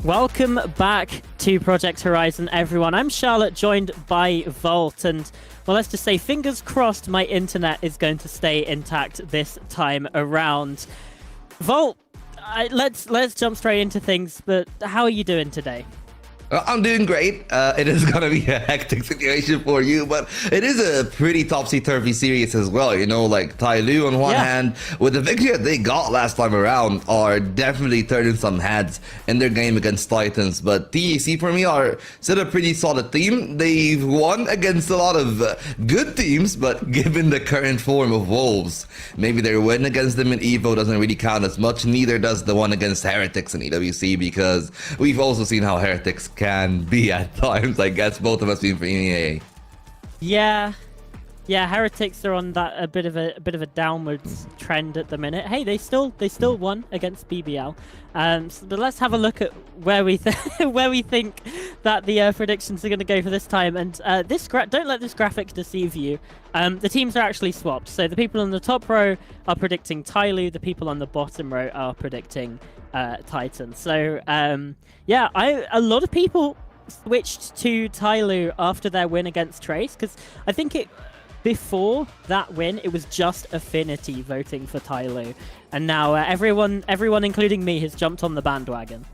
Welcome back to Project Horizon, everyone. I'm Charlotte, joined by Volt, and well, let's just say fingers crossed my internet is going to stay intact this time around. Volt, let's jump straight into things, but how are you doing today? I'm doing great. It is going to be a hectic situation for you, but it is a pretty topsy-turvy series as well. You know, like TYL on one hand, with the victory that they got last time around, are definitely turning some heads in their game against Titans. But TEC for me are still a pretty solid team. They've won against a lot of good teams, but given the current form of Wolves, maybe their win against them in EVO doesn't really count as much. Neither does the one against Heretics in EWC, because we've also seen how Heretics can be at times. I guess both of us being for EMEA. Yeah, Heretics are on that a bit of a downwards trend at the minute. Hey, they still won against BBL. So let's have a look at where we where we think that the predictions are going to go for this time. And don't let this graphic deceive you. The teams are actually swapped. So the people on the top row are predicting TYL. The people on the bottom row are predicting Titan. So yeah, a lot of people switched to TYL after their win against Trace, because I think before that win, it was just Affinity voting for TYL, and now everyone, including me, has jumped on the bandwagon.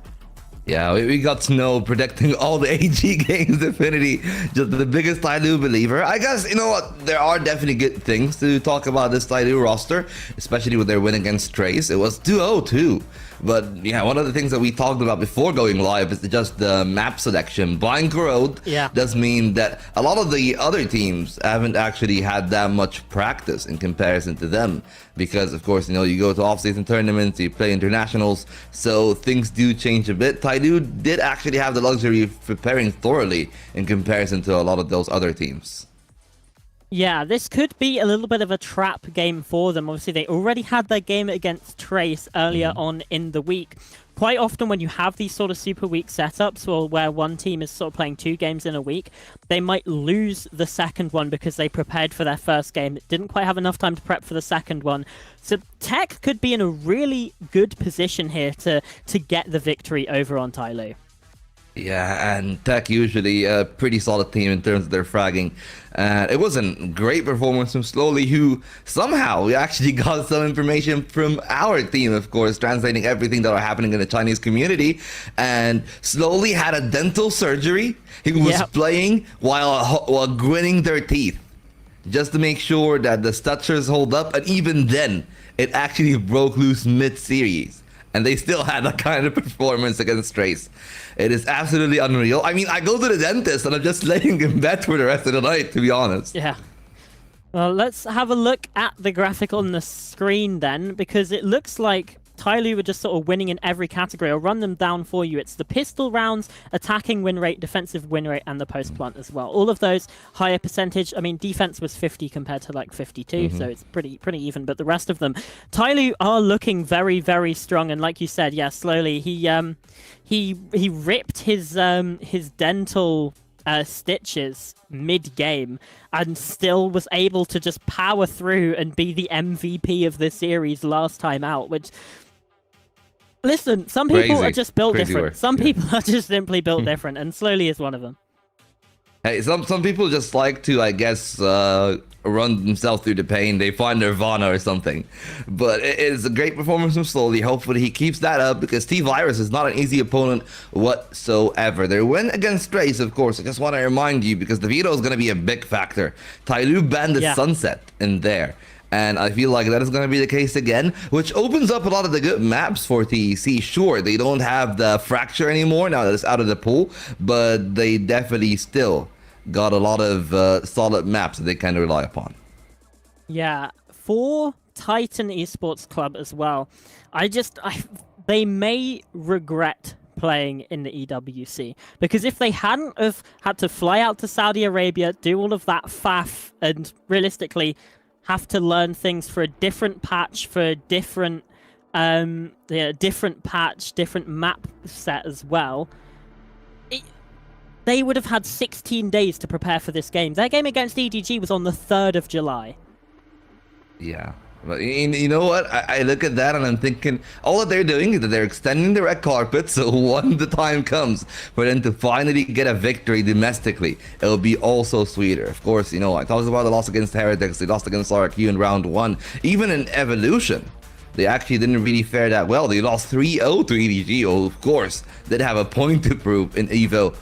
Yeah, we got to know predicting all the AG games, Affinity, just the biggest TYL believer. I guess, you know what, there are definitely good things to talk about this TYL roster, especially with their win against Trace. It was 2-0 too. But yeah, one of the things that we talked about before going live is just the map selection. Blind Corrode does mean that a lot of the other teams haven't actually had that much practice in comparison to them. Because, of course, you know, you go to off-season tournaments, you play internationals, so things do change a bit. TYL did actually have the luxury of preparing thoroughly in comparison to a lot of those other teams. Yeah, this could be a little bit of a trap game for them. Obviously, they already had their game against Trace earlier on in the week. Quite often when you have these sort of super weak setups, or where one team is sort of playing 2 games in a week, they might lose the second one because they prepared for their first game, didn't quite have enough time to prep for the second one. So TEC could be in a really good position here to get the victory over on TYL. Yeah, and TEC usually a pretty solid team in terms of their fragging. It was a great performance from Slowly, who somehow we actually got some information from our team, of course, translating everything that are happening in the Chinese community. And Slowly had a dental surgery. He was playing while gritting their teeth, just to make sure that the stutchers hold up. And even then, it actually broke loose mid-series. And they still had that kind of performance against Trace. It is absolutely unreal. I mean, I go to the dentist and I'm just laying in bed for the rest of the night, to be honest. Yeah. Well, let's have a look at the graphic on the screen then, because it looks like TYL were just sort of winning in every category. I'll run them down for you. It's the pistol rounds, attacking win rate, defensive win rate, and the post plant as well. All of those higher percentage. I mean, defense was 50 compared to like 52, so it's pretty even. But the rest of them, TYL are looking very, very strong. And like you said, yeah, Slowly he ripped his dental stitches mid-game and still was able to just power through and be the MVP of the series last time out, which... Listen, some people are just built different. Some people are just simply built different, and Slowly is one of them. Hey, some people just like to, I guess, run themselves through the pain. They find Nirvana or something. But it is a great performance from Slowly. Hopefully he keeps that up, because T-Virus is not an easy opponent whatsoever. Their win against Trace, of course, I just want to remind you, because the veto is going to be a big factor. TYL banned the Sunset in there. And I feel like that is going to be the case again, which opens up a lot of the good maps for TEC. Sure, they don't have the Fracture anymore now that it's out of the pool, but they definitely still got a lot of solid maps that they can rely upon. Yeah, for Titan Esports Club as well, they may regret playing in the EWC, because if they hadn't have had to fly out to Saudi Arabia, do all of that faff, and realistically have to learn things for a different patch, for a different different map set as well, they would have had 16 days to prepare for this game. Their game against EDG was on the 3rd of July. Yeah. But you know what? I look at that and I'm thinking all that they're doing is that they're extending the red carpet. So when the time comes for them to finally get a victory domestically, it'll be also sweeter. Of course, you know, I talked about the loss against Heretics. They lost against RQ in round 1. Even in Evolution, they actually didn't really fare that well. They lost 3-0 to EDG. Oh, of course, they'd have a point to prove in Evo.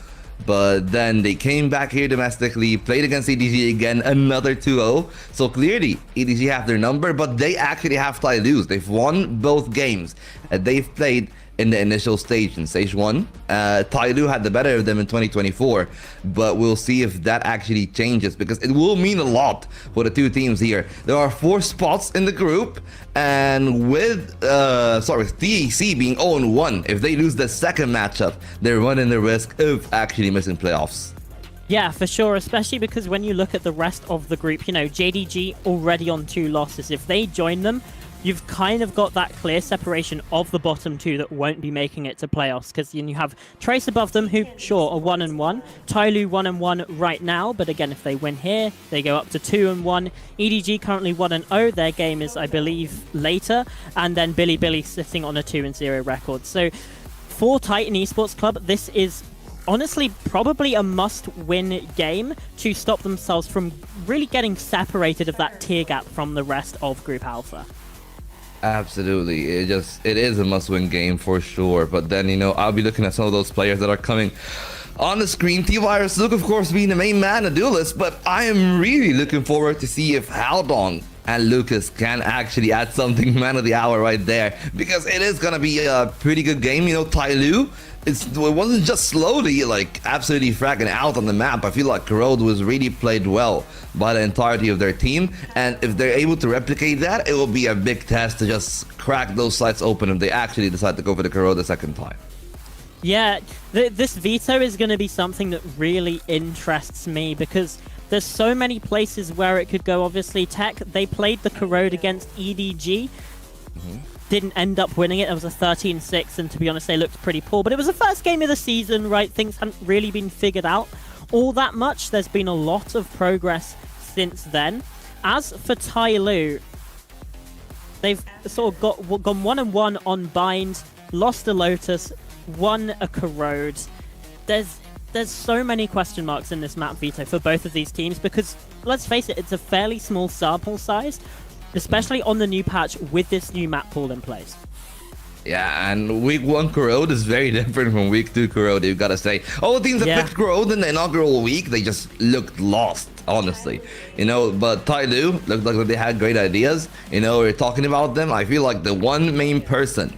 But then they came back here domestically, played against EDG again, another 2-0. So clearly, EDG have their number, but they actually have TYL. They've won both games that they've played in the initial stage, in stage 1. TYL had the better of them in 2024, but we'll see if that actually changes, because it will mean a lot for the two teams here. There are 4 spots in the group, and with TEC being 0-1, if they lose the second matchup, they're running the risk of actually missing playoffs. Yeah, for sure, especially because when you look at the rest of the group, you know, JDG already on 2 losses. If they join them, you've kind of got that clear separation of the bottom 2 that won't be making it to playoffs, because you have Trace above them, who, sure, are 1-1. TYL 1-1 right now, but again, if they win here, they go up to 2-1. EDG currently 1-0. Their game is, I believe, later. And then Billy sitting on a 2-0 record. So for Titan Esports Club, this is honestly probably a must-win game to stop themselves from really getting separated of that tier gap from the rest of Group Alpha. Absolutely, it is a must-win game for sure. But then, you know, I'll be looking at some of those players that are coming on the screen. T-Virus, Luke, of course, being the main man, a duelist, but I am really looking forward to see if Haldong and Lucas can actually add something man of the hour right there, because it is gonna be a pretty good game. You know, TYL, it wasn't just slowly like absolutely fragging out on the map. I feel like Corrode was really played well by the entirety of their team, and if they're able to replicate that, it will be a big test to just crack those sites open if they actually decide to go for the Corrode the second time. Yeah, this veto is going to be something that really interests me, because there's so many places where it could go. Obviously, TEC, they played the Corrode against EDG. Didn't end up winning it. It was a 13-6, and to be honest, they looked pretty poor. But it was the first game of the season, right? Things hadn't really been figured out all that much. There's been a lot of progress since then. As for TYL, they've sort of gone 1-1 on Bind, lost a Lotus, won a Corrode. There's so many question marks in this map veto for both of these teams, because let's face it, it's a fairly small sample size, especially on the new patch with this new map pool in place. Yeah, and week 1 Corrode is very different from week 2 Corrode, you've got to say. All the teams that picked Corrode in the inaugural week, they just looked lost, honestly. You know, but TYL looked like they had great ideas. You know, we're talking about them. I feel like the one main person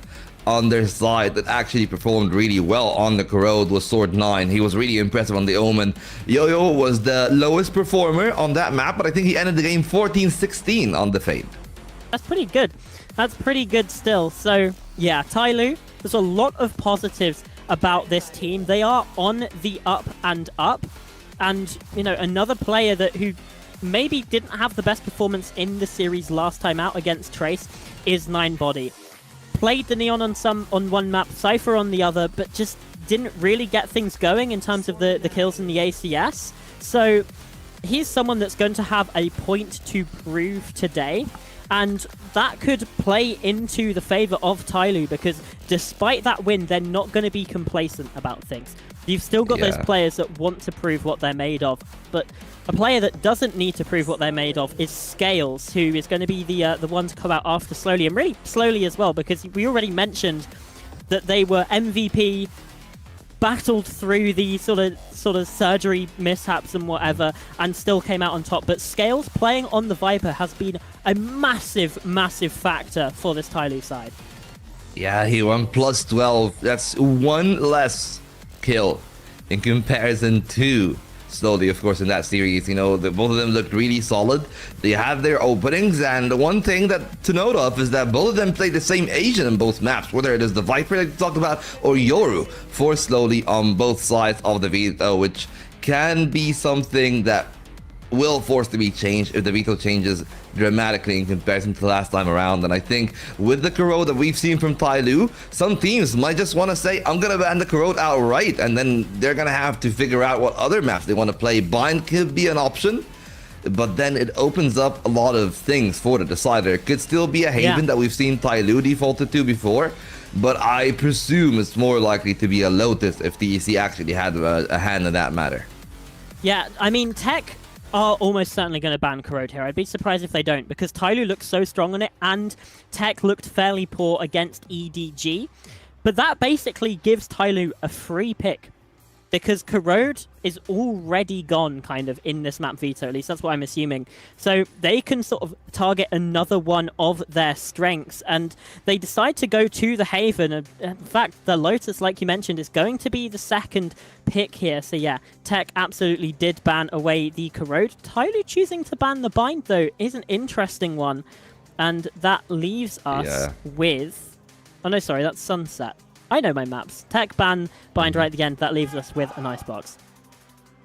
on their side that actually performed really well on the Corrode was Sword9. He was really impressive on the Omen. Yo-Yo was the lowest performer on that map, but I think he ended the game 14-16 on the Fade. That's pretty good. That's pretty good still. So, yeah, TYL, there's a lot of positives about this team. They are on the up and up. And, you know, another player who maybe didn't have the best performance in the series last time out against Trace is Ninebody. Played the Neon on one map, Cypher on the other, but just didn't really get things going in terms of the kills in the ACS. So he's someone that's going to have a point to prove today, and that could play into the favor of TYL, because despite that win, they're not going to be complacent about things. You've still got those players that want to prove what they're made of, but a player that doesn't need to prove what they're made of is Scales, who is going to be the one to come out after Slowly, and really Slowly as well, because we already mentioned that they were MVP, battled through the sort of surgery mishaps and whatever, and still came out on top. But Scales playing on the Viper has been a massive, massive factor for this TYL side. Yeah, he won plus 12. That's one less kill in comparison to Slowly, of course, in that series. You know, both of them looked really solid. They have their openings, and the one thing that to note of is that both of them played the same Asian in both maps, whether it is the Viper that we talked about or Yoru for Slowly on both sides of the veto, which can be something that will force to be changed if the veto changes dramatically in comparison to the last time around. And I think with the Corrode that we've seen from TYL, some teams might just want to say, I'm gonna ban the Corrode outright, and then they're gonna have to figure out what other maps they want to play. Bind could be an option, but then it opens up a lot of things for the decider. It could still be a Haven that we've seen TYL defaulted to before, but I presume it's more likely to be a Lotus if TEC actually had a hand in that matter. Yeah, I mean, TEC are almost certainly going to ban Corrode here. I'd be surprised if they don't, because TYL looks so strong on it, and TEC looked fairly poor against EDG. But that basically gives TYL a free pick, because Corrode is already gone, kind of, in this map veto. At least that's what I'm assuming. So they can sort of target another one of their strengths, and they decide to go to the Haven. In fact, the Lotus, like you mentioned, is going to be the second pick here. So yeah, TEC absolutely did ban away the Corrode. TYL choosing to ban the Bind, though, is an interesting one. And that leaves us with... Oh no, sorry, that's Sunset. I know my maps. TEC ban Bind right at the end. That leaves us with an Icebox.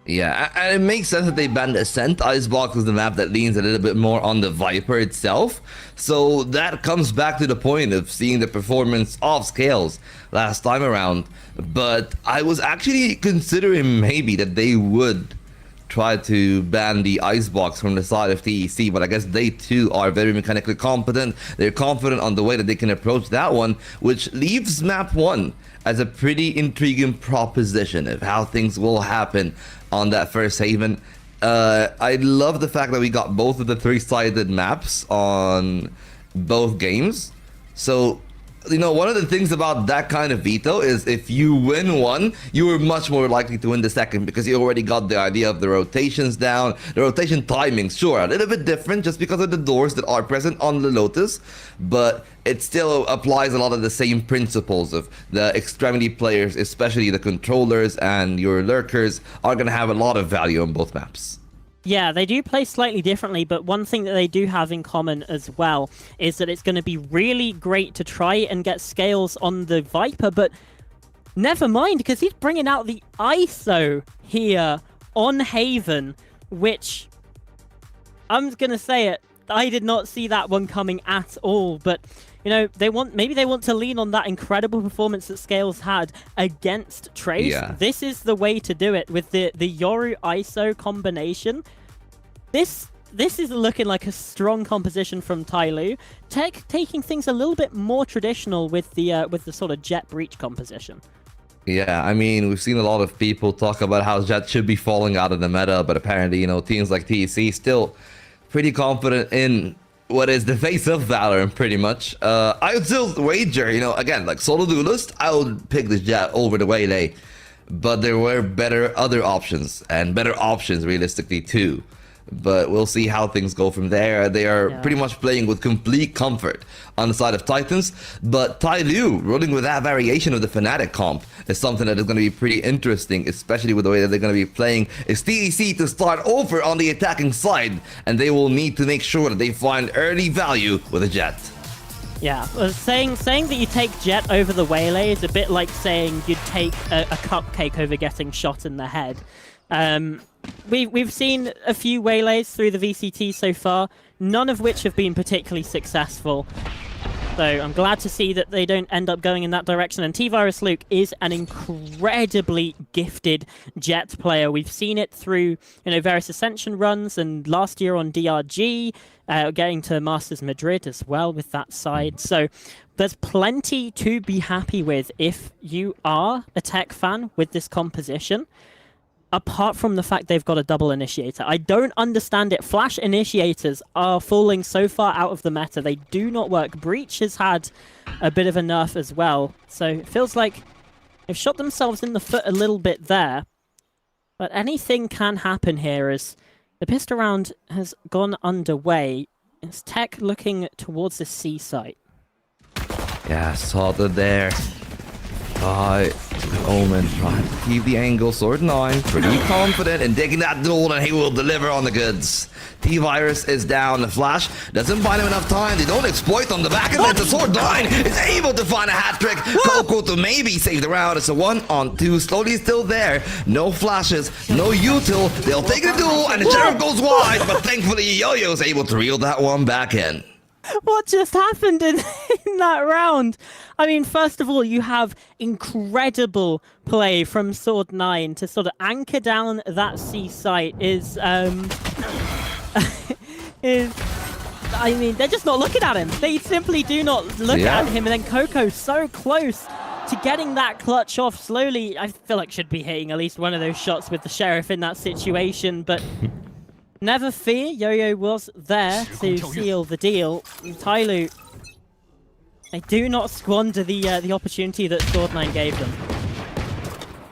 Yeah, and it makes sense that they banned Ascent. Icebox is the map that leans a little bit more on the Viper itself. So that comes back to the point of seeing the performance of Scales last time around. But I was actually considering maybe that they would try to ban the Icebox from the side of TEC, but I guess they too are very mechanically competent. They're confident on the way that they can approach that one, which leaves map 1 as a pretty intriguing proposition of how things will happen on that first Haven. I love the fact that we got both of the 3-sided maps on both games. So, you know, one of the things about that kind of veto is if you win one, you are much more likely to win the second, because you already got the idea of the rotations down. The rotation timings, sure, a little bit different just because of the doors that are present on the Lotus, but it still applies a lot of the same principles of the extremity players, especially the controllers and your lurkers, are going to have a lot of value on both maps. Yeah, they do play slightly differently, but one thing that they do have in common as well is that it's going to be really great to try and get Scales on the Viper, but never mind, because he's bringing out the ISO here on Haven, which, I'm going to say it, I did not see that one coming at all, but... You know, maybe they want to lean on that incredible performance that Scales had against Trace. Yeah. This is the way to do it with the Yoru ISO combination. This is looking like a strong composition from TYL. TEC taking things a little bit more traditional with the sort of Jet Breach composition. Yeah, I mean, we've seen a lot of people talk about how Jet should be falling out of the meta, but apparently, you know, teams like TEC still pretty confident in what is the face of Valorant, pretty much. I would still wager, you know, again, like solo duelist, I would pick the Jet over the Waylay, but there were other options, and better options realistically too. But we'll see how things go from there. They are pretty much playing with complete comfort on the side of Titans, but TYL rolling with that variation of the Fnatic comp is something that is going to be pretty interesting, especially with the way that they're going to be playing. It's TEC to start over on the attacking side, and they will need to make sure that they find early value with a Jet. Yeah, saying that you take Jet over the Waylay is a bit like saying you'd take a cupcake over getting shot in the head. We've seen a few Waylays through the VCT so far, none of which have been particularly successful. So I'm glad to see that they don't end up going in that direction. And T-Virus Luke is an incredibly gifted Jet player. We've seen it through, you know, various Ascension runs, and last year on DRG, getting to Masters Madrid as well with that side. So there's plenty to be happy with if you are a TEC fan with this composition. Apart from the fact they've got a double initiator. I don't understand it. Flash initiators are falling so far out of the meta. They do not work. Breach has had a bit of a nerf as well. So it feels like they've shot themselves in the foot a little bit there. But anything can happen here as the pistol round has gone underway. It's TEC looking towards the C site. Yeah, sorted there. Omen trying to keep the angle, Sword 9, pretty confident in taking that duel, and he will deliver on the goods. T-Virus is down, the Flash doesn't find him enough time, they don't exploit on the back of it, the Sword 9 is able to find a hat trick, Coco to maybe save the round, it's a 1-on-2, slowly still there, no flashes, no util, they'll take the duel, and the Sheriff goes wide, but thankfully Yo-Yo's able to reel that one back in. What just happened in that round? I mean, first of all, you have incredible play from Sword 9 to sort of anchor down that C site is is, I mean, they're just not looking at him. They simply do not look at him. And then Coco so close to getting that clutch off slowly. I feel like should be hitting at least one of those shots with the Sheriff in that situation. But never fear, Yo-Yo was there to seal the deal. TYL, they do not squander the opportunity that Sword9 gave them.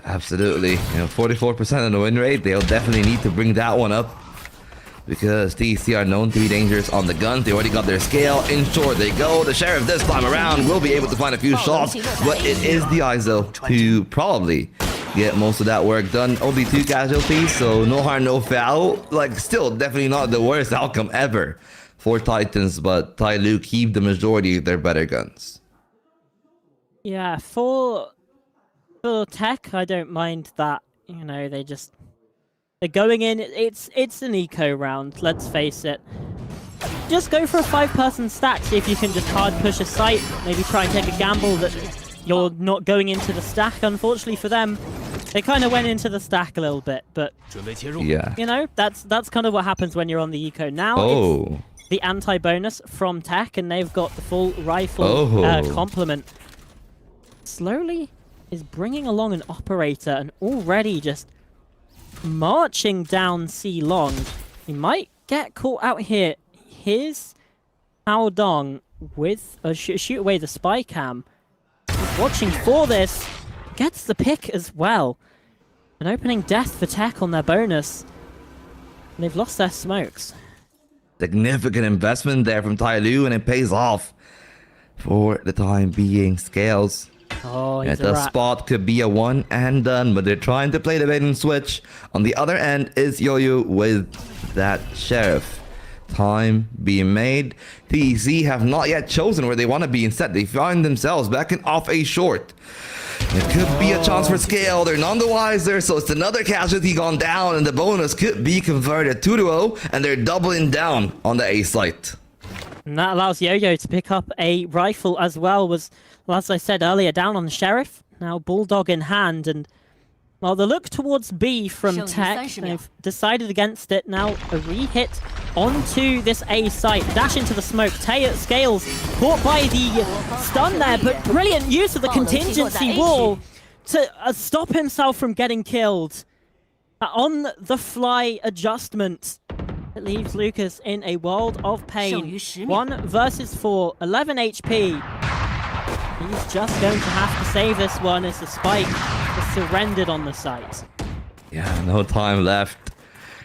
Absolutely. You know, 44% on the win rate. They'll definitely need to bring that one up, because TEC are known to be dangerous on the guns. They already got their scale. In short, they go. The Sheriff this time around will be able to find a few shots, but it is the ISO to probably get most of that work done. Only 2 casualties, so no harm, no foul. Like, still definitely not the worst outcome ever for Titans, but TYL keep the majority of their better guns. Yeah, for TEC, I don't mind that. You know, they're going in. It's an eco round, let's face it. Just go for a 5-person stack, see if you can just hard push a site, maybe try and take a gamble that you're not going into the stack. Unfortunately for them, they kind of went into the stack a little bit, but yeah, you know, that's kind of what happens when you're on the eco. Now it's the anti-bonus from TEC, and they've got the full rifle complement. Slowly is bringing along an operator and already just marching down C long. He might get caught out here. Here's Hao Dong with shoot away the spy cam. He's watching for this. Gets the pick as well. An opening death for TEC on their bonus. And they've lost their smokes. Significant investment there from TYL, and it pays off for the time being. Scales. Oh, he's the spot could be a one and done, but they're trying to play the bait and switch. On the other end is Yo-Yo with that Sheriff. Time being made. TEC have not yet chosen where they want to be. Instead, they find themselves backing off a short. It could be a chance for scale. They're none the wiser, so it's another casualty gone down, and the bonus could be converted 2-0, and they're doubling down on the A site. And that allows Yo-Yo to pick up a rifle as well. Was, as I said earlier, down on the Sheriff. Now Bulldog in hand, and well, the look towards B from TEC, they've decided against it. Now a re-hit onto this A site. Dash into the smoke. Scales caught by the stun there, but brilliant use of the contingency wall to stop himself from getting killed. On the fly adjustment. It leaves Lucas in a world of pain. 1 versus 4, 11 HP. He's just going to have to save this one as the spike is surrendered on the site. Yeah, no time left.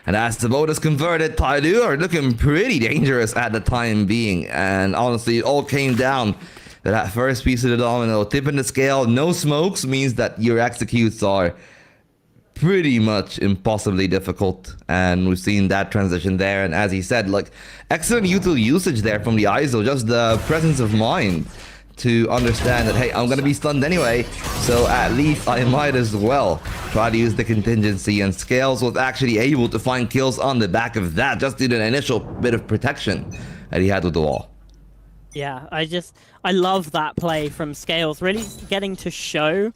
And as the vote is converted, TYL are looking pretty dangerous at the time being. And honestly, it all came down to that first piece of the domino. Tipping the scale, no smokes means that your executes are pretty much impossibly difficult, and we've seen that transition there. And as he said, like, excellent util usage there from the ISO, just the presence of mind to understand that, hey, I'm gonna be stunned anyway, so at least I might as well try to use the contingency. And Scales was actually able to find kills on the back of that, just due to an initial bit of protection that he had with the wall. Yeah, I love that play from Scales, really getting to show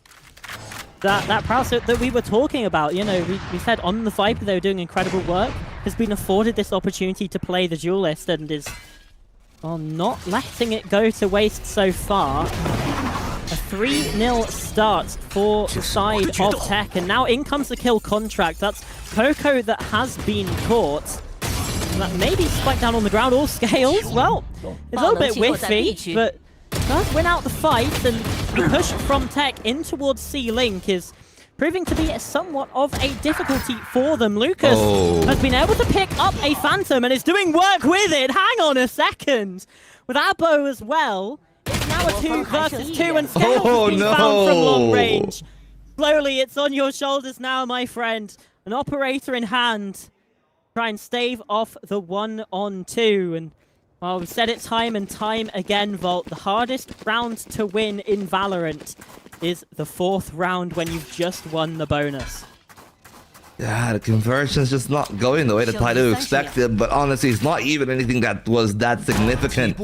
that prowess that we were talking about. You know, we said on the Viper they were doing incredible work, has been afforded this opportunity to play the duelist, and is, well, not letting it go to waste so far. A 3-0 start for the side of TEC, and now in comes the kill contract. That's Coco that has been caught. And that maybe spiked down on the ground, or Scales. Well, it's a little bit whiffy, but does win out the fight, and the push from TEC in towards C-Link is proving to be somewhat of a difficulty for them. Lucas has been able to pick up a Phantom and is doing work with it. Hang on a second. With Abo as well, it's now a 2 versus 2, and Scales has been found from long range. Slowly, it's on your shoulders now, my friend. An operator in hand. Try and stave off the 1-on-2, and well, we've said it time and time again, Volt. The hardest round to win in Valorant is the 4th round when you've just won the bonus. Yeah, the conversion's just not going the way that TYL expected, but honestly, it's not even anything that was that significant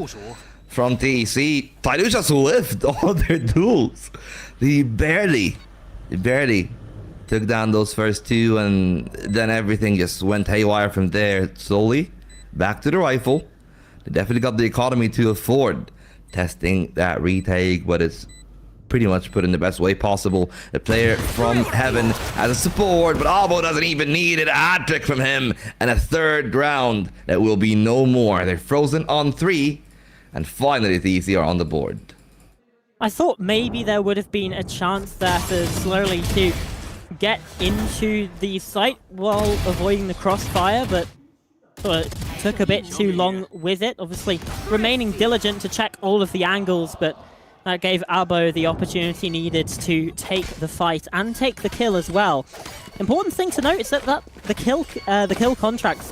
from TEC. TYL just whiffed all their duels. They barely took down those first 2, and then everything just went haywire from there slowly. back to the rifle. They definitely got the economy to afford testing that retake, but it's pretty much put in the best way possible. A player from heaven as a support, but Abo doesn't even need it. A hat trick from him, and a third round that will be no more. They're frozen on 3, and finally the TEC are on the board. I thought maybe there would have been a chance there for Slowly to get into the site while avoiding the crossfire, but took a bit too long with it. Obviously remaining diligent to check all of the angles, but that gave Abo the opportunity needed to take the fight and take the kill as well. Important thing to note is that the kill contract,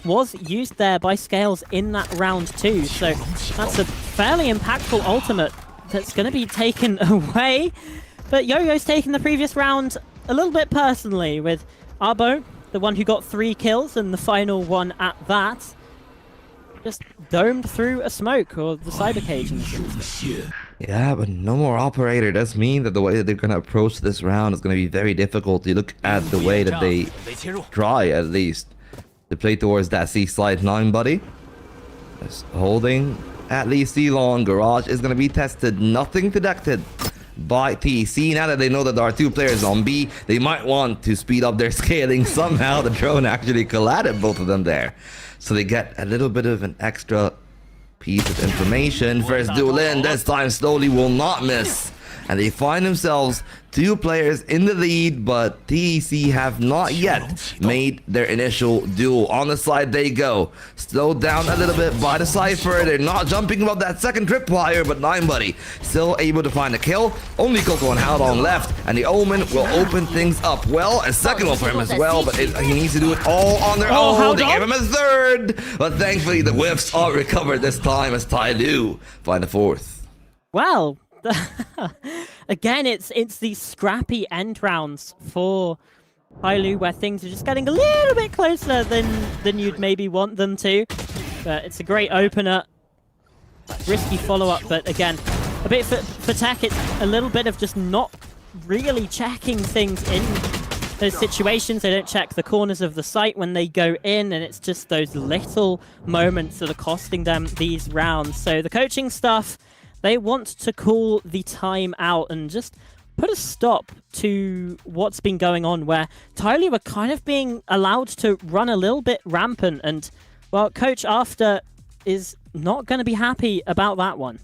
was used there by Scales in that round too. So that's a fairly impactful ultimate that's going to be taken away. But Yo-Yo's taken the previous round a little bit personally, with Abo, the one who got 3 kills, and the final one at that, just domed through a smoke, or the cyber cage in this instance. Yeah, but no more operator. Does mean that the way that they're going to approach this round is going to be very difficult. You look at the way that they try, at least, to play towards that C-Slide 9 buddy. Just holding at least C-Long. Garage is going to be tested. Nothing detected by TEC. Now that they know that there are 2 players on B, they might want to speed up their scaling somehow. The drone actually collided both of them there, so they get a little bit of an extra piece of information. First duel in, this time Slowly will not miss, and they find themselves 2 players in the lead, but TEC have not yet made their initial duel. On the side they go, slowed down a little bit by the Cypher. They're not jumping above that second tripwire, but 9buddy still able to find a kill. Only Coco and Howlong left, and the Omen will open things up. Well, a second one for him as well, but he needs to do it all on their own. They gave him a third, but thankfully the whiffs are recovered this time as TYL find the 4th. Well, again, it's these scrappy end rounds for TYL where things are just getting a little bit closer than you'd maybe want them to. But it's a great opener. Risky follow-up, but again, a bit for TEC, it's a little bit of just not really checking things in those situations. They don't check the corners of the site when they go in, and it's just those little moments that are costing them these rounds. So the coaching stuff, they want to call the time out and just put a stop to what's been going on, where TYL were kind of being allowed to run a little bit rampant, and, well, Coach After is not going to be happy about that one.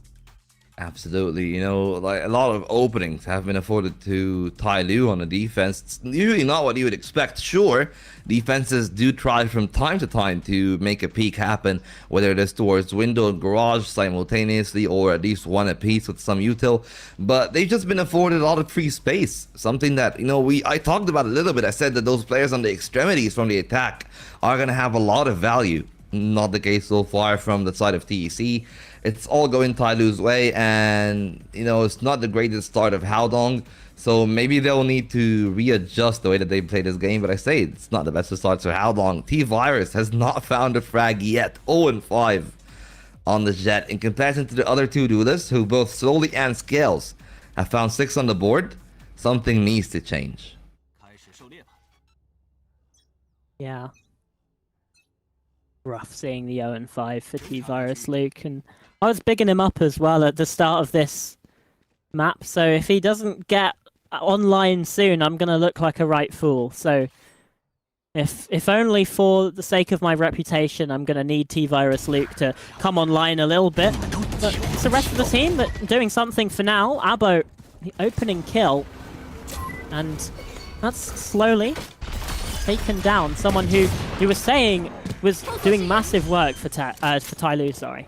Absolutely, you know, like a lot of openings have been afforded to TYL on the defense. It's usually not what you would expect. Sure, defenses do try from time to time to make a peek happen, whether it is towards window and garage simultaneously, or at least one apiece with some util. But they've just been afforded a lot of free space. Something that, you know, I talked about a little bit. I said that those players on the extremities from the attack are going to have a lot of value. Not the case so far from the side of TEC. It's all going TYL's way, and, you know, it's not the greatest start of Howdong, so maybe they'll need to readjust the way that they play this game. But I say it's not the best of starts for Howdong. T-Virus has not found a frag yet. 0-5 on the Jet, in comparison to the other 2 duelists, who both Slowly and Scales have found 6 on the board. Something needs to change. Yeah. Rough seeing the 0-5 for T-Virus Luke, and I was bigging him up as well at the start of this map, so if he doesn't get online soon, I'm gonna look like a right fool. So if only for the sake of my reputation, I'm gonna need T-Virus Luke to come online a little bit. But it's the rest of the team that doing something for now. Abo, the opening kill, and that's Slowly taken down. Someone who was saying was doing massive work for TYL, sorry.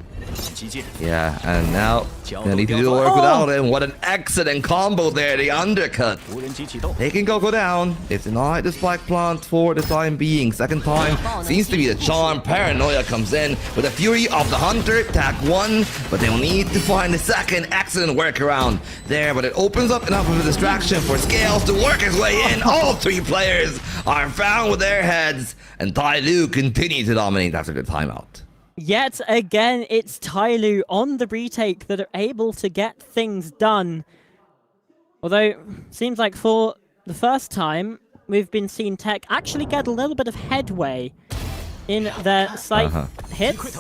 Yeah, and now they need to do the work without him. What an excellent combo there, the undercut. Taking Coco down. It's denied the spike plant for the time being. Second time seems to be the charm. Paranoia comes in with the fury of the hunter. Tag 1, but they'll need to find the second. Excellent workaround there, but it opens up enough of a distraction for Scales to work his way in. All 3 players are found with their heads, and TYL continue to dominate after the timeout. Yet again, it's TYL on the retake that are able to get things done. Although, seems like for the first time, we've been seeing TEC actually get a little bit of headway in their sight hits.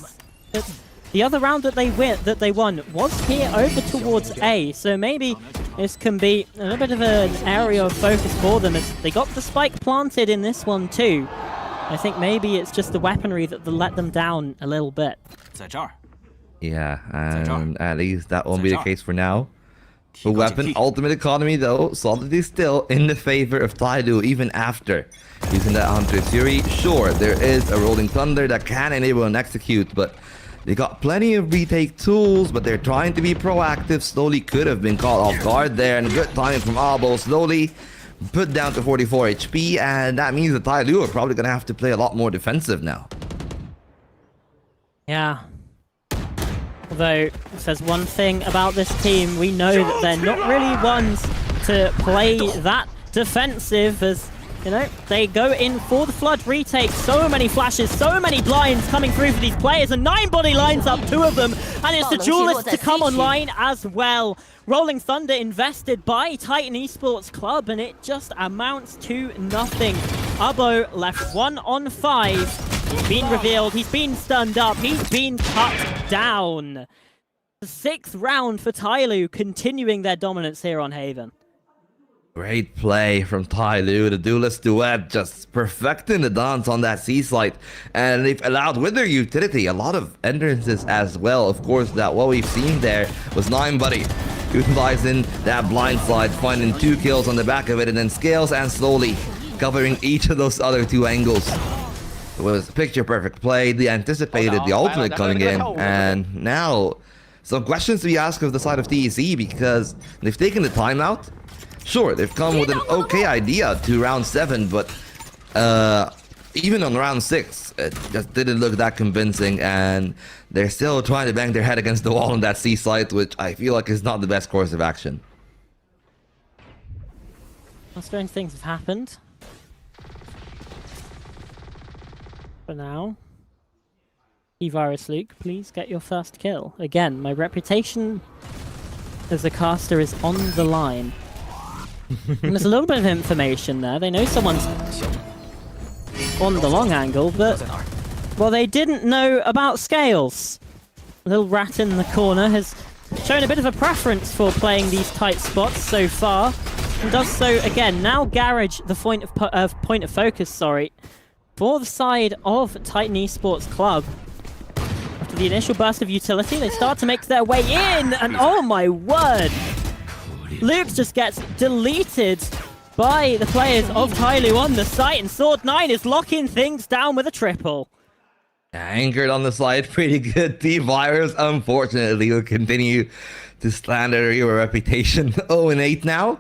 But the other round that they won was here over towards A, so maybe this can be a little bit of an area of focus for them as they got the spike planted in this one too. I think maybe it's just the weaponry that let them down a little bit. Yeah, and at least that won't be the case for now. For weapon ultimate economy though, solidly still in the favor of TYL even after using that Hunter's Fury. Sure, there is a Rolling Thunder that can enable an execute, but they got plenty of retake tools, but they're trying to be proactive. Slowly could have been caught off guard there, and good timing from Albo. Slowly put down to 44 HP, and that means that TYL are probably going to have to play a lot more defensive now. Yeah. Although, if there's one thing about this team, we know that they're not really ones to play that defensive, as, you know, they go in for the Flood retake. So many flashes, so many blinds coming through for these players, and 9body lines up 2 of them, and it's the Duelist to come online as well. Rolling Thunder invested by Titan Esports Club, and it just amounts to nothing. Abo left 1 on 5. He's been revealed, he's been stunned up, he's been cut down. The 6th round for TYL, continuing their dominance here on Haven. Great play from TYL, the Duelist duet just perfecting the dance on that C-site, and they've allowed with their utility a lot of entrances as well. Of course, that what we've seen there was 9body utilizing that blindside, finding 2 kills on the back of it, and then Scales and Slowly covering each of those other 2 angles. It was a picture perfect play. They anticipated the ultimate coming in, and now some questions to be asked of the side of TEC, because they've taken the timeout. Sure, they've come with an okay idea to round 7, but even on round 6, it just didn't look that convincing, and they're still trying to bang their head against the wall on that C site, which I feel like is not the best course of action. Well, strange things have happened. For now. E-Virus Luke, please get your first kill. Again, my reputation as a caster is on the line. And there's a little bit of information there. They know someone's on the long angle, but, well, they didn't know about Scales. Little rat in the corner has shown a bit of a preference for playing these tight spots so far, and does so again. Now Garage, the point of focus, sorry, for the side of Titan Esports Club. After the initial burst of utility, they start to make their way in, and oh my word! Luke just gets deleted by the players of TYL on the site, and Sword9 is locking things down with a triple. Anchored on the side, pretty good. T-Virus, unfortunately, will continue to slander your reputation. 0-8 now.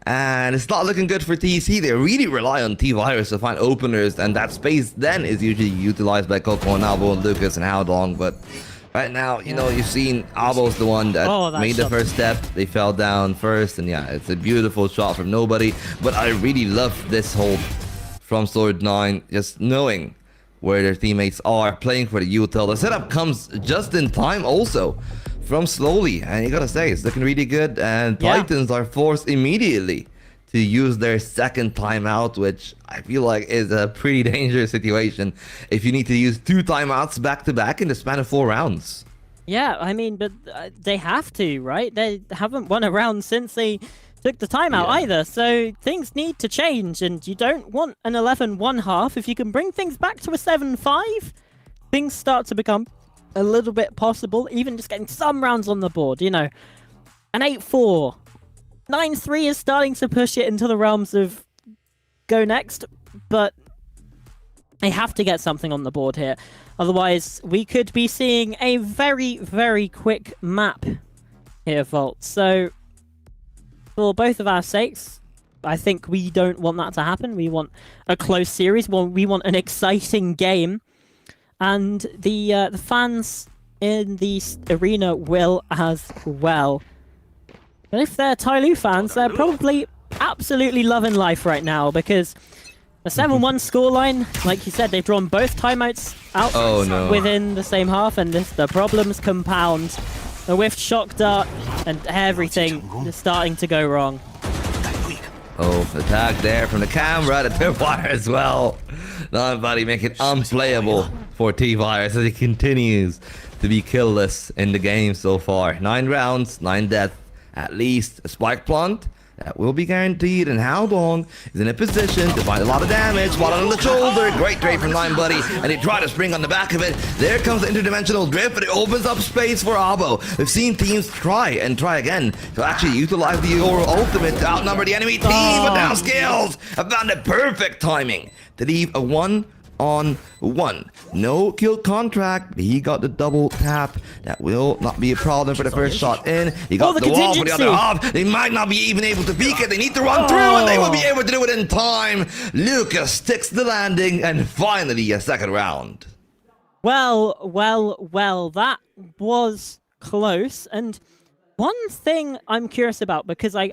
And it's not looking good for TEC. They really rely on T-Virus to find openers, and that space then is usually utilized by Coco and Albo and Lucas and Howdong. But right now, you know, you've seen Albo's the one that made the first step. They fell down first, and yeah, it's a beautiful shot from nobody. But I really love this hold from Sword9, just knowing where their teammates are, playing for the util. The setup comes just in time also from Slowly, and you gotta say, it's looking really good, and Titans are forced immediately to use their second timeout, which I feel like is a pretty dangerous situation if you need to use 2 timeouts back-to-back in the span of 4 rounds. Yeah, I mean, but they have to, right? They haven't won a round since they took the timeout either, so things need to change, and you don't want an 11-1 half. If you can bring things back to a 7-5, things start to become a little bit possible, even just getting some rounds on the board, you know. An 8-4. 9-3 is starting to push it into the realms of go next, but they have to get something on the board here. Otherwise, we could be seeing a very, very quick map here, Volt. So, for both of our sakes, I think we don't want that to happen. We want a close series. We want an exciting game. And the fans in the arena will as well. But if they're TYL fans, they're probably absolutely loving life right now, because a 7-1 scoreline, like you said, they've drawn both timeouts out within the same half, and the problems compound. A whiffed shock dart, and everything is starting to go wrong. Oh, attack there from the camera, the tripwire as well. Nobody make it unplayable for T-Virus as he continues to be killless in the game so far. 9 rounds, 9 deaths, at least a spike plant that will be guaranteed, and How Long is in a position to find a lot of damage. Spot on the shoulder, great trade from Nine Buddy, and he tried to spring on the back of it. There comes the interdimensional drift, but it opens up space for Abo. We've seen teams try and try again to actually utilize the ultimate to outnumber the enemy team, but now Scales have found the perfect timing to leave a 1-on-1. No kill contract, but he got the double tap. That will not be a problem for the first shot in. He got the wall for the other half. They might not be even able to peek it. They need to run through, and they will be able to do it in time. Lucas sticks the landing, and finally a second round. Well, that was close. And one thing I'm curious about, because I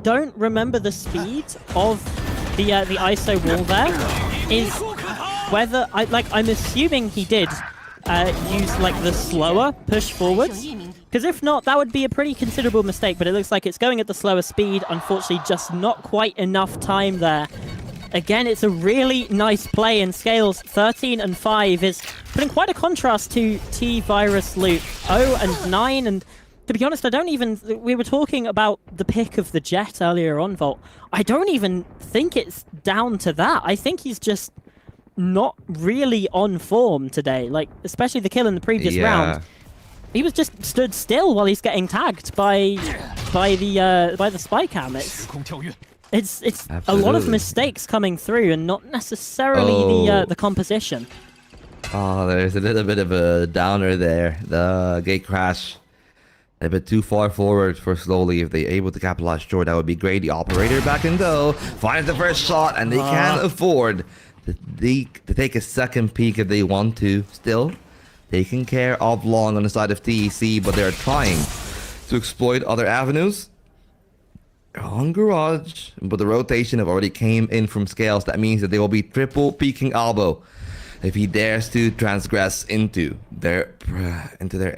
don't remember the speed of the ISO wall there, is whether I'm assuming he did use like the slower push forwards, because if not, that would be a pretty considerable mistake. But it looks like it's going at the slower speed. Unfortunately, just not quite enough time there. Again, it's a really nice play, and Scales 13 and 5 is putting quite a contrast to T-Virus Loot 0 and 9. And to be honest, we were talking about the pick of the Jet earlier on, Volt. I don't even think it's down to that. I think he's just not really on form today, like especially the kill in the previous round. He was just stood still while he's getting tagged by the spy cam. It's a lot of mistakes coming through, and not necessarily the composition. Oh, there's a little bit of a downer there. The gate crash a bit too far forward for Slowly. If they're able to capitalize short, that would be great. The operator back in though finds the first shot, and they can afford to take a second peek if they want to. Still taking care of Long on the side of TEC, but they're trying to exploit other avenues. They're on Garage, but the rotation have already came in from Scales. That means that they will be triple peeking Albo if he dares to transgress into their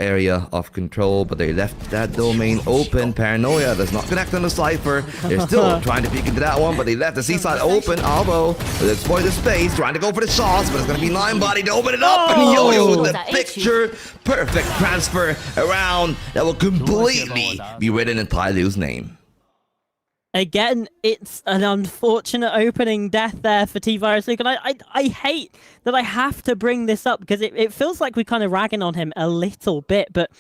area of control. But they left that domain open. Paranoia does not connect on the Cypher. They're still trying to peek into that one, but they left the seaside open. Albo will exploit the space, trying to go for the shots, but it's going to be Nine Body to open it up. And Yo-Yo with the picture perfect transfer around that will completely be written in TYL's name. Again, it's an unfortunate opening death there for T-Virus Luke, and I hate that I have to bring this up, because it feels like we're kind of ragging on him a little bit, but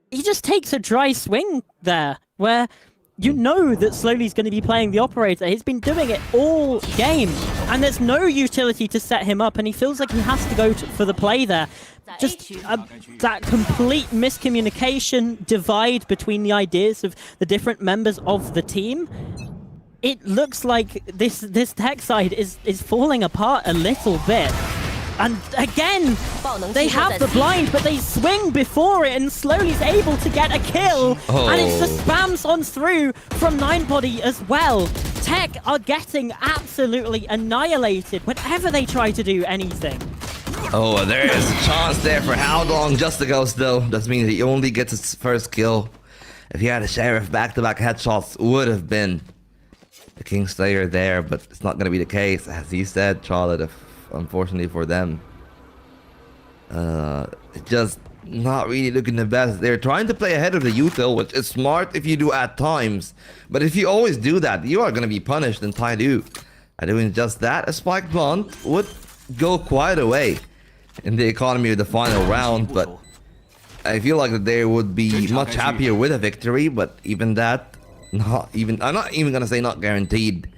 he just takes a dry swing there, where you know that Slowly's going to be playing the operator. He's been doing it all game, and there's no utility to set him up, and he feels like he has to go for the play there. Just that complete miscommunication, divide between the ideas of the different members of the team. It looks like this tech side is falling apart a little bit. And again, they have the blind, but they swing before it, and Slowly's able to get a kill. And it's the spams on through from Nine Body as well. Tech are getting absolutely annihilated whenever they try to do anything. Oh, there is a chance there for How Long just to go still. That means he only gets his first kill. If he had a Sheriff back-to-back headshots, would have been the Kingslayer there, but it's not going to be the case. As he said, Charlotte, unfortunately for them, it's just not really looking the best. They're trying to play ahead of the util, which is smart if you do at times. But if you always do that, you are going to be punished in TYL. And doing just that, a spike plant would go quite a way in the economy of the final round, but I feel like that they would be much happier with a victory. But even that, I'm not even gonna say not guaranteed.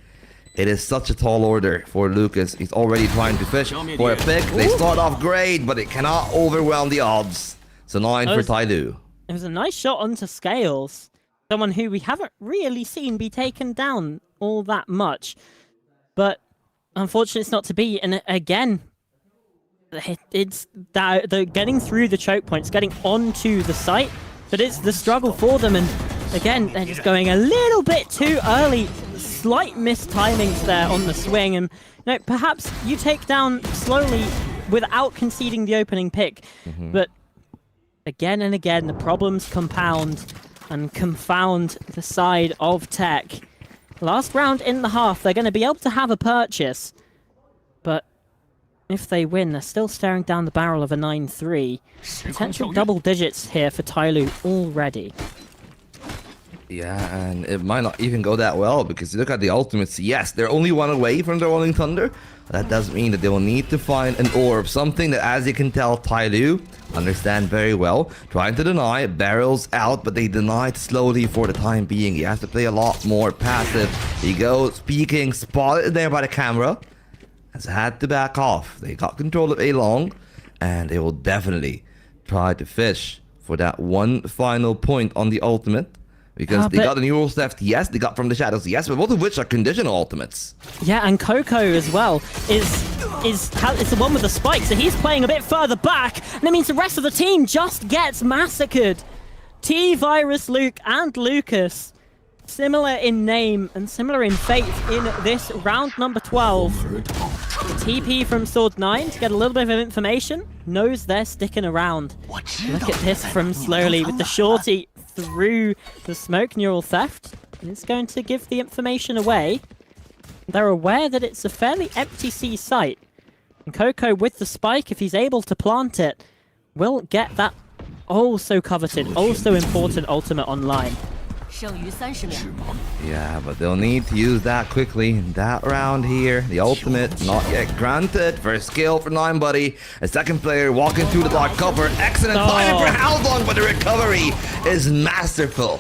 It is such a tall order for Lucas. He's already trying to fish for a pick. They start off great, but it cannot overwhelm the odds. So 9 for TYL. It was a nice shot onto Scales, someone who we haven't really seen be taken down all that much, but unfortunately it's not to be. And again, it's that the getting through the choke points, getting onto the site, but it's the struggle for them. And again, they're just going a little bit too early. Slight mistimings there on the swing, and perhaps you take down Slowly without conceding the opening pick. But again and again, the problems compound and confound the side of Tech. Last round in the half, they're going to be able to have a purchase. But if they win, they're still staring down the barrel of a 9-3. Potential double digits here for TYL already. Yeah, and it might not even go that well because you look at the ultimates. Yes, they're only one away from the Rolling Thunder. That does mean that they will need to find an orb, something that, as you can tell, TYL understand very well. Trying to deny, barrels out, but they denied slowly for the time being. He has to play a lot more passive. He goes peeking, spotted there by the camera. Has had to back off. They got control of A long, and they will definitely try to fish for that one final point on the ultimate. Because they got the new rules theft, yes, they got from the shadows, yes, but both of which are conditional ultimates. Yeah, and Coco as well is the one with the spike, so he's playing a bit further back, and it means the rest of the team just gets massacred. T-Virus, Luke, and Lucas, similar in name and similar in fate in this round number 12. TP from Sword 9 to get a little bit of information, knows they're sticking around. Look at this from Slowly with the shorty through the smoke neural theft. It's going to give the information away. They're aware that it's a fairly empty C site. And Coco with the spike, if he's able to plant it, will get that also coveted, also important ultimate online. Yeah, but they'll need to use that quickly. That round here, the ultimate, not yet granted. First kill for 9 buddy. A second player walking through the dark cover. Excellent timing for how long, but the recovery is masterful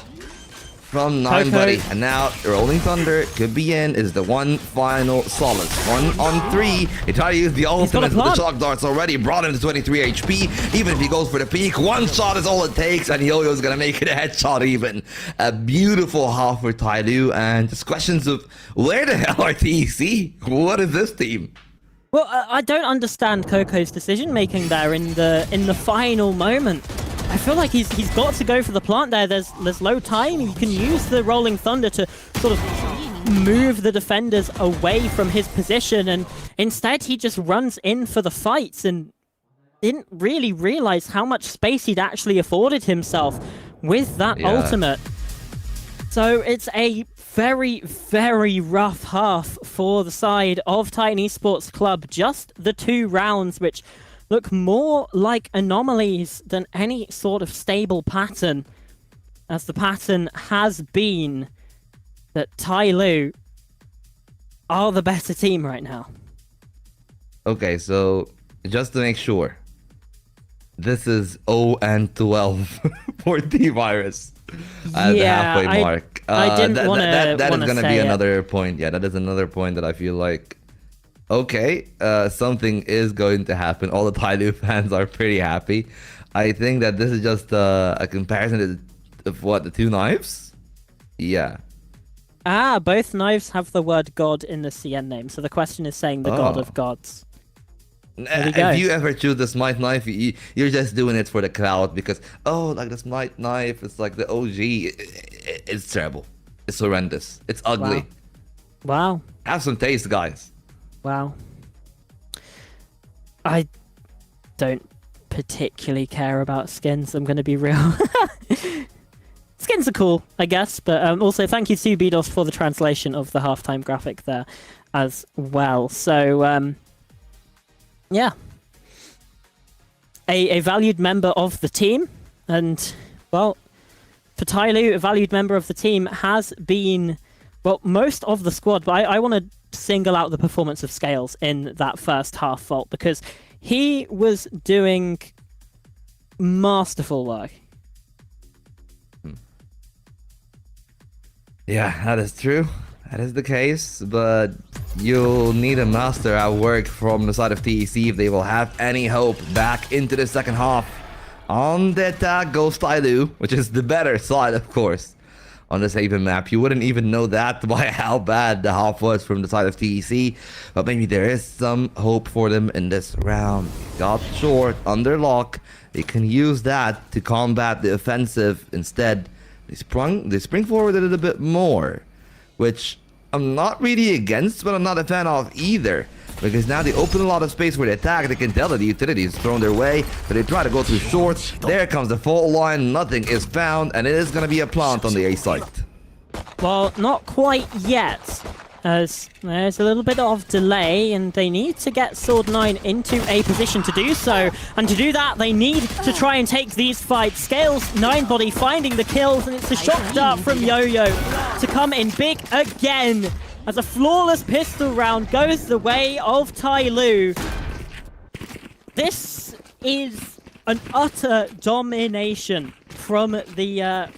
from 9 buddy. And now Rolling Thunder could be in. Is the one final solace. 1 on 3. They try to use the ultimate with the shock darts already. Brought him to 23 HP. Even if he goes for the peak, one shot is all it takes, and Yo-Yo's gonna make it a headshot even. A beautiful half for TYL, and just questions of where the hell are TEC? What is this team? Well, I don't understand Coco's decision making there in the final moment. I feel like he's got to go for the plant there. There's low time. He can use the Rolling Thunder to sort of move the defenders away from his position, and instead he just runs in for the fights and didn't really realize how much space he'd actually afforded himself with that ultimate. So it's a very, very rough half for the side of Titan Esports Club. Just the 2 rounds, which look more like anomalies than any sort of stable pattern, as the pattern has been that TYL are the better team right now. Okay, so just to make sure, this is 0-12 for T-Virus at the halfway mark. I didn't want to that is going to be another point. Yeah, that is another point that I feel like, okay, something is going to happen. All the TYL fans are pretty happy. I think that this is just a comparison of what, the 2 knives? Yeah. Ah, both knives have the word God in the CN name, so the question is saying the God of Gods. If you ever choose the Smite knife, you're just doing it for the crowd because, oh, like the Smite knife, it's like the OG. It's terrible. It's horrendous. It's ugly. Wow. Have some taste, guys. Wow. I don't particularly care about skins, I'm going to be real. Skins are cool, I guess, but also thank you to BDOS for the translation of the halftime graphic there as well. So, yeah. A valued member of the team, and, well, for TYL, a valued member of the team has been, well, most of the squad, but I want to single out the performance of Scales in that first half vault, because he was doing masterful work. Yeah, that is true. That is the case, but you'll need a master at work from the side of TEC if they will have any hope back into the second half. On the attack goes TYL, which is the better side, of course. On this Haven map, you wouldn't even know that by how bad the half was from the side of TEC, but maybe there is some hope for them in this round. Got short, under lock. They can use that to combat the offensive instead. They spring forward a little bit more, which I'm not really against, but I'm not a fan of either. Because now they open a lot of space for the attack. They can tell that the utility is thrown their way, but they try to go through short. There comes the fault line. Nothing is found, and it is going to be a plant on the A site. Well, not quite yet, as there's a little bit of delay, and they need to get Sword9 into a position to do so. And to do that, they need to try and take these fights. Scales, Ninebody finding the kills, and it's a shock dart from Yo-Yo to come in big again, as a flawless pistol round goes the way of TYL. This is an utter domination from the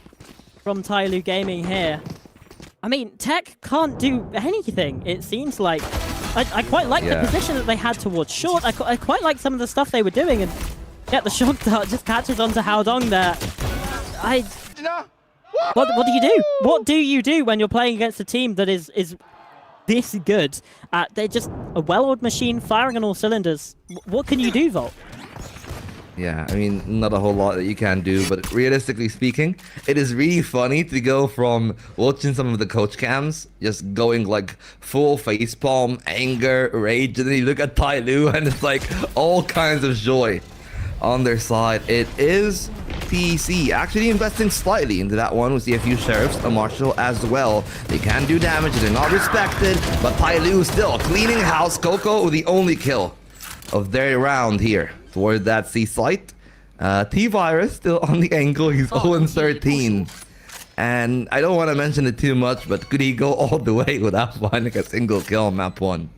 from TYL Gaming here. I mean, TEC can't do anything, it seems like. I quite like the position that they had towards short. I quite like some of the stuff they were doing, and yeah, the shock dart just catches onto Haodong there. What do you do? What do you do when you're playing against a team that is this good? They're just a well-oiled machine firing on all cylinders. What can you do, Volt? Yeah, I mean, not a whole lot that you can do, but realistically speaking, it is really funny to go from watching some of the coach cams, just going like full facepalm, anger, rage, and then you look at TYL and it's like all kinds of joy on their side. It is TEC actually investing slightly into that one. We see a few sheriffs, a marshal as well. They can do damage, they're not respected, but TYL still cleaning house. Coco with the only kill of their round here toward that C site. T-Virus still on the angle. He's 0-13. And I don't want to mention it too much, but could he go all the way without finding a single kill on map 1?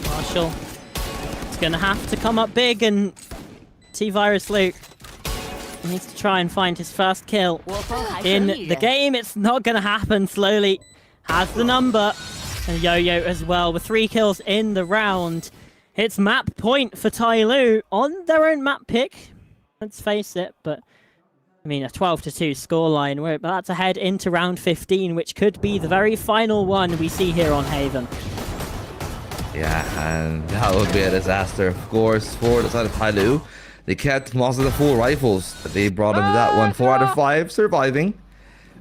Marshall is going to have to come up big, and T-Virus Luke needs to try and find his first kill in the game. It's not going to happen. Slowly has the number. And Yo-Yo as well with 3 kills in the round. It's map point for TYL on their own map pick. Let's face it, but I mean a 12-2 scoreline. We're about to head into round 15, which could be the very final one we see here on Haven. Yeah, and that would be a disaster, of course, for the side of TYL. They kept most of the full rifles that they brought into that one. 4 out of 5 surviving.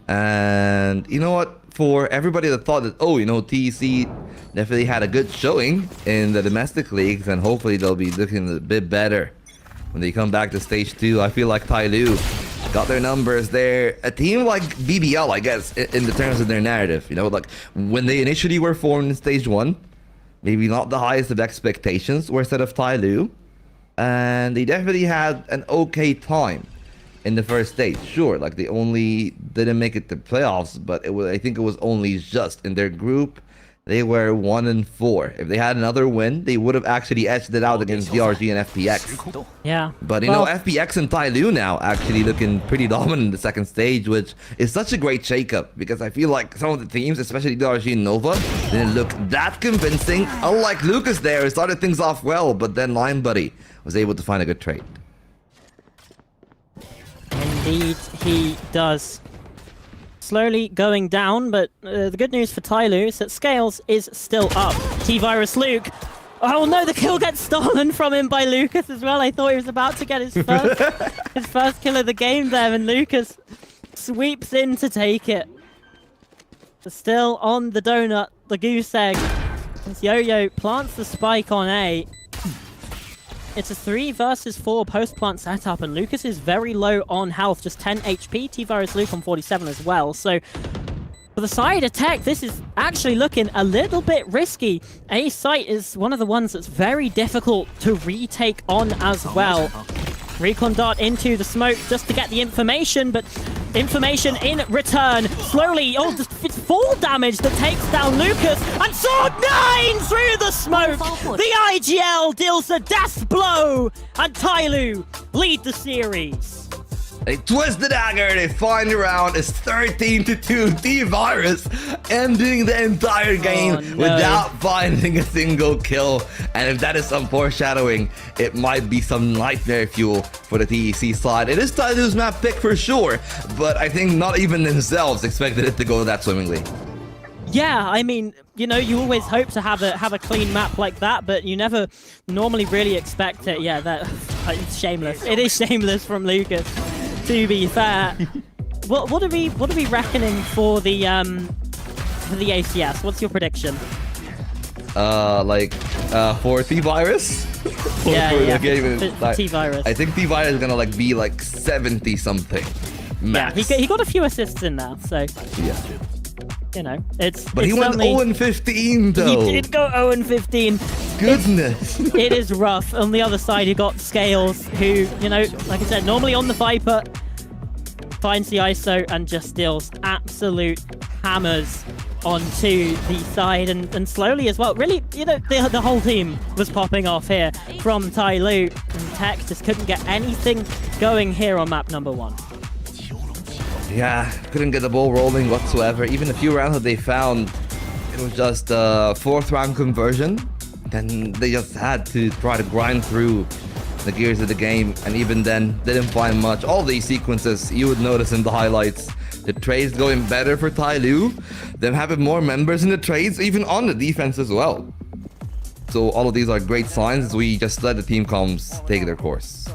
And you know what? For everybody that thought that, oh, you know, TEC definitely had a good showing in the domestic leagues, and hopefully they'll be looking a bit better when they come back to stage 2. I feel like TYL got their numbers there. A team like BBL, I guess, in the terms of their narrative, you know, like when they initially were formed in stage 1, maybe not the highest of expectations were set of TYL, and they definitely had an okay time in the first stage. Sure, like they only didn't make it to playoffs, but I think it was only just in their group. They were 1-4. If they had another win, they would have actually edged it out against DRG and FPX. Yeah. But you know, FPX and TYL now actually looking pretty dominant in the second stage, which is such a great shakeup, because I feel like some of the teams, especially DRG and Nova, didn't look that convincing. Unlike Lucas there, who started things off well, but then Linebody was able to find a good trade. Indeed, he does. Slowly going down, but the good news for TYL is that Scales is still up. T-Virus Luke. Oh no, the kill gets stolen from him by Lucas as well. I thought he was about to get his first kill of the game there, and Lucas sweeps in to take it. Still on the donut, the goose egg. As Yo-Yo plants the spike on A. It's a 3 versus 4 post-plant setup, and Lucas is very low on health, just 10 HP. T-Virus Luke on 47 as well. So for the side of TEC, this is actually looking a little bit risky. A site is one of the ones that's very difficult to retake on as well. Recon dart into the smoke just to get the information, but information in return. Slowly, it's full damage that takes down Lucas, and Sword9 through the smoke! The IGL deals a death blow, and TYL lead the series. They twist the dagger, they find the round. It's 13-2. T-Virus ending the entire game without finding a single kill. And if that is some foreshadowing, it might be some nightmare fuel for the TEC side. It is TYL's map pick for sure, but I think not even themselves expected it to go that swimmingly. Yeah, I mean, you know, you always hope to have a clean map like that, but you never normally really expect it. Yeah, it's shameless. It is shameless from Lucas, to be fair. What are we reckoning for the ACS? What's your prediction? For T-Virus? Yeah, for T-Virus. I think T-Virus is gonna be like 70 something. max. he got a few assists in there, so Yeah. you know it's. But he went 0-15 though. He did go 0-15. Goodness. It is rough. On the other side, you got Scales, who, you know, like I said, normally on the Viper, finds the ISO and just deals absolute hammers onto the side, and slowly as well. Really, you know, the whole team was popping off here from TYL, and TEC just couldn't get anything going here on map number 1. Yeah, couldn't get the ball rolling whatsoever. Even a few rounds that they found, it was just a 4th round conversion. Then they just had to try to grind through the gears of the game, and even then didn't find much. All these sequences you would notice in the highlights, the trades going better for TYL, them having more members in the trades, even on the defense as well. So all of these are great signs as we just let the team comms take their course.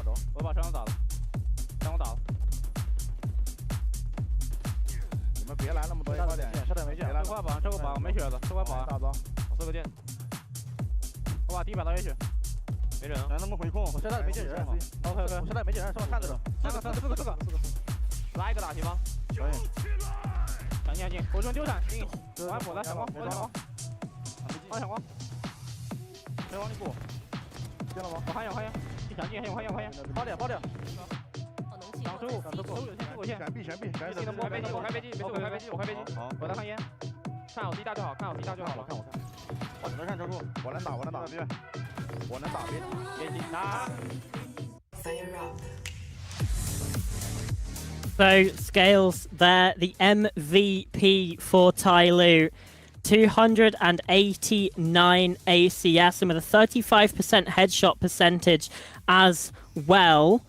So Scales there, the MVP for TYL, 289 ACS, and with a 35% headshot percentage as well.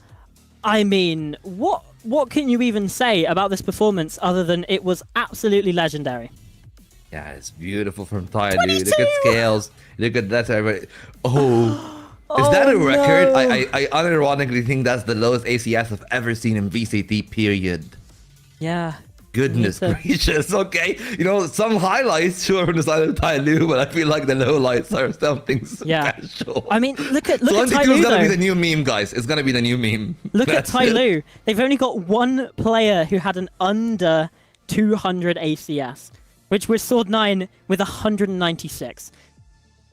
I mean, what can you even say about this performance other than it was absolutely legendary? Yeah, it's beautiful from TYL. Look at Scales. Look at that. Everybody. Oh. Is that a record? No. I unironically think that's the lowest ACS I've ever seen in VCT, period. Yeah. Goodness gracious. Okay. You know, some highlights, sure, from the side of TYL, but I feel like the lowlights are something special. I mean, look at TYL TYL, is going to be though. the new meme, guys. It's going to be the new meme. Look at That's TYL. it. They've only got one player who had an under 200 ACS, which was Sword9 with 196.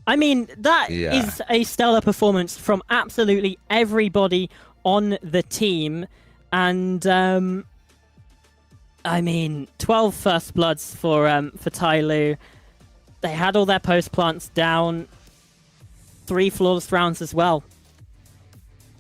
I mean, that is a stellar performance from absolutely everybody on the team. And, I mean, 12 first bloods for TYL. They had all their post plants down. 3 flawless rounds as well.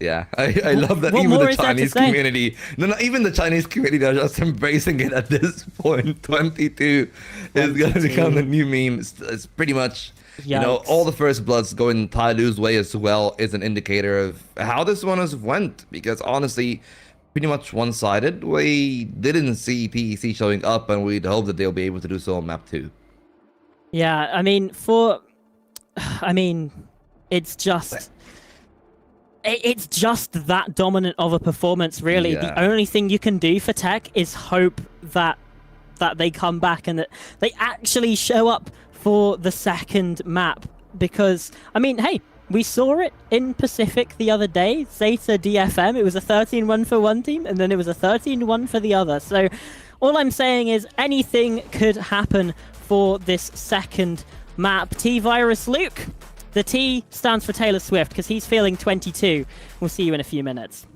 Yeah, I love that. What Even more the is there to Chinese say? community, even the Chinese community are just embracing it at this point. 22 is going to become the new meme. It's pretty much, you know, Yikes. all the first bloods going TYL's way as well is an indicator of how this one has went. Because honestly, pretty much one-sided. We didn't see TEC showing up, and we'd hope that they'll be able to do so on map 2. Yeah, I mean, it's just that dominant of a performance, really. Yeah. The only thing you can do for TEC is hope that they come back and that they actually show up for the second map. Because, I mean, hey, we saw it in Pacific the other day. Zeta DFM, it was a 13-1 for one team, and then it was a 13-1 for the other. So all I'm saying is anything could happen for this second map. T-Virus Luke. The T stands for Taylor Swift because he's feeling 22. We'll see you in a few minutes.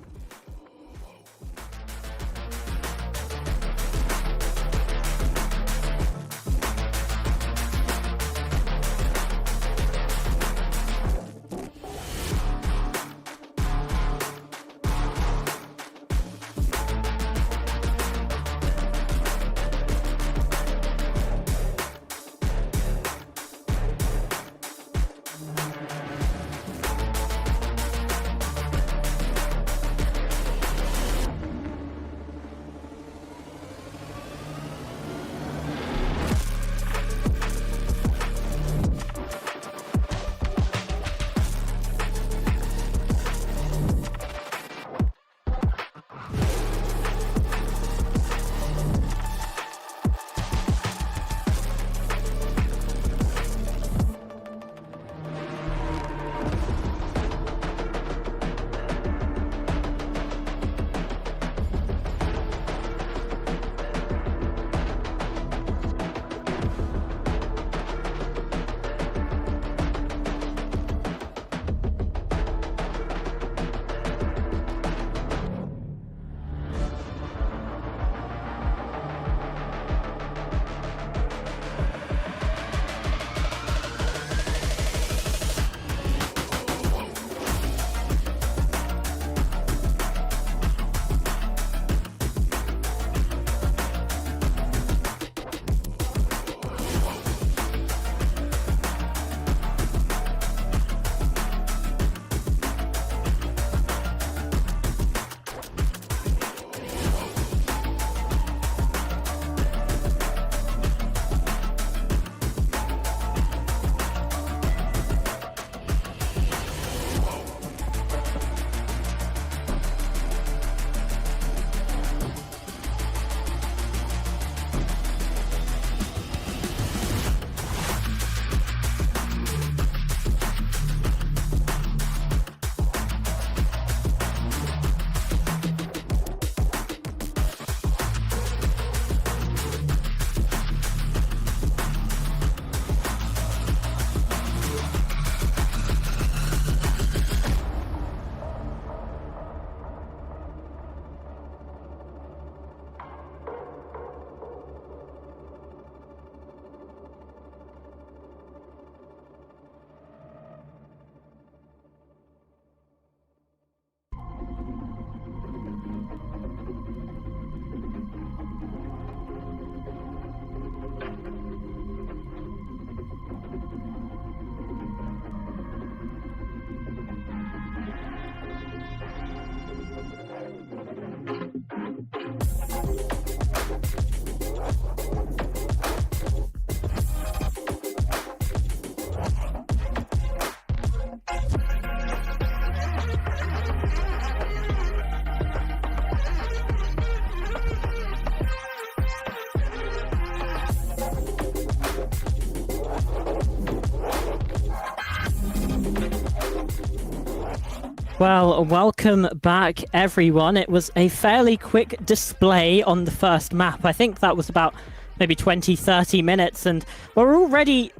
Well, welcome back, everyone. It was a fairly quick display on the first map. I think that was about maybe 20-30 minutes, and we're already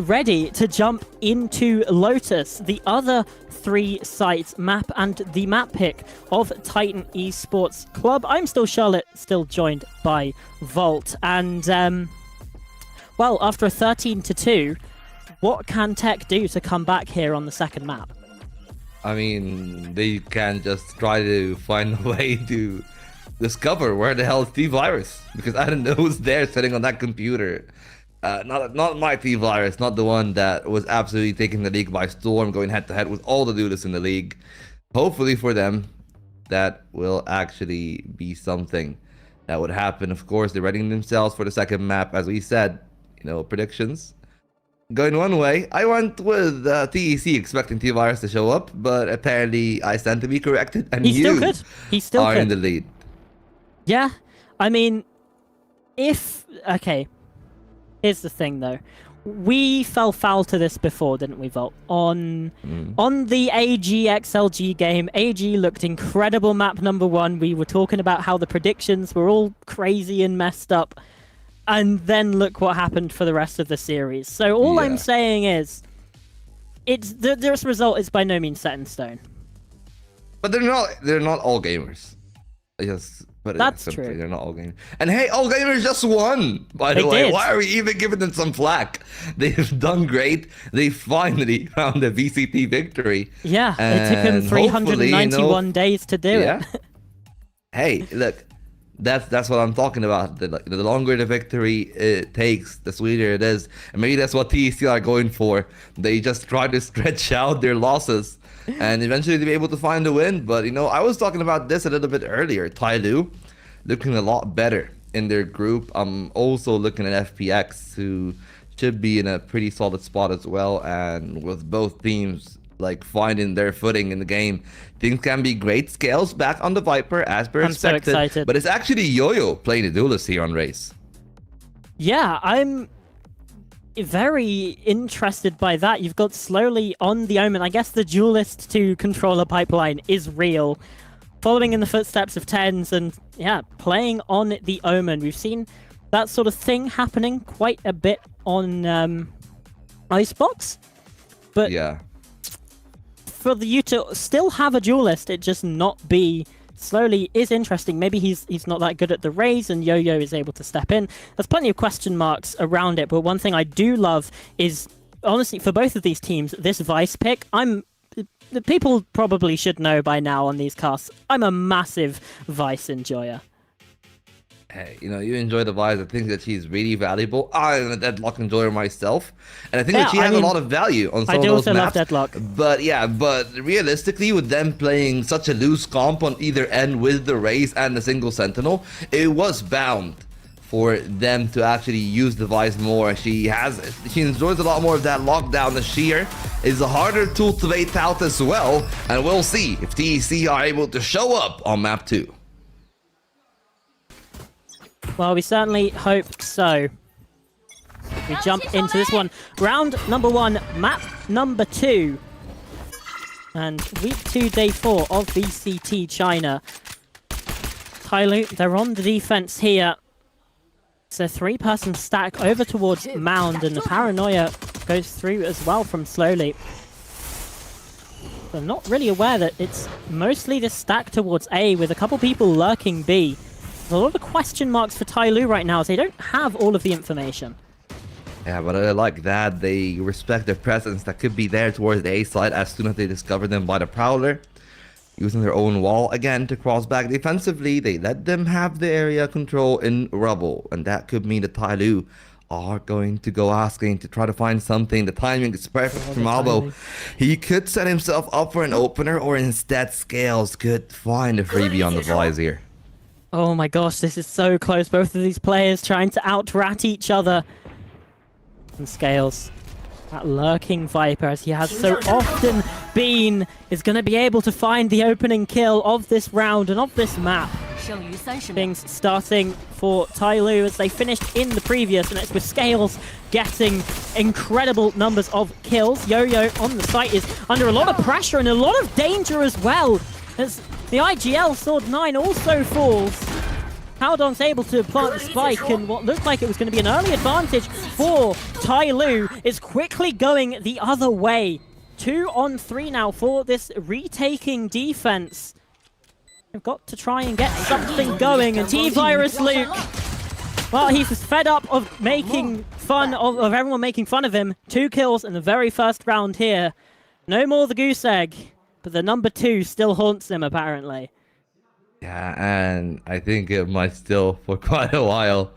ready to jump into Lotus, the other 3 sites map, and the map pick of Titan Esports Club. I'm still Charlotte, still joined by Volt, and well, after a 13-2, what can TEC do to come back here on the second map? I mean, they can just try to find a way to discover where the hell is T-Virus, because I don't know who's there sitting on that computer. Not my T-Virus, not the one that was absolutely taking the league by storm, going head-to-head with all the duelists in the league. Hopefully for them, that will actually be something that would happen. Of course, they're readying themselves for the second map, as we said. You know, predictions going one way. I went with TEC expecting T-Virus to show up, but apparently I stand to be corrected, and He still could. He still are could. in the lead. Yeah, I mean, okay, here's the thing though. We fell foul to this before, didn't we, Volt? On the AG XLG game, AG looked incredible map number 1. We were talking about how the predictions were all crazy and messed up. And then look what happened for the rest of the series. So all I'm saying is, this result is by no means set in stone. But they're not all gamers. That's true. They're not all gamers. And hey, all gamers just won, by the way. Why are we even giving them some flack? They've done great. They finally found a VCT victory. Yeah, it took them 391 days to do it. Hey, look. That's what I'm talking about. The longer the victory it takes, the sweeter it is. And maybe that's what TEC are going for. They just try to stretch out their losses and eventually to be able to find a win. But, you know, I was talking about this a little bit earlier. TYL looking a lot better in their group. I'm also looking at FPX, who should be in a pretty solid spot as well. And with both teams like finding their footing in the game, things can be great. Scales back on the Viper as per expected. So excited. But it's actually Yo-Yo playing the duelist here on Race. Yeah, I'm very interested by that. You've got slowly on the Omen. I guess the duelist to controller pipeline is real. Following in the footsteps of Tens and, yeah, playing on the Omen. We've seen that sort of thing happening quite a bit on Icebox. But yeah, for you to still have a duelist, it just not be slowly is interesting. Maybe he's not that good at the raise, and Yo-Yo is able to step in. There's plenty of question marks around it, but one thing I do love is, honestly, for both of these teams, this Vice pick, the people probably should know by now on these casts, I'm a massive Vice enjoyer. Hey, you know, you enjoy the Vice. I think that she's really valuable. I'm a Deadlock enjoyer myself, and I think that she has a lot of value on some of those maps. I do also love Deadlock. But yeah, but realistically, with them playing such a loose comp on either end with the Raze and the single Sentinel, it was bound for them to actually use the Vice more. She enjoys a lot more of that lockdown. The Shear is a harder tool to bait out as well, and we'll see if TEC are able to show up on map 2. Well, we certainly hope so. We jump into this one. Round number 1, map number 2. And week 2, day 4 of VCT China. TYL, they're on the defense here. It's a 3-person stack over towards Mound, and the paranoia goes through as well from Slowly. They're not really aware that it's mostly the stack towards A, with a couple people lurking B. There's a lot of question marks for TYL right now, as they don't have all of the information. Yeah, but I like that. They respect their presence that could be there towards the A side as soon as they discover them by the Prowler. Using their own wall again to cross back defensively, they let them have the area control in rubble. And that could mean that TYL are going to go asking to try to find something. The timing is perfect from Albo. He could set himself up for an opener, or instead Scales could find a freebie on the Vice here. Oh my gosh, this is so close. Both of these players trying to out-rat each other. And Scales, that lurking Viper, as he has so often been, is going to be able to find the opening kill of this round and of this map. 剩余30秒。 things starting for TYL as they finished in the previous, and it's with Scales getting incredible numbers of kills. Yo-Yo on the site is under a lot of pressure and a lot of danger as well, as the IGL Sword 9 also falls. Haldong's able to plant the spike, and what looked like it was going to be an early advantage for TYL is quickly going the other way. 2 on 3 now for this retaking defense. They've got to try and get something going, and T-Virus Luke, well, he's fed up of making fun of everyone making fun of him. 2 kills in the very first round here. No more the goose egg, but the number 2 still haunts him apparently. Yeah, and I think it might still for quite a while.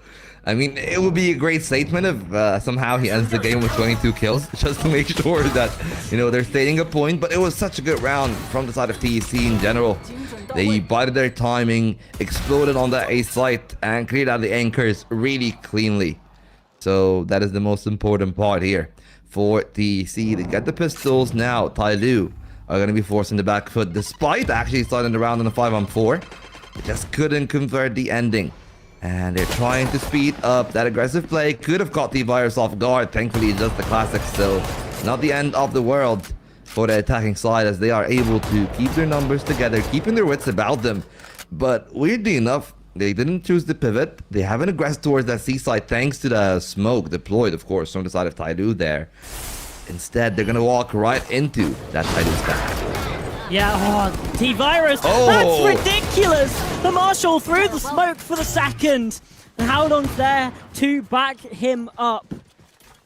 I mean, it would be a great statement if somehow he ends the game with 22 kills, just to make sure that, you know, they're stating a point. But it was such a good round from the side of TEC in general. They bided their timing, exploded on that A site, and cleared out the anchors really cleanly. So that is the most important part here for TEC. They get the pistols now. TYL are going to be forcing the back foot, despite actually starting the round on a 5-on-4. They just couldn't convert the ending. And they're trying to speed up. That aggressive play could have caught the virus off guard. Thankfully, just the classic still. Not the end of the world for the attacking side, as they are able to keep their numbers together, keeping their wits about them. But weirdly enough, they didn't choose the pivot. They haven't aggressed towards that C side thanks to the smoke deployed, of course, from the side of TYL there. Instead, they're going to walk right into that TYL stack. Yeah, oh, T-Virus, Oh. That's ridiculous! The Marshal through the smoke for the second. And Haldong's there to back him up.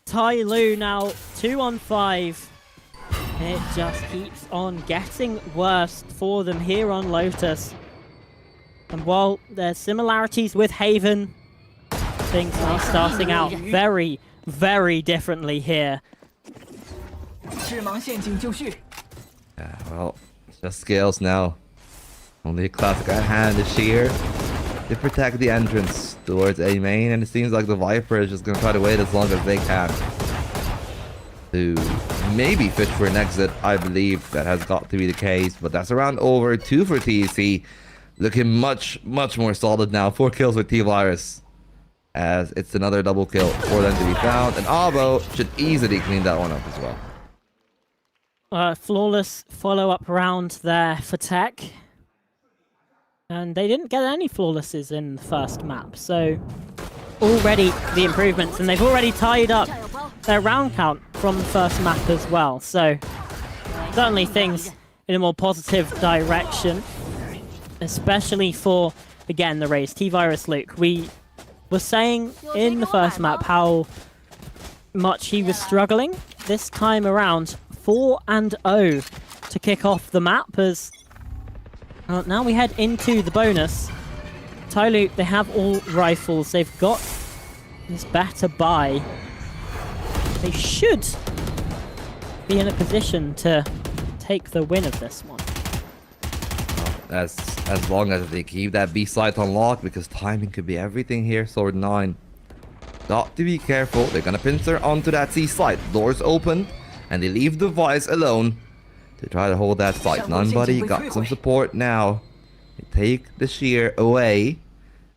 TYL now 2 on 5. It just keeps on getting worse for them here on Lotus. And while there's similarities with Haven, things are starting out very, very differently here. 致盲陷阱就绪。 Yeah, well, just Scales now. Only a classic at hand is Sheer to protect the entrance towards A main, and it seems like the Viper is just going to try to wait as long as they can to maybe fish for an exit. I believe that has got to be the case, but that's around over 2 for TEC. Looking much, much more solid now. 4 kills with T-Virus, as it's another double kill for them to be found, and Abo should easily clean that one up as well. Flawless follow-up round there for TEC. And they didn't get any flawlesses in the first map, so already the improvements, and they've already tied up their round count from the first map as well. So certainly things in a more positive direction, especially for, again, the race. T-Virus Luke, we were saying in the first map how much he was struggling. This time around, 4-0 to kick off the map, as now we head into the bonus. TYL, they have all rifles. They've got this better buy. They should be in a position to take the win of this one. As long as they keep that B site unlocked, because timing could be everything here. Sword 9. Got to be careful. They're gonna pincer onto that C site. Doors open, and they leave the Vice alone to try to hold that site. Nobody got some support now. They take the Sheer away,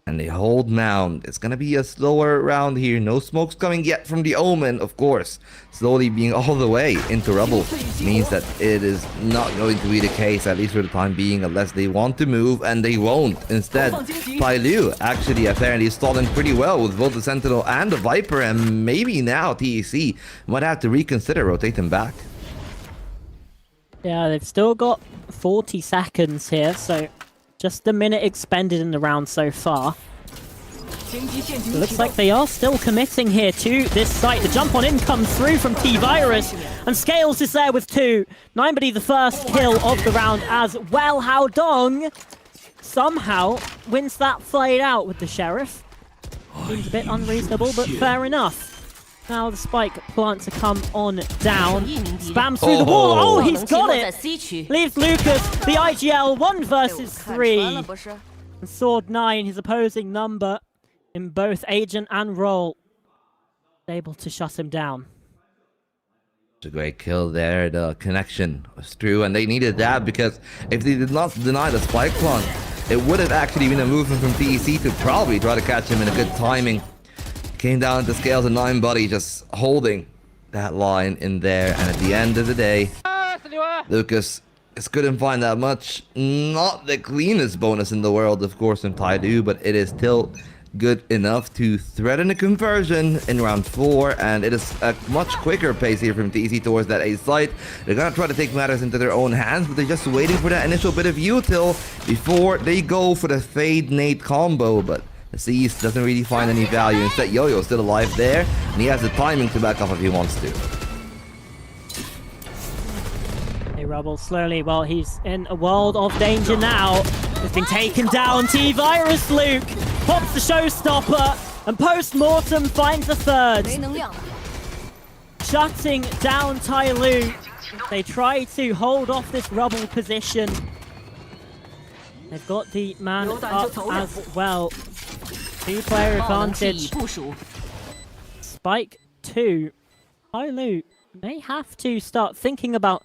and they hold Mound. It's gonna be a slower round here. No smokes coming yet from the Omen, of course. Slowly being all the way into rubble means that it is not going to be the case, at least for the time being, unless they want to move, and they won't. Instead, TYL actually apparently stalling pretty well with both the Sentinel and the Viper, and maybe now TEC might have to reconsider rotating back. Yeah, they've still got 40 seconds here, so just a minute expended in the round so far. It looks like they are still committing here to this site. The jump on in comes through from T-Virus, and Scales is there with 2. Nobody the first kill of the round as well. Haldong somehow wins that fight out with the Sheriff. Seems a bit unreasonable, but fair enough. Now the spike plants to come on down. Spams through the wall. Oh, he's got it! Leaves Lucas, the IGL, 1 versus 3. And Sword 9, his opposing number in both agent and role, able to shut him down. A great kill there. The connection was through, and they needed that, because if they did not deny the spike plant, It would have actually been a movement from TEC to probably try to catch him in a good timing. Came down to scales and 9buddy just holding that line in there. And at the end of the day, Lucas just couldn't find that much. Not the cleanest bonus in the world, of course, in TYL, but it is still good enough to threaten a conversion in round 4, and it is a much quicker pace here from TEC towards that A site. They're gonna try to take matters into their own hands, but they're just waiting for that initial bit of util before they go for the fade nade combo. But the Seas doesn't really find any value. Instead, Yo-Yo's still alive there, and he has the timing to back off if he wants to. Hey, Rubble slowly, well, he's in a world of danger now. He's been taken down. T-Virus Luke pops the showstopper, and post-mortem finds a third. Shutting down TYL. They try to hold off this Rubble position. They've got the man up as well. 2-player advantage. Spike 2. TYL may have to start thinking about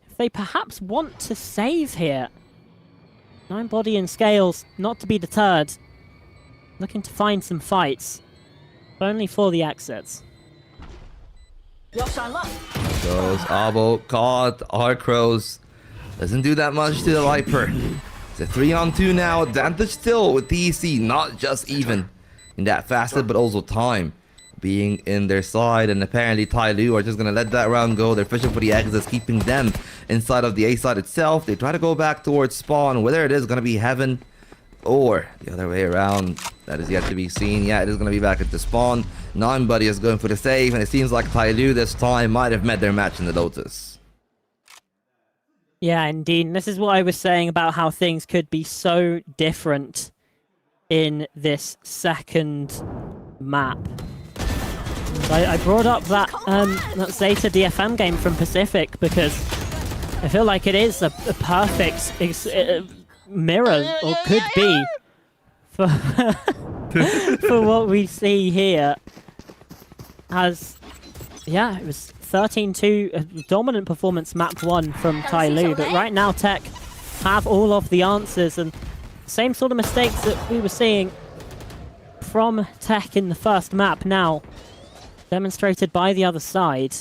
if they perhaps want to save here. 9buddy and Scales, not to be deterred. Looking to find some fights. Only for the exits. Goes Abo, caught, Arcros. Doesn't do that much to the Viper. It's a 3-on-2 now. Advantage still with TEC, not just even in that facet, but also time being in their side. And apparently TYL are just going to let that round go. They're fishing for the exits, keeping them inside of the A side itself. They try to go back towards spawn, whether it is going to be heaven or the other way around, that is yet to be seen. Yeah, it is going to be back at the spawn. 9buddy is going for the save, and it seems like TYL this time might have met their match in the Lotus. Yeah, indeed. And this is what I was saying about how things could be so different in this second map. I brought up that Zeta DFM game from Pacific because I feel like it is a perfect mirror, or could be, for for what we see here. As yeah, it was 13-2, a dominant performance map 1 from TYL, but right now TEC have all of the answers, and same sort of mistakes that we were seeing from TEC in the first map now demonstrated by the other side.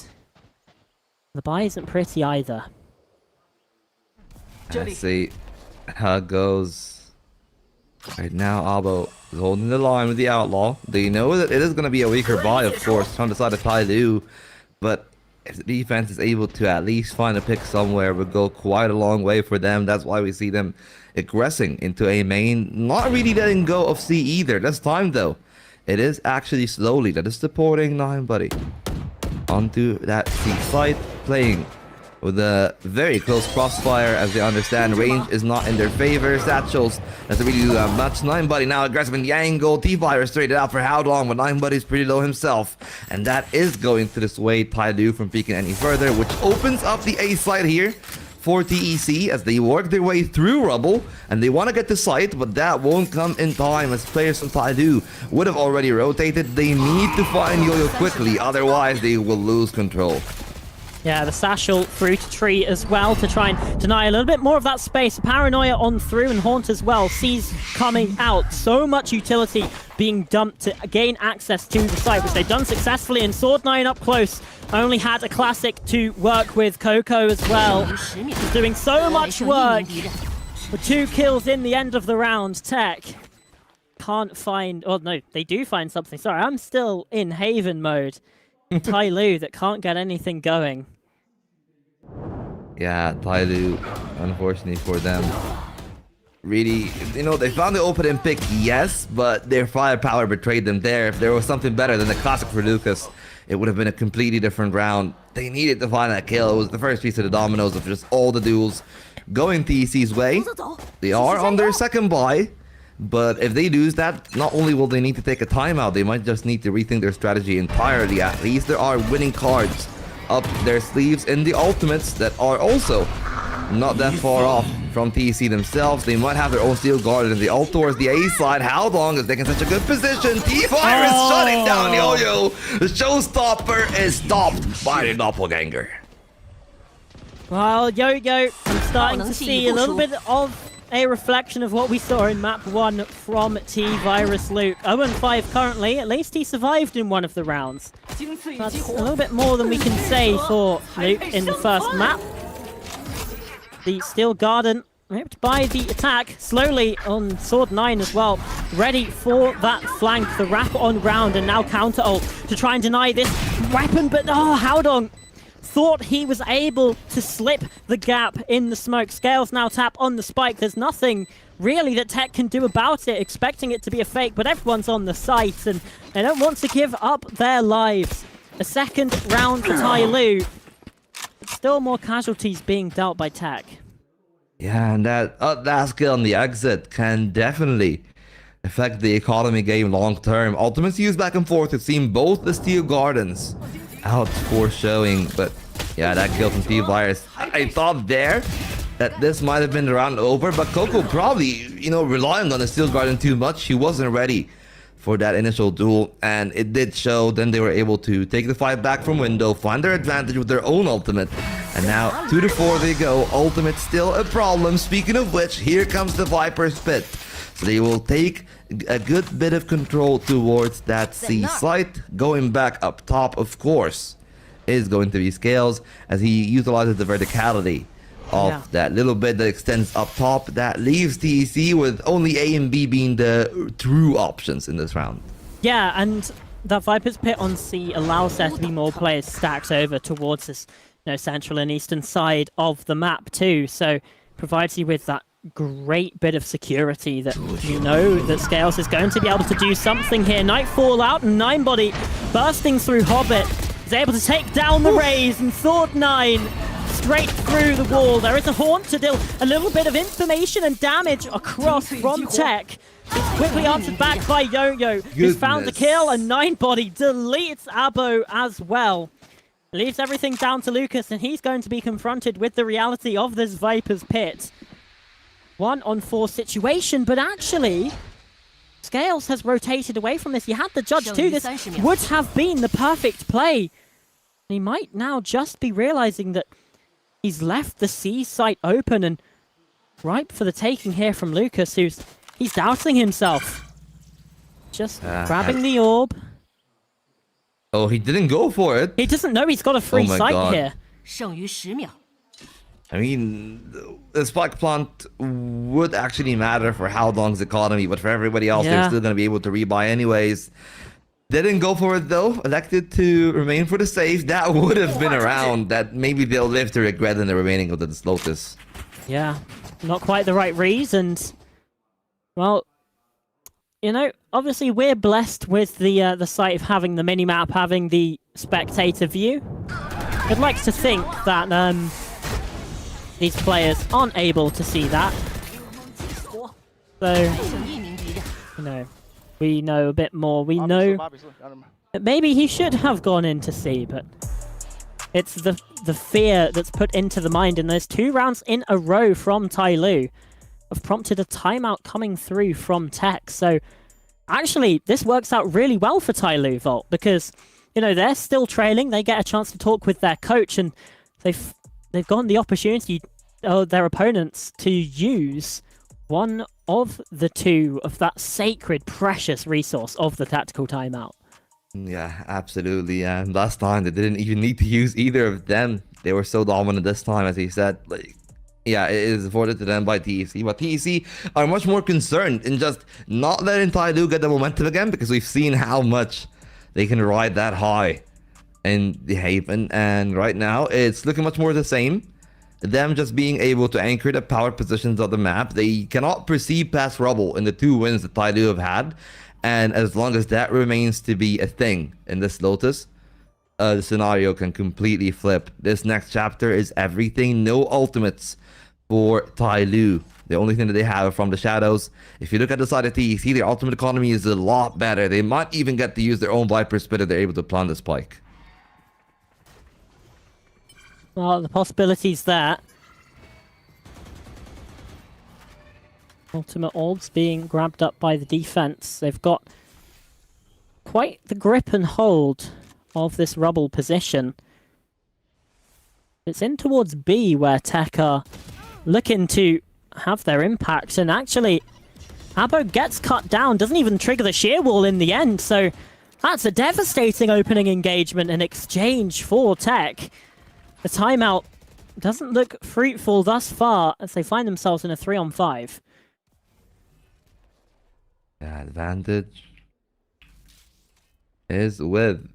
The buy isn't pretty either. Let's see how it goes. Right now, Abo is holding the line with the Outlaw. They know that it is going to be a weaker buy, of course, on the side of TYL, but if the defense is able to at least find a pick somewhere, it would go quite a long way for them. That's why we see them aggressing into A main, not really letting go of C either. This time, though, it is actually slowly that is supporting 9buddy onto that C site, playing with a very close crossfire, as they understand range is not in their favor. Satchels doesn't really do that much. 9buddy now aggressive in the angle. T-Virus straight out for how long, but 9buddy's pretty low himself, and that is going to dissuade TYL from peeking any further, which opens up the A side here for TEC as they work their way through Rubble, and they want to get to site, but that won't come in time as players from TYL would have already rotated. They need to find Yo-Yo quickly, otherwise they will lose control. Yeah, the Satchel through to Tree as well to try and deny a little bit more of that space. Paranoia on through, and Haunt as well. Sees coming out. So much utility being dumped to gain access to the site, which they've done successfully. And Sword9 up close only had a classic to work with. Coco as well. He's doing so much work. For 2 kills in the end of the round. TEC can't find... Oh, no, they do find something. Sorry, I'm still in Haven mode. TYL that can't get anything going. Yeah, TYL, unfortunately for them, really, you know, they found the opening pick, yes, but their firepower betrayed them there. If there was something better than the classic for Lucas, it would have been a completely different round. They needed to find that kill. It was the first piece of the dominoes of just all the duels going TEC's way. They are on their second buy. But if they lose that, not only will they need to take a timeout, they might just need to rethink their strategy entirely. At least there are winning cards up their sleeves in the ultimates that are also not that far off from TEC themselves. They might have their own steel guard in the ult towards the A side. How long is taking such a good position? T-Virus shutting down Yo-Yo. The showstopper is stopped by the doppelganger. Well, Yo-Yo, I'm starting to see a little bit of a reflection of what we saw in map 1 from T-Virus Luke. 0-5 currently. At least he survived in one of the rounds. 精粹 That's 激 a 活 little bit more than we can say for Luke in the first map. The Steel Garden ripped by the attack, slowly on Sword 9 as well. Ready for that flank, the wrap on round, and now counter ult to try and deny this weapon, but Howdong thought he was able to slip the gap in the smoke. Scales now tap on the spike. There's nothing really that TEC can do about it, expecting it to be a fake, but everyone's on the site and they don't want to give up their lives. A second round for TYL, but still more casualties being dealt by TEC. Yeah, and that skill on the exit can definitely affect the economy game long term. Ultimates used back and forth. We've seen both the Steel Gardens out for showing, but yeah, that kill from T-Virus. I thought there that this might have been the round over, but Coco probably, relying on the Steel Garden too much. He wasn't ready for that initial duel, and it did show. Then they were able to take the fight back from window, find their advantage with their own ultimate, and now 2-4 they go. Ultimate still a problem. Speaking of which, here comes the Viper's Pit. So they will take a good bit of control towards that C site. Going back up top, of course, is going to be Scales, as he utilizes the verticality of that little bit that extends up top. That leaves TEC with only A and B being the true options in this round. Yeah, and that Viper's Pit on C allows there to be more players stacked over towards this central and eastern side of the map too. So provides you with that great bit of security that that Scales is going to be able to do something here. Nightfall out and Ninebody bursting through Hobbit is able to take down the Raze, and Sword 9 straight through the wall. There is a Haunt to deal a little bit of information and damage across from TEC. It's quickly answered back by Yo-Yo, who's found the kill, and Ninebody deletes Abo as well. Leaves everything down to Lucas, and he's going to be confronted with the reality of this Viper's Pit. 1-on-4 situation, but actually, Scales has rotated away from this. You had the judge too. This would have been the perfect play. He might now just be realizing that he's left the C site open and ripe for the taking here from Lucas, he's doubting himself. Just grabbing the orb. Oh, he didn't go for it. He doesn't know he's got a free site here. 剩余10秒 I mean, the spike plant would actually matter for Howdong's economy, but for everybody else, they're still going to be able to rebuy anyways. Didn't go for it though, elected to remain for the save. That would have been a round that maybe they'll live to regret in the remaining of this Lotus. Yeah, not quite the right reasons. Well, obviously we're blessed with the sight of having the minimap, having the spectator view. I'd like to think that these players aren't able to see that. So, we know a bit more. We know that maybe he should have gone into C, but it's the fear that's put into the mind, and there's 2 rounds in a row from TYL have prompted a timeout coming through from TEC. So actually, this works out really well for TYL Vault, because they're still trailing. They get a chance to talk with their coach, and they've gotten the opportunity, their opponents, to use one of the 2 of that sacred, precious resource of the tactical timeout. Yeah, absolutely. And last time they didn't even need to use either of them. They were so dominant this time, as he said. Yeah, it is afforded to them by TEC, but TEC are much more concerned in just not letting TYL get the momentum again, because we've seen how much they can ride that high in the Haven, and right now it's looking much more the same. Them just being able to anchor the power positions of the map. They cannot proceed past rubble in the 2 wins that TYL have had, and as long as that remains to be a thing in this Lotus, the scenario can completely flip. This next chapter is everything. No ultimates for TYL. The only thing that they have from the shadows. If you look at the side of TEC, their ultimate economy is a lot better. They might even get to use their own Viper's Pit if they're able to plant the spike. Well, the possibilities there. Ultimate orbs being grabbed up by the defense. They've got quite the grip and hold of this rubble position. It's in towards B, where TEC are looking to have their impact. And actually, Abo gets cut down, doesn't even trigger the shear wall in the end. So that's a devastating opening engagement in exchange for TEC. The timeout doesn't look fruitful thus far as they find themselves in a 3-on-5. The advantage is with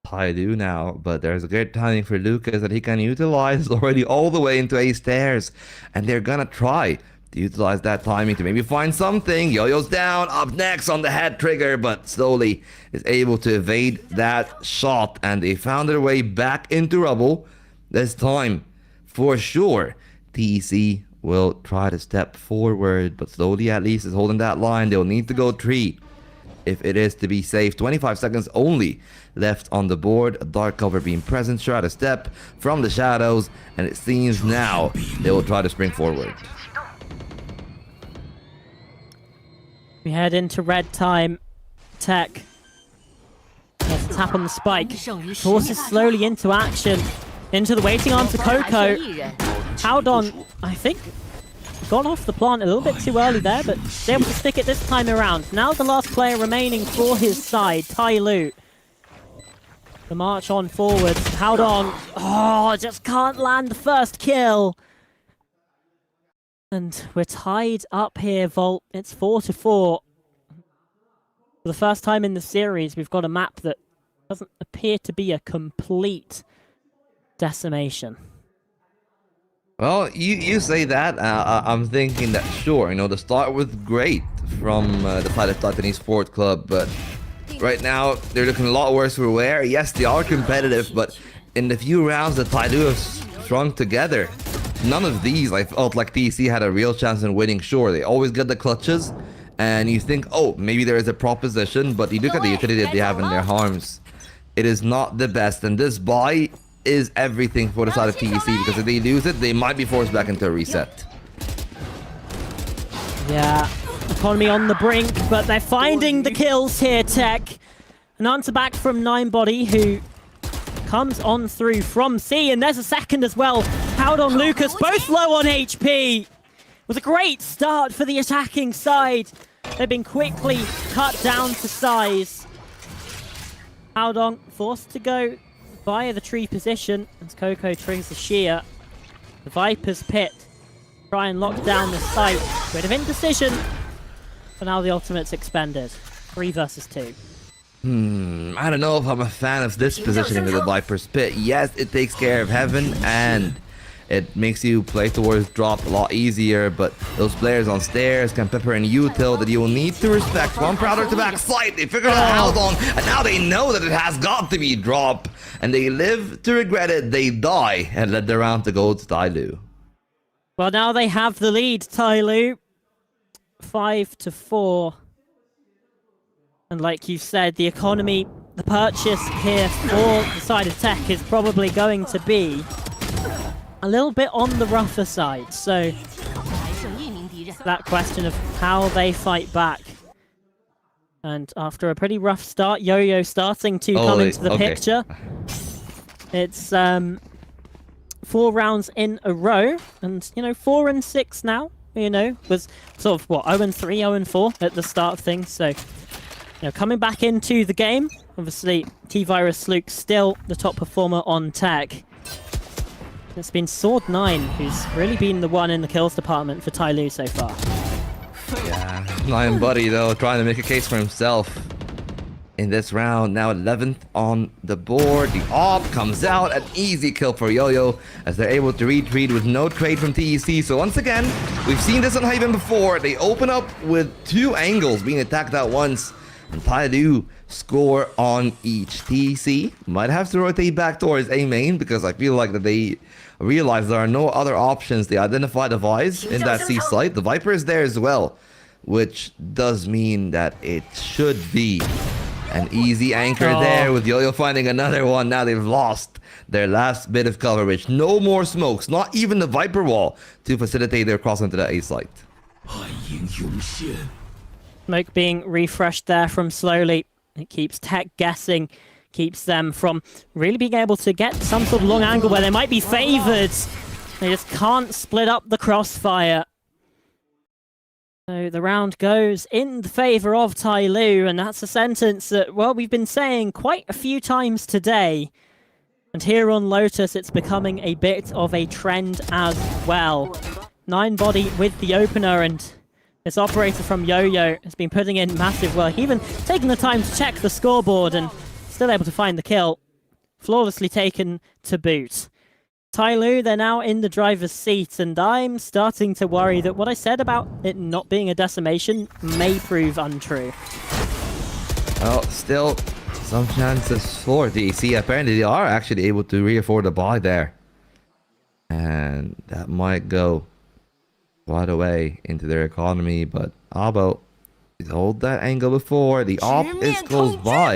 TYL now, but there's a great timing for Lucas that he can utilize already all the way into A stairs, and they're gonna try to utilize that timing to maybe find something. Yo-Yo's down, up next on the head trigger, but slowly is able to evade that shot, and they found their way back into rubble. This time, for sure, TEC will try to step forward, but slowly at least is holding that line. They'll need to go 3 if it is to be safe. 25 seconds only left on the board. A dark cover being present. Try to step from the shadows, and it seems now they will try to spring forward. We head into red time. TEC. There's a tap on the spike. Forces slowly into action. Into the waiting arms of Coco. Howdon, I think, got off the plant a little bit too early there, but is able to stick it this time around. Now the last player remaining for his side, TYL. The march on forwards. Howdon, just can't land the first kill. And we're tied up here, Volt. It's 4-4. For the first time in the series, we've got a map that doesn't appear to be a complete decimation. Well, you say that. I'm thinking that sure, the start was great from the Pilot Titan Sport Club, but right now they're looking a lot worse for wear. Yes, they are competitive, but in the few rounds that TYL have strung together, none of these I felt like TEC had a real chance in winning. Sure, they always get the clutches, and you think, oh, maybe there is a proposition, but you look at the utility that they have in their arms. It is not the best, and this buy is everything for the side of TEC, because if they lose it, they might be forced back into a reset. Yeah, economy on the brink, but they're finding the kills here, TEC. An answer back from Ninebody, who comes on through from C, and there's a second as well. Howdon, Lucas, both low on HP. It was a great start for the attacking side. They've been quickly cut down to size. Howdon forced to go via the tree position as Coco triggers the shear. The Viper's Pit try and lock down the site. Bit of indecision, but now the ultimate's expended. 3 versus 2. I don't know if I'm a fan of this positioning of the Viper's Pit. Yes, it takes care of Heaven, and it makes you play towards drop a lot easier, but those players on stairs can pepper in util that you will need to respect. One Prowler to backside, they figured out Howdon, and now they know that it has got to be drop, and they live to regret it. They die and let the round to go to TYL. Well, now they have the lead, TYL. 5-4. And like you said, the economy, the purchase here for the side of TEC is probably going to be a little bit on the rougher side. So that question of how they fight back. And after a pretty rough start, Yo-Yo starting to come into the picture. It's 4 rounds in a row, and 4-6 now. Was sort of what 0-3, 0-4 at the start of things. So coming back into the game, obviously T-Virus Luke still the top performer on TEC. It's been Sword9 who's really been the one in the kills department for TYL so far. Yeah, Ninebody though trying to make a case for himself in this round. Now 11th on the board. The AWP comes out, an easy kill for Yo-Yo as they're able to retreat with no trade from TEC. So once again, we've seen this on Haven before. They open up with 2 angles being attacked at once, and TYL score on each. TEC might have to rotate back towards A main, because I feel like that they realize there are no other options. They identify the Vise in that C site. The Viper is there as well, which does mean that it should be an easy anchor there, with Yo-Yo finding another one. Now they've lost their last bit of coverage. No more smokes, not even the Viper wall to facilitate their cross into the A site. Smoke being refreshed there from Slowly. It keeps TEC guessing, keeps them from really being able to get some sort of long angle where they might be favored. They just can't split up the crossfire. So the round goes in the favor of TYL, and that's a sentence that, well, we've been saying quite a few times today. And here on Lotus, it's becoming a bit of a trend as well. 9 body with the opener, and this operator from Yo-Yo has been putting in massive work, even taking the time to check the scoreboard and still able to find the kill. Flawlessly taken to boot. TYL, they're now in the driver's seat, and I'm starting to worry that what I said about it not being a decimation may prove untrue. Well, still some chances for TEC. Apparently they are actually able to re-afford a buy there. And that might go quite a way into their economy, but Abo hold that angle before. The op is close by.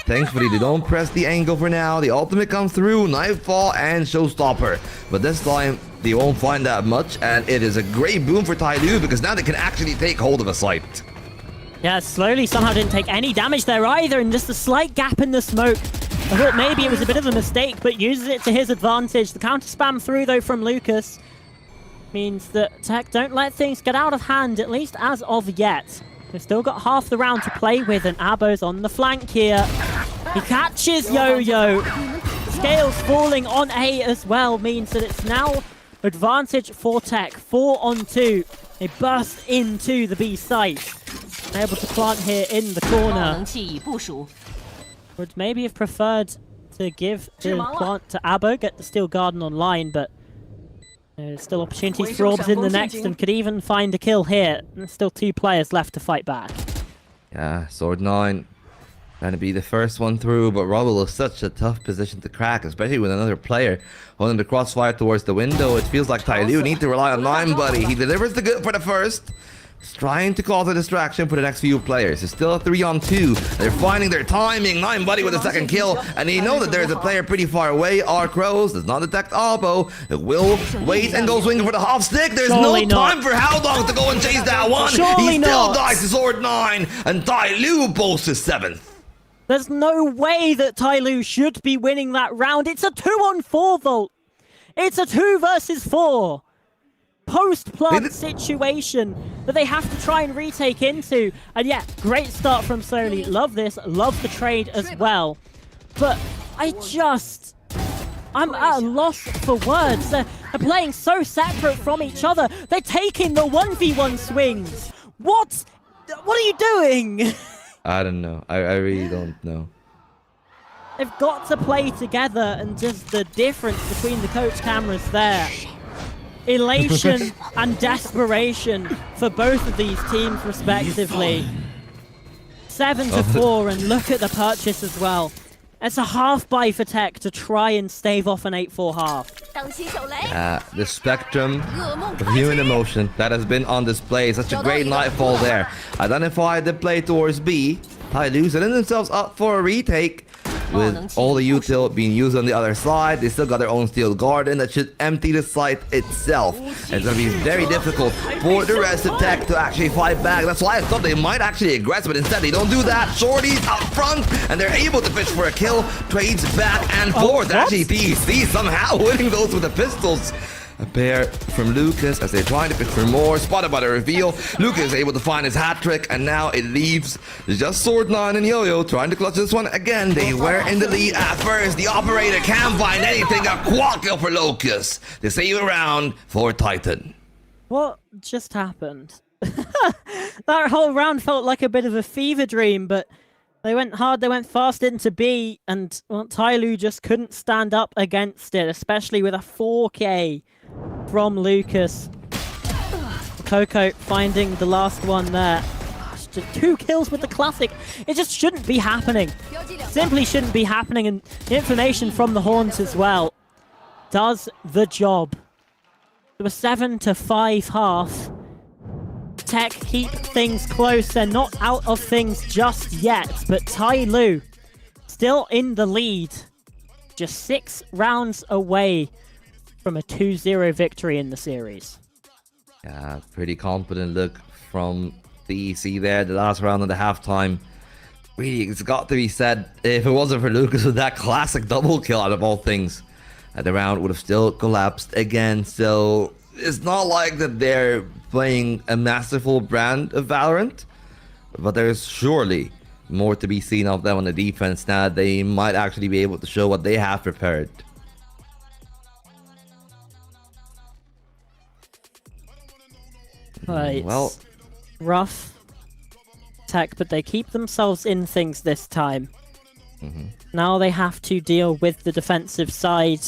Thankfully, they don't press the angle for now. The ultimate comes through, Nightfall and Showstopper. But this time, they won't find that much, and it is a great boom for TYL because now they can actually take hold of a site. Yeah, slowly somehow didn't take any damage there either, and just a slight gap in the smoke. I thought maybe it was a bit of a mistake, but uses it to his advantage. The counter spam through, though, from Lucas means that TEC don't let things get out of hand, at least as of yet. They've still got half the round to play with, and Abo's on the flank here. He catches Yo-Yo. Scales falling on A as well means that it's now advantage for TEC. 4 on 2. They burst into the B site. Able to plant here in the corner. Would maybe have preferred to give the plant to Abo, get the Steel Garden online, but there's still opportunities for Orbs in the next and could even find a kill here. There's still 2 players left to fight back. Yeah, Sword 9 trying to be the first one through, but Rubble is such a tough position to crack, especially with another player holding the crossfire towards the window. It feels like TYL need to rely on 9 buddy. He delivers the good for the first. He's trying to cause a distraction for the next few players. It's still a 3 on 2. They're finding their timing. 9 buddy with a second kill, and they know that there's a player pretty far away. Crows does not detect Abo. It will wait and go swinging for the half stick. There's Surely no not. time for Howdog to go and chase that one. Surely He still not. dies to Sword 9, and TYL boasts his 7th. There's no way that TYL should be winning that round. It's a 2 on 4 Volt. It's a 2 versus 4. Post-plant situation that they have to try and retake into. And yeah, great start from Soli. Love this. Love the trade as well. But I'm at a loss for words. They're playing so separate from each other. They're taking the 1v1 swings. What are you doing? I don't know. I really don't know. They've got to play together, and just the difference between the coach cameras there. Elation and desperation for both of these teams respectively. 7 to 4, and look at the purchase as well. It's a half buy for TEC to try and stave off an 8-4 half. The spectrum of human emotion that has been on display. Such a great Nightfall there. Identified the play towards B. TYL setting themselves up for a retake. With all the util being used on the other side, they still got their own Steel Garden that should empty the site itself. And it's going to be very difficult for the rest of TEC to actually fight back. That's why I thought they might actually aggress, but instead they don't do that. Shorty's out front, and they're able to fish for a kill. Trades back and forth. Actually, TEC somehow winning those with the pistols. A pair from Lucas as they're trying to fish for more. Spotted by the reveal. Lucas is able to find his hat trick, and now it leaves just Sword 9 and Yo-Yo trying to clutch this one again. They were in the lead at first. The operator can't find anything. A quad kill for Lucas. They save a round for Titan. What just happened? That whole round felt like a bit of a fever dream, but they went hard, they went fast into B, and well, TYL just couldn't stand up against it, especially with a 4K from Lucas. Coco finding the last one there. Gosh, just 2 kills with the classic. It just shouldn't be happening. Simply shouldn't be happening, and the information from the Horns as well does the job. It was 7 to 5 half. TEC keep things close. They're not out of things just yet, but TYL still in the lead. Just 6 rounds away from a 2-0 victory in the series. Yeah, pretty confident look from the EC there. The last round of the halftime. Really, it's got to be said, if it wasn't for Lucas with that classic double kill out of all things, the round would have still collapsed again. So it's not like that they're playing a masterful brand of Valorant, but there's surely more to be seen of them on the defense now. They might actually be able to show what they have prepared. Right. Well, Rough tech, but they keep themselves in things this time. Now they have to deal with the defensive side.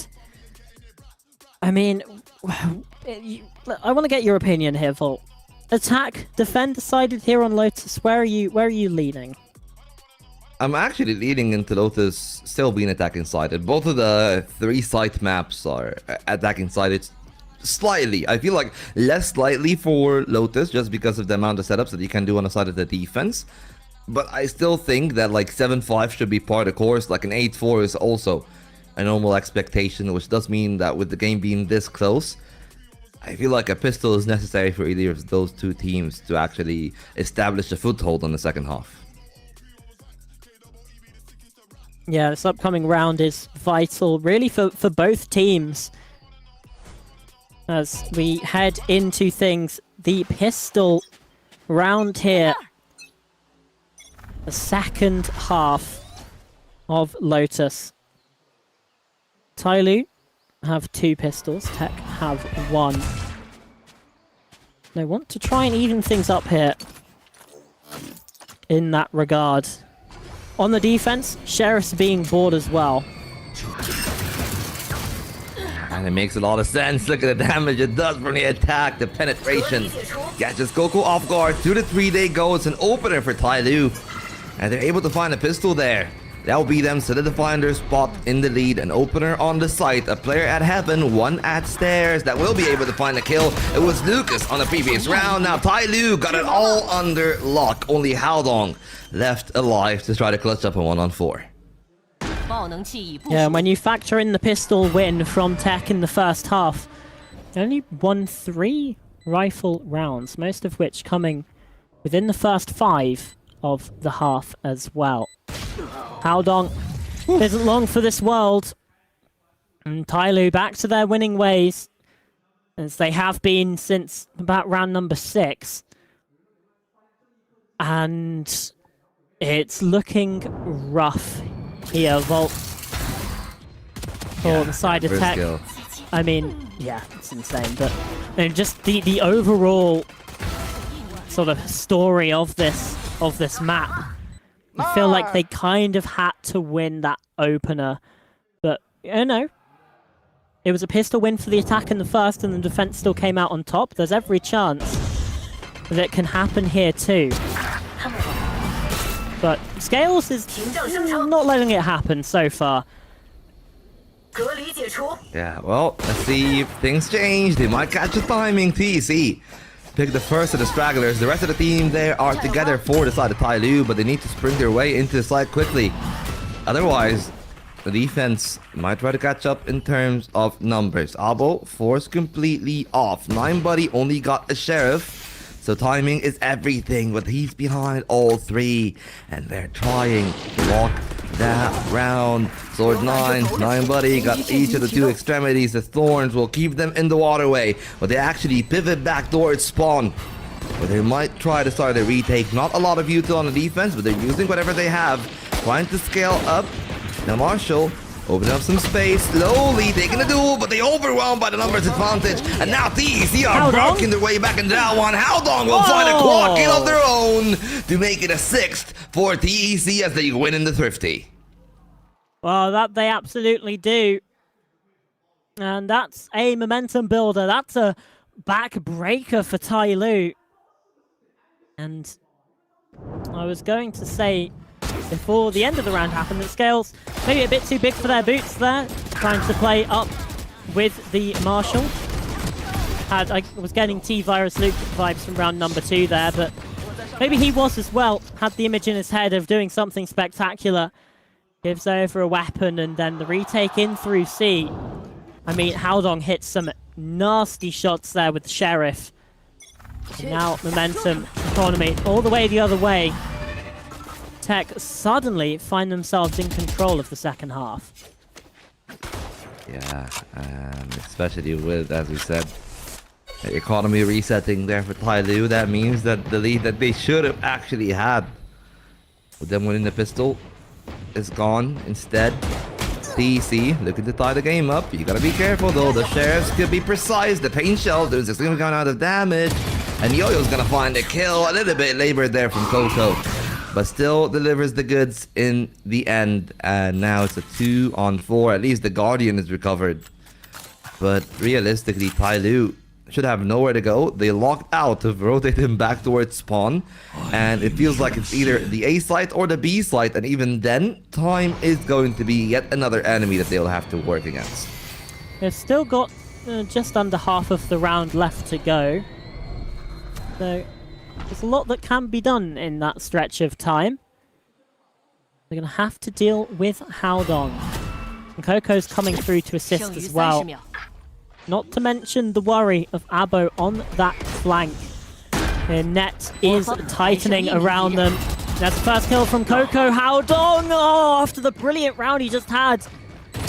I mean, I want to get your opinion here, Volt. Attack, defend decided here on Lotus. Where are you leaning? I'm actually leading into Lotus still being attacking sided. Both of the 3 site maps are attacking sided slightly. I feel like less slightly for Lotus just because of the amount of setups that you can do on the side of the defense. But I still think that like 7-5 should be part of the course. Like an 8-4 is also a normal expectation, which does mean that with the game being this close, I feel like a pistol is necessary for either of those 2 teams to actually establish a foothold on the second half. Yeah, this upcoming round is vital, really, for both teams. As we head into things, the pistol round here. The second half of Lotus. TYL have 2 pistols, TEC have 1. They want to try and even things up here in that regard. On the defense, Sheriff's being bored as well. And it makes a lot of sense. Look at the damage it does from the attack, the penetration. Catches Coco off guard. 2 to 3 they go. It's an opener for TYL. And they're able to find a pistol there. That will be them solidifying their spot in the lead. An opener on the site. A player at heaven, 1 at stairs. That will be able to find a kill. It was Lucas on the previous round. Now TYL got it all under lock. Only Haldong left alive to try to clutch up a 1-on-4. Yeah, when you factor in the pistol win from TEC in the first half, they only won 3 rifle rounds, most of which coming within the first 5 of the half as well. Haldong isn't long for this world. And TYL back to their winning ways, as they have been since about round number 6. And it's looking rough here, Volt. For the side of TEC. Skill. I mean, yeah, it's insane, but just the overall sort of story of this map. I feel like they kind of had to win that opener, but you know, it was a pistol win for the attack in the first, and the defense still came out on top. There's every chance that it can happen here too. But Scales is not letting it happen so far. Yeah, well, let's see if things change. They might catch the timing. TEC pick the first of the stragglers. The rest of the team there are together for the side of TYL, but they need to sprint their way into the side quickly. Otherwise, the defense might try to catch up in terms of numbers. Abo forced completely off. 9buddy only got a sheriff, so timing is everything, but he's behind all 3, and they're trying to lock that round. Sword 9buddy got each of the 2 extremities. The thorns will keep them in the waterway, but they actually pivot back towards spawn, but they might try to start a retake. Not a lot of util on the defense, but they're using whatever they have, trying to scale up. Now Marshall opening up some space, slowly taking the duel, but they overwhelmed by the numbers advantage. And now TEC are working their way back into that one. Haldong will find a quad kill of their own to make it a 6th for TEC as they win in the Thrifty. Well, that they absolutely do. And that's a momentum builder. That's a backbreaker for TYL. And I was going to say before the end of the round happened that Scales maybe a bit too big for their boots there, trying to play up with the Marshall. I was getting T-Virus Luke vibes from round number 2 there, but maybe he was as well. Had the image in his head of doing something spectacular. Gives over a weapon, and then the retake in through C. I mean, Haldong hits some nasty shots there with the Sheriff. And now momentum, economy, all the way the other way. TEC suddenly find themselves in control of the second half. Yeah, especially with, as we said, Economy resetting there for TYL. That means that the lead that they should have actually had with them winning the pistol is gone. Instead, TEC looking to tie the game up. You gotta be careful though. The sheriffs could be precise. The paint shelters is gonna run out of damage. And Yo-Yo's gonna find a kill. A little bit labored there from Coco, but still delivers the goods in the end. And now it's a 2-on-4. At least the Guardian is recovered. But realistically, TYL should have nowhere to go. They locked out to rotate him back towards spawn. And it feels like it's either the A site or the B site. And even then, time is going to be yet another enemy that they'll have to work against. They've still got just under half of the round left to go. So there's a lot that can be done in that stretch of time. They're going to have to deal with Haldong. And Coco's coming through to assist as well. Not to mention the worry of Abo on that flank. Their net is tightening around them. That's the first kill from Coco. Haldong, oh, after the brilliant round he just had,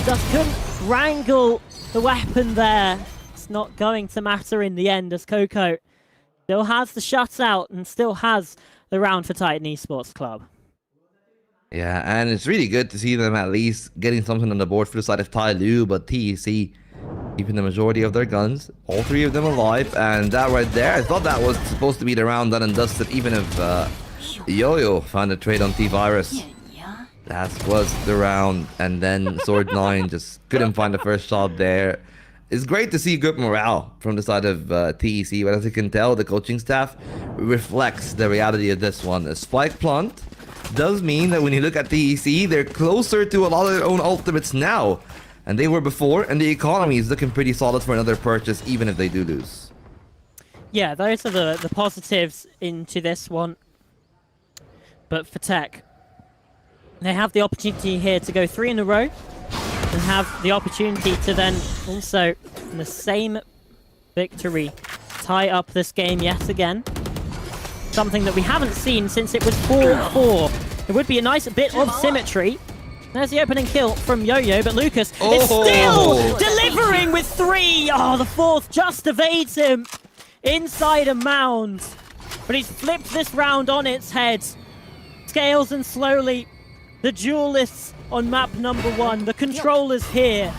just couldn't wrangle the weapon there. It's not going to matter in the end as Coco still has the shutout and still has the round for Titan Esports Club. Yeah, and it's really good to see them at least getting something on the board for the side of TYL, but TEC keeping the majority of their guns, all three of them alive, and that right there, I thought that was supposed to be the round done and dusted, even if Yo-Yo found a trade on T-Virus. That was the round, and then Sword9 just couldn't find the first shot there. It's great to see good morale from the side of TEC, but as you can tell, the coaching staff reflects the reality of this one. A spike plant does mean that when you look at TEC, they're closer to a lot of their own ultimates now. And they were before, and the economy is looking pretty solid for another purchase, even if they do lose. Yeah, those are the positives into this one. But for TEC, they have the opportunity here to go 3 in a row, and have the opportunity to then also, in the same victory, tie up this game yet again. Something that we haven't seen since it was 4-4. It would be a nice bit of symmetry. There's the opening kill from Yo-Yo, but Lucas is still delivering with 3! Oh, the fourth just evades him inside a mound. But he's flipped this round on its head. Scales and slowly, the duelists on map number 1. The controllers here.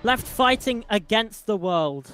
Left fighting against the world.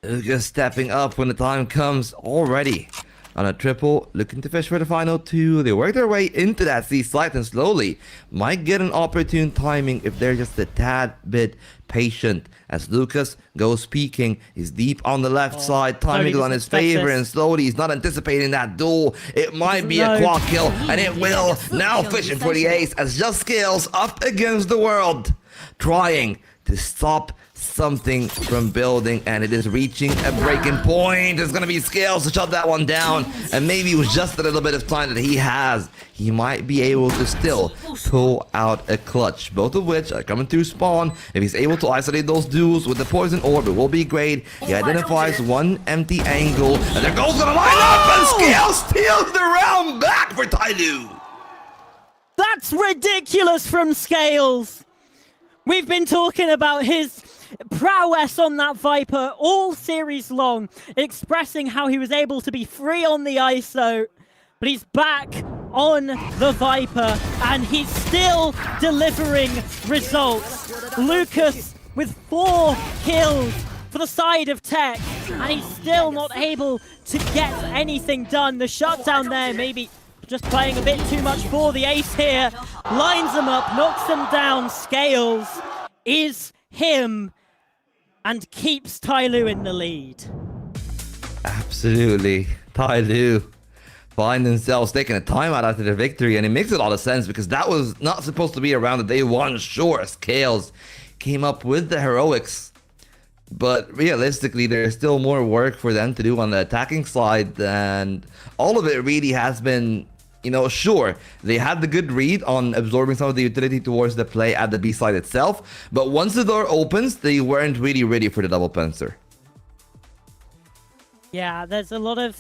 Lucas stepping up when the time comes already. On a triple, looking to fish for the final 2. They work their way into that C site and slowly might get an opportune timing if they're just a tad bit patient. As Lucas goes peeking, he's deep on the left side, timing is on his favor, and slowly he's not anticipating that duel. It might be a quad kill, and it will. Now fishing for the ace as Just Scales up against the world, trying to stop something from building, and it is reaching a breaking point. It's gonna be Scales to shut that one down, and maybe with just a little bit of time that he has, he might be able to still pull out a clutch, both of which are coming through spawn. If he's able to isolate those duels with the poison orb, it will be great. He identifies one empty angle, and there goes gonna line up, and Scales steals the round back for TYL. That's ridiculous from Scales. We've been talking about his prowess on that Viper all series long, expressing how he was able to be free on the ISO, but he's back on the Viper and he's still delivering results. Lucas with 4 kills for the side of TEC, and he's still not able to get anything done. The shutdown there, maybe just playing a bit too much for the ace here. Lines him up, knocks him down. Scales is him and keeps TYL in the lead. Absolutely. TYL find themselves taking a timeout after their victory, and it makes a lot of sense because that was not supposed to be a round that they won. Sure, Scales came up with the heroics, but realistically there's still more work for them to do on the attacking side, and all of it really has been, you know, sure, they had the good read on absorbing some of the utility towards the play at the B side itself, but once the door opens, they weren't really ready for the double pincer. Yeah, there's a lot of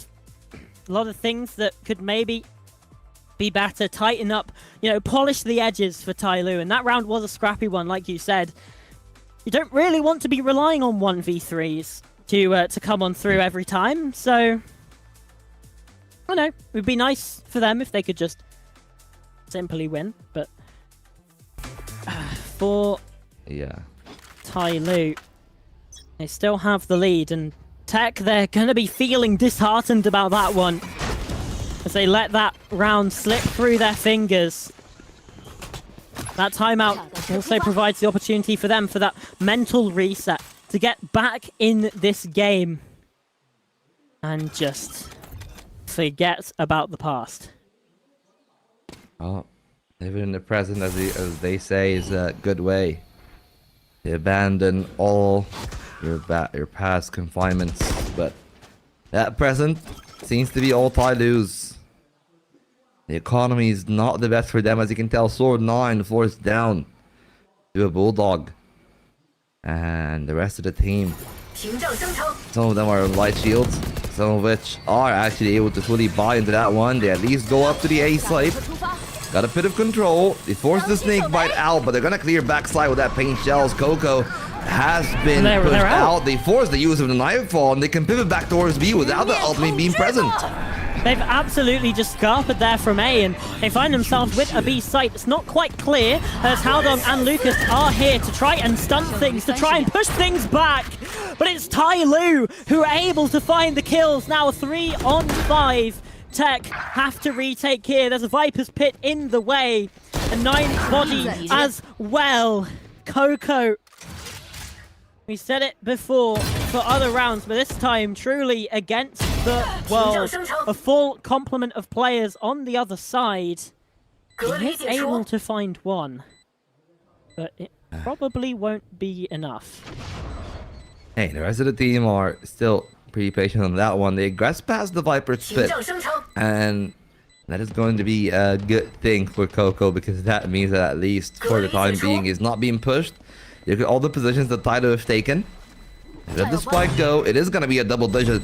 things that could maybe be better, tighten up, you know, polish the edges for TYL, and that round was a scrappy one, like you said. You don't really want to be relying on 1v3s to come on through every time. So, I don't know. It would be nice for them if they could just simply win. But for TYL, they still have the lead. And TEC, they're going to be feeling disheartened about that one as they let that round slip through their fingers. That timeout also provides the opportunity for them for that mental reset to get back in this game and just forget about the past. Oh, living in the present, as they say, is a good way to abandon all your past confinements. But that present seems to be all TYL's. The economy is not the best for them, as you can tell. Sword 9 forced down to a Bulldog. And the rest of the team, some of them are light shields, some of which are actually able to fully buy into that one. They at least go up to the A site. Got a bit of control. They force the snake bite out, but they're gonna clear backside with that paint shells. Coco has been pushed out. They force the use of the Nightfall, and they can pivot back towards B without the ultimate being present. They've absolutely just scarpered there from A, and they find themselves with a B site. It's not quite clear as Haldong and Lucas are here to try and stunt things, to try and push things back. But it's TYL who are able to find the kills. Now 3 on 5. TEC have to retake here. There's a Viper's Pit in the way. A 9 body as well. Coco. We said it before for other rounds, but this time truly against the world. A full complement of players on the other side. He is able to find one, but it probably won't be enough. Hey, the rest of the team are still pretty patient on that one. They aggress past the Viper's Pit, and that is going to be a good thing for Coco, because that means that at least for the time being is not being pushed. Look at all the positions that TYL have taken. Let the spike go. It is going to be a double-digit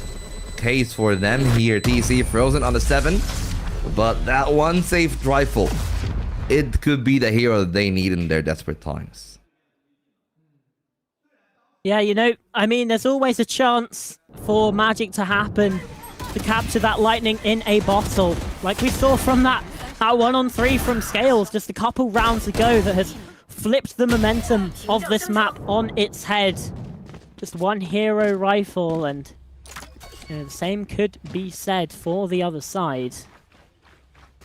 case for them here. TEC frozen on the 7, but that one safe rifle, it could be the hero that they need in their desperate times. Yeah, you know, I mean, there's always a chance for magic to happen, to capture that lightning in a bottle, like we saw from that 1-on-3 from Scales just a couple rounds ago that has flipped the momentum of this map on its head. Just one hero rifle, and you know, the same could be said for the other side.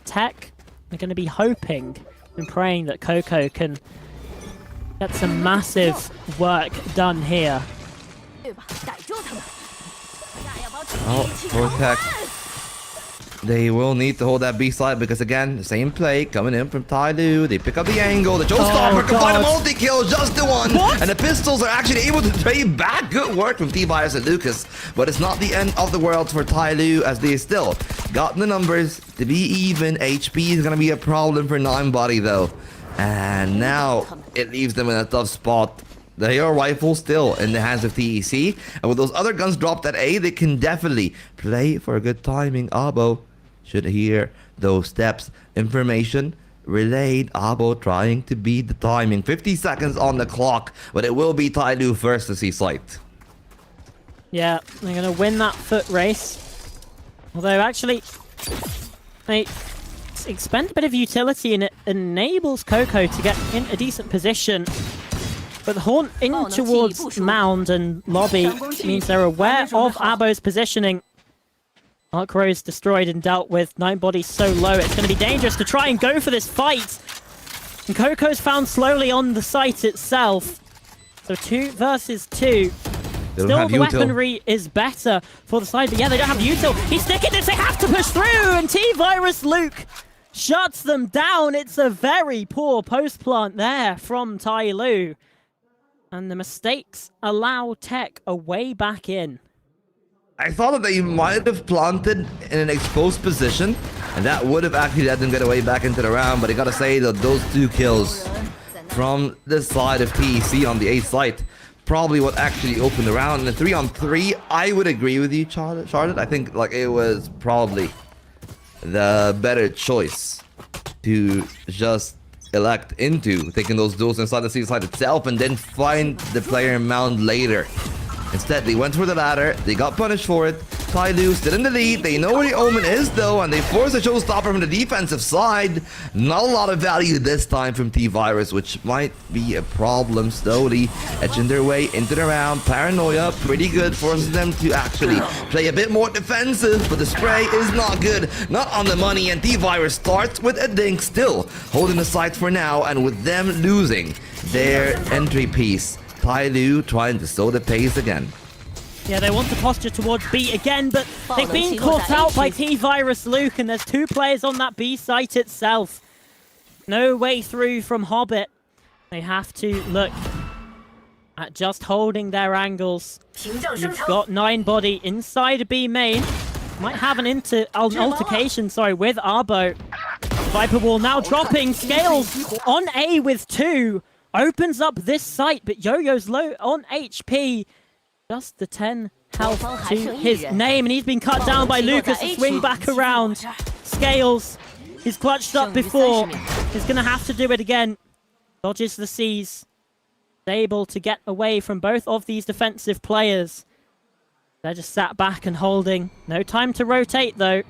TEC are going to be hoping and praying that Coco can get some massive work done here. Oh, for TEC, they will need to hold that B side, because again, the same play coming in from TYL. They pick up the angle. The Showstopper can find a multi-kill, just the one. What? And the pistols are actually able to trade back. Good work from T-Bias and Lucas. But it's not the end of the world for TYL, as they still got the numbers to be even. HP is going to be a problem for 9body though. And now it leaves them in a tough spot. The hero rifle still in the hands of TEC. And with those other guns dropped at A, they can definitely play for a good timing. Abo should hear those steps. Information relayed. Abo trying to beat the timing. 50 seconds on the clock, but it will be TYL first to see sight. Yeah, they're going to win that foot race. Although, actually, they expend a bit of utility, and it enables Coco to get in a decent position. But the Haunt in towards Mound and Lobby means they're aware of Abo's positioning. Arc Rose destroyed and dealt with. 9body so low, it's going to be dangerous to try and go for this fight. And Coco's found slowly on the site itself. So 2 versus 2. Still, the weaponry is better for the side, but yeah, they don't have util. He's sticking this, they have to push through, and T-Virus Luke shuts them down. It's a very poor post-plant there from TYL. And the mistakes allow TEC a way back in. I thought that they might have planted in an exposed position, and that would have actually let them get away back into the round, but I gotta say that those 2 kills from the side of TEC on the A site probably what actually opened the round. And the 3-on-3, I would agree with you, Charlotte. I think like it was probably the better choice to just elect into taking those duels inside the C side itself, and then find the player mount later Instead, they went for the ladder. They got punished for it. TYL still in the lead. They know where the Omen is, though, and they force a showstopper from the defensive side. Not a lot of value this time from T-Virus, which might be a problem. Slowly edging their way into the round. Paranoia, pretty good, forces them to actually play a bit more defensive, but the spray is not good. Not on the money, and T-Virus starts with a dink, still holding the site for now, and with them losing their entry piece. TYL trying to slow the pace again. Yeah, they want to posture towards B again, but they've been caught out by T-Virus Luke, and there's 2 players on that B site itself. No way through from Hobbit. They have to look at just holding their angles. You've got 9 body inside a B main. Might have an altercation, with Arbo. Viper Wall now dropping. Scales on A with 2. Opens up this site, but Yo-Yo's low on HP. Just the 10 health to his name, and he's been cut down by Lucas to swing back around. Scales, he's clutched up before. He's going to have to do it again. Dodges the C's. Able to get away from both of these defensive players. They're just sat back and holding. No time to rotate, though.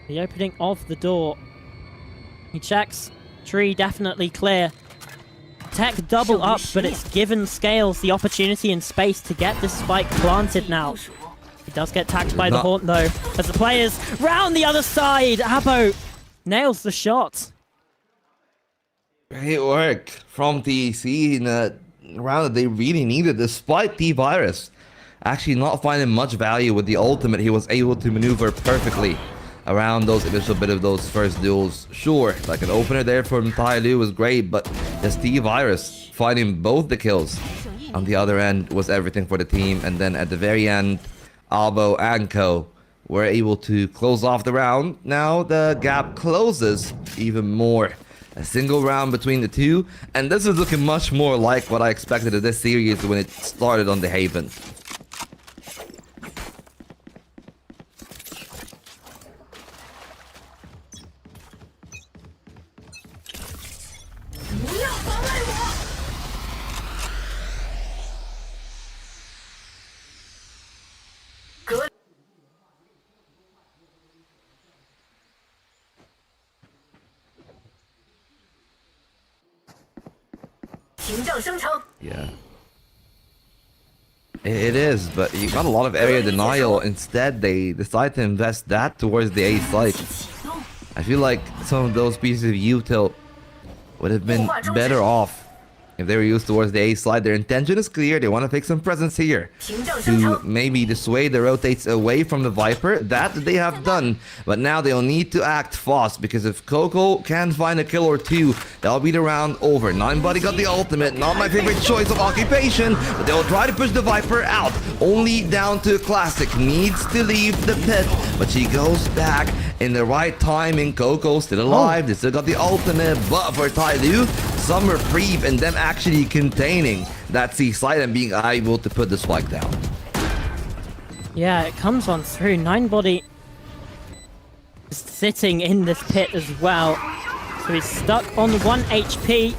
The opening of the door. He checks. Tree definitely clear. TEC double up, but it's given Scales the opportunity and space to get this spike planted now. He does get tagged by the Haunt, though, as the players round the other side. Abo nails the shot. Great work from TEC in a round that they really needed, despite T-Virus actually not finding much value with the ultimate. He was able to maneuver perfectly around those initial bit of those first duels. Sure, like an opener there from TYL was great, but just T-Virus finding both the kills on the other end was everything for the team. And then at the very end, Albo and Co were able to close off the round. Now the gap closes even more. A single round between the two, and this is looking much more like what I expected of this series when it started on the Haven. Yeah. It is, but you got a lot of area denial. Instead, they decide to invest that towards the A site. I feel like some of those pieces of util would have been better off if they were used towards the A side. Their intention is clear. They want to take some presence here to maybe dissuade the rotates away from the Viper. That they have done, but now they'll need to act fast, because if Coco can find a kill or two, that'll be the round over. 9buddy got the ultimate. Not my favorite choice of occupation, but they'll try to push the Viper out. Only down to Classic. Needs to leave the pit, but she goes back in the right timing. Coco still alive. They still got the ultimate, but for TYL, some reprieve and them actually containing that C side and being able to put the spike down. Yeah, it comes on through. 9buddy just sitting in this pit as well. So he's stuck on 1 HP.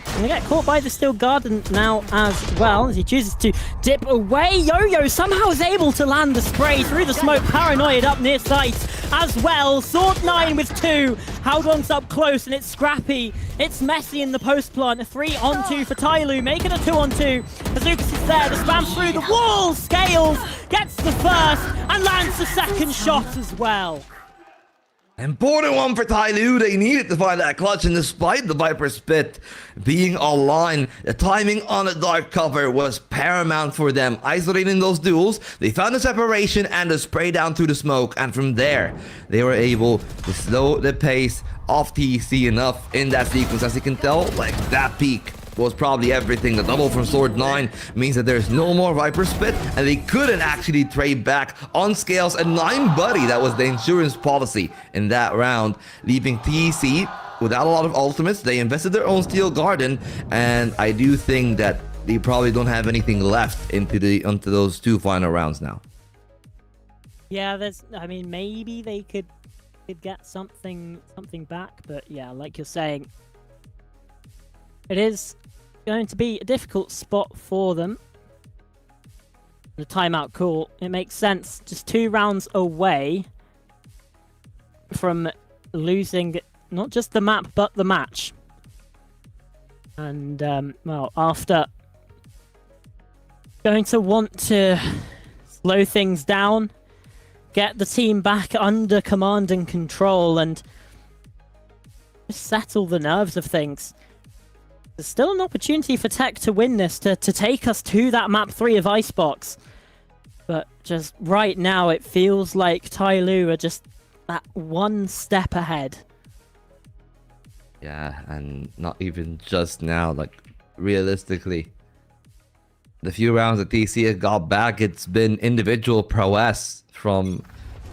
And they get caught by the Steel Garden now as well, as he chooses to dip away. Yo-Yo somehow is able to land the spray through the smoke. Paranoid up near sight as well. Sword 9 with 2. Howdong's up close, and it's scrappy. It's messy in the post plant. A 3-on-2 for TYL, making a 2-on-2. As Lucas is there to spam through the wall. Scales gets the first and lands the second shot as well. Important one for TYL. They needed to find that clutch, and despite the Viper's pit being online, the timing on the dark cover was paramount for them. Isolating those duels, they found the separation and the spray down through the smoke, and from there, they were able to slow the pace of TEC enough in that sequence. As you can tell, like, that peak was probably everything. The double from Sword 9 means that there's no more Viper spit, and they couldn't actually trade back on Scales and 9buddy. That was the insurance policy in that round, leaving TEC without a lot of ultimates. They invested their own Steel Garden, and I do think that they probably don't have anything left into those two final rounds now. Yeah, I mean, maybe they could get something back, but yeah, like you're saying, it is going to be a difficult spot for them. The timeout call. It makes sense. Just 2 rounds away from losing not just the map, but the match. And, well, after going to want to slow things down, get the team back under command and control, and just settle the nerves of things. There's still an opportunity for TEC to win this, to take us to that map 3 of Icebox. But just right now, it feels like TYL are just that one step ahead. Yeah, and not even just now, like, realistically. The few rounds that TEC have got back, it's been individual prowess from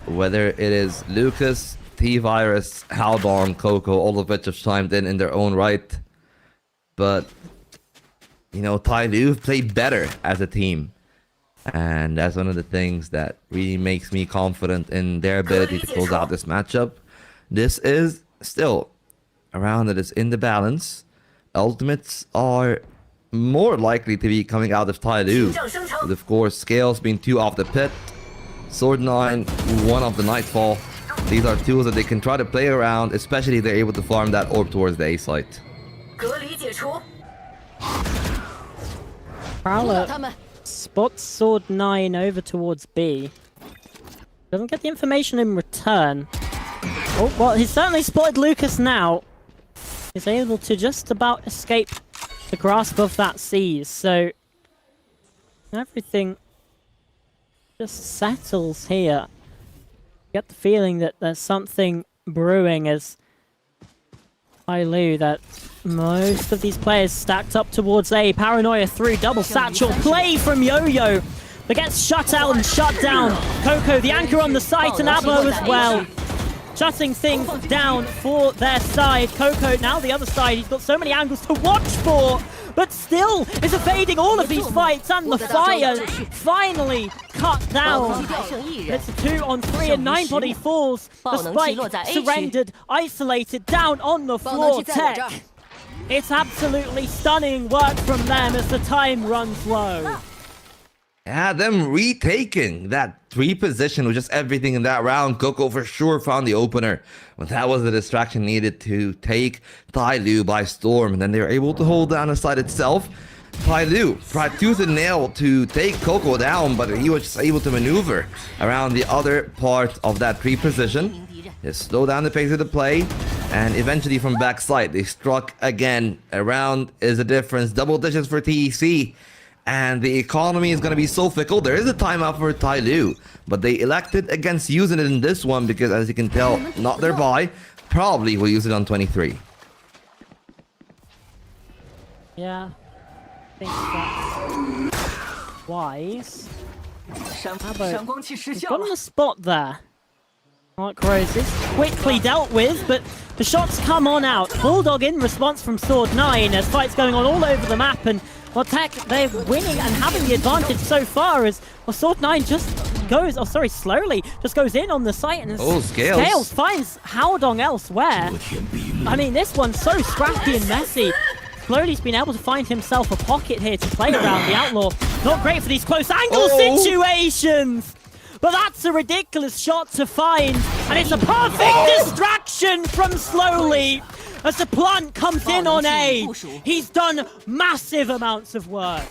whether it is Lucas, T-Virus, Haldon, Coco, all of which have chimed in their own right. But, you know, TYL played better as a team. And that's one of the things that really makes me confident in their ability to close out this matchup. This is still a round that is in the balance. Ultimates are more likely to be coming out of TYL. With, of course, Scales being 2 off the pit. Sword9, 1 off the Nightfall. These are tools that they can try to play around, especially if they're able to farm that orb towards the A site. Prowler spots Sword9 over towards B. Doesn't get the information in return. Oh, well, he's certainly spotted Lucas now. He's able to just about escape the grasp of that seize, so everything just settles here. Get the feeling that there's something brewing as TYL, that most of these players stacked up towards A. Paranoia through double satchel play from Yo-Yo, but gets shut out and shut down. Coco, the anchor on the site, and Abo as well, shutting things down for their side. Coco now the other side. He's got so many angles to watch for, but still is evading all of these fights, and the fire finally cut down. It's a 2-on-3 and 9body falls. The spike surrendered, isolated down on the floor. TEC. It's absolutely stunning work from them as the time runs low. Yeah, them retaking that 3 position with just everything in that round. Coco for sure found the opener, but that was the distraction needed to take TYL by storm, and then they were able to hold down the side itself. TYL tried tooth and nail to take Coco down, but he was just able to maneuver around the other part of that 3 position. Just slow down the pace of the play, and eventually from backside they struck again. A round is a difference, double digits for TEC. And the economy is going to be so fickle. There is a timeout for TYL, but they elected against using it in this one because, as you can tell, not their buy. Probably will use it on 23. Yeah, I think that's wise. He's got on the spot there. Mark Roses quickly dealt with, but the shots come on out. Bulldog in response from Sword9 as fights going on all over the map, and well, TEC, they're winning and having the advantage so far as well, Sword9 just goes, slowly just goes in on the site, and Scales finds Haldong elsewhere. I mean, this one's so scrappy and messy. Slowly's been able to find himself a pocket here to play around the Outlaw. Not great for these close angle situations! But that's a ridiculous shot to find, and it's a perfect distraction from Slowly as the plant comes in on A. He's done massive amounts of work.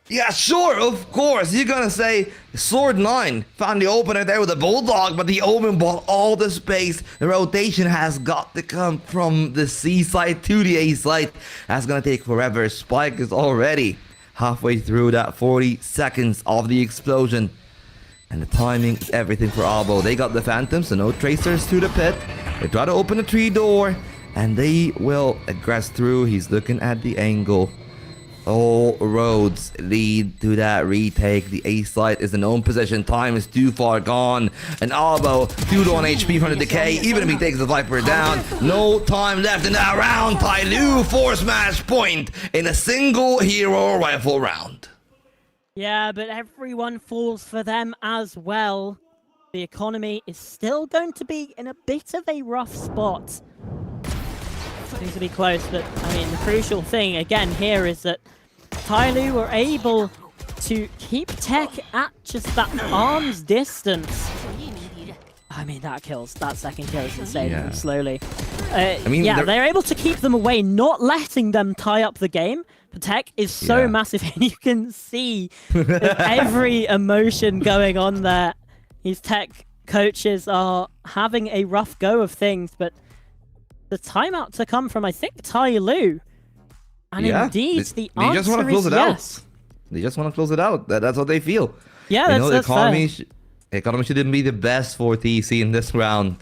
Yeah, sure, of course. You're gonna say Sword9 found the opener there with a Bulldog, but the Omen bought all the space. The rotation has got to come from the C side to the A side. That's gonna take forever. Spike is already halfway through that 40 seconds of the explosion. And the timing, everything for Abo. They got the Phantom, so no tracers to the pit. They try to open the tree door, and they will aggress through. He's looking at the angle. All roads lead to that retake. The A site is in own position. Time is too far gone. And Abo, 2-1 HP from the decay. Even if he takes the Viper down, no time left in that round. TYL force match point in a single hero rifle round. Yeah, but everyone falls for them as well. The economy is still going to be in a bit of a rough spot. Seems to be close, but I mean, the crucial thing again here is that TYL were able to keep TEC at just that arm's distance. I mean, that second kill is insane Yeah. slowly. mean, yeah, they're- they're able to keep them away, not letting them tie up the game. But TEC is so Yeah. massive, and you can see every emotion going on there. These TEC coaches are having a rough go of things, but the timeout to come from, I think, TYL. And Yeah, indeed, they the answer just want to is close it yes. out. They just want to close it out. That's what they feel. Yeah, You know, that's fair. the economy shouldn't be the best for TEC in this round.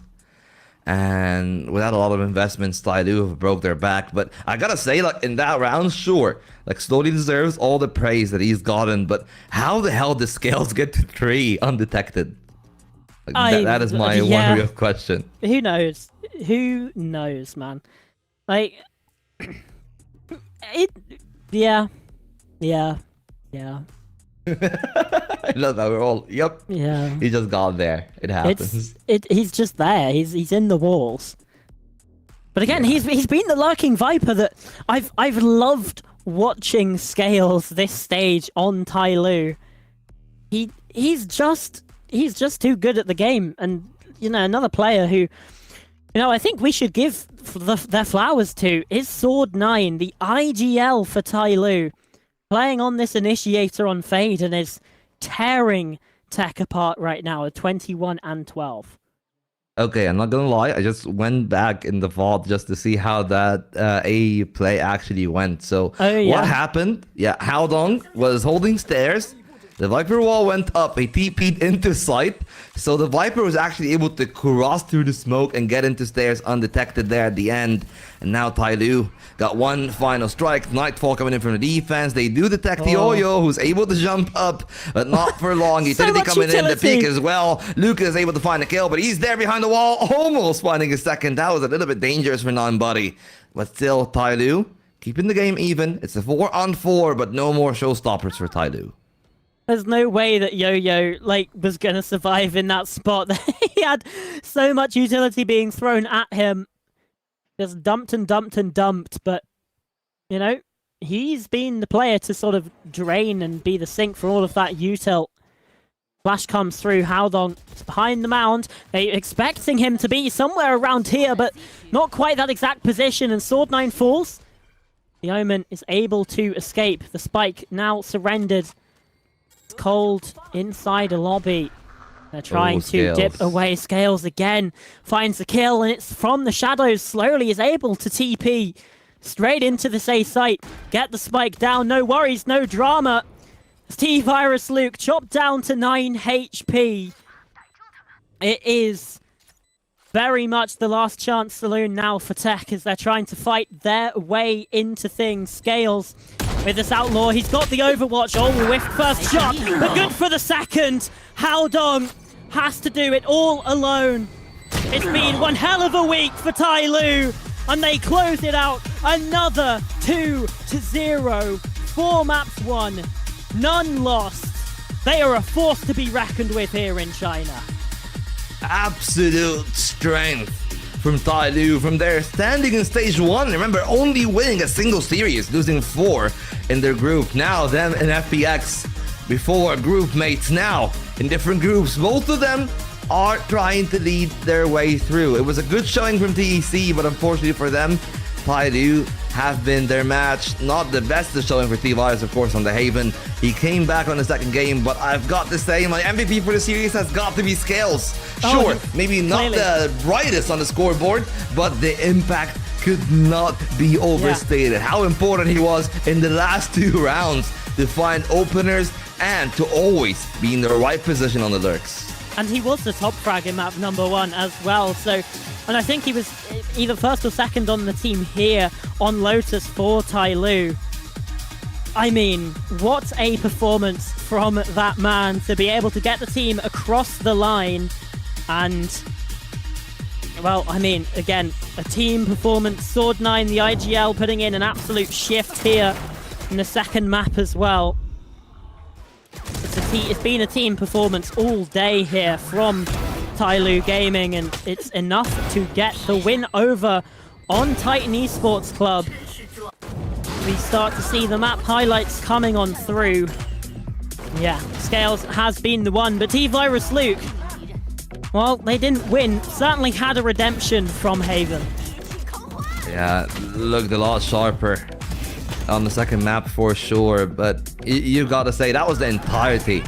And without a lot of investments, TYL have broke their back. But I gotta say, like, in that round, sure, like, Slowly deserves all the praise that he's gotten. But how the hell did Scales get to 3 undetected? Like, that is my yeah. one real question. Who knows? Who knows, man? Like, yeah. I love that we're all, yep. Yeah. He just got there. It happens. He's just there. He's in the walls. But again, he's been the lurking Viper that I've loved watching Scales this stage on TYL. He's just too good at the game, and you know, another player who, you know, I think we should give their flowers to is Sword9, the IGL for TYL, playing on this initiator on Fade and is tearing TEC apart right now at 21 and 12. Okay, I'm not gonna lie. I just went back in the vault just to see how that A play actually went. So Oh, yeah. what happened? Yeah, Haodong was holding stairs. The Viper wall went up. He TP'd into sight. So the Viper was actually able to cross through the smoke and get into stairs undetected there at the end. And now TYL got one final strike. Nightfall coming in from the defense. They do detect the Oyo, who's able to jump up, but not for long. Utility much coming in the utility. peak as well. Luca is able to find a kill, but he's there behind the wall, almost finding a second. That was a little bit dangerous for non-buddy. But still, TYL keeping the game even. It's a 4-on-4, but no more showstoppers for TYL. There's no way that Yo-Yo was gonna survive in that spot. He had so much utility being thrown at him. Just dumped and dumped and dumped, but you know, he's been the player to sort of drain and be the sink for all of that util. Flash comes through, Haodong is behind the mound. They're expecting him to be somewhere around here, but not quite that exact position, and Sword9 falls. The Omen is able to escape. The spike now surrendered. It's cold inside a lobby. They're trying to Scales. dip away. Scales again finds the kill, and it's from the shadows. Slowly is able to TP straight into the A site. Get the spike down. No worries, no drama. As T-Virus Luke chopped down to 9 HP. It is very much the last chance saloon now for TEC as they're trying to fight their way into things. Scales with this outlaw. He's got the overwatch. Oh, whiffed first shot, but good for the second. Haodong has to do it all alone. It's been one hell of a week for TYL, and they close it out. Another 2-0. 4 maps won, none lost. They are a force to be reckoned with here in China. Absolute strength from TYL from their standing in stage 1. Remember, only winning a single series, losing 4 in their group. Now them and FPX before group mates, now in different groups. Both of them are trying to lead their way through. It was a good showing from TEC, but unfortunately for them, TYL have been their match. Not the best of showing for T-Virus, of course, on the Haven. He came back on the second game, but I've got to say, my MVP for the series has got to be Scales. Sure, maybe not clearly the brightest on the scoreboard, but the impact could not be overstated. How important he was in the last 2 rounds to find openers and to always be in the right position on the lurks. And he was the top frag in map number 1 as well. So, and I think he was either first or second on the team here on Lotus for TYL. I mean, what a performance from that man to be able to get the team across the line. And, well, I mean, again, a team performance. Sword9, the IGL, putting in an absolute shift here in the second map as well. It's been a team performance all day here from TYL Gaming, and it's enough to get the win over on Titan Esports Club. We start to see the map highlights coming on through. Yeah, Scales has been the one, but T-Virus Luke, well, they didn't win. Certainly had a redemption from Haven. Yeah, looked a lot sharper on the second map for sure, but you gotta say that was the entirety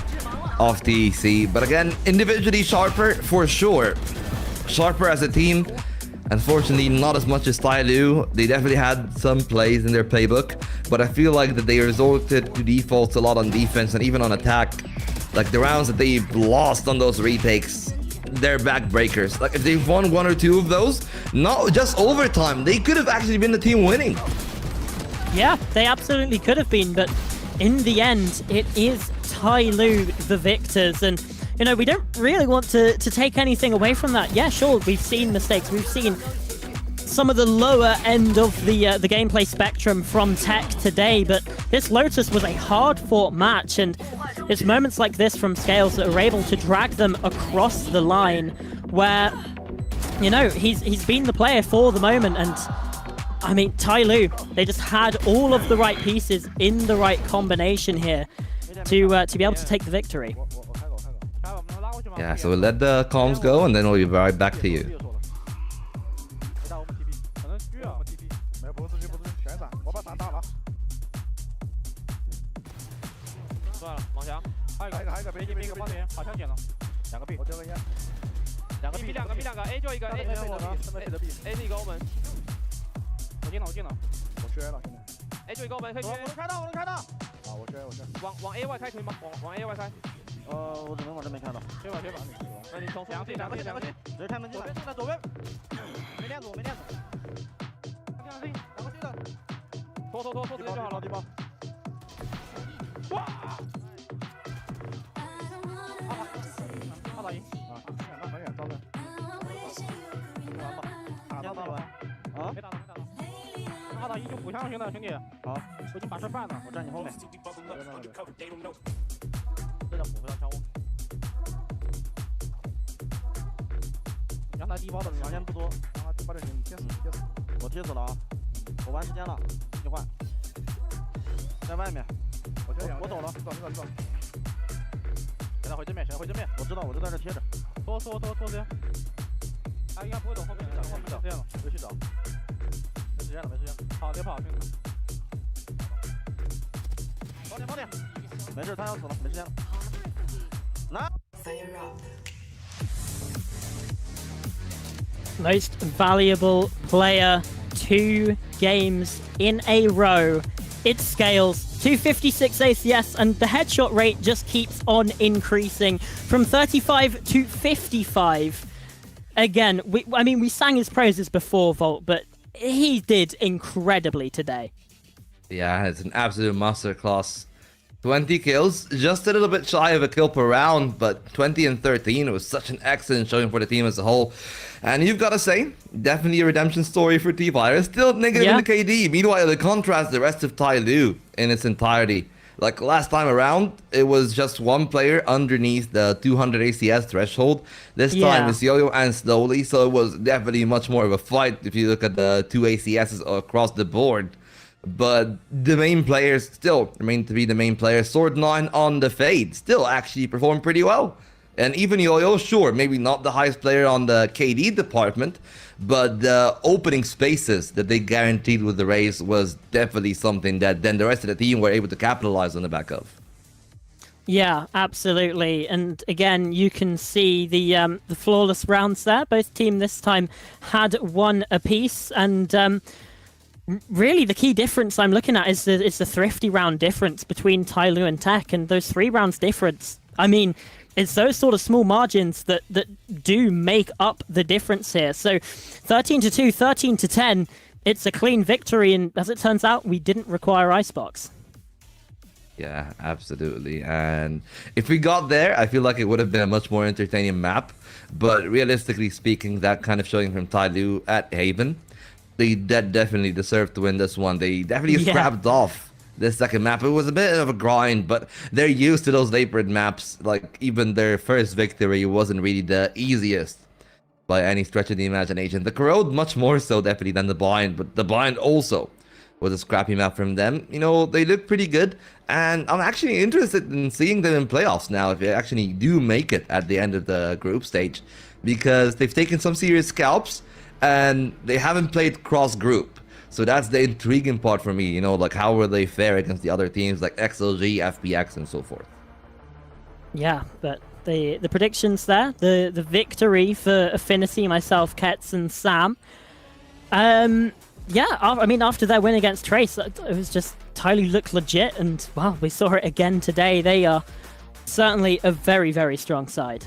of TEC. But again, individually sharper for sure. Sharper as a team. Unfortunately, not as much as TYL. They definitely had some plays in their playbook, but I feel like that they resorted to defaults a lot on defense and even on attack. Like the rounds that they've lost on those retakes, they're backbreakers. Like if they've won 1 or 2 of those, not just overtime, they could have actually been the team winning. Yeah, they absolutely could have been, but in the end, it is TYL the victors. And you know, we don't really want to take anything away from that. Yeah, sure, we've seen mistakes. We've seen some of the lower end of the gameplay spectrum from TEC today, but this Lotus was a hard-fought match, and it's moments like this from Scales that are able to drag them across the line where, you know, he's been the player for the moment, and I mean, TYL, they just had all of the right pieces in the right combination here to be able to take the victory. Yeah, so we'll let the comms go and then we'll be right back to you. Most valuable player, 2 games in a row. It's Scales, 256 ACS, and the headshot rate just keeps on increasing from 35 to 55. Again, we sang his praises before, Volt, but he did incredibly today. Yeah, it's an absolute masterclass. 20 kills, just a little bit shy of a kill per round, but 20 and 13 was such an excellent showing for the team as a whole. And you've got to say, definitely a redemption story for T-Virus. Still negative in the KD. Meanwhile, the contrast the rest of TYL in its entirety. Like last time around, it was just one player underneath the 200 ACS threshold. This time it's Yo-Yo and Slowly, so it was definitely much more of a fight if you look at the 2 ACSs across the board. But the main players still remain to be the main players. Sword9 on the Fade still actually performed pretty well. And even Yo-Yo, sure, maybe not the highest player on the KD department, but the opening spaces that they guaranteed with the race was definitely something that then the rest of the team were able to capitalize on the back of. Yeah, absolutely. And again, you can see the flawless rounds there. Both teams this time had 1 apiece, and really the key difference I'm looking at is the thrifty round difference between TYL and TEC, and those 3 rounds difference. I mean, it's those sort of small margins that do make up the difference here. So 13-2, 13-10, it's a clean victory, and as it turns out, we didn't require Icebox. Yeah, absolutely. And if we got there, I feel like it would have been a much more entertaining map. But realistically speaking, that kind of showing from TYL at Haven, they definitely deserved to win this one. They definitely scrapped off this second map. It was a bit of a grind, but they're used to those Vaporant maps. Like, even their first victory wasn't really the easiest by any stretch of the imagination. The Corrode much more so definitely than the Blind, but the Blind also was a scrappy map from them. You know, they look pretty good, and I'm actually interested in seeing them in playoffs now if they actually do make it at the end of the group stage, because they've taken some serious scalps and they haven't played cross group. So that's the intriguing part for me, you know, like how will they fare against the other teams like XLG, FPX, and so forth. Yeah, but the predictions there, the victory for Affinity, myself, Kets, and Sam. Yeah, I mean, after their win against Trace, it was just TYL looked legit, and well, we saw it again today. They are certainly a very, very strong side.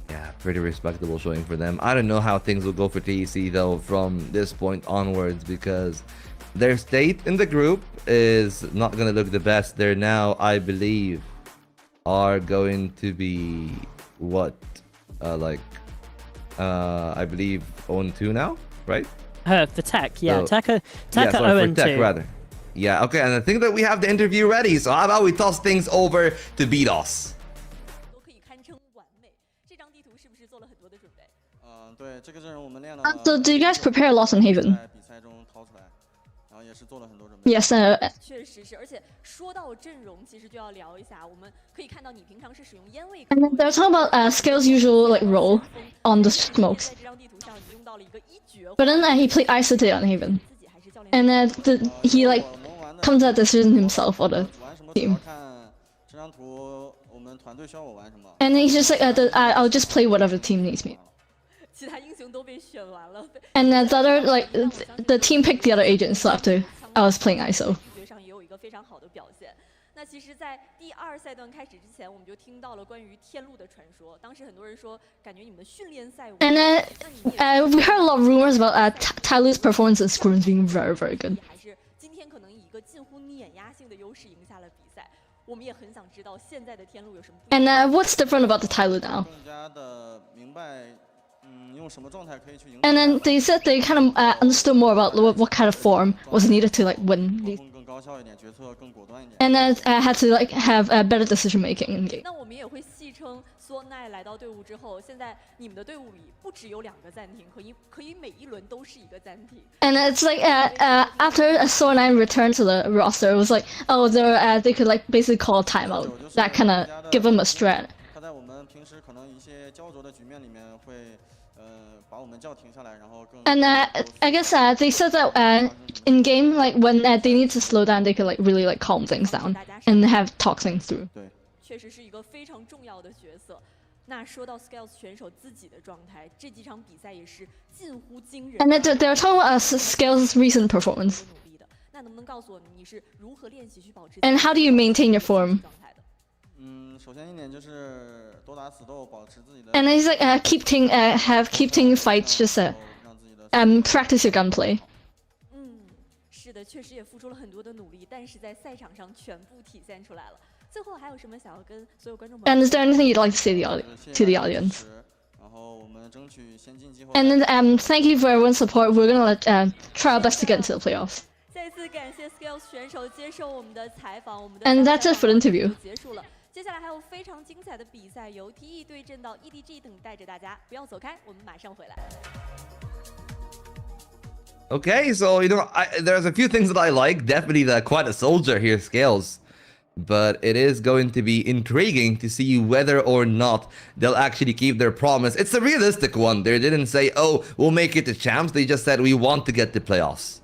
Yeah, pretty respectable showing for them. I don't know how things will go for TEC though from this point onwards, because their state in the group is not going to look the best. They're now, I believe, are going to be what, I believe 0-2 now, right? For TEC, yeah, So, TEC are yeah, sorry, for 0-2. TEC rather. Yeah, okay, and I think that we have the interview ready, so how about we toss things over to BDOS? 都可以堪称完美。这张地图是不是做了很多的准备？对这个阵容我们练了。So do you guys prepare a lot in Haven? 在比赛中掏出来，然后也是做了很多准备。 Yes. 确实是，而且说到阵容，其实就要聊一下。我们可以看到你平常是使用烟味。 And then they're talking about Scale's usual like role on the smokes, 在这张地图上，你用到了一个一绝。 but then he played Isolated on Haven, 自己还是教练。 and he like comes to that decision himself for the 玩什么主 team. 要看这张图，我们团队需要我玩什么。 And he's just like, I'll just play whatever the team needs me. 其他英雄都被选完了。 And the other like the team picked the other agents, so after I was playing ISO. 视觉上也有一个非常好的表现。那其实，在第二赛段开始之前，我们就听到了关于天路的传说。当时很多人说，感觉你们的训练赛。 And we heard a lot of rumors about TYL's performance in scrims being very, very good. 还是今天可能以一个近乎碾压性的优势赢下了比赛。我们也很想知道现在的天路有什么不一 And 样。 what's different about the TYL now? 更加的明白，用什么状态可以去赢。 And then they said they kind of understood more about what kind of form was needed to like win these. 更高效一点，决策更果断一点。 And then had to like have better decision making in game. 那我们也会戏称索奈来到队伍之后，现在你们的队伍里不只有2个暂停，可以每一轮都是一个暂停。 And it's like after Sour9 returned to the roster, it was like they could like basically call a timeout. That kind of give them a strat. 他在我们平时可能一些焦灼的局面里面会，把我们叫停下来，然后更。 And I guess they said that in game, like when they need to slow down, they could like really like calm things down and have talk things through. 对。 确实是一个非常重要的角色。那说到 Scales 选手自己的状态，这几场比赛也是近乎惊人。 And they're talking about Scales' recent performance. 努力的，那能不能告诉我们你是如何练习去保持 And how do you maintain your form? 状态的？首先一点就是多打死斗，保持自己的。 And he's like keep team fights, just 让自己的。 practice your gunplay. 是的，确实也付出了很多的努力，但是在赛场上全部体现出来了。最后还有什么想要跟所有观众朋友 And is there anything you'd like to say to the audience? 然后我们争取先进机会。 And then thank you for everyone's support. We're gonna try our best to get into the playoffs. 再次感谢 Scales 选手接受我们的采访，我们的 And that's it for the interview. 就结束了。接下来还有非常精彩的比赛，由 TE 对阵到 EDG 等待着大家，不要走开，我们马上回来。 Okay, so, you know, there's a few things that I like. Definitely the quite a soldier here, Scales. But it is going to be intriguing to see whether or not they'll actually keep their promise. It's a realistic one. They didn't say, oh, we'll make it to champs. They just said, we want to get to playoffs.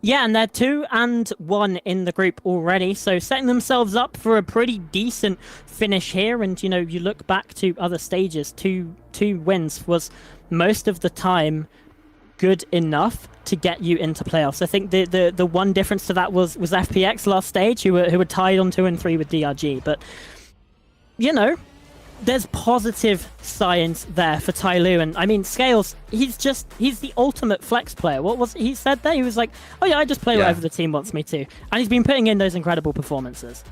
Yeah, and they're 2-1 in the group already, so setting themselves up for a pretty decent finish here. And, you know, you look back to other stages, two wins was most of the time good enough to get you into playoffs. I think the one difference to that was FPX last stage, who were tied on 2-3 with DRG. But, you know, there's positive signs there for TYL. And I mean, Scales, he's the ultimate flex player. What was he said there? He was like, oh yeah, I just play whatever the team wants me to. And he's been putting in those incredible performances.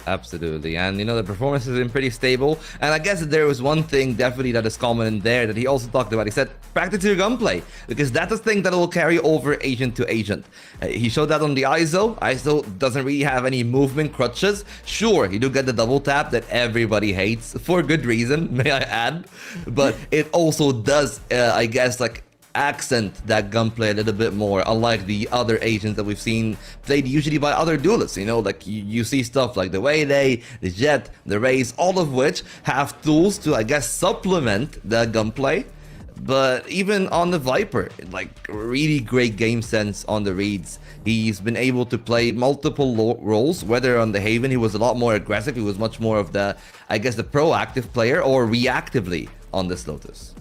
Absolutely. And, you know, the performance has been pretty stable. And I guess that there was one thing definitely that is common in there that he also talked about. He said, practice your gunplay, because that's a thing that will carry over agent to agent. He showed that on the ISO. ISO doesn't really have any movement crutches. Sure, you do get the double tap that everybody hates, for good reason, may I add. But it also does, I guess, like, accent that gunplay a little bit more, unlike the other Asians that we've seen played usually by other duelists. You know, like you see stuff like the Waylay, the Jet, the Raze, all of which have tools to, I guess, supplement the gunplay. But even on the Viper, like really great game sense on the reads. He's been able to play multiple roles, whether on the Haven he was a lot more aggressive, he was much more of the, I guess, the proactive player, or reactively on this Lotus.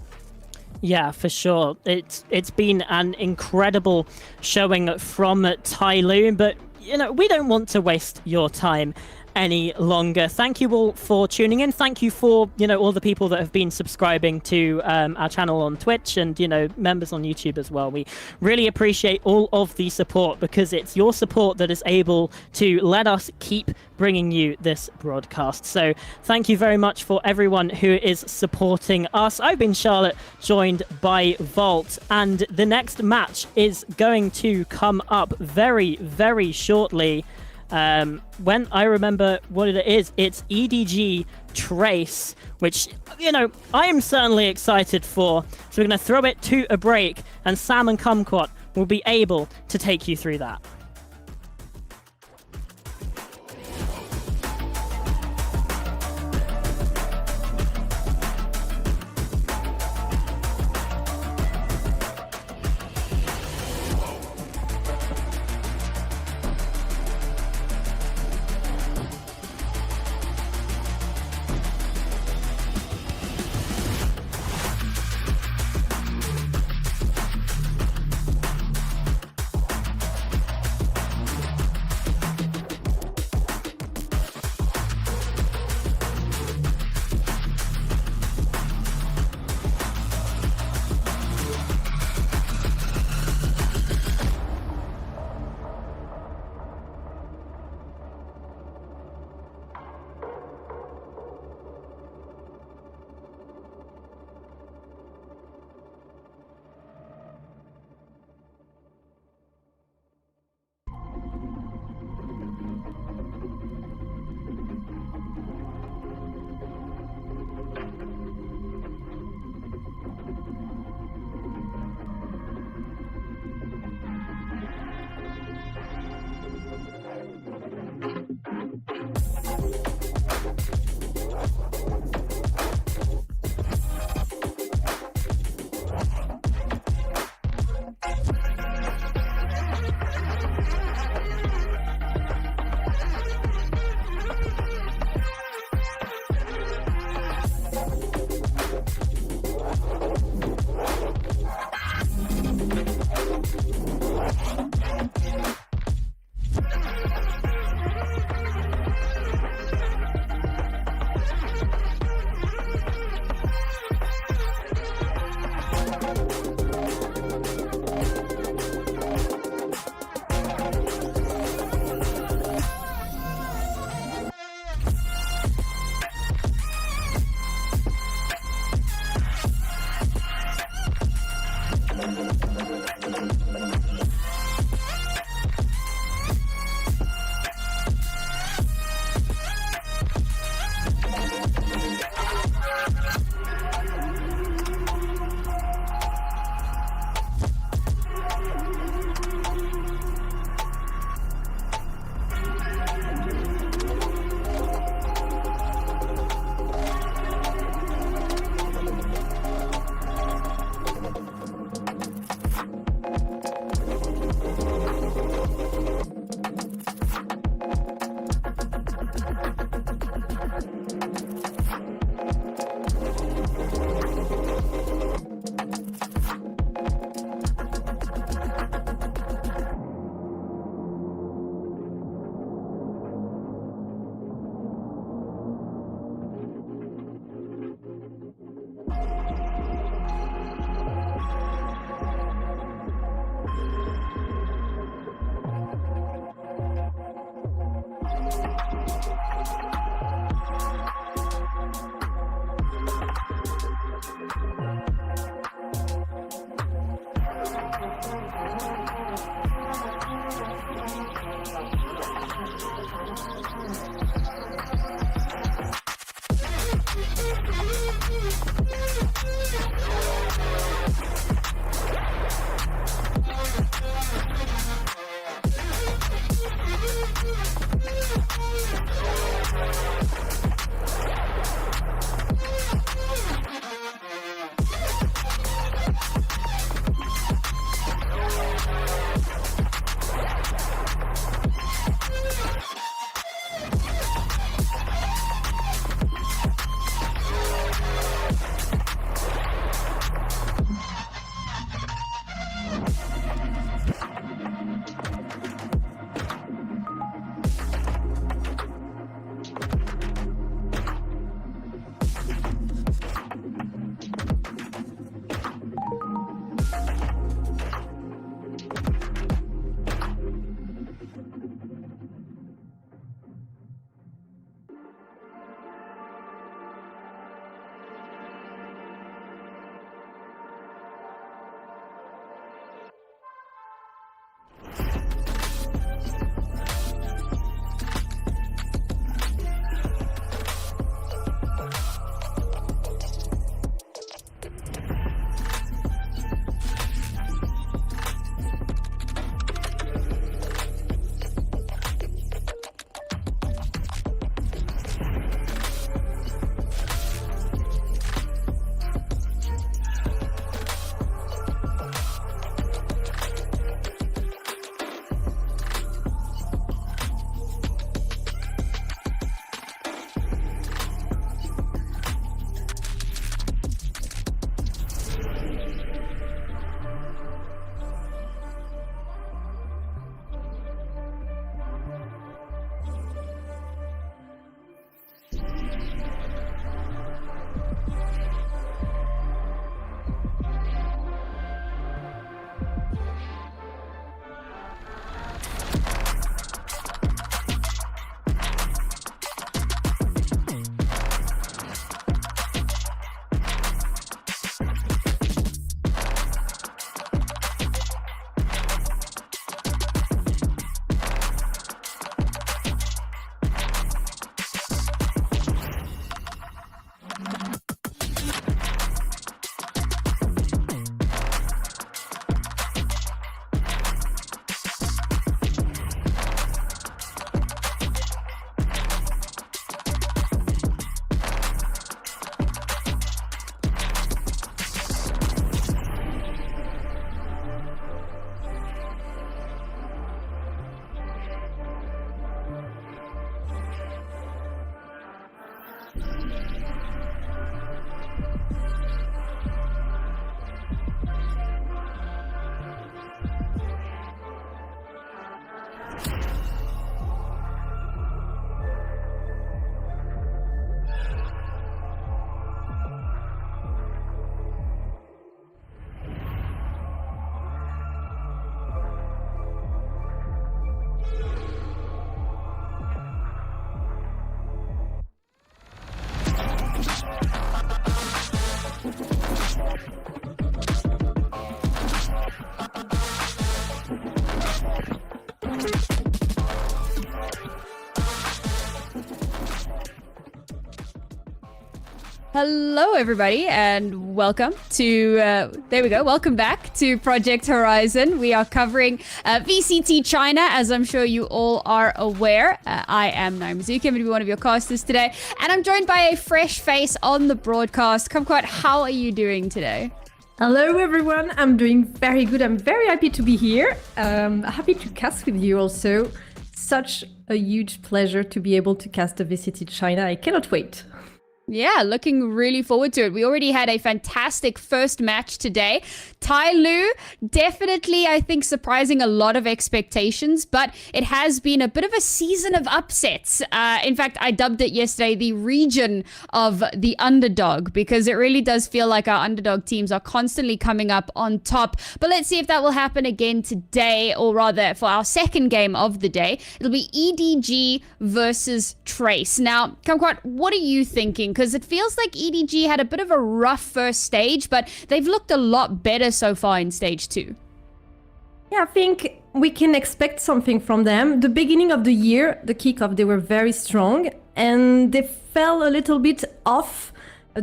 Yeah, for sure. It's been an incredible showing from TYL, but you know, we don't want to waste your time any longer. Thank you all for tuning in. Thank you for, you know, all the people that have been subscribing to our channel on Twitch, and, you know, members on YouTube as well. We really appreciate all of the support, because it's your support that is able to let us keep bringing you this broadcast. So thank you very much for everyone who is supporting us. I've been Charlotte, joined by Vault, and the next match is going to come up very, very shortly. When I remember what it is, it's EDG Trace, which, you know, I am certainly excited for. So we're going to throw it to a break, and Sam and Kumquat will be able to take you through that. Hello, everybody, and welcome to, there we go, welcome back to Project Horizon. We are covering VCT China, as I'm sure you all are aware. I am Naomi Mizuki, I'm going to be one of your casters today, and I'm joined by a fresh face on the broadcast. Kumquat, how are you doing today? Hello everyone, I'm doing very good. I'm very happy to be here. Happy to cast with you also. Such a huge pleasure to be able to cast the VCT China. I cannot wait. Yeah, looking really forward to it. We already had a fantastic first match today. TYL, definitely, I think, surprising a lot of expectations, but it has been a bit of a season of upsets. In fact, I dubbed it yesterday the region of the underdog, because it really does feel like our underdog teams are constantly coming up on top. But let's see if that will happen again today, or rather for our second game of the day. It'll be EDG versus Trace. Now, Kumquat, what are you thinking? Because it feels like EDG had a bit of a rough first stage, but they've looked a lot better so far in stage 2. Yeah, I think we can expect something from them. The beginning of the year, the kickoff, they were very strong, and they fell a little bit off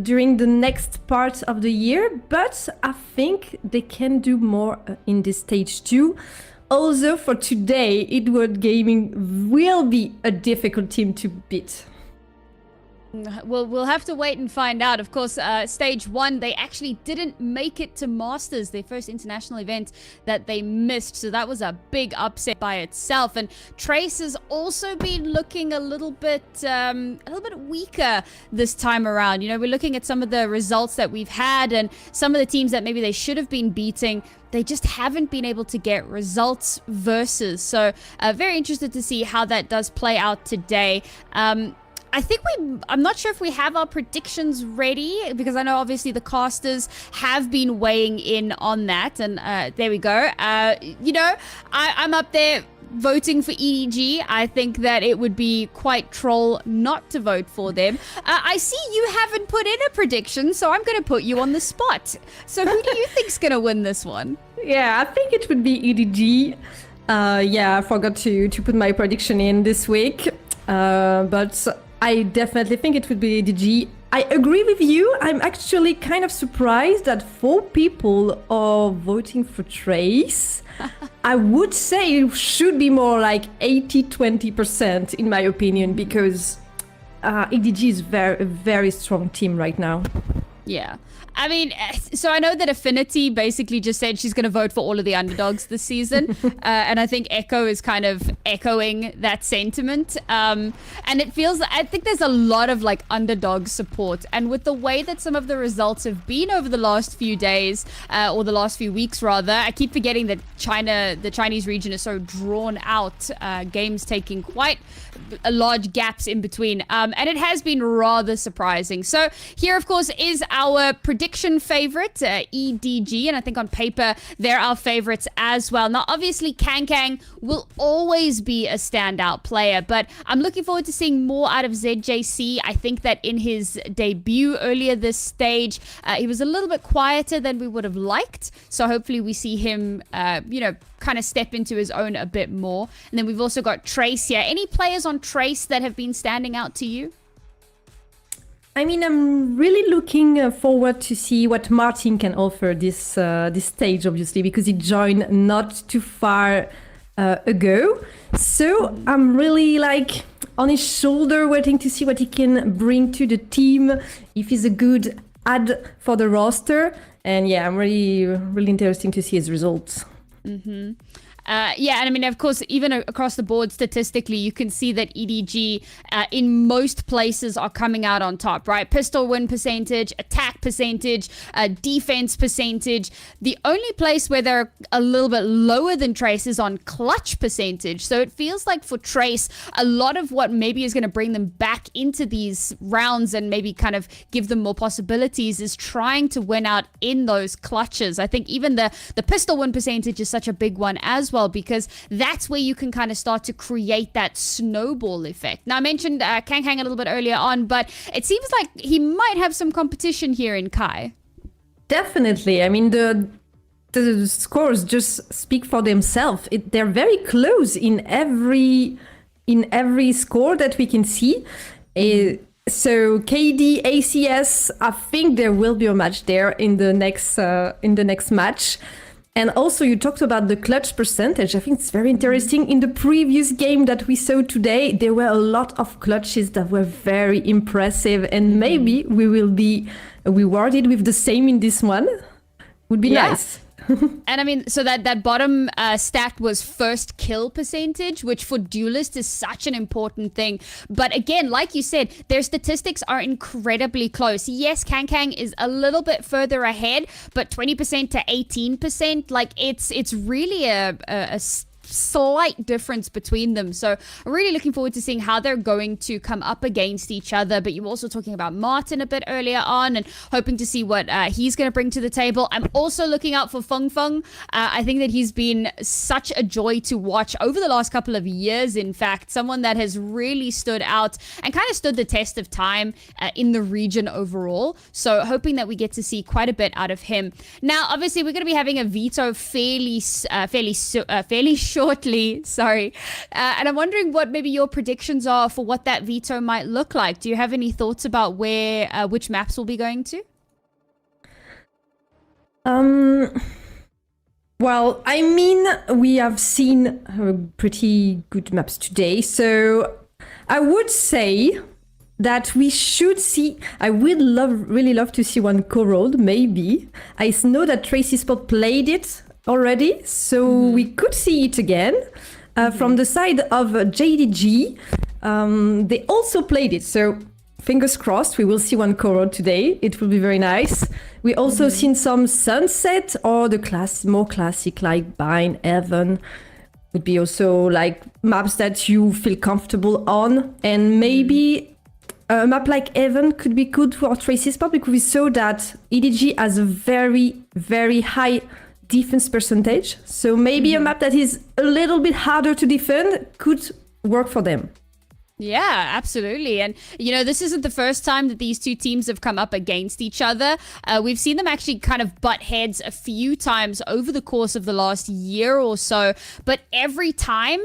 during the next part of the year, but I think they can do more in this stage 2. Also, for today, Edward Gaming will be a difficult team to beat. Well, we'll have to wait and find out. Of course, stage 1, they actually didn't make it to Masters, their first international event that they missed. So that was a big upset by itself. And Trace has also been looking a little bit weaker this time around. You know, we're looking at some of the results that we've had, and some of the teams that maybe they should have been beating, they just haven't been able to get results versus. So very interested to see how that does play out today. I think I'm not sure if we have our predictions ready, because I know obviously the casters have been weighing in on that, and there we go. You know, I'm up there voting for EDG. I think that it would be quite troll not to vote for them. I see you haven't put in a prediction, so I'm going to put you on the spot. So who do you think's going to win this one? Yeah, I think it would be EDG. Yeah, I forgot to put my prediction in this week, but I definitely think it would be EDG. I agree with you. I'm actually kind of surprised that 4 people are voting for Trace. I would say it should be more like 80-20% in my opinion, because EDG is a very strong team right now. Yeah. I mean, so I know that Affinity basically just said she's going to vote for all of the underdogs this season. And I think Echo is kind of echoing that sentiment. And it feels, I think there's a lot of like underdog support. And with the way that some of the results have been over the last few days, or the last few weeks rather, I keep forgetting that the Chinese region is so drawn out, games taking quite large gaps in between. And it has been rather surprising. So here, of course, is our prediction favorite, EDG, and I think on paper they're our favorites as well. Now, obviously, Kang will always be a standout player, but I'm looking forward to seeing more out of ZJC. I think that in his debut earlier this stage, he was a little bit quieter than we would have liked. So hopefully we see him, you know, kind of step into his own a bit more. And then we've also got Trace here. Any players on Trace that have been standing out to you? I mean, I'm really looking forward to see what Martin can offer this stage, obviously, because he joined not too far ago. So I'm really like on his shoulder, waiting to see what he can bring to the team, if he's a good add for the roster. And yeah, I'm really interested to see his results. Mm-hmm. Yeah, and I mean, of course, even across the board, statistically, you can see that EDG in most places are coming out on top, right? Pistol win percentage, attack percentage, defense percentage. The only place where they're a little bit lower than Trace is on clutch percentage. So it feels like for Trace, a lot of what maybe is going to bring them back into these rounds and maybe kind of give them more possibilities is trying to win out in those clutches. I think even the pistol win percentage is such a big one as well, because that's where you can kind of start to create that snowball effect. Now, I mentioned Kang a little bit earlier on, but it seems like he might have some competition here in Kai. Definitely. I mean, the scores just speak for themselves. They're very close in every score that we can see. So KD, ACS, I think there will be a match there in the next match. And also, you talked about the clutch percentage. I think it's very interesting. In the previous game that we saw today, there were a lot of clutches that were very impressive. And maybe we will be rewarded with the same in this one. Would be nice. And I mean, so that bottom stat was first kill percentage, which for duelists is such an important thing. But again, like you said, their statistics are incredibly close. Yes, Kang is a little bit further ahead, but 20% to 18%, like it's really a slight difference between them. So I'm really looking forward to seeing how they're going to come up against each other. But you were also talking about Martin a bit earlier on and hoping to see what he's going to bring to the table. I'm also looking out for Feng Feng. I think that he's been such a joy to watch over the last couple of years. In fact, someone that has really stood out and kind of stood the test of time in the region overall. So hoping that we get to see quite a bit out of him. Now, obviously, we're going to be having a veto fairly shortly, sorry. And I'm wondering what maybe your predictions are for what that veto might look like. Do you have any thoughts about which maps we'll be going to? Well, I mean, we have seen pretty good maps today, so I would say that we should see. I would really love to see one co-road, maybe. I know that Tracy Spot played it already, so we could see it again. From the side of JDG, they also played it, so fingers crossed we will see one co-road today. It will be very nice. We also seen some Sunset or the more classic like Bind, Evan. Would be also like maps that you feel comfortable on, and maybe a map like Evan could be good for Tracy Spot, because we saw that EDG has a very, very high defense percentage. So maybe a map that is a little bit harder to defend could work for them. Yeah, absolutely. And, you know, this isn't the first time that these two teams have come up against each other. We've seen them actually kind of butt heads a few times over the course of the last year or so. But every time,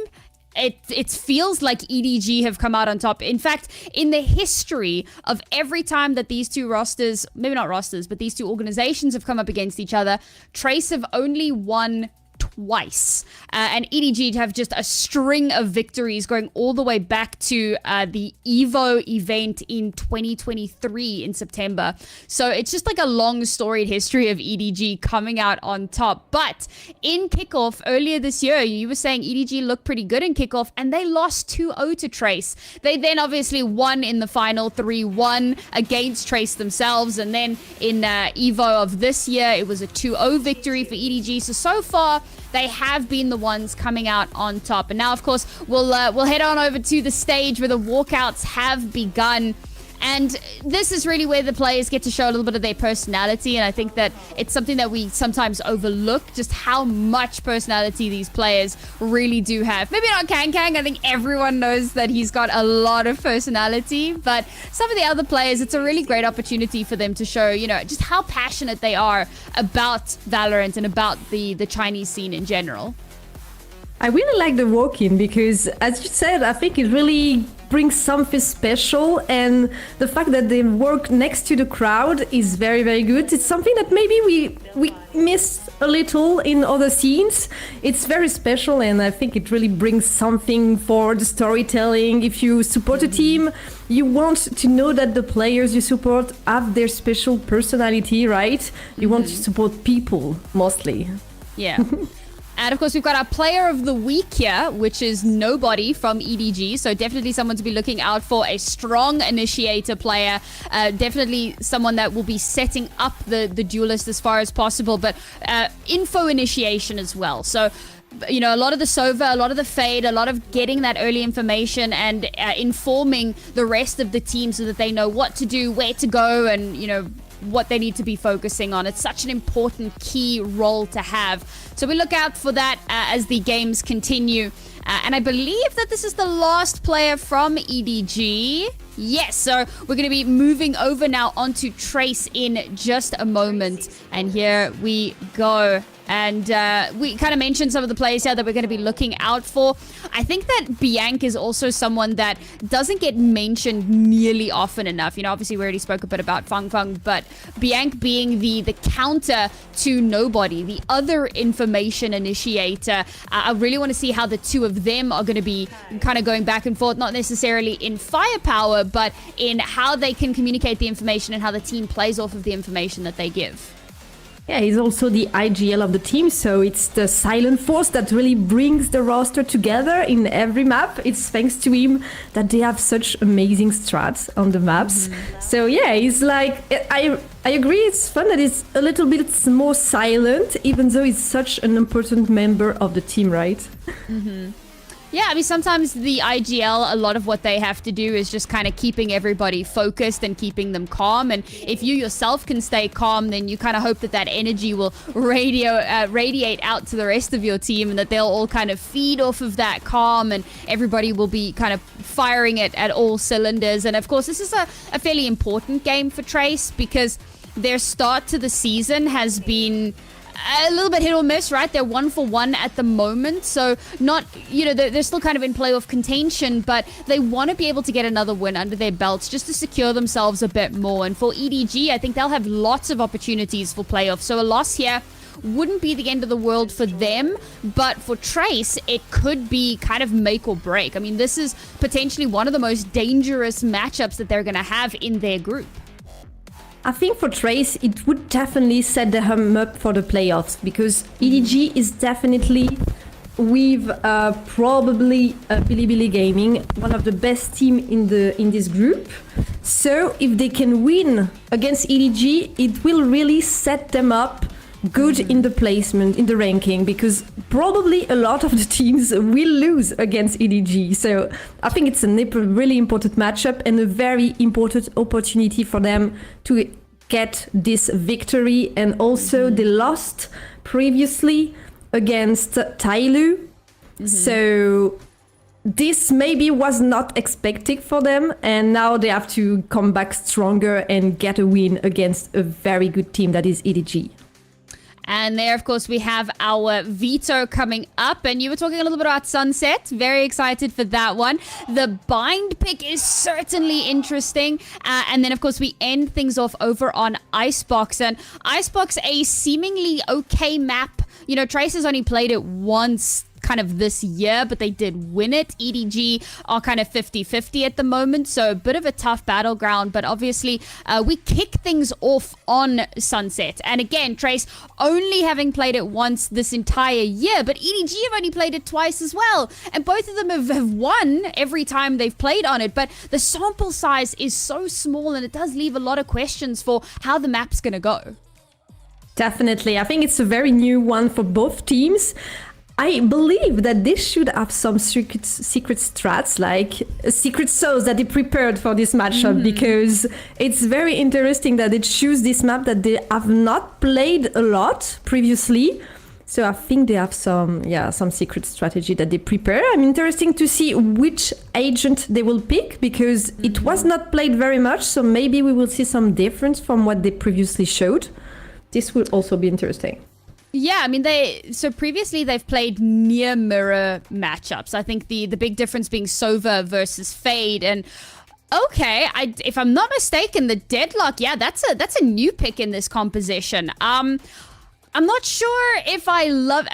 it feels like EDG have come out on top. In fact, in the history of every time that these two rosters, maybe not rosters, but these two organizations have come up against each other, Trace have only won twice. And EDG have just a string of victories going all the way back to the EVO event in 2023 in September. So it's just like a long storied history of EDG coming out on top. But in kickoff earlier this year, you were saying EDG looked pretty good in kickoff, and they lost 2-0 to Trace. They then obviously won in the final 3-1 against Trace themselves. And then in EVO of this year, it was a 2-0 victory for EDG. So far, they have been the ones coming out on top. And now, of course, we'll head on over to the stage where the walkouts have begun. And this is really where the players get to show a little bit of their personality. And I think that it's something that we sometimes overlook, just how much personality these players really do have. Maybe not Kang. I think everyone knows that he's got a lot of personality. But some of the other players, it's a really great opportunity for them to show, you know, just how passionate they are about Valorant and about the Chinese scene in general. I really like the walk-in because, as you said, I think it really brings something special, and the fact that they work next to the crowd is very, very good. It's something that maybe we missed a little in other scenes. It's very special, and I think it really brings something for the storytelling. If you support a team, you want to know that the players you support have their special personality, right? You want to support people, mostly. Yeah. And of course, we've got our player of the week here, which is Nobody from EDG. So definitely someone to be looking out for, a strong initiator player. Definitely someone that will be setting up the duelist as far as possible, but info initiation as well. So, you know, a lot of the Sova, a lot of the Fade, a lot of getting that early information and informing the rest of the team so that they know what to do, where to go, and, you know, what they need to be focusing on. It's such an important key role to have. So we look out for that as the games continue. And I believe that this is the last player from EDG. Yes, so we're going to be moving over now onto Trace in just a moment. And here we go. And we kind of mentioned some of the players here that we're going to be looking out for. I think that Bianc is also someone that doesn't get mentioned nearly often enough. You know, obviously we already spoke a bit about Fang Fang, but Bianc being the counter to Nobody, the other information initiator. I really want to see how the two of them are going to be kind of going back and forth, not necessarily in firepower, but in how they can communicate the information and how the team plays off of the information that they give. Yeah, he's also the IGL of the team, so it's the silent force that really brings the roster together in every map. It's thanks to him that they have such amazing strats on the maps. So yeah, he's like, I agree, it's fun that he's a little bit more silent, even though he's such an important member of the team, right? Yeah, I mean, sometimes the IGL, a lot of what they have to do is just kind of keeping everybody focused and keeping them calm. And if you yourself can stay calm, then you kind of hope that that energy will radiate out to the rest of your team and that they'll all kind of feed off of that calm and everybody will be kind of firing it at all cylinders. And of course, this is a fairly important game for Trace because their start to the season has been a little bit hit or miss, right? They're 1-for-1 at the moment, so not, you know, they're still kind of in playoff contention, but they want to be able to get another win under their belts just to secure themselves a bit more. And for EDG, I think they'll have lots of opportunities for playoffs, so a loss here wouldn't be the end of the world for them, but for Trace, it could be kind of make or break. I mean, this is potentially one of the most dangerous matchups that they're going to have in their group. I think for Trace, it would definitely set them up for the playoffs because EDG is definitely, with probably Bilibili Gaming, one of the best team in this group. So if they can win against EDG, it will really set them up good in the placement, in the ranking, because probably a lot of the teams will lose against EDG. So I think it's a really important matchup and a very important opportunity for them to get this victory. And also they lost previously against TYL. So this maybe was not expected for them, and now they have to come back stronger and get a win against a very good team that is EDG. And there, of course, we have our veto coming up. And you were talking a little bit about Sunset. Very excited for that one. The bind pick is certainly interesting. And then, of course, we end things off over on Icebox. And Icebox, a seemingly okay map. You know, Trace has only played it once kind of this year, but they did win it. EDG are kind of 50-50 at the moment, so a bit of a tough battleground, but obviously we kick things off on Sunset. And again, Trace only having played it once this entire year, but EDG have only played it twice as well, and both of them have won every time they've played on it, but the sample size is so small and it does leave a lot of questions for how the map's gonna go. Definitely. I think it's a very new one for both teams. I believe that they should have some secret strats, like secret sauce that they prepared for this matchup, because it's very interesting that they choose this map that they have not played a lot previously. So I think they have some secret strategy that they prepare. I'm interested to see which agent they will pick, because it was not played very much. So maybe we will see some difference from what they previously showed. This will also be interesting. Yeah, I mean, previously they've played near mirror matchups. I think the big difference being Sova versus Fade. And okay, if I'm not mistaken, the Deadlock, yeah, that's a new pick in this composition. I'm not sure if I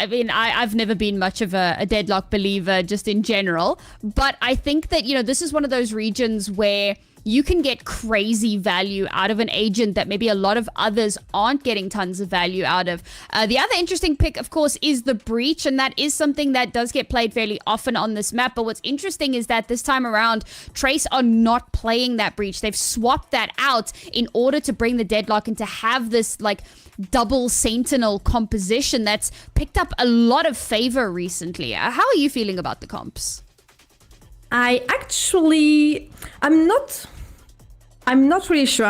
mean, I've never been much of a Deadlock believer just in general, but I think that, you know, this is one of those regions where you can get crazy value out of an agent that maybe a lot of others aren't getting tons of value out of. The other interesting pick, of course, is the Breach, and that is something that does get played fairly often on this map. But what's interesting is that this time around, Trace are not playing that Breach. They've swapped that out in order to bring the Deadlock and to have this, like, double Sentinel composition that's picked up a lot of favor recently. How are you feeling about the comps? I'm not really sure.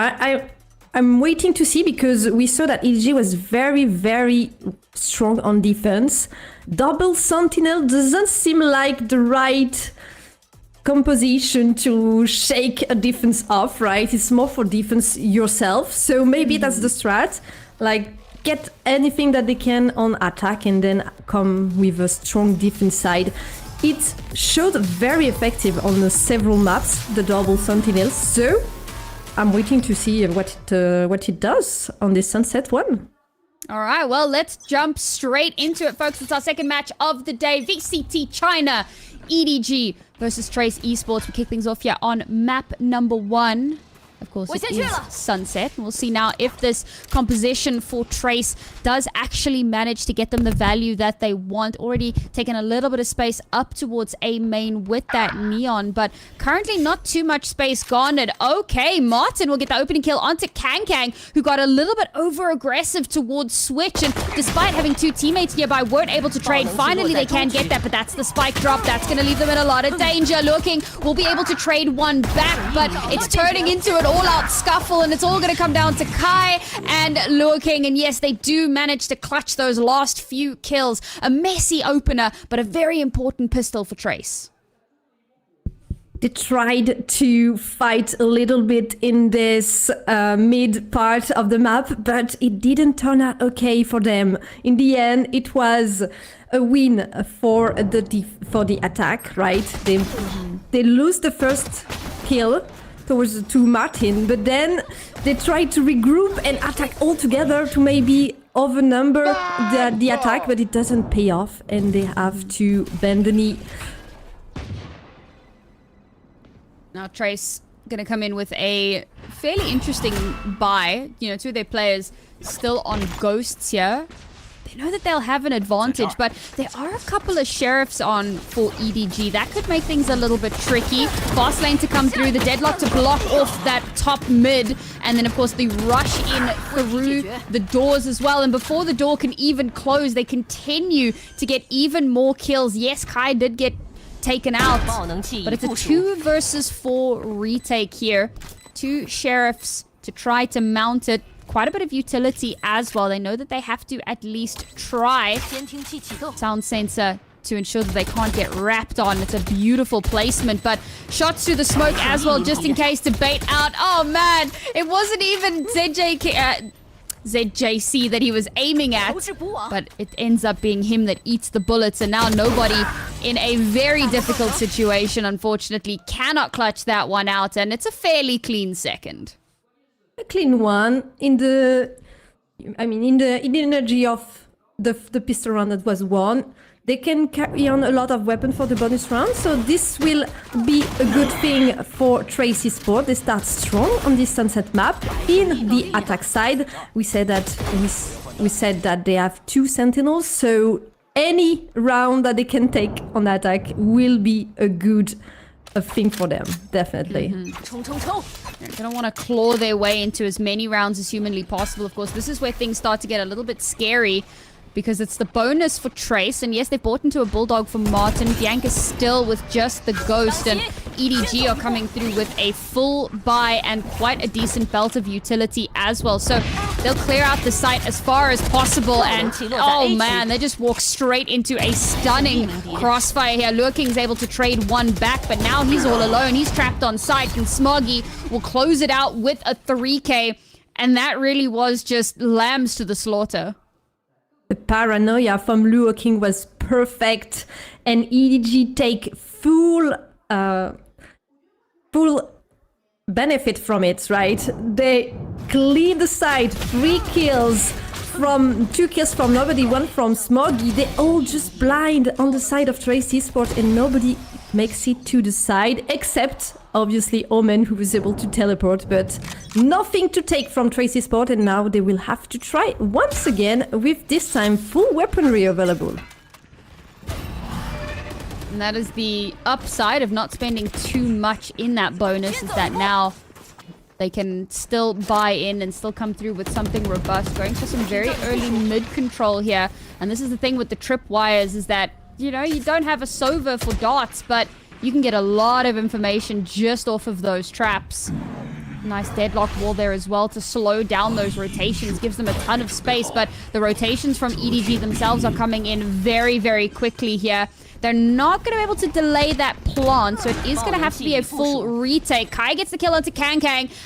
I'm waiting to see, because we saw that EDG was very, very strong on defense. Double Sentinel doesn't seem like the right composition to shake a defense off, right? It's more for defense yourself. So maybe that's the strat. Like, get anything that they can on attack and then come with a strong defense side. It showed very effective on several maps, the double Sentinels. So I'm waiting to see what it does on this Sunset one. All right, well, let's jump straight into it, folks. It's our second match of the day. VCT China, EDG versus Trace Esports. We kick things off here on map number 1. Of course, it is Sunset. We'll see now if this composition for Trace does actually manage to get them the value that they want. Already taken a little bit of space up towards A main with that Neon, but currently not too much space garnered. Okay, Martin will get the opening kill onto Kang, who got a little bit over-aggressive towards Switch, and despite having 2 teammates nearby, weren't able to trade. Finally, they can get that, but that's the spike drop. That's going to leave them in a lot of danger. Looking will be able to trade one back, but it's turning into an all-out scuffle, and it's all going to come down to Kai and Looking. And yes, they do manage to clutch those last few kills. A messy opener, but a very important pistol for Trace. They tried to fight a little bit in this mid part of the map, but it didn't turn out okay for them. In the end, it was a win for the attack, right? They lose the first kill to Martin, but then they tried to regroup and attack all together to maybe overnumber the attack, but it doesn't pay off, and they have to bend the knee. Now Trace gonna come in with a fairly interesting buy. You know, 2 of their players still on ghosts here. They know that they'll have an advantage, but there are a couple of sheriffs on for EDG. That could make things a little bit tricky. Fast lane to come through, the Deadlock to block off that top mid, and then of course the rush in through the doors as well. And before the door can even close, they continue to get even more kills. Yes, Kai did get taken out, but it's a 2 versus 4 retake here. 2 sheriffs to try to mount it. Quite a bit of utility as well. They know that they have to at least try. Sound sensor to ensure that they can't get wrapped on. It's a beautiful placement, but shots through the smoke as well, just in case to bait out. Oh man, it wasn't even ZJC that he was aiming at, but it ends up being him that eats the bullets, and now nobody in a very difficult situation, unfortunately, cannot clutch that one out, and it's a fairly clean second. A clean one in the energy of the pistol round that was won. They can carry on a lot of weapons for the bonus round, so this will be a good thing for Trace Esports. They start strong on this Sunset map. In the attack side, we said that they have 2 Sentinels, so any round that they can take on attack will be a good thing for them, definitely. They're going to want to claw their way into as many rounds as humanly possible. Of course, this is where things start to get a little bit scary, because it's the bonus for Trace. And yes, they've bought into a Bulldog for Martin. Bianca's still with just the Ghost, and EDG are coming through with a full buy and quite a decent belt of utility as well. So they'll clear out the site as far as possible, and oh man, they just walk straight into a stunning crossfire here. Looking's able to trade one back, but now he's all alone. He's trapped on site, and Smoggy will close it out with a 3K, and that really was just lambs to the slaughter. The paranoia from Luo King was perfect, and EDG take full benefit from it, right? They clear the side, 2 kills from nobody, 1 from Smoggy. They all just blind on the side of Trace Esports, and nobody makes it to the side, except obviously Omen, who was able to teleport, but nothing to take from Tracy Sport, and now they will have to try once again with this time full weaponry available. And that is the upside of not spending too much in that bonus, is that now they can still buy in and still come through with something robust. Going for some very early mid control here. And this is the thing with the tripwires, is that, you know, you don't have a Sova for darts, but you can get a lot of information just off of those traps. Nice deadlock wall there as well to slow down those rotations. Gives them a ton of space, but the rotations from EDG themselves are coming in very, very quickly here. They're not going to be able to delay that plant, so it is going to have to be a full retake. Kai gets the kill onto Kang,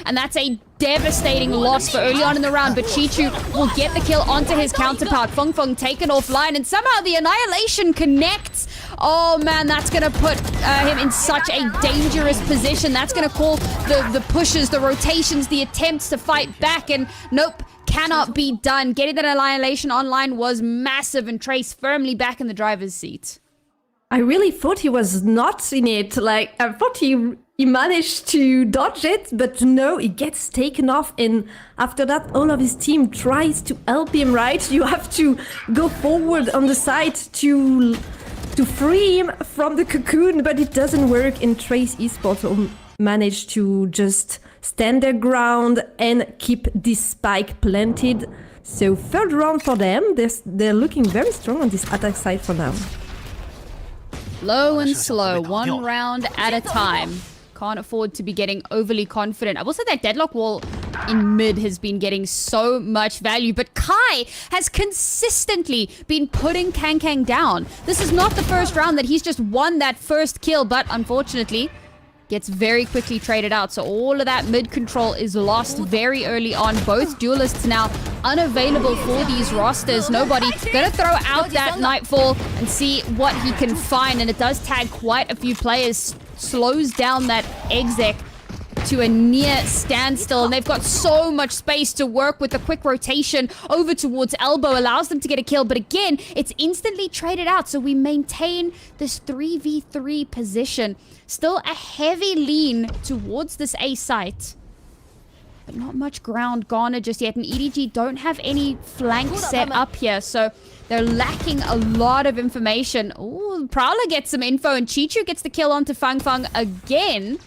and that's a devastating loss for early on in the round, but Chichu will get the kill onto his counterpart. Feng Feng taken offline, and somehow the Annihilation connects. Oh man, that's going to put him in such a dangerous position. That's going to call the pushes, the rotations, the attempts to fight back, and nope, cannot be done. Getting that Annihilation online was massive, and Trace firmly back in the driver's seat. I really thought he was not in it. Like, I thought he managed to dodge it, but no, he gets taken off, and after that all of his team tries to help him, right? You have to go forward on the side to free him from the cocoon, but it doesn't work, and Trace Esports managed to just stand their ground and keep this spike planted. So third round for them. They're looking very strong on this attack side for now. Low and slow, one round at a time. Can't afford to be getting overly confident. I will say that deadlock wall in mid has been getting so much value, but Kai has consistently been putting Kang down. This is not the first round that he's just won that first kill, but unfortunately gets very quickly traded out. So all of that mid control is lost very early on. Both duelists now unavailable for these rosters. Nobody gonna throw out that Nightfall and see what he can find, and it does tag quite a few players. Slows down that exec to a near standstill, and they've got so much space to work with. A quick rotation over towards Elbow allows them to get a kill, but again, it's instantly traded out, so we maintain this 3v3 position. Still a heavy lean towards this A site, but not much ground garnered just yet, and EDG don't have any flanks set up here, so they're lacking a lot of information. Ooh, Prowler gets some info, and Chichu gets the kill onto Fang Fang again.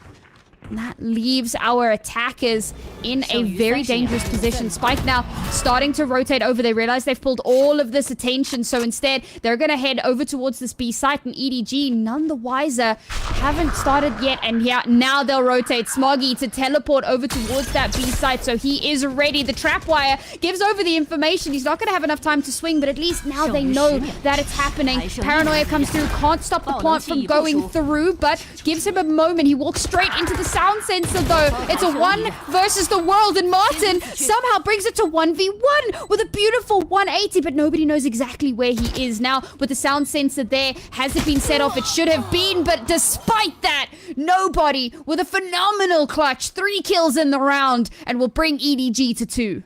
And that leaves our attackers in a very dangerous position. Spike now starting to rotate over. They realize they've pulled all of this attention, so instead they're going to head over towards this B site, and EDG none the wiser. Haven't started yet, and yeah, now they'll rotate Smoggy to teleport over towards that B site, so he is ready. The trapwire gives over the information. He's not going to have enough time to swing, but at least now they know that it's happening. Paranoia comes through, can't stop the plant from going through, but gives him a moment. He walks straight into the sound sensor though. It's a 1 versus the world, and Martin somehow brings it to 1v1 with a beautiful 180, but nobody knows exactly where he is now with the sound sensor there. Has it been set off? It should have been, but despite that, nobody with a phenomenal clutch. 3 kills in the round, and will bring EDG to 2.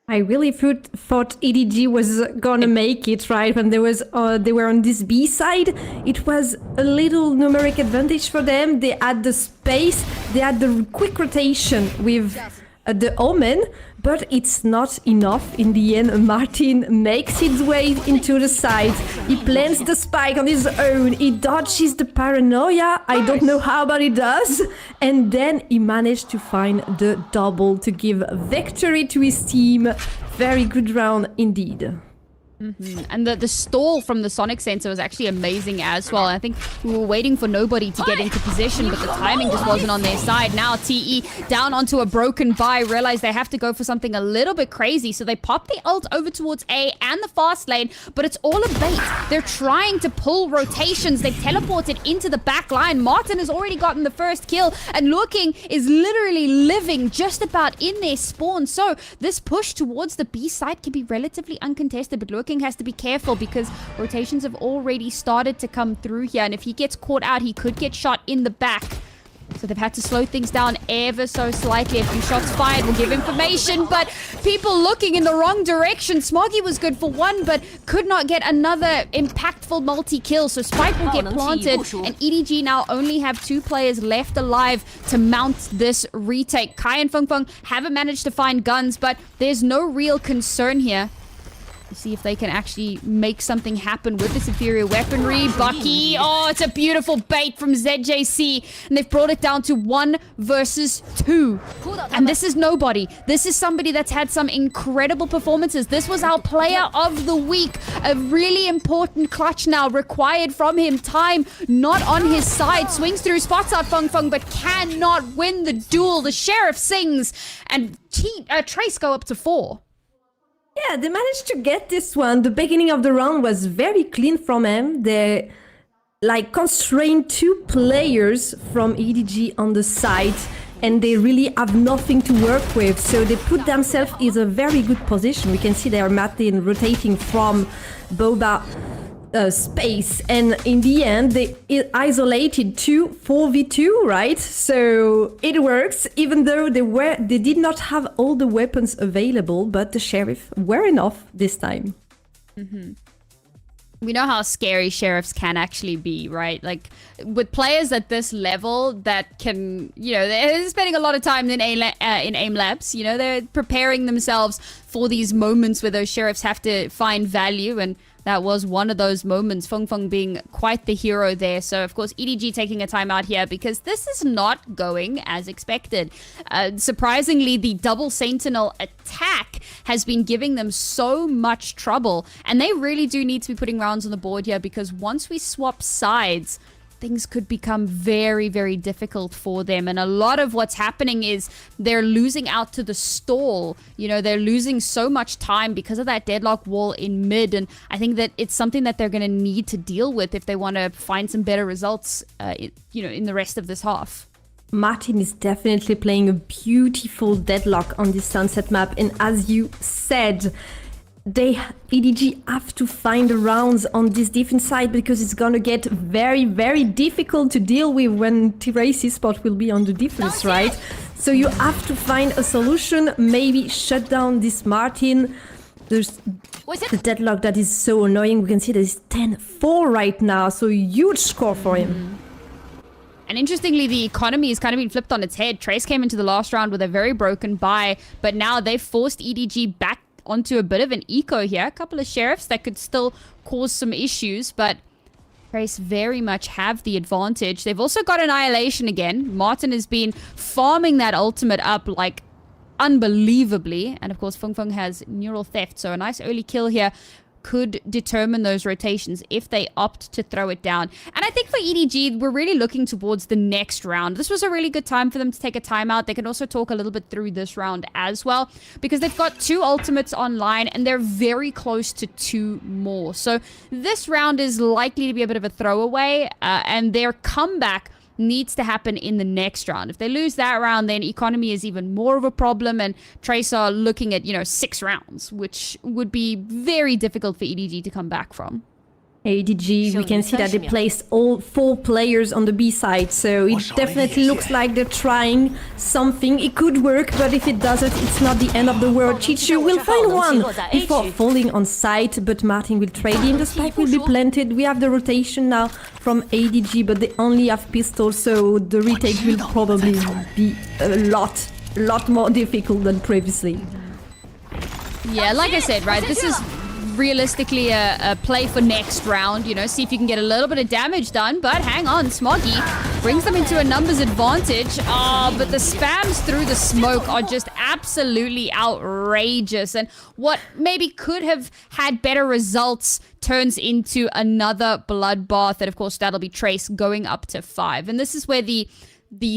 I really thought EDG was gonna make it, right? When they were on this B side, it was a little numeric advantage for them. They had the space, they had the quick rotation with the Omen, but it's not enough. In the end, Martin makes his way into the side. He plants the spike on his own. He dodges the paranoia. I don't know how, but he does. And then he managed to find the double to give victory to his team. Very good round indeed. And the stall from the sonic sensor was actually amazing as well. I think we were waiting for nobody to get into position, but the timing just wasn't on their side. Now TE down onto a broken buy, realize they have to go for something a little bit crazy, so they pop the ult over towards A and the fast lane, but it's all a bait. They're trying to pull rotations. They've teleported into the back line. Martin has already gotten the first kill, and Looking is literally living just about in their spawn, so this push towards the B site can be relatively uncontested, but Looking has to be careful because rotations have already started to come through here, and if he gets caught out, he could get shot in the back. So they've had to slow things down ever so slightly. A few shots fired will give information, but people looking in the wrong direction. Smoggy was good for one, but could not get another impactful multi-kill. So Spike will get planted, and EDG now only have 2 players left alive to mount this retake. Kai and Feng Feng haven't managed to find guns, but there's no real concern here. See if they can actually make something happen with this inferior weaponry. Bucky, oh, it's a beautiful bait from ZJC. And they've brought it down to 1 versus 2. And this is nobody. This is somebody that's had some incredible performances. This was our player of the week. A really important clutch now required from him. Time not on his side. Swings through, spots out Feng Feng, but cannot win the duel. The Sheriff sings, and Trace go up to 4. Yeah, they managed to get this one. The beginning of the round was very clean from him. They constrained 2 players from EDG on the side, and they really have nothing to work with. So they put themselves in a very good position. We can see they are Martin rotating from Boba space, and in the end they isolated 2 4v2, right? So it works, even though they did not have all the weapons available, but the Sheriff were enough this time. We know how scary Sheriffs can actually be, right? Like, with players at this level that can, they're spending a lot of time in aim labs, they're preparing themselves for these moments where those Sheriffs have to find value, and that was one of those moments, Feng Feng being quite the hero there. So, of course, EDG taking a timeout here because this is not going as expected. Surprisingly, the double Sentinel attack has been giving them so much trouble. And they really do need to be putting rounds on the board here, because once we swap sides, things could become very, very difficult for them. And a lot of what's happening is they're losing out to the stall. They're losing so much time because of that deadlock wall in mid. And I think that it's something that they're going to need to deal with if they want to find some better results, in the rest of this half. Martin is definitely playing a beautiful deadlock on this sunset map. And as you said, EDG have to find the rounds on this defense side, because it's gonna get very, very difficult to deal with when T-Race spot will be on the defense, right? So you have to find a solution, maybe shut down this Martin. There's the deadlock that is so annoying. We can see there's 10-4 right now, so huge score for him. And interestingly, the economy has kind of been flipped on its head. Trace came into the last round with a very broken buy, but now they've forced EDG back onto a bit of an eco here. A couple of Sheriffs that could still cause some issues, but Trace very much have the advantage. They've also got Annihilation again. Martin has been farming that ultimate up like unbelievably. And of course, Feng Feng has Neural Theft, so a nice early kill here could determine those rotations if they opt to throw it down. And I think for EDG, we're really looking towards the next round. This was a really good time for them to take a timeout. They can also talk a little bit through this round as well, because they've got 2 ultimates online and they're very close to 2 more. So this round is likely to be a bit of a throwaway, and their comeback needs to happen in the next round. If they lose that round, then economy is even more of a problem, and Trace are looking at, 6 rounds, which would be very difficult for EDG to come back from. EDG, we can see that they placed all 4 players on the B side, so it definitely looks like they're trying something. It could work, but if it doesn't, it's not the end of the world. Chichu will find one before falling on site, but Martin will trade in. The spike will be planted. We have the rotation now from ADG, but they only have pistols, so the retake will probably be a lot more difficult than previously. Yeah, like I said, right, this is realistically a play for next round, see if you can get a little bit of damage done. But hang on, Smoggy brings them into a numbers advantage. But the spams through the smoke are just absolutely outrageous, and what maybe could have had better results turns into another bloodbath. And of course, that'll be Trace going up to 5. And this is where the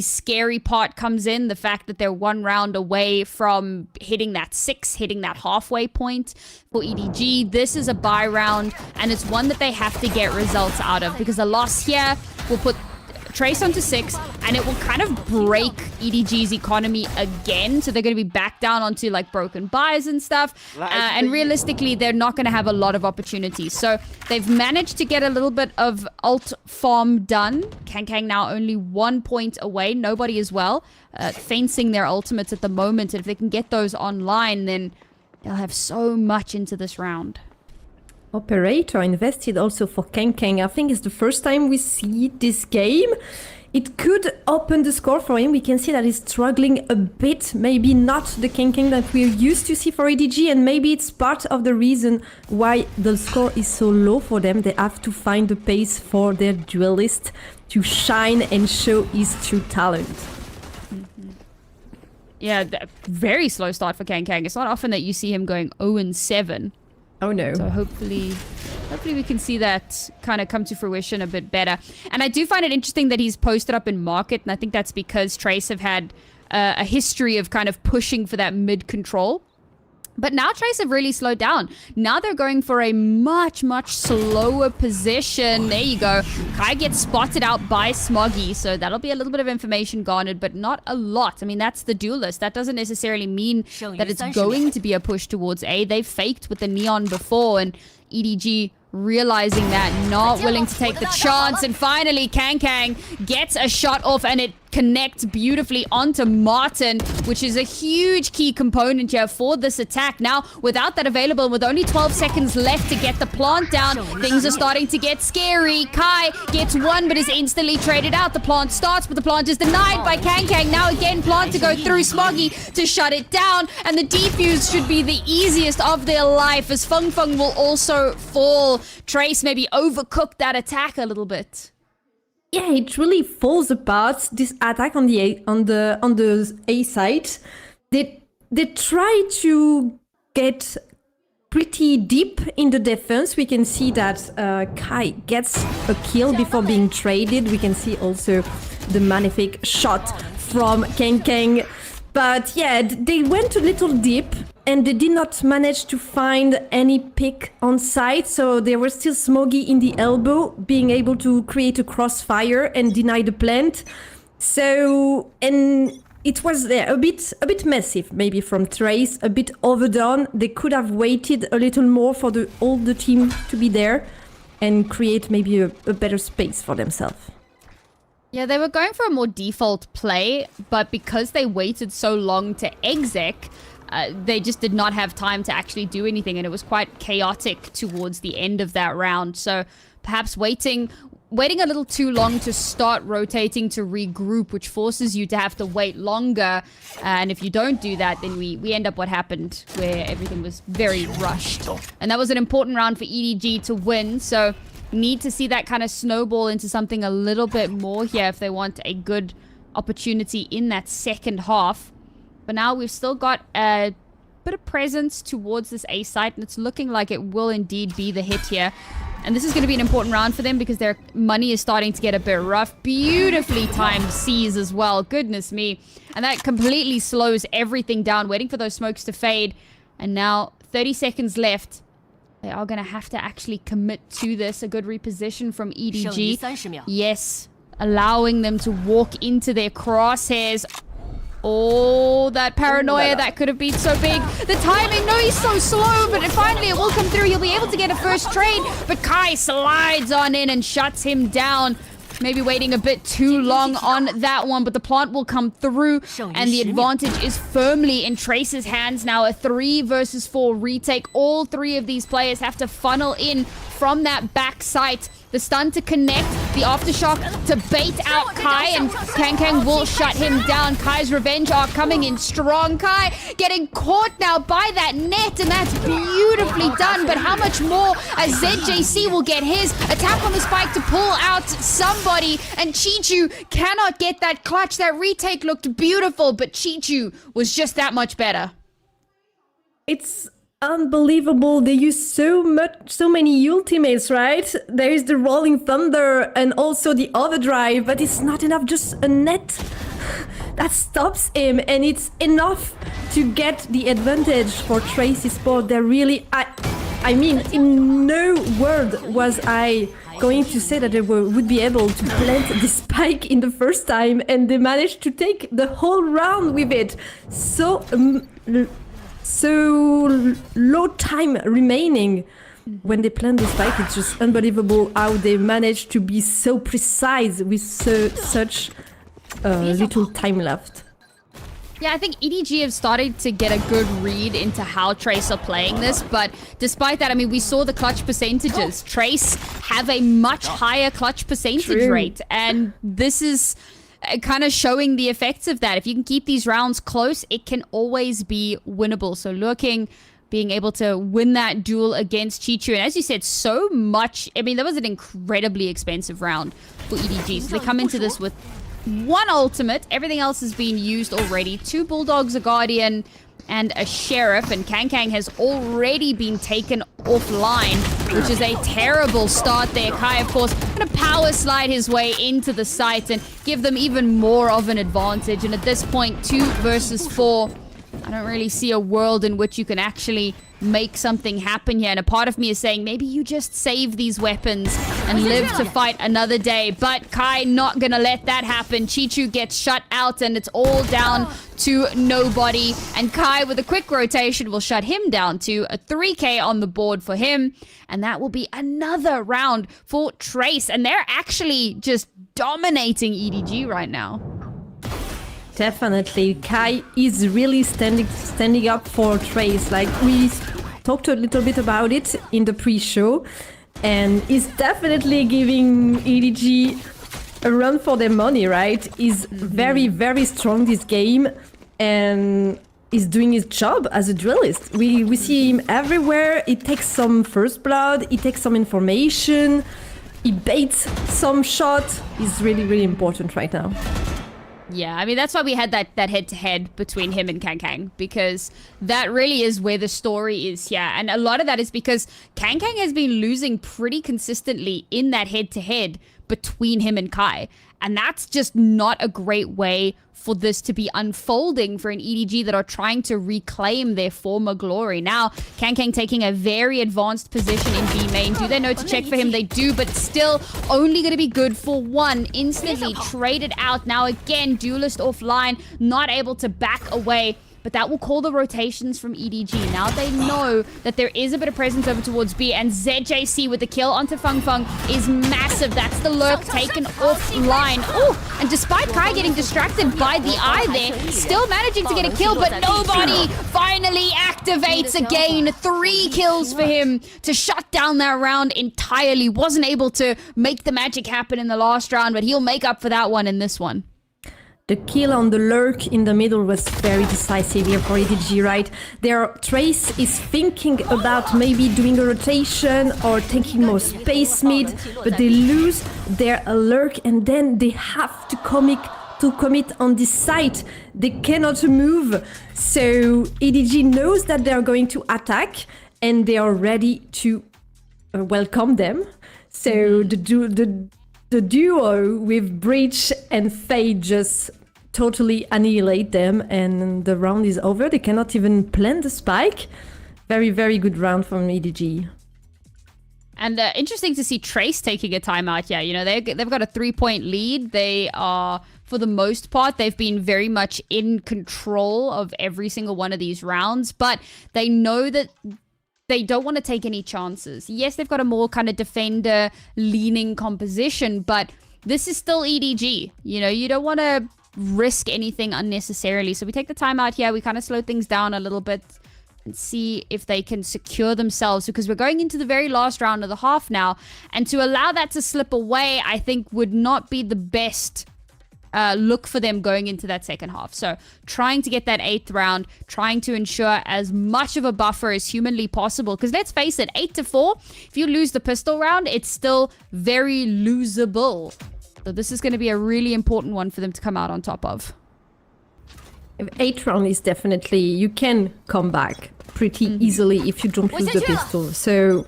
scary part comes in, the fact that they're 1 round away from hitting that 6, hitting that halfway point for EDG. This is a bye round, and it's one that they have to get results out of, because a loss here will put Trace onto 6, and it will kind of break EDG's economy again. So they're going to be back down onto like broken buys and stuff. And realistically, they're not going to have a lot of opportunities. So they've managed to get a little bit of ult farm done. Kang now only 1 point away. Nobody as well. Fencing their ultimates at the moment. And if they can get those online, then they'll have so much into this round. Operator invested also for Kang. I think it's the first time we see this game. It could open the score for him. We can see that he's struggling a bit. Maybe not the Kang that we're used to see for EDG, and maybe it's part of the reason why the score is so low for them. They have to find the pace for their duelist to shine and show his true talent. Yeah, very slow start for Kang. It's not often that you see him going 0-7. Oh no. So hopefully we can see that kind of come to fruition a bit better. And I do find it interesting that he's posted up in market, and I think that's because Trace have had a history of kind of pushing for that mid control. But now Trace have really slowed down. Now they're going for a much, much slower position. There you go. Kai gets spotted out by Smoggy, so that'll be a little bit of information garnered, but not a lot. I mean, that's the duelist. That doesn't necessarily mean that it's going to be a push towards A. They've faked with the Neon before, and EDG realizing that, not willing to take the chance, and finally Kang gets a shot off, and it connects beautifully onto Martin, which is a huge key component here for this attack. Now, without that available, with only 12 seconds left to get the plant down, things are starting to get scary. Kai gets one, but is instantly traded out. The plant starts, but the plant is denied by Kang. Now again, plant to go through Smoggy to shut it down, and the defuse should be the easiest of their life, as Feng will also fall. Trace maybe overcooked that attack a little bit. Yeah, it really falls apart, this attack on the A side. They try to get pretty deep in the defense. We can see that Kai gets a kill before being traded. We can see also the magnific shot from Kang. But yeah, they went a little deep, and they did not manage to find any pick on site, so they were still Smoggy in the elbow, being able to create a crossfire and deny the plant. So, and it was a bit massive, maybe from Trace, a bit overdone. They could have waited a little more for all the team to be there and create maybe a better space for themselves. Yeah, they were going for a more default play, but because they waited so long to exec, they just did not have time to actually do anything, and it was quite chaotic towards the end of that round. So perhaps waiting a little too long to start rotating to regroup, which forces you to have to wait longer. And if you don't do that, then we end up what happened, where everything was very rushed. And that was an important round for EDG to win, so need to see that kind of snowball into something a little bit more here if they want a good opportunity in that second half. But now we've still got a bit of presence towards this A site, and it's looking like it will indeed be the hit here. And this is going to be an important round for them because their money is starting to get a bit rough. Beautifully timed C's as well. Goodness me. And that completely slows everything down, waiting for those smokes to fade. And now 30 seconds left. They are going to have to actually commit to this. A good reposition from EDG. Yes, allowing them to walk into their crosshairs. Oh, that paranoia, that could have been so big. The timing, no, he's so slow, but finally it will come through. He'll be able to get a first trade, but Kai slides on in and shuts him down. Maybe waiting a bit too long on that one, but the plant will come through, and the advantage is firmly in Trace's hands now. A 3 versus 4 retake. All three of these players have to funnel in from that back site. The stun to connect, the aftershock to bait out Kai, and Kang will shut him down. Kai's revenge arc coming in strong. Kai getting caught now by that net, and that's beautifully done. But how much more as ZJC will get his attack on the spike to pull out somebody, and Chichu cannot get that clutch. That retake looked beautiful, but Chichu was just that much better. It's unbelievable. They use so many ultimates, right? There is the Rolling Thunder and also the overdrive, but it's not enough. Just a net that stops him, and it's enough to get the advantage for Tracy Sport. They're really, I mean, in no word was I going to say that they would be able to plant the spike in the first time, and they managed to take the whole round with it. So low time remaining when they plant the spike. It's just unbelievable how they managed to be so precise with such little time left. Yeah, I think EDG have started to get a good read into how Trace are playing this, but despite that, I mean, we saw the clutch percentages. Trace have a much higher clutch percentage rate, and this is kind of showing the effects of that. If you can keep these rounds close, it can always be winnable. So Lurking being able to win that duel against Chichu, and as you said, so much, I mean, that was an incredibly expensive round for EDG, so they come into this with one ultimate. Everything else has been used already. 2 Bulldogs, a Guardian, and a Sheriff. And Kang has already been taken offline, which is a terrible start there. Kai, of course, going to power slide his way into the site and give them even more of an advantage. And at this point, 2 versus 4. I don't really see a world in which you can actually make something happen here. And a part of me is saying maybe you just save these weapons and live to fight another day. But Kai not gonna let that happen. Chichu gets shut out and it's all down to nobody. And Kai with a quick rotation will shut him down to a 3k on the board for him. And that will be another round for Trace. And they're actually just dominating EDG right now. Definitely, Kai is really standing up for Trace. Like, we talked a little bit about it in the pre-show, and is definitely giving EDG a run for their money, right? He's very, very strong this game, and is doing his job as a duelist. We see him everywhere. He takes some first blood, he takes some information, he baits some shot. He's really, really important right now. Yeah, I mean, that's why we had that head-to-head between him and Kang, because that really is where the story is here. And a lot of that is because Kang has been losing pretty consistently in that head-to-head between him and Kai. And that's just not a great way for this to be unfolding for an EDG that are trying to reclaim their former glory. Now, Kang taking a very advanced position in B main. Do they know to check for him? They do, but still only going to be good for 1. Instantly traded out. Now again, duelist offline, not able to back away. But that will call the rotations from EDG. Now they know that there is a bit of presence over towards B, and ZJC with the kill onto Feng Feng is massive. That's the lurk taken offline. Oh, and despite Kai getting distracted by the eye there, still managing to get a kill, but nobody finally activates again. 3 kills for him to shut down that round entirely. Wasn't able to make the magic happen in the last round, but he'll make up for that one in this one. The kill on the lurk in the middle was very decisive here for EDG, right? Their Trace is thinking about maybe doing a rotation or taking more space mid, but they lose their lurk and then they have to commit on this site. They cannot move. So EDG knows that they are going to attack and they are ready to welcome them. So the duo with Breach and Fade just totally annihilate them, and the round is over. They cannot even plant the spike. Very, very good round from EDG. And interesting to see Trace taking a timeout here. You know, they've got a 3-point lead. They are, for the most part, they've been very much in control of every single one of these rounds, but they know that they don't want to take any chances. Yes, they've got a more kind of defender-leaning composition, but this is still EDG. You know, you don't want to risk anything unnecessarily. So we take the time out here. We kind of slow things down a little bit and see if they can secure themselves, because we're going into the very last round of the half now. And to allow that to slip away, I think would not be the best look for them going into that second half. So trying to get that 8th round, trying to ensure as much of a buffer as humanly possible, because let's face it, 8-4, if you lose the pistol round, it's still very losable. So this is going to be a really important one for them to come out on top of. 8th round is definitely, you can come back pretty easily if you don't lose the pistol. So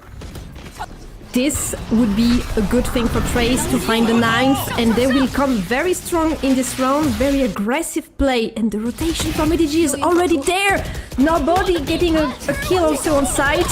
this would be a good thing for Trace to find the 9th, and they will come very strong in this round. Very aggressive play, and the rotation from EDG is already there. Nobody getting a kill also on site.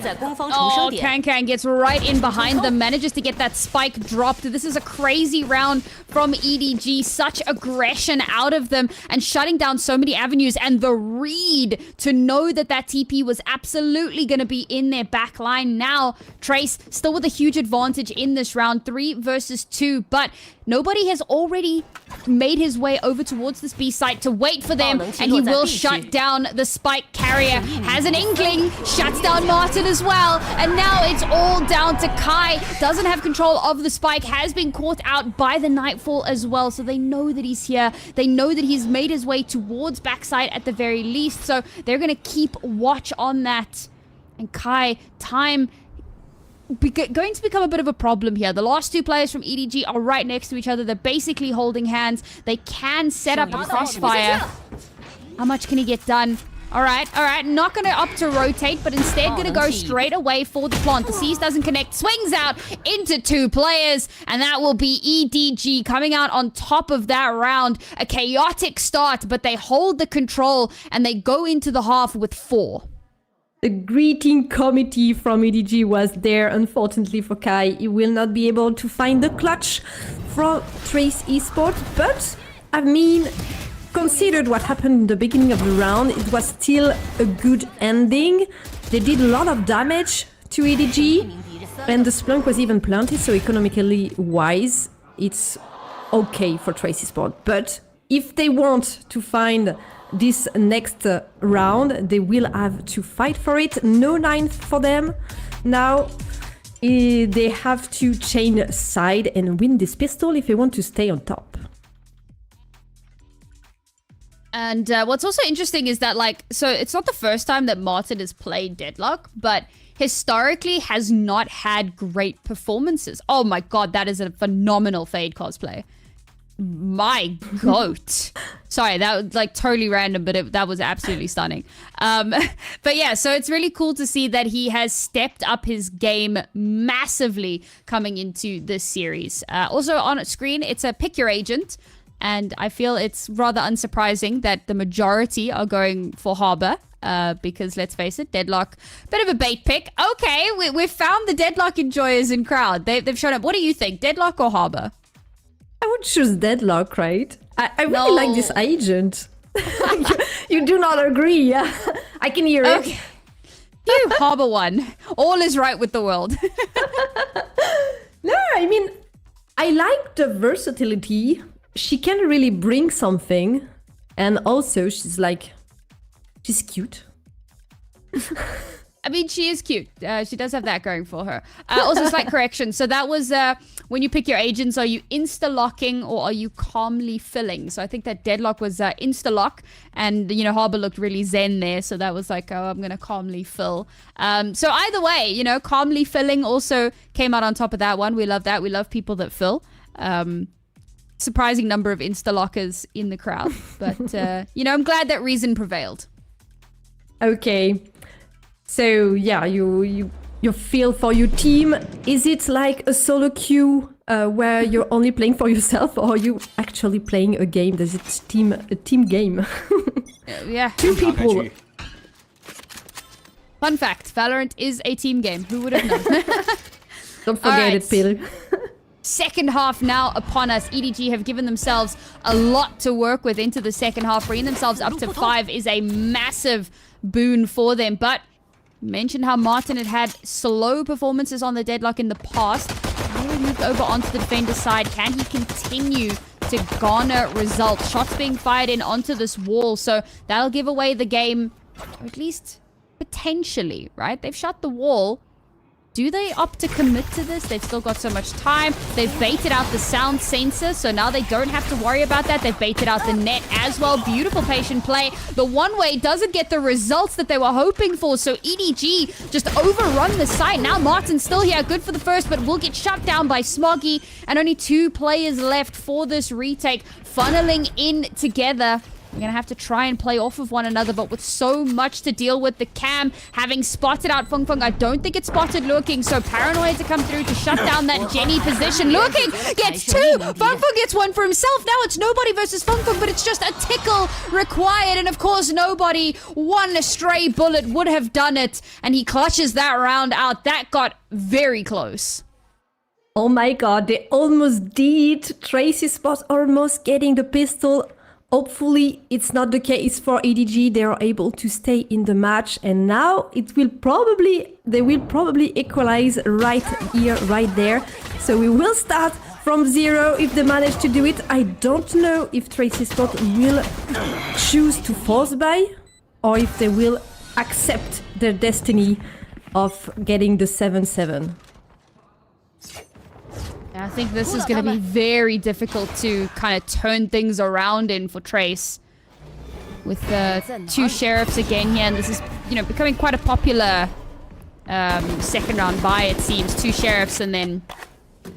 Oh, Can gets right in behind them, manages to get that spike dropped. This is a crazy round from EDG. Such aggression out of them and shutting down so many avenues. And the read to know that that TP was absolutely going to be in their back line. Now, Trace still with a huge advantage in this round, 3 versus 2. But nobody has already made his way over towards this B site to wait for them, and he will shut down the spike carrier. Has an inkling, shuts down Martin as well, and now it's all down to Kai. Doesn't have control of the spike, has been caught out by the Nightfall as well, so they know that he's here. They know that he's made his way towards backside at the very least, so they're going to keep watch on that. And Kai, time going to become a bit of a problem here. The last 2 players from EDG are right next to each other. They're basically holding hands. They can set up a crossfire. How much can he get done? All right. Not going to opt to rotate, but instead going to go straight away for the plant. The Seas doesn't connect, swings out into 2 players, and that will be EDG coming out on top of that round. A chaotic start, but they hold the control, and they go into the half with 4. The greeting committee from EDG was there, unfortunately for Kai. He will not be able to find the clutch from Trace Esports, but I mean, considered what happened in the beginning of the round, it was still a good ending. They did a lot of damage to EDG, and the Splunk was even planted, so economically wise, it's okay for Trace Esports. But if they want to find this next round, they will have to fight for it. No 9th for them. Now they have to change side and win this pistol if they want to stay on top. And what's also interesting is that, like, so it's not the first time that Martin has played Deadlock, but historically has not had great performances. Oh my god, that is a phenomenal Fade cosplay. My goat. Sorry, that was like totally random, but that was absolutely stunning. But yeah, so it's really cool to see that he has stepped up his game massively coming into this series. Also on screen, it's a pick your agent, and I feel it's rather unsurprising that the majority are going for Harbor. Because let's face it, Deadlock, bit of a bait pick. Okay, we've found the Deadlock enjoyers in crowd. They've shown up. What do you think, Deadlock or Harbor? I would choose Deadlock, right? I really like this agent. you do not agree, yeah? I can hear it. Okay. You Harbor one. All is right with the world. No, I mean, I like the versatility. She can really bring something. And also, she's cute. I mean, she is cute. She does have that going for her. Also, slight correction. So that was when you pick your agents, are you insta-locking or are you calmly filling? So I think that Deadlock was insta-lock, and, you know, Harbor looked really zen there. So that was like, oh, I'm going to calmly fill. So either way, you know, calmly filling also came out on top of that one. We love that. We love people that fill. Surprising number of insta-lockers in the crowd. But, you know, I'm glad that reason prevailed. Okay. So yeah, you feel for your team. Is it like a solo queue where you're only playing for yourself, or are you actually playing a game? Does it a team game? Yeah. 2 people. Fun fact, Valorant is a team game. Who would have known? Don't forget it, Peter. Second half now upon us. EDG have given themselves a lot to work with into the second half. Bringing themselves up to 5 is a massive boon for them. But mentioned how Martin had slow performances on the Deadlock in the past. Now we moved over onto the defender side. Can he continue to garner results? Shots being fired in onto this wall, so that'll give away the game, or at least potentially, right? They've shut the wall. Do they opt to commit to this? They've still got so much time. They've baited out the sound sensor, so now they don't have to worry about that. They've baited out the net as well. Beautiful patient play. The one-way doesn't get the results that they were hoping for, so EDG just overrun the site. Now Martin's still here. Good for the first, but will get shut down by Smoggy. And only 2 players left for this retake. Funneling in together. We're going to have to try and play off of one another, but with so much to deal with, the cam having spotted out Feng Feng, I don't think it spotted Lurking, so Paranoid to come through to shut down that Jenny position. Lurking gets 2! Feng Feng gets 1 for himself. Now it's nobody versus Feng Feng, but it's just a tickle required, and of course nobody. One stray bullet would have done it, and he clutches that round out. That got very close. Oh my god, they almost did. Tracy Spot almost getting the pistol. Hopefully it's not the case for EDG. They are able to stay in the match, and now they will probably equalize right here, right there. So we will start from 0 if they manage to do it. I don't know if Tracy Spot will choose to force buy or if they will accept their destiny of getting the 7-7. I think this is going to be very difficult to kind of turn things around in for Trace. With the 2 sheriffs again here, and this is, becoming quite a popular second round buy, it seems. 2 sheriffs and then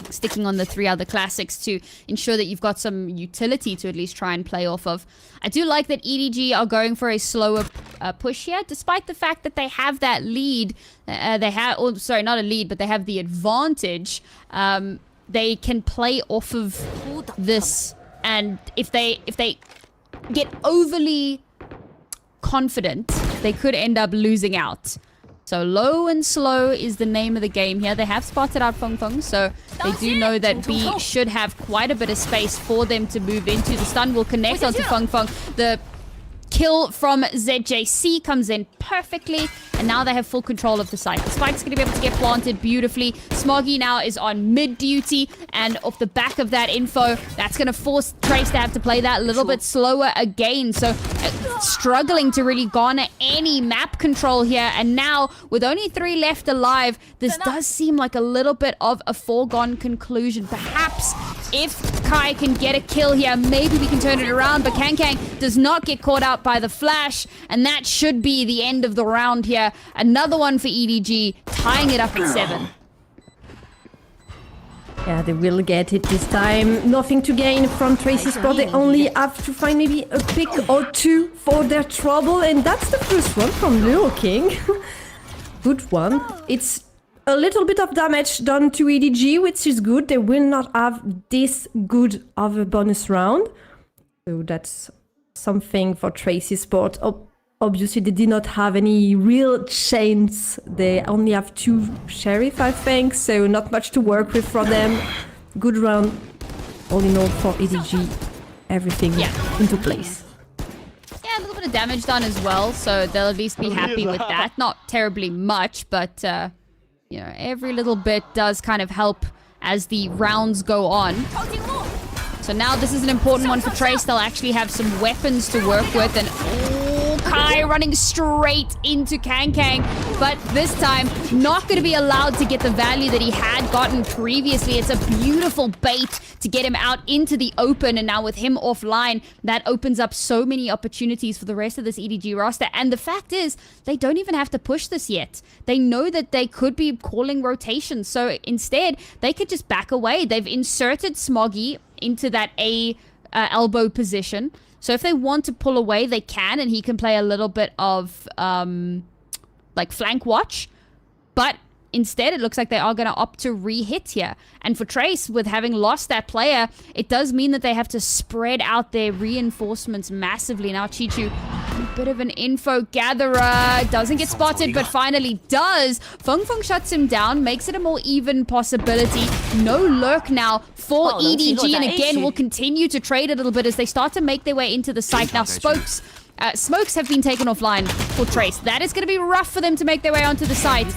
sticking on the 3 other classics to ensure that you've got some utility to at least try and play off of. I do like that EDG are going for a slower push here, despite the fact that they have that lead. Not a lead, but they have the advantage. They can play off of this, and if they get overly confident, they could end up losing out. So low and slow is the name of the game here. They have spotted out Feng Feng, so they do know that B should have quite a bit of space for them to move into. The stun will connect onto Feng Feng. The kill from ZJC comes in perfectly, and now they have full control of the site. The spike's going to be able to get planted beautifully. Smoggy now is on mid duty, and off the back of that info, that's going to force Trace to have to play that a little bit slower again. So struggling to really garner any map control here, and now with only 3 left alive, this does seem like a little bit of a foregone conclusion. Perhaps if Kai can get a kill here, maybe we can turn it around, but Kang does not get caught out by the flash, and that should be the end of the round here. Another one for EDG, tying it up at 7. Yeah, they will get it this time. Nothing to gain from Tracy Spot. They only have to find maybe a pick or 2 for their trouble, and that's the first one from Lil King. Good one. It's a little bit of damage done to EDG, which is good. They will not have this good of a bonus round. So that's something for Tracy Sport. Obviously, they did not have any real chance. They only have 2 sheriff, I think, so not much to work with for them. Good round, all in all, for EDG. Everything into place. Yeah, a little bit of damage done as well, so they'll at least be happy with that. Not terribly much, but every little bit does kind of help as the rounds go on. So now this is an important one for Trace. They'll actually have some weapons to work with, and Kai running straight into Kang, but this time not going to be allowed to get the value that he had gotten previously. It's a beautiful bait to get him out into the open, and now with him offline, that opens up so many opportunities for the rest of this EDG roster. And the fact is, they don't even have to push this yet. They know that they could be calling rotations, so instead, they could just back away. They've inserted Smoggy into that elbow position. So if they want to pull away, they can, and he can play a little bit of flank watch. But instead, it looks like they are going to opt to re-hit here. And for Trace, with having lost that player, it does mean that they have to spread out their reinforcements massively. Now Chichu, a bit of an info gatherer, doesn't get spotted, but finally does. Feng Feng shuts him down, makes it a more even possibility. No lurk now for EDG, and again, will continue to trade a little bit as they start to make their way into the site. Now smokes have been taken offline for Trace. That is going to be rough for them to make their way onto the site.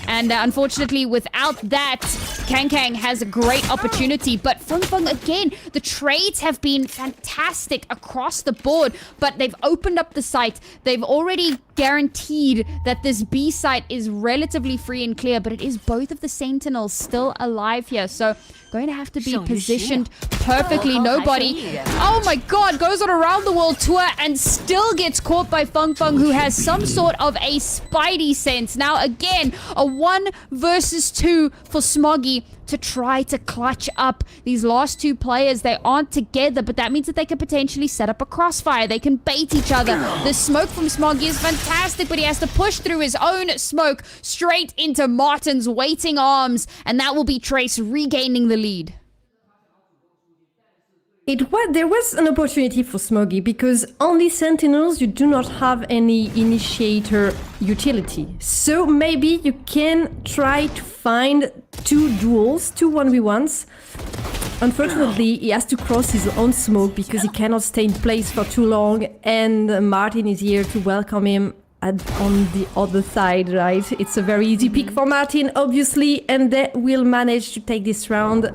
And unfortunately, without that, Kang has a great opportunity. But Feng Feng, again, the trades have been fantastic across the board. But they've opened up the site. They've already guaranteed that this B site is relatively free and clear. But it is both of the Sentinels still alive here. So going to have to be positioned perfectly. Nobody, oh my god, goes on a round the world tour and still still gets caught by Feng Feng, who has some sort of a spidey sense. Now, again, a 1 versus 2 for Smoggy to try to clutch up these last two players. They aren't together, but that means that they could potentially set up a crossfire. They can bait each other. The smoke from Smoggy is fantastic, but he has to push through his own smoke straight into Martin's waiting arms, and that will be Trace regaining the lead. There was an opportunity for Smoggy because on the Sentinels you do not have any initiator utility. So maybe you can try to find 2 duels, 2 1v1s. Unfortunately, he has to cross his own smoke because he cannot stay in place for too long, and Martin is here to welcome him on the other side, right? It's a very easy pick for Martin, obviously, and they will manage to take this round.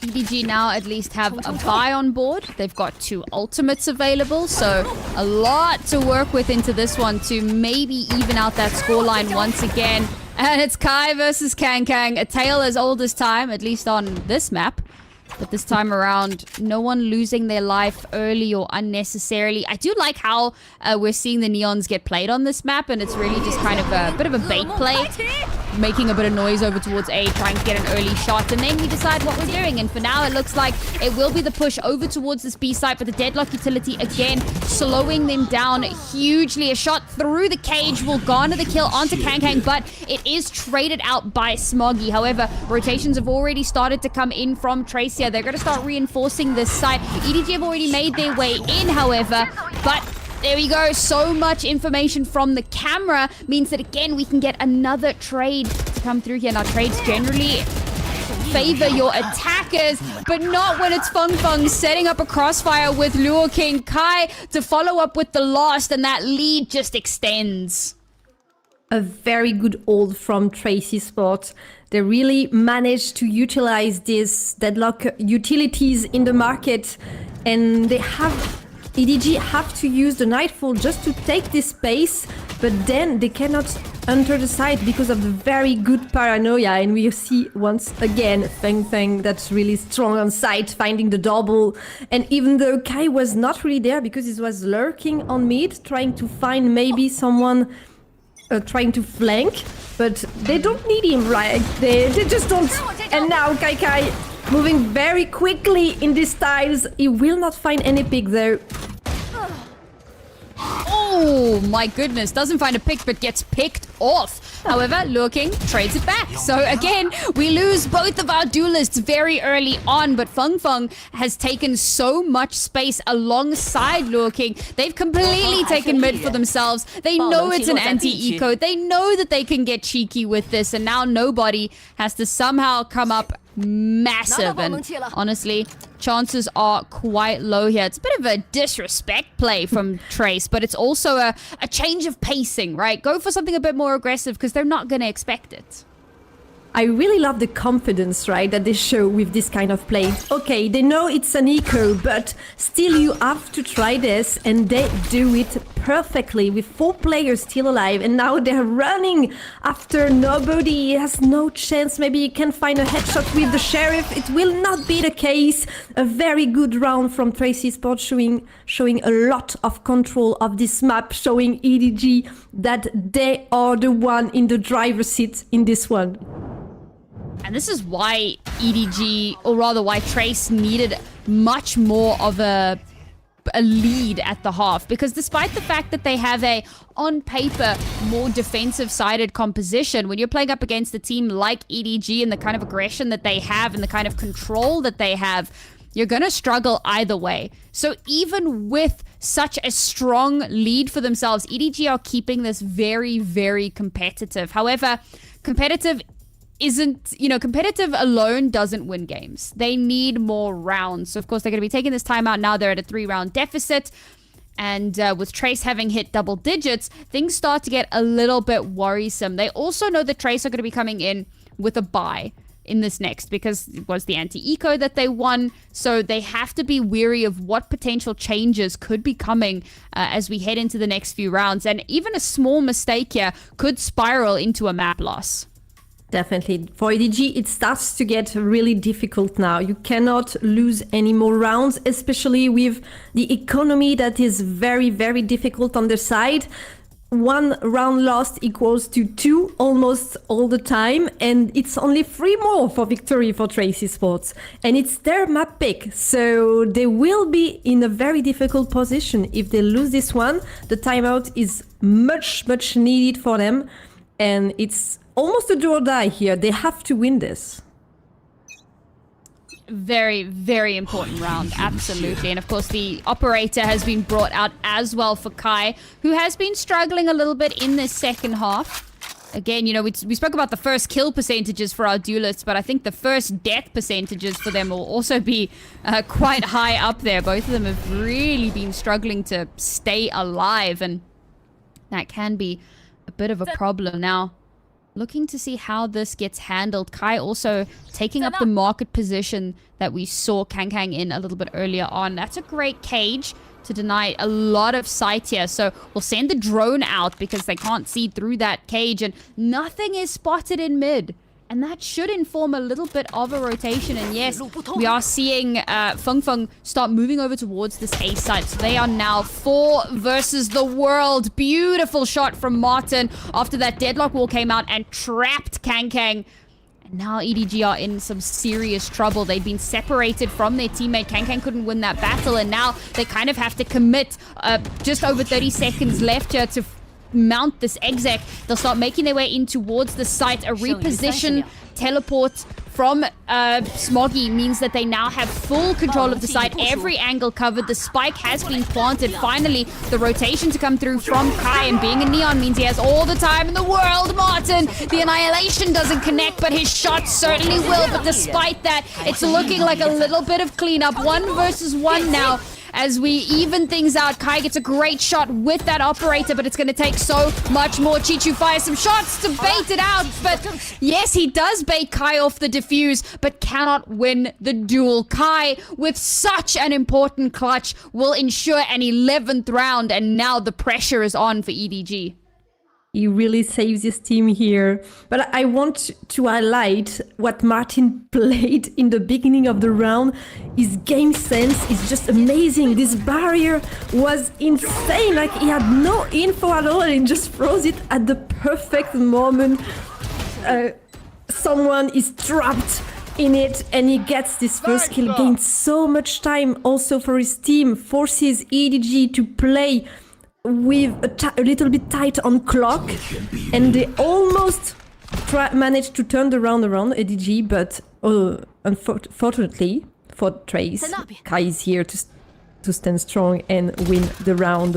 EDG now at least have a buy on board. They've got 2 ultimates available, so a lot to work with into this one to maybe even out that scoreline once again. And it's Kai versus Kang, a tale as old as time, at least on this map. But this time around, no one losing their life early or unnecessarily. I do like how we're seeing the Neons get played on this map, and it's really just kind of a bit of a bait play. Making a bit of noise over towards A, trying to get an early shot, and then we decide what we're doing. And for now, it looks like it will be the push over towards this B site, but the Deadlock utility, again, slowing them down hugely. A shot through the cage will garner the kill onto Kang, but it is traded out by Smoggy. However, rotations have already started to come in from Tracia. They're going to start reinforcing this site. EDG have already made their way in, however, but there we go. So much information from the camera means that, again, we can get another trade to come through here. Now, trades generally favor your attackers, but not when it's Feng Feng setting up a crossfire with Luo King Kai to follow up with the last, and that lead just extends. A very good ult from Tracy Sport. They really managed to utilize these Deadlock utilities in the market, and EDG have to use the Nightfall just to take this space, but then they cannot enter the site because of the very good paranoia. And we see once again Feng Feng that's really strong on site, finding the double. And even though Kai was not really there because he was lurking on mid, trying to find maybe someone trying to flank, but they don't need him, right? They just don't. And now Kai moving very quickly in these tiles. He will not find any pick though. Oh my goodness, doesn't find a pick but gets picked off. However, Luo King trades it back. So again, we lose both of our duelists very early on, but Feng Feng has taken so much space alongside Luo King. They've completely taken mid for themselves. They know it's an anti-eco. They know that they can get cheeky with this, and now nobody has to somehow come up massive. And honestly, chances are quite low here. It's a bit of a disrespect play from Trace, but it's also a change of pacing, right? Go for something a bit more aggressive because they're not going to expect it. I really love the confidence, right, that they show with this kind of play. Okay, they know it's an eco, but still you have to try this, and they do it perfectly with 4 players still alive, and now they're running after nobody. Has no chance. Maybe you can find a headshot with the Sheriff. It will not be the case. A very good round from Tracy Sport, showing a lot of control of this map, showing EDG that they are the one in the driver's seat in this one. And this is why EDG, or rather why Trace needed much more of a lead at the half. Because despite the fact that they have a, on paper, more defensive-sided composition, when you're playing up against a team like EDG and the kind of aggression that they have and the kind of control that they have, you're going to struggle either way. So even with such a strong lead for themselves, EDG are keeping this very, very competitive. However, competitive alone doesn't win games. They need more rounds. So, of course, they're going to be taking this timeout now. They're at a 3-round deficit. And with Trace having hit double digits, things start to get a little bit worrisome. They also know that Trace are going to be coming in with a bye in this next because it was the anti-eco that they won. So they have to be wary of what potential changes could be coming as we head into the next few rounds. And even a small mistake here could spiral into a map loss. Definitely. For EDG, it starts to get really difficult now. You cannot lose any more rounds, especially with the economy that is very, very difficult on their side. 1 round lost equals to 2 almost all the time, and it's only 3 more for victory for Trace Esports. And it's their map pick, so they will be in a very difficult position. If they lose this one, the timeout is much, much needed for them, and it's almost a do or die here. They have to win this. Very, very important round, absolutely. And of course, the operator has been brought out as well for Kai, who has been struggling a little bit in this second half. Again, you know, we spoke about the first kill percentages for our duelists, but I think the first death percentages for them will also be quite high up there. Both of them have really been struggling to stay alive, and that can be a bit of a problem. Now, looking to see how this gets handled. Kai also taking up the market position that we saw Kang in a little bit earlier on. That's a great cage to deny a lot of sight here. So we'll send the drone out because they can't see through that cage, and nothing is spotted in mid. And that should inform a little bit of a rotation. And yes, we are seeing Feng Feng start moving over towards this A site. So they are now 4 versus the world. Beautiful shot from Martin after that deadlock wall came out and trapped Kang. And now EDG are in some serious trouble. They've been separated from their teammate. Kang couldn't win that battle, and now they kind of have to commit just over 30 seconds left here to mount this exec. They'll start making their way in towards the site. A reposition teleport from Smoggy means that they now have full control of the site. Every angle covered. The spike has been planted. Finally, the rotation to come through from Kai, and being a Neon means he has all the time in the world. Martin, the annihilation doesn't connect, but his shot certainly will. But despite that, it's looking like a little bit of cleanup. 1 versus 1 now. As we even things out, Kai gets a great shot with that operator, but it's going to take so much more. Chichu fires some shots to bait it out, but yes, he does bait Kai off the defuse, but cannot win the duel. Kai, with such an important clutch, will ensure an 11th round, and now the pressure is on for EDG. He really saves his team here. But I want to highlight what Martin played in the beginning of the round. His game sense is just amazing. This barrier was insane. Like, he had no info at all, and he just throws it at the perfect moment. Someone is trapped in it, and he gets this first kill. Gains so much time also for his team. Forces EDG to play with a little bit tight on clock, and they almost managed to turn the round around EDG, but unfortunately for Trace, Kai is here to stand strong and win the round.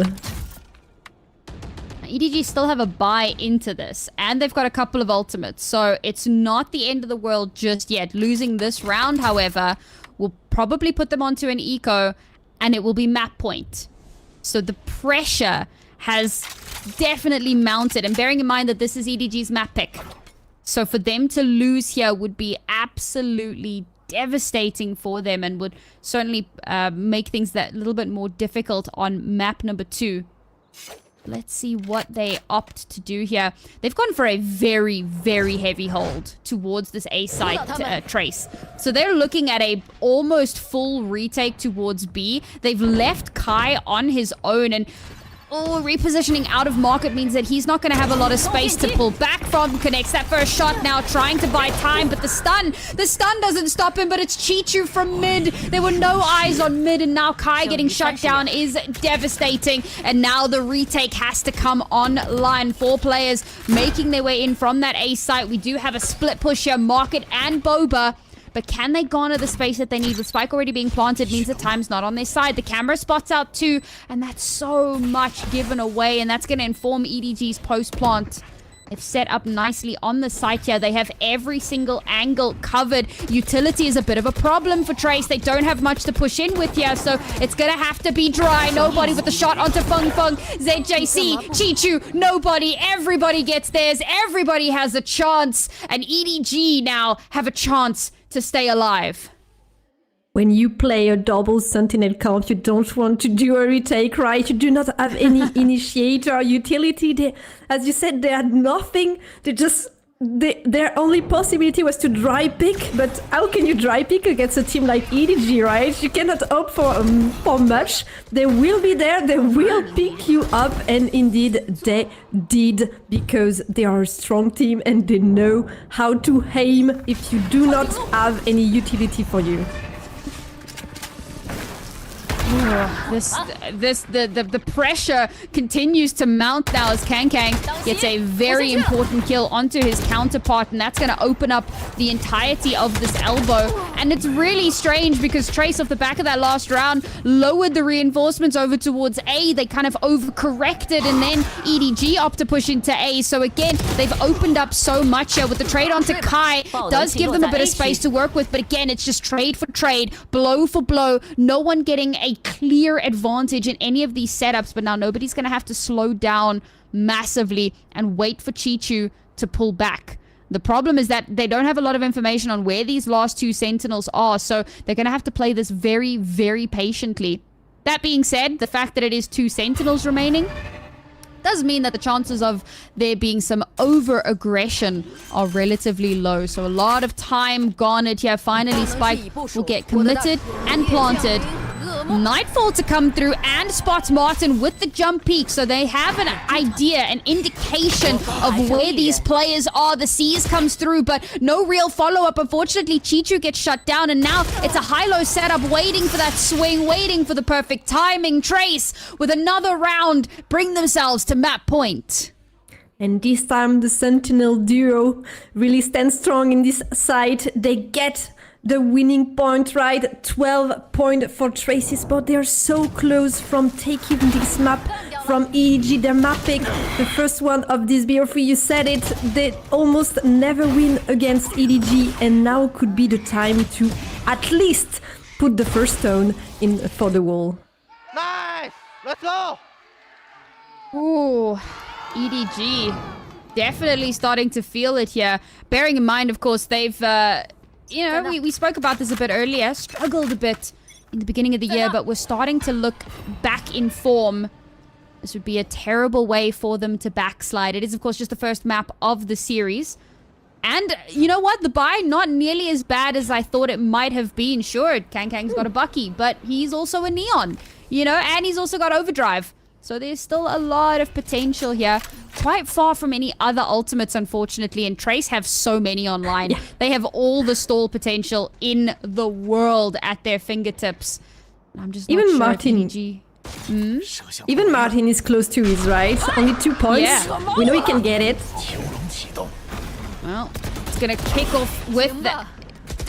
EDG still have a buy into this, and they've got a couple of ultimates, so it's not the end of the world just yet. Losing this round, however, will probably put them onto an eco, and it will be map point. So the pressure has definitely mounted, and bearing in mind that this is EDG's map pick. So for them to lose here would be absolutely devastating for them, and would certainly make things that little bit more difficult on map number 2. Let's see what they opt to do here. They've gone for a very, very heavy hold towards this A site Trace. So they're looking at a almost full retake towards B. They've left Kai on his own, and repositioning out of market means that he's not going to have a lot of space to pull back from. Connects that first shot now, trying to buy time, but the stun doesn't stop him, but it's Chichu from mid. There were no eyes on mid, and now Kai getting shut down is devastating, and now the retake has to come online. 4 players making their way in from that A site. We do have a split push here, Market and Boba. But can they garner the space that they need? With spike already being planted means that time's not on their side. The camera spots out too, and that's so much given away, and that's going to inform EDG's post-plant. They've set up nicely on the site here. They have every single angle covered. Utility is a bit of a problem for Trace. They don't have much to push in with here, so it's going to have to be dry. Nobody with the shot onto Feng Feng. ZJC, Chichu, nobody. Everybody gets theirs. Everybody has a chance, and EDG now have a chance to stay alive. When you play a double sentinel count, you don't want to do a retake, right? You do not have any initiator utility. They, as you said, they had nothing. They just their only possibility was to dry pick, but how can you dry pick against a team like EDG, right? You cannot hope for much. They will be there, they will pick you up, and indeed they did, because they are a strong team and they know how to aim if you do not have any utility for you. The pressure continues to mount now as Kang gets a very important kill onto his counterpart, and that's going to open up the entirety of this elbow. And it's really strange because Trace, off the back of that last round, lowered the reinforcements over towards A. They kind of overcorrected, and then EDG opt to push into A. So again, they've opened up so much here with the trade onto Kai. Does give them a bit of space to work with, but again, it's just trade for trade, blow for blow. No one getting a clear advantage in any of these setups, but now nobody's going to have to slow down massively and wait for Chichu to pull back. The problem is that they don't have a lot of information on where these last two Sentinels are, so they're going to have to play this very, very patiently. That being said, the fact that it is two Sentinels remaining does mean that the chances of there being some over-aggression are relatively low. So a lot of time garnered here. Finally, Spike will get committed and planted. Nightfall to come through and spots Martin with the jump peak, so they have an idea, an indication of where these players are. The C's comes through, but no real follow-up. Unfortunately, Chichu gets shut down, and now it's a high-low setup, waiting for that swing, waiting for the perfect timing. Trace with another round bring themselves to map point. And this time the Sentinel duo really stands strong in this side. They get the winning point, right? 12 points for Tracy's, but they're so close from taking this map from EDG. They're mapping the first one of this BO3. You said it, they almost never win against EDG, and now could be the time to at least put the first stone in for the wall. Nice! Let's go! Ooh, EDG definitely starting to feel it here. Bearing in mind, of course, they've you know, we spoke about this a bit earlier, struggled a bit in the beginning of the year, but we're starting to look back in form. This would be a terrible way for them to backslide. It is, of course, just the first map of the series. And you know what? The buy, not nearly as bad as I thought it might have been. Sure, Kang's got a Bucky, but he's also a Neon, you know, and he's also got Overdrive. So there's still a lot of potential here. Quite far from any other ultimates, unfortunately. And Trace have so many online. Yeah. They have all the stall potential in the world at their fingertips. I'm just not even sure Martin. Even Martin is close to his, right? Only 2 points. Yeah. We know he can get it. Well, it's gonna kick off with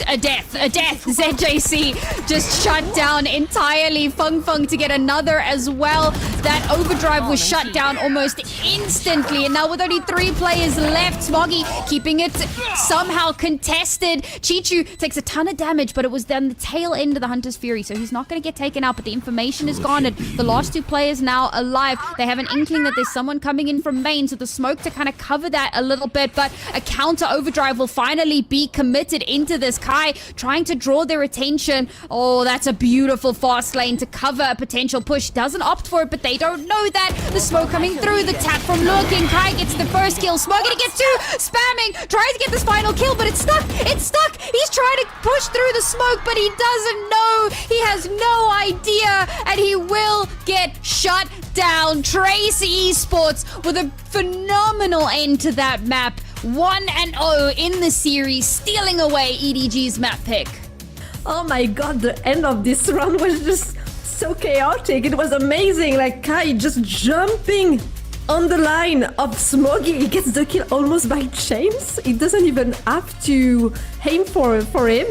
a death. ZJC just shut down entirely. Feng to get another as well. That Overdrive was shut down almost instantly, and now with only 3 players left, Smoggy keeping it somehow contested. Chichu takes a ton of damage, but it was then the tail end of the Hunter's Fury, so he's not going to get taken out, but the information is garnered. The last 2 players now alive. They have an inkling that there's someone coming in from main, so the smoke to kind of cover that a little bit, but a counter Overdrive will finally be committed into this. Kai trying to draw their attention. Oh, that's a beautiful fast lane to cover a potential push. Doesn't opt for it, but they don't know that. The smoke coming through, the tap from Lurking. Kai gets the first kill. Smoggy gets 2, spamming, tries to get this final kill, but it's stuck. It's stuck. He's trying to push through the smoke, but he doesn't know. He has no idea, and he will get shut down. Trace Esports with a phenomenal end to that map. 1-0 in the series, stealing away EDG's map pick. Oh my god, the end of this round was just so chaotic. It was amazing. Like Kai just jumping on the line of Smoggy. He gets the kill almost by chance. He doesn't even have to aim for him.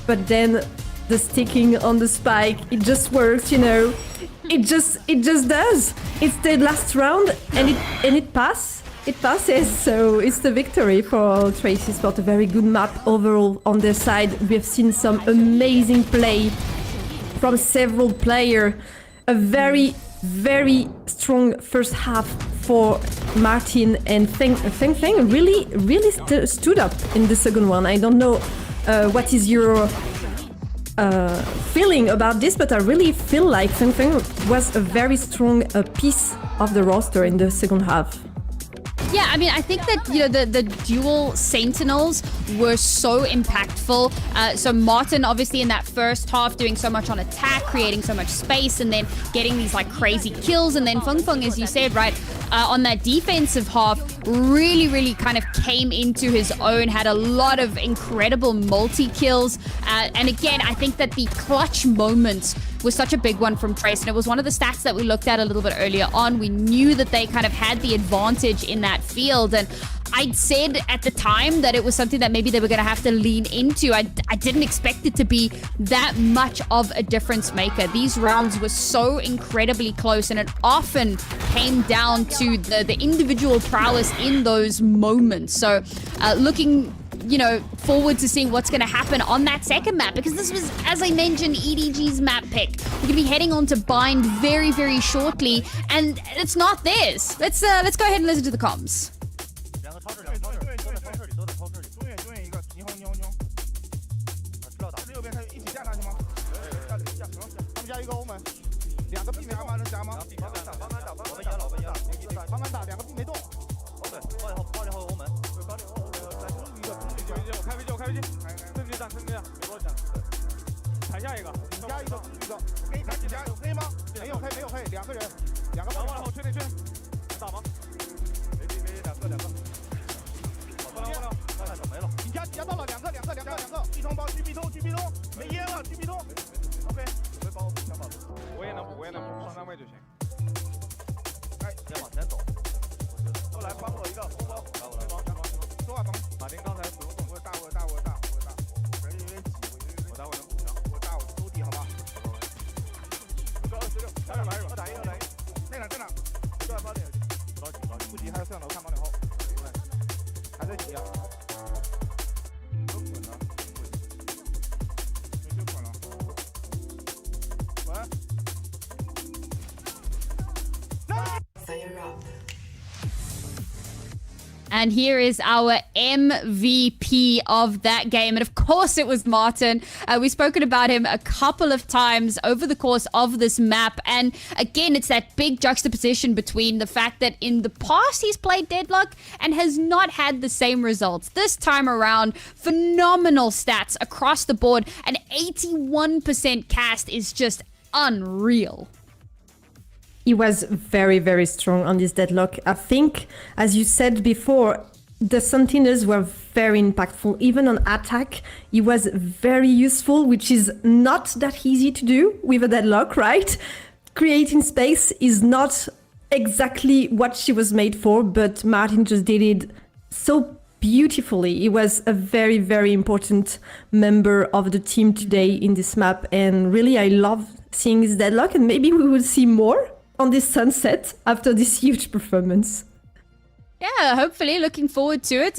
But then the sticking on the spike, it just works, you know. It just does. It's the last round and it passes. It passes, so it's the victory for Tracy Sport. A very good map overall on their side. We have seen some amazing play from several players. A very, very strong first half for Martin, and Feng really stood up in the second one. I don't know what is your feeling about this, but I really feel like Feng was a very strong piece of the roster in the second half. Yeah, I mean, I think that, you know, the dual sentinels were so impactful. So Martin, obviously, in that first half, doing so much on attack, creating so much space, and then getting these, like, crazy kills. And then Feng Feng, as you said, right, on that defensive half, really kind of came into his own, had a lot of incredible multi-kills. And again, I think that the clutch moments was such a big one from Trace, and it was one of the stats that we looked at a little bit earlier on. We knew that they kind of had the advantage in that field, and I'd said at the time that it was something that maybe they were going to have to lean into. I didn't expect it to be that much of a difference maker. These rounds were so incredibly close, and it often came down to the individual prowess in those moments. So looking, you know, forward to seeing what's going to happen on that second map, because this was, as I mentioned, EDG's map pick. We're going to be heading on to Bind very shortly, and it's not theirs. Let's go ahead and listen to the comms. And here is our MVP of that game. And of course it was Martin. We've spoken about him a couple of times over the course of this map. And again, it's that big juxtaposition between the fact that in the past he's played Deadlock and has not had the same results. This time around, phenomenal stats across the board. An 81% cast is just unreal. He was very strong on this Deadlock. I think, as you said before, the Sentinels were very impactful. Even on attack, he was very useful, which is not that easy to do with a Deadlock, right? Creating space is not exactly what she was made for, but Martin just did it so beautifully. He was a very important member of the team today in this map, and really I love seeing his Deadlock, and maybe we will see more on this sunset after this huge performance. Yeah, hopefully. Looking forward to it.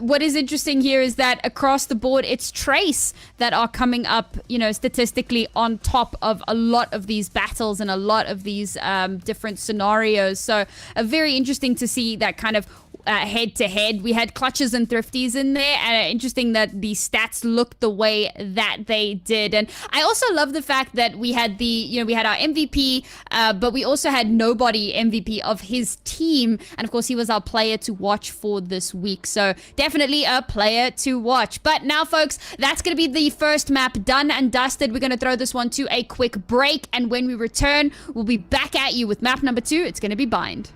What is interesting here is that across the board, it's Trace that are coming up, you know, statistically on top of a lot of these battles and a lot of these different scenarios. So very interesting to see that kind of head-to-head. We had clutches and thrifties in there, and interesting that the stats looked the way that they did. And I also love the fact that we had we had our MVP, but we also had nobody MVP of his team, and of course he was our player to watch for this week. So definitely a player to watch. But now, folks, that's going to be the first map done and dusted. We're going to throw this one to a quick break, and when we return, we'll be back at you with map number 2. It's going to be Bind.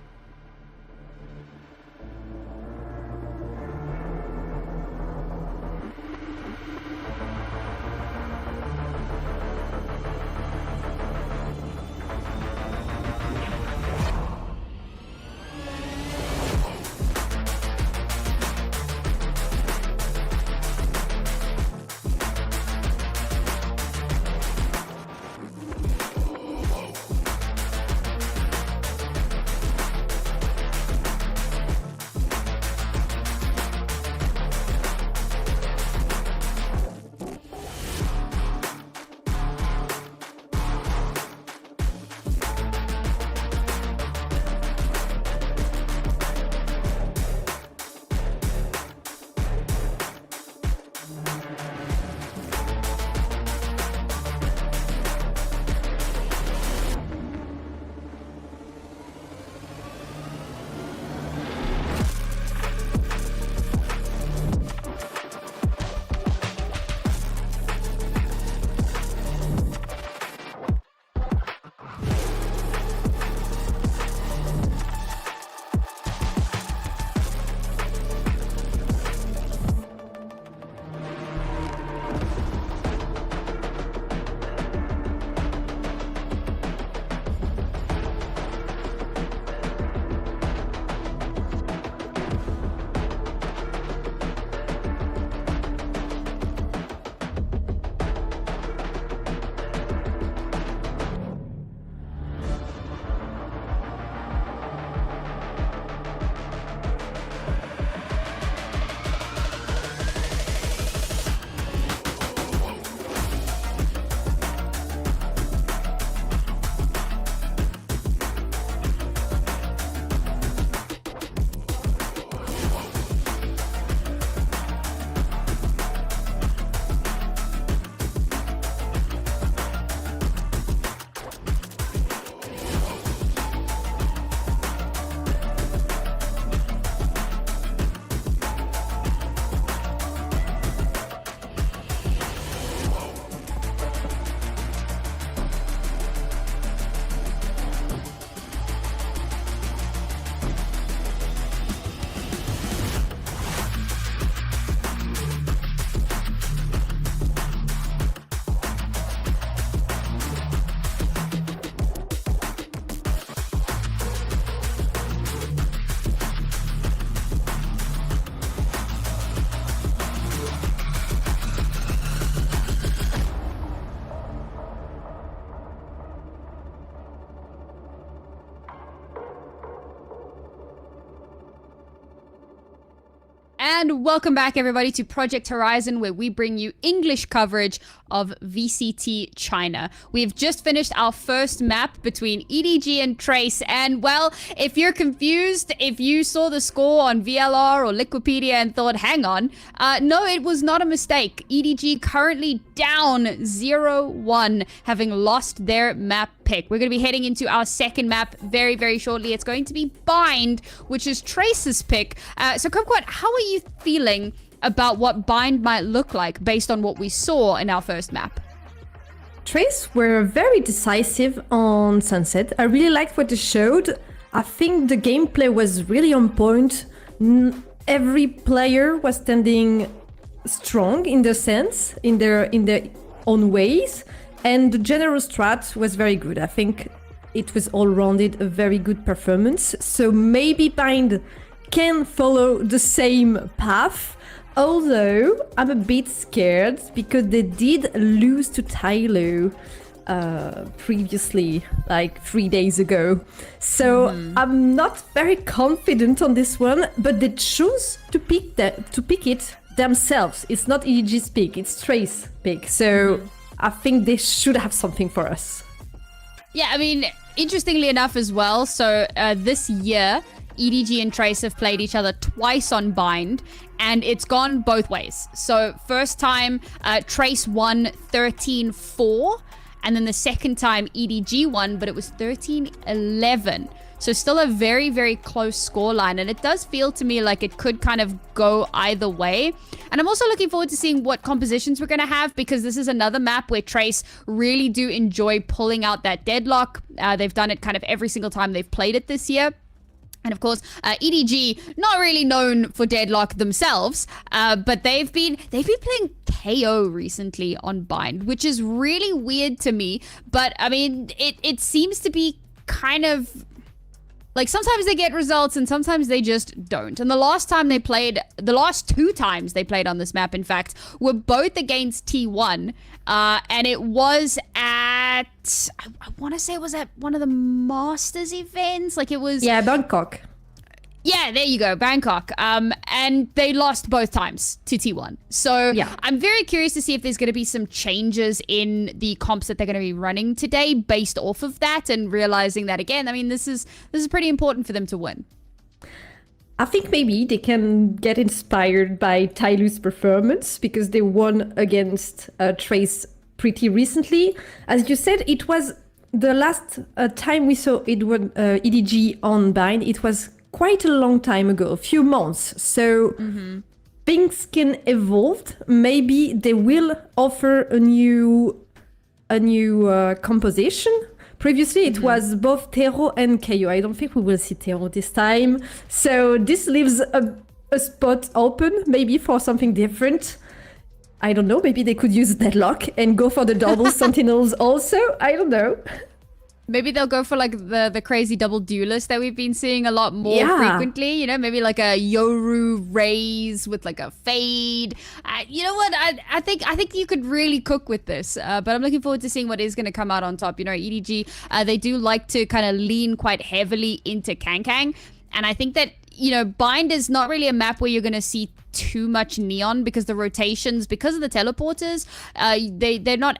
And welcome back, everybody, to Project Horizon, where we bring you English coverage of VCT China. We've just finished our first map between EDG and Trace. And, well, if you're confused, if you saw the score on VLR or Liquipedia and thought, hang on, no, it was not a mistake. EDG currently down 0-1, having lost their map pick. We're going to be heading into our second map very, very shortly. It's going to be Bind, which is Trace's pick. So, Kumquat, how are you feeling about what Bind might look like based on what we saw in our first map? Trace were very decisive on Sunset. I really liked what they showed. I think the gameplay was really on point. Every player was standing strong in their sense, in their own ways, and the general strat was very good. I think it was all-rounded a very good performance. So maybe Bind can follow the same path, although I'm a bit scared because they did lose to TYL previously, like 3 days ago. So I'm not very confident on this one, but they chose to pick it themselves. It's not EDG's pick, it's Trace's pick. So I think they should have something for us. Yeah, I mean, interestingly enough as well, so this year, EDG and Trace have played each other twice on Bind, and it's gone both ways. So first time, Trace won 13-4, and then the second time, EDG won, but it was 13-11. So still a very, very close scoreline, and it does feel to me like it could kind of go either way. And I'm also looking forward to seeing what compositions we're going to have, because this is another map where Trace really do enjoy pulling out that deadlock. They've done it kind of every single time they've played it this year. And of course, EDG, not really known for deadlock themselves, but they've been playing KO recently on Bind, which is really weird to me. But I mean, it seems to be kind of like sometimes they get results and sometimes they just don't. And the last two times they played on this map, in fact, were both against T1. And it was I want to say it was at one of the Masters events. Like it was... Yeah, Bangkok. Yeah, there you go, Bangkok. And they lost both times to T1. So yeah. I'm very curious to see if there's going to be some changes in the comps that they're going to be running today based off of that, and realizing that, again, I mean, this is pretty important for them to win. I think maybe they can get inspired by TYL's performance, because they won against Trace pretty recently. As you said, it was the last time we saw EDG on Bind. It was quite a long time ago, a few months. So things can evolve. Maybe they will offer a new composition. Previously, it was both Tero and KO. I don't think we will see Tero this time. So this leaves a spot open, maybe for something different. I don't know, maybe they could use Deadlock and go for the double Sentinels also. I don't know. Maybe they'll go for like the crazy double duelist that we've been seeing a lot more frequently. You know, maybe like a Yoru Raze with like a fade. You know what? I think you could really cook with this. But I'm looking forward to seeing what is going to come out on top. You know, EDG, they do like to kind of lean quite heavily into Kang. And I think that, you know, Bind is not really a map where you're going to see too much neon, because the rotations, because of the teleporters, they're not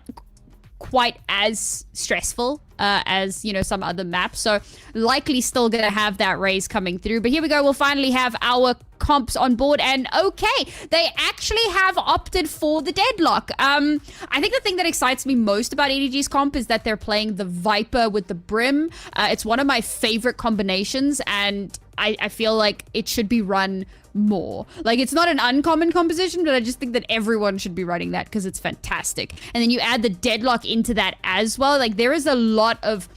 quite as stressful as, you know, some other maps. So likely still gonna have that raise coming through. But here we go, we'll finally have our comps on board, and okay, they actually have opted for the deadlock. I think the thing that excites me most about EDG's comp is that they're playing the Viper with the Brim. It's one of my favorite combinations, and I feel like it should be run more. Like, it's not an uncommon composition, but I just think that everyone should be running that because it's fantastic. And then you add the deadlock into that as well. Like, there is a lot of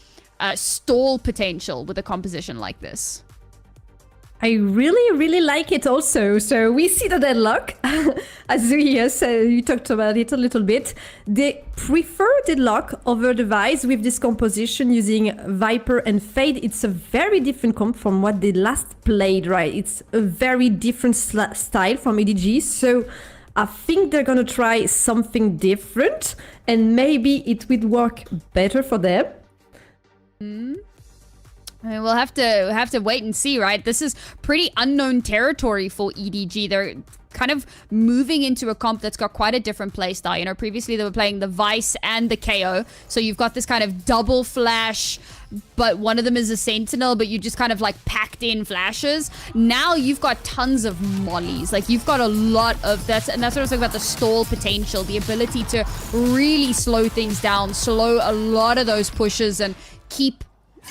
stall potential with a composition like this. I really like it also. So we see the deadlock, as you talked about it a little bit. They prefer deadlock over the Vice with this composition using Viper and Fade. It's a very different comp from what they last played, right? It's a very different style from EDG. So I think they're gonna try something different, and maybe it will work better for them. I mean, we'll have to wait and see, right? This is pretty unknown territory for EDG. They're kind of moving into a comp that's got quite a different playstyle. You know, previously they were playing the Vice and the KO, so you've got this kind of double flash, but one of them is a Sentinel, but you just kind of like packed in flashes. Now you've got tons of mollies. Like, you've got a lot of that, and that's what I was talking about, the stall potential, the ability to really slow things down, slow a lot of those pushes, and keep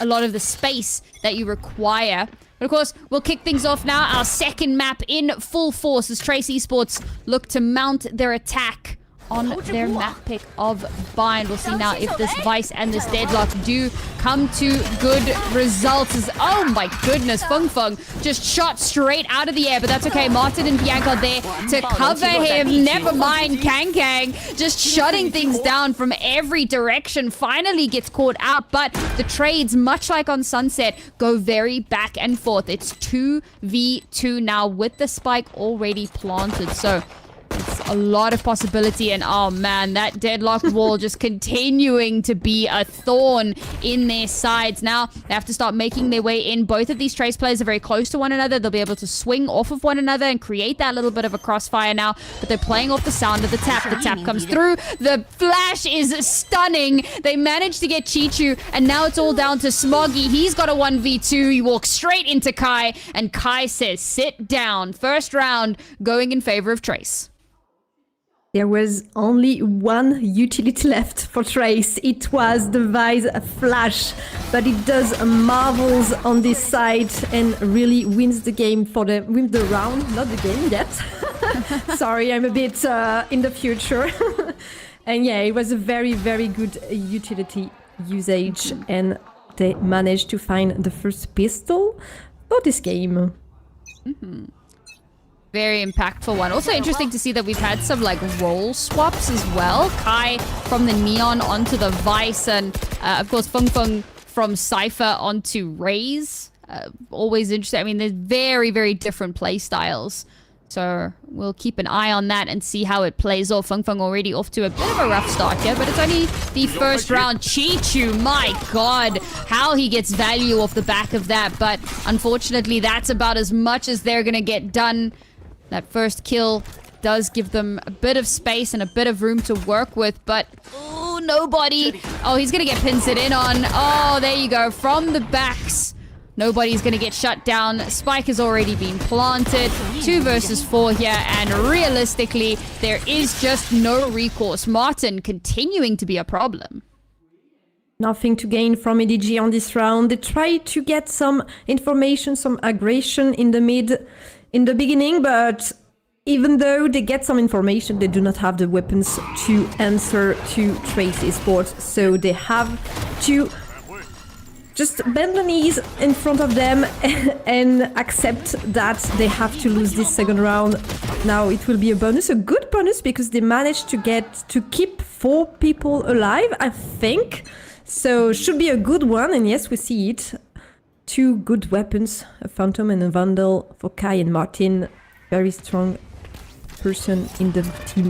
a lot of the space that you require. But of course, we'll kick things off now. Our second map in full force as TRACE Esports look to mount their attack on their map pick of Bind. We'll see now if this Vice and this Deadlock do come to good results. Oh my goodness, Feng Feng just shot straight out of the air, but that's okay. Martin and Bianca are there to cover him. Never mind, Kang Kang just shutting things down from every direction. Finally gets caught out, but the trades, much like on Sunset, go very back and forth. It's 2v2 now with the spike already planted, so it's a lot of possibility. And oh man, that Deadlock wall just continuing to be a thorn in their sides. Now they have to start making their way in. Both of these TRACE players are very close to one another. They'll be able to swing off of one another and create that little bit of a crossfire now, but they're playing off the sound of the tap. The tap comes through. The flash is stunning. They managed to get Chichu, and now it's all down to Smoggy. He's got a 1v2. He walks straight into Kai, and Kai says, sit down. First round going in favor of TRACE. There was only one utility left for TRACE. It was the Vice Flash, but it does marvels on this side and really wins the game for the round, not the game yet. Sorry, I'm a bit in the future. And yeah, it was a very, very good utility usage, and they managed to find the first pistol for this game. Very impactful one. Also interesting to see that we've had some like role swaps as well. Kai from the Neon onto the Vice, and of course Feng Feng from Cypher onto Raze. Always interesting. I mean, there's very, very different play styles. So we'll keep an eye on that and see how it plays off. Feng Feng already off to a bit of a rough start here, but it's only the first round. Chichu, my god, how he gets value off the back of that. But unfortunately, that's about as much as they're going to get done. That first kill does give them a bit of space and a bit of room to work with, but oh, nobody. Oh, he's going to get pincered in on. Oh, there you go. From the backs, nobody's going to get shut down. Spike has already been planted. 2 versus 4 here, and realistically, there is just no recourse. Martin continuing to be a problem. Nothing to gain from EDG on this round. They try to get some information, some aggression in the mid, in the beginning, but even though they get some information, they do not have the weapons to answer to TRACE Esports. So they have to just bend the knees in front of them and accept that they have to lose this second round. Now it will be a bonus, a good bonus, because they managed to keep 4 people alive, I think. So should be a good one, and yes, we see it. 2 good weapons, a Phantom and a Vandal for Kai and Martin. Very strong person in the team.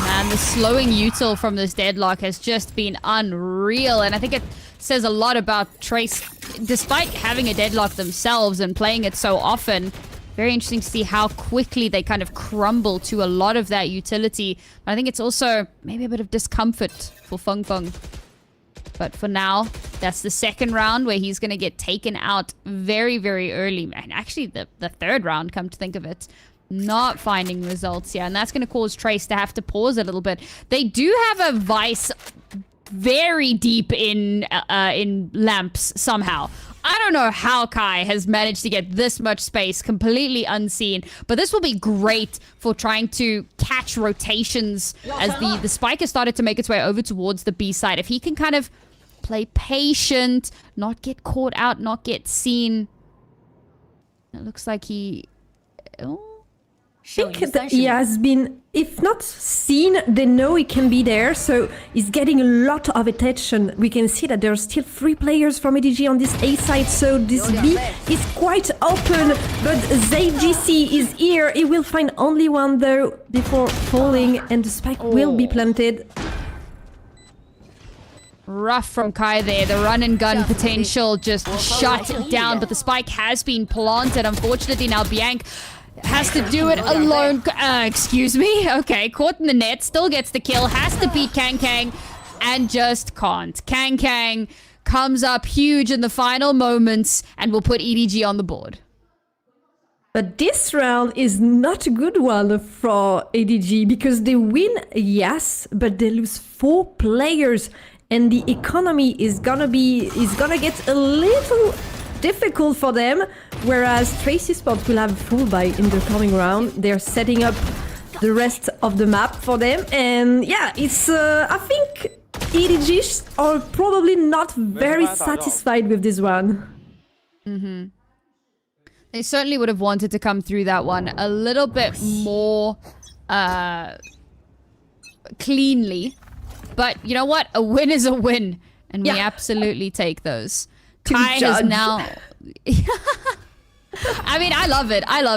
Man, the slowing util from this Deadlock has just been unreal, and I think it says a lot about TRACE. Despite having a Deadlock themselves and playing it so often, very interesting to see how quickly they kind of crumble to a lot of that utility. But I think it's also maybe a bit of discomfort for Feng Feng. But for now, that's the second round where he's going to get taken out very, very early. And actually, the third round, come to think of it, not finding results here. And that's going to cause TRACE to have to pause a little bit. They do have a Vice very deep in lamps somehow. I don't know how Kai has managed to get this much space completely unseen, but this will be great for trying to catch rotations as the spike has started to make its way over towards the B side. If he can kind of play patient, not get caught out, not get seen. It looks like he... Oh. I think that he has been, if not seen, they know he can be there, so he's getting a lot of attention. We can see that there are still 3 players from EDG on this A side, so this B is quite open, but ZGC is here. He will find only one though before falling, and the spike will be planted. Rough from Kai there. The run and gun potential just shut down, but the spike has been planted. Unfortunately, now Bianc has to do it alone. Excuse me. Okay, caught in the net. Still gets the kill. Has to beat Kang and just can't. Kang comes up huge in the final moments and will put EDG on the board. But this round is not a good one for EDG because they win, yes, but they lose 4 players. And the economy is gonna get a little difficult for them, whereas Tracy Sport will have a full buy in the coming round. They're setting up the rest of the map for them, and yeah, it's I think EDG are probably not very satisfied with this one. They certainly would have wanted to come through that one a little bit more cleanly. But you know what? A win is a win. And we absolutely take those. Kai has now... I mean, I love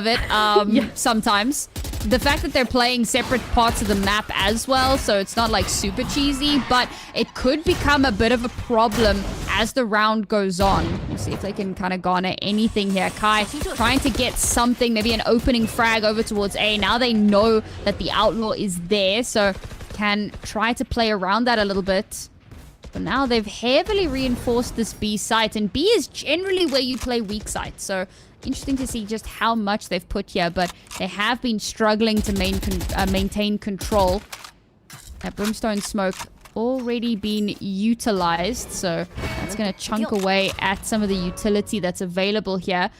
it. Sometimes. The fact that they're playing separate parts of the map as well, so it's not like super cheesy, but it could become a bit of a problem as the round goes on. Let's see if they can kind of garner anything here. Kai trying to get something, maybe an opening frag over towards A. Now they know that the Outlaw is there, so can try to play around that a little bit. But now they've heavily reinforced this B site, and B is generally where you play weak site, so interesting to see just how much they've put here, but they have been struggling to maintain control. That Brimstone smoke already been utilized, so that's going to chunk away at some of the utility that's available here.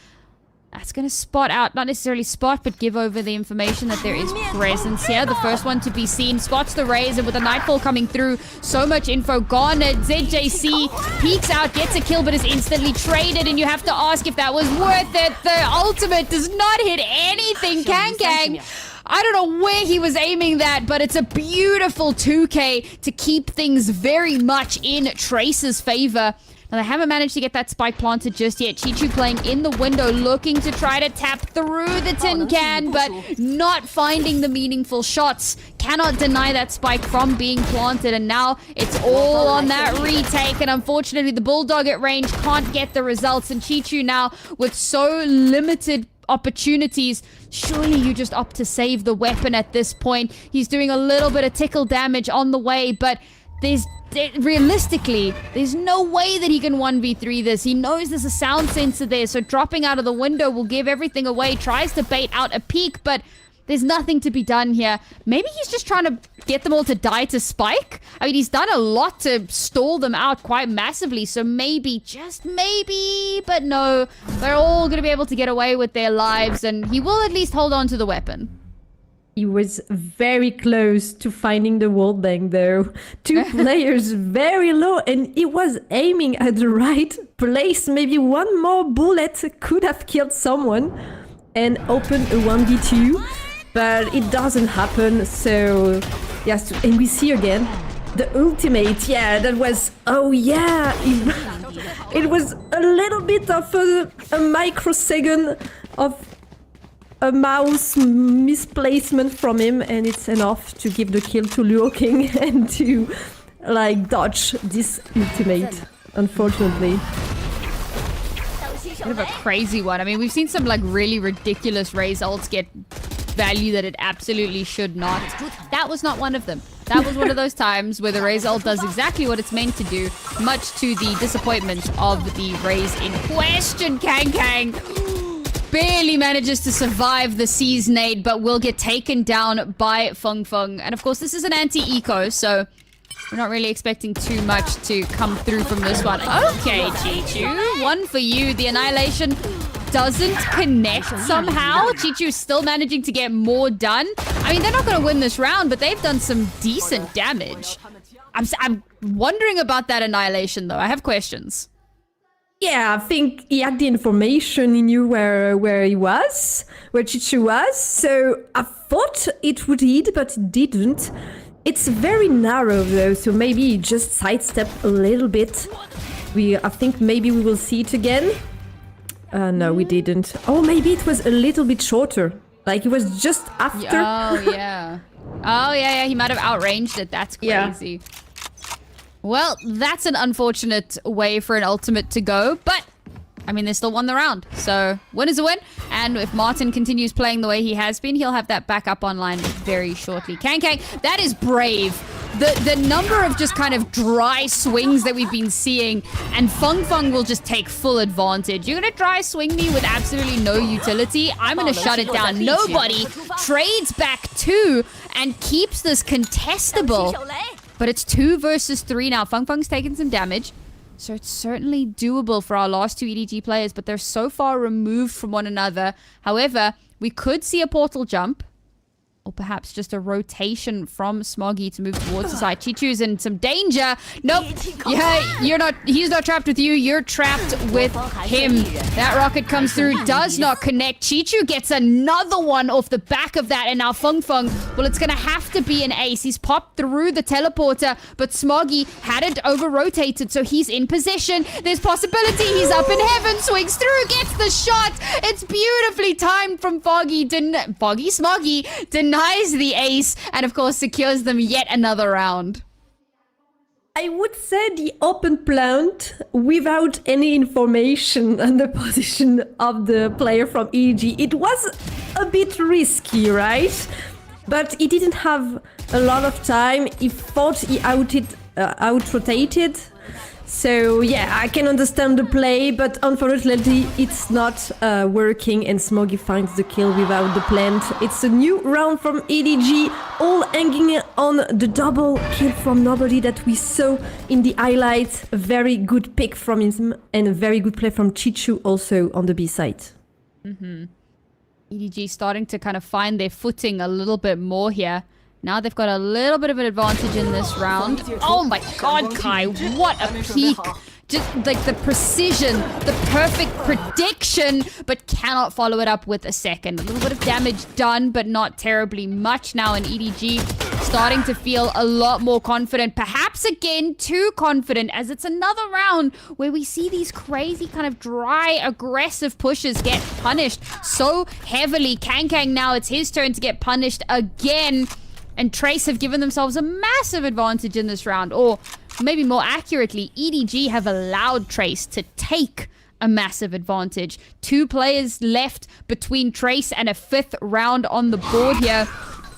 That's going to spot out, not necessarily spot, but give over the information that there is presence here. The first one to be seen spots the Raze, and with the Nightfall coming through, so much info gone. ZJC peeks out, gets a kill, but is instantly traded, and you have to ask if that was worth it. The ultimate does not hit anything. Kang, I don't know where he was aiming that, but it's a beautiful 2K to keep things very much in Trace's favor. Now, they haven't managed to get that spike planted just yet. Chichu playing in the window, looking to try to tap through the tin can, but not finding the meaningful shots. Cannot deny that spike from being planted, and now it's all on that retake. And unfortunately, the Bulldog at range can't get the results. And Chichu now, with so limited opportunities, surely you just opt to save the weapon at this point. He's doing a little bit of tickle damage on the way, but realistically, there's no way that he can 1v3 this. He knows there's a sound sensor there, so dropping out of the window will give everything away. Tries to bait out a peek, but there's nothing to be done here. Maybe he's just trying to get them all to die to spike. I mean, he's done a lot to stall them out quite massively, so maybe, just maybe, but no. They're all going to be able to get away with their lives, and he will at least hold on to the weapon. He was very close to finding the wallbang, though. 2 players very low, and he was aiming at the right place. Maybe one more bullet could have killed someone and opened a 1v2, but it doesn't happen. So, yes, and we see again the ultimate. Yeah, that was, oh yeah, it was a little bit of a microsecond of a mouse misplacement from him, and it's enough to give the kill to Luo King and to like dodge this ultimate, unfortunately. Bit of a crazy one. I mean, we've seen some like really ridiculous Raze ults get value that it absolutely should not. That was not one of them. That was one of those times where the Raze ult does exactly what it's meant to do, much to the disappointment of the Raze in question. Kang barely manages to survive the C's nade, but will get taken down by Feng Feng. And of course, this is an anti-eco, so we're not really expecting too much to come through from this one. Okay, Chichu, one for you. The Annihilation doesn't connect somehow. Chichu's still managing to get more done. I mean, they're not going to win this round, but they've done some decent damage. I'm wondering about that Annihilation, though. I have questions. Yeah, I think he had the information, he knew where he was, where Chichu was, so I thought it would hit, but it didn't. It's very narrow though, so maybe he just sidestepped a little bit. I think maybe we will see it again. No, we didn't. Oh, maybe it was a little bit shorter. Like, it was just after. Oh, yeah. Oh, yeah, he might have outranged it. That's crazy. Well, that's an unfortunate way for an ultimate to go, but I mean, they still won the round. So, win is a win. And if Martin continues playing the way he has been, he'll have that back up online very shortly. Kang, that is brave. The number of just kind of dry swings that we've been seeing, and Feng will just take full advantage. You're going to dry swing me with absolutely no utility. I'm going to shut it down. Nobody trades back 2 and keeps this contestable. But it's 2 versus 3 now. Feng's taken some damage. So it's certainly doable for our last 2 EDG players, but they're so far removed from one another. However, we could see a portal jump, or perhaps just a rotation from Smoggy to move towards the side. Chichu's in some danger. Nope. Yeah, he's not trapped with you. You're trapped with him. That rocket comes through, does not connect. Chichu gets another one off the back of that, and now Feng, well, it's going to have to be an ace. He's popped through the teleporter, but Smoggy had it over-rotated, so he's in position. There's possibility. He's up in heaven, swings through, gets the shot. It's beautifully timed from Smoggy. Denies the ace, and of course secures them yet another round. I would say the open plant without any information on the position of the player from EDG. It was a bit risky, right? But he didn't have a lot of time. He thought he out-rotated. So yeah, I can understand the play, but unfortunately it's not working, and Smoggy finds the kill without the plant. It's a new round from EDG, all hanging on the double kill from Nobody that we saw in the highlights. A very good pick from him, and a very good play from Chichu also on the B side. EDG starting to kind of find their footing a little bit more here. Now they've got a little bit of an advantage in this round. Oh my god, Kai, what a peak. Just like the precision, the perfect prediction, but cannot follow it up with a second. A little bit of damage done, but not terribly much now in EDG. Starting to feel a lot more confident. Perhaps again, too confident, as it's another round where we see these crazy kind of dry, aggressive pushes get punished so heavily. Kang now, it's his turn to get punished again. And Trace have given themselves a massive advantage in this round. Or maybe more accurately, EDG have allowed Trace to take a massive advantage. 2 players left between Trace and a 5th round on the board here.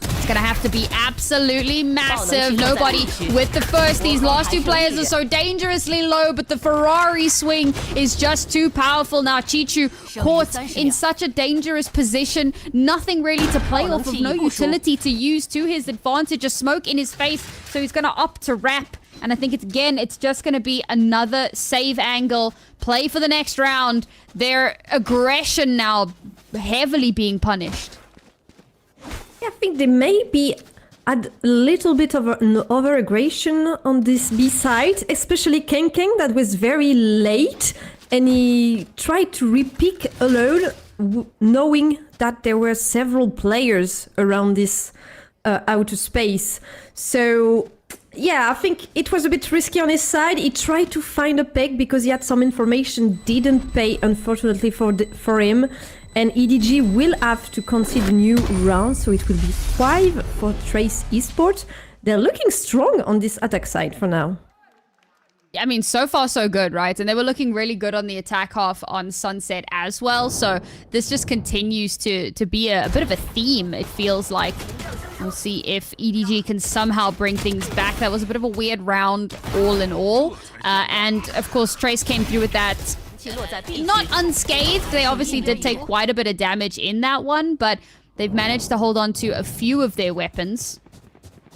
It's going to have to be absolutely massive. Nobody with the first. These last 2 players are so dangerously low, but the Ferrari swing is just too powerful now. Chichu caught in such a dangerous position. Nothing really to play off of. No utility to use to his advantage. A smoke in his face, so he's going to opt to wrap. And I think it's just going to be another save angle. Play for the next round. Their aggression now heavily being punished. I think they maybe had a little bit of an over-aggression on this B side, especially Kang that was very late, and he tried to repick alone, knowing that there were several players around this outer space. So yeah, I think it was a bit risky on his side. He tried to find a peg because he had some information, didn't pay unfortunately for him. And EDG will have to concede a new round, so it will be 5 for Trace Esports. They're looking strong on this attack side for now. I mean, so far so good, right? And they were looking really good on the attack half on Sunset as well. So this just continues to be a bit of a theme, it feels like. We'll see if EDG can somehow bring things back. That was a bit of a weird round all in all. And of course, Trace came through with that. Not unscathed. They obviously did take quite a bit of damage in that one, but they've managed to hold on to a few of their weapons.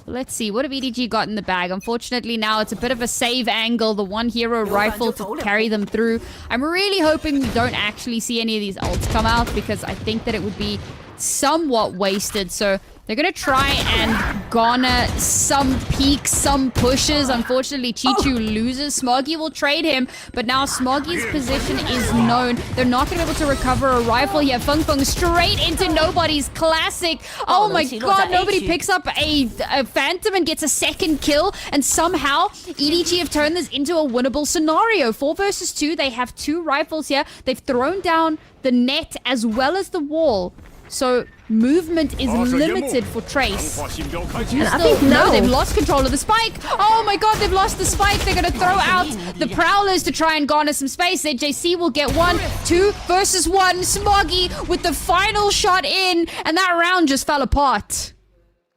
Let's see, what have EDG got in the bag? Unfortunately, now it's a bit of a save angle, the 1 hero rifle to carry them through. I'm really hoping we don't actually see any of these ults come out, because I think that it would be somewhat wasted. So they're going to try and garner some peaks, some pushes. Unfortunately, Chichu loses. Smoggy will trade him, but now Smoggy's position is known. They're not going to be able to recover a rifle here. Feng straight into Nobody's classic. Oh my god, Nobody picks up a Phantom and gets a second kill, and somehow EDG have turned this into a winnable scenario. 4 versus 2, they have 2 rifles here. They've thrown down the net as well as the wall. So movement is limited for Trace. And I think now they've lost control of the spike. Oh my god, they've lost the spike. They're gonna throw out the Prowlers to try and garner some space. JC will get 1, 2 versus 1. Smoggy with the final shot in, and that round just fell apart.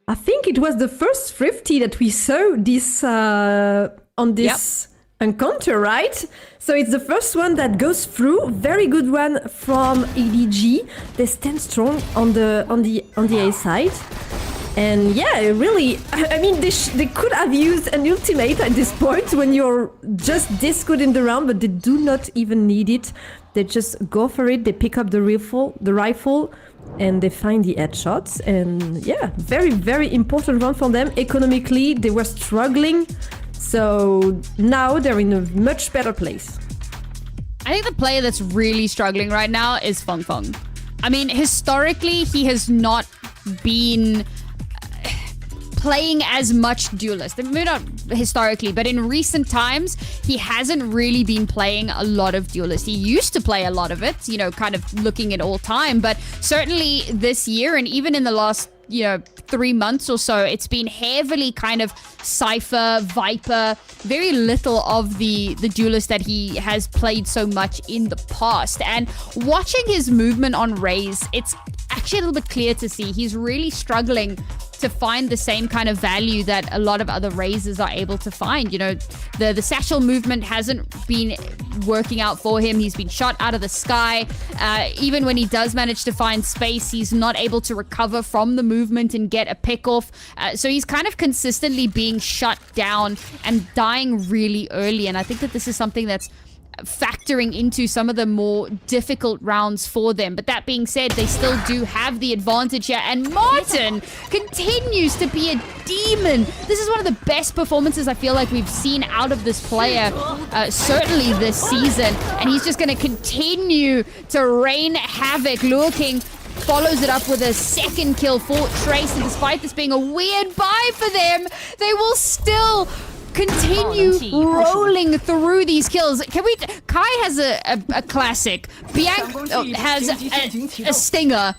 I think it was the first Thrifty that we saw this on this encounter, right? So it's the first one that goes through. Very good one from EDG. They stand strong on the A side. And yeah, really, I mean, they could have used an ultimate at this point when you're just this good in the round, but they do not even need it. They just go for it. They pick up the rifle, and they find the headshots. And yeah, very, very important round for them. Economically, they were struggling. So now they're in a much better place. I think the player that's really struggling right now is Feng Feng. I mean, historically, he has not been playing as much duelist. Maybe not historically, but in recent times, he hasn't really been playing a lot of duelist. He used to play a lot of it, you know, kind of looking at all time, but certainly this year and even in the last 3 months or so, it's been heavily kind of Cypher, Viper, very little of the duelist that he has played so much in the past. And watching his movement on Raze, it's actually a little bit clear to see he's really struggling to find the same kind of value that a lot of other Razes are able to find. You know, the satchel movement hasn't been working out for him. He's been shot out of the sky. Even when he does manage to find space, he's not able to recover from the movement and get a pick off. So he's kind of consistently being shut down and dying really early. And I think that this is something that's factoring into some of the more difficult rounds for them. But that being said, they still do have the advantage here, and Martin continues to be a demon. This is one of the best performances I feel like we've seen out of this player, certainly this season, and he's just going to continue to rain havoc. Lurking follows it up with a second kill for Trace, and despite this being a weird buy for them, they will still continue rolling through these kills. Kai has a classic. Bianc has a stinger.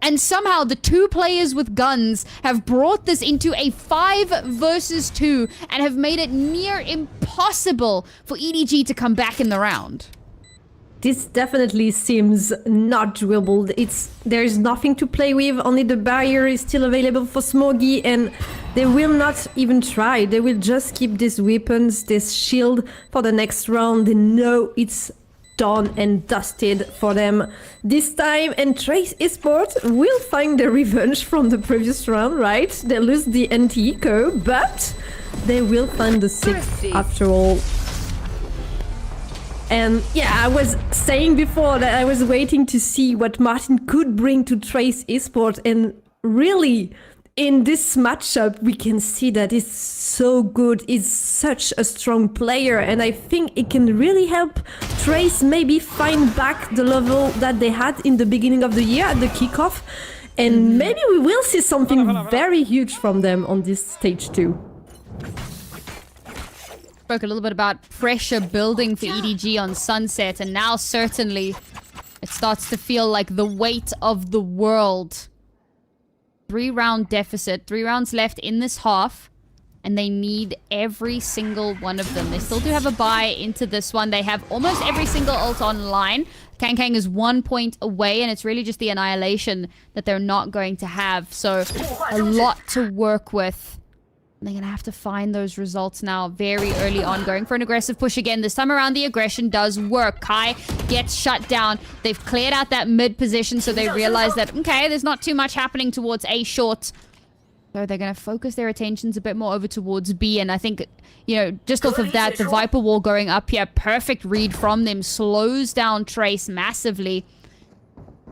And somehow the two players with guns have brought this into a 5 versus 2 and have made it near impossible for EDG to come back in the round. This definitely seems not doable. There is nothing to play with. Only the barrier is still available for Smoggy, and they will not even try. They will just keep these weapons, this shield for the next round. They know it's done and dusted for them this time. And Trace Esports will find their revenge from the previous round, right? They lose the anti-eco, but they will find the 6th after all. And yeah, I was saying before that I was waiting to see what Martin could bring to Trace Esports, and really in this matchup we can see that he's so good. He's such a strong player, and I think it can really help Trace maybe find back the level that they had in the beginning of the year at the kickoff, and maybe we will see something very huge from them on this stage too. Spoke a little bit about pressure building for EDG on Sunset, and now certainly it starts to feel like the weight of the world. 3-round deficit, 3 rounds left in this half, and they need every single one of them. They still do have a buy into this one. They have almost every single ult online. Kang is 1 point away, and it's really just the annihilation that they're not going to have. So a lot to work with. They're going to have to find those results now very early on. Going for an aggressive push again. This time around, the aggression does work. Kai gets shut down. They've cleared out that mid position, so they realize that, okay, there's not too much happening towards A short. So they're going to focus their attentions a bit more over towards B. And I think, you know, just off of that, the Viper wall going up here, perfect read from them, slows down Trace massively.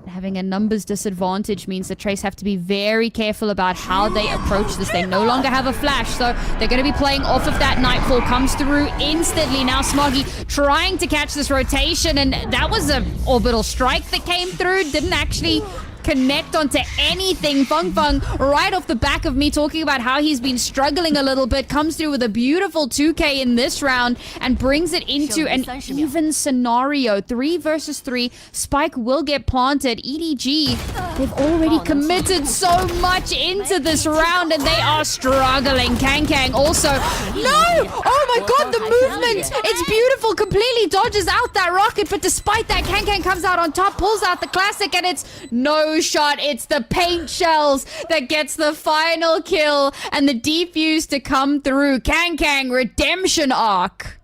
Having a numbers disadvantage means that Trace have to be very careful about how they approach this. They no longer have a flash, so they're going to be playing off of that. Nightfall comes through instantly. Now Smoggy trying to catch this rotation, and that was an orbital strike that came through. Didn't actually connect onto anything. Feng Feng, right off the back of me talking about how he's been struggling a little bit, comes through with a beautiful 2K in this round and brings it into an even scenario. 3 versus 3. Spike will get planted. EDG, they've already committed so much into this round and they are struggling. Kang also. No! Oh my god, the movement! It's beautiful. Completely dodges out that rocket, but despite that, Kang comes out on top, pulls out the classic, and it's no shot. It's the paint shells that gets the final kill and the defuse to come through. Kang redemption arc.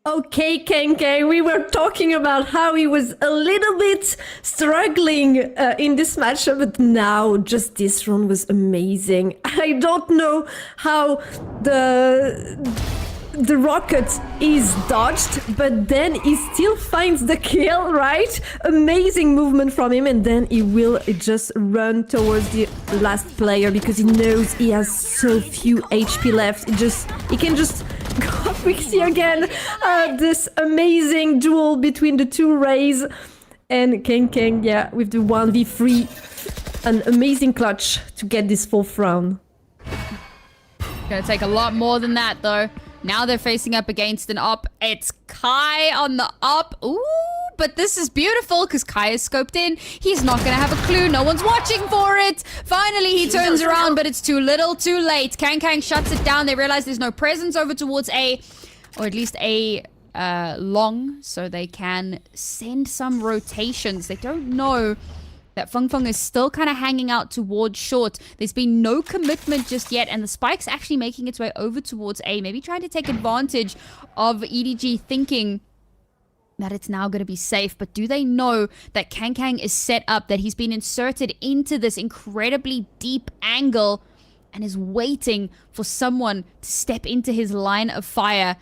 Okay, Kang, we were talking about how he was a little bit struggling in this matchup, but now just this round was amazing. I don't know how the rocket is dodged, but then he still finds the kill, right? Amazing movement from him, and then he will just run towards the last player because he knows he has so few HP left. He can just go quickly again. This amazing duel between the two Rays, and Kang, yeah, with the 1v3, an amazing clutch to get this 4th round. Gonna take a lot more than that though. Now they're facing up against an up. It's Kai on the up. Ooh, but this is beautiful because Kai is scoped in. He's not going to have a clue. No one's watching for it. Finally, he turns around, but it's too little, too late. Kang shuts it down. They realize there's no presence over towards A, or at least A long, so they can send some rotations. They don't know that Feng Feng is still kind of hanging out towards short. There's been no commitment just yet, and the spike's actually making its way over towards A, maybe trying to take advantage of EDG thinking that it's now going to be safe. But do they know that Kang is set up, that he's been inserted into this incredibly deep angle and is waiting for someone to step into his line of fire?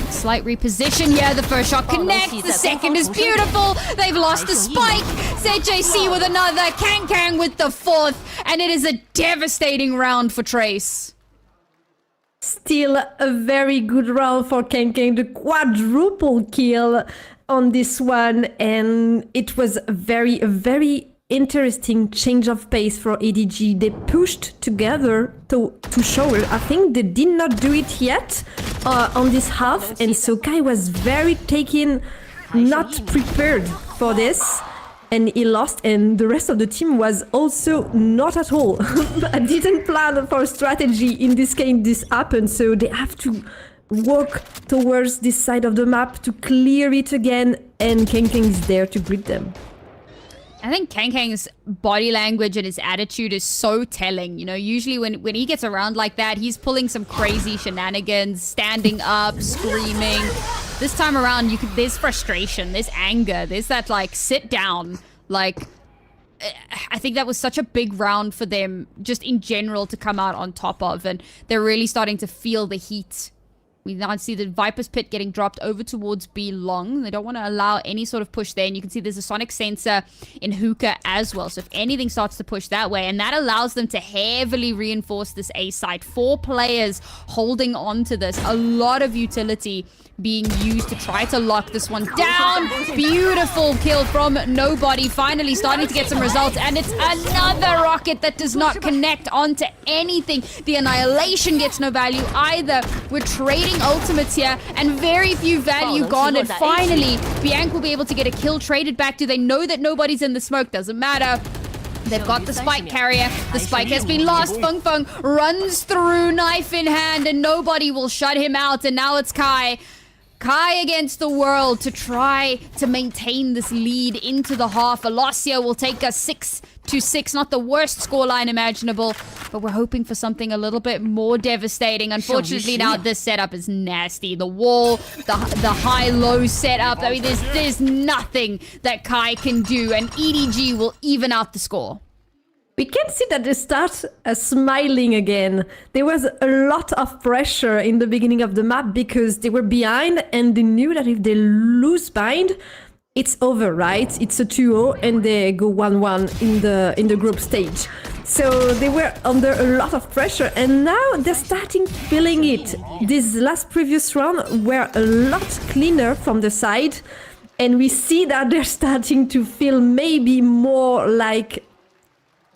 Slight reposition here. The first shot connects. The second is beautiful. They've lost the spike. ZJC with another. Kang with the 4th. And it is a devastating round for Trace. Still a very good round for Kang. The quadruple kill on this one. And it was a very interesting change of pace for EDG. They pushed together to show it. I think they did not do it yet on this half, and so Kai was very not prepared for this, and he lost, and the rest of the team was also not at all. I didn't plan for strategy in this case. This happened, so they have to walk towards this side of the map to clear it again, and Kang is there to greet them. I think Kang's body language and his attitude is so telling. You know, usually when he gets around like that, he's pulling some crazy shenanigans, standing up, screaming. This time around, there's frustration, there's anger, there's that, like, sit down. Like, I think that was such a big round for them, just in general, to come out on top of. And they're really starting to feel the heat. We now see the Viper's Pit getting dropped over towards B long. They don't want to allow any sort of push there. And you can see there's a sonic sensor in Hookah as well. So if anything starts to push that way, and that allows them to heavily reinforce this A site. 4 players holding on to this. A lot of utility being used to try to lock this one down. Beautiful kill from Nobody. Finally starting to get some results. And it's another rocket that does not connect onto anything. The Annihilation gets no value either. We're trading ultimates here and very few value gone. And finally, Bianca will be able to get a kill traded back. Do they know that Nobody's in the smoke? Doesn't matter. They've got the spike carrier. The spike has been lost. Feng Feng runs through, knife in hand, and Nobody will shut him out. And now it's Kai. Kai against the world to try to maintain this lead into the half. Alasia will take us 6-6. Not the worst scoreline imaginable, but we're hoping for something a little bit more devastating. Unfortunately, now this setup is nasty. The wall, the high-low setup. I mean, there's nothing that Kai can do, and EDG will even out the score. We can see that they start smiling again. There was a lot of pressure in the beginning of the map because they were behind and they knew that if they lose bind, it's over, right? It's a 2-0 and they go 1-1 in the group stage. So they were under a lot of pressure and now they're starting feeling it. This last previous round were a lot cleaner from the side, and we see that they're starting to feel maybe more like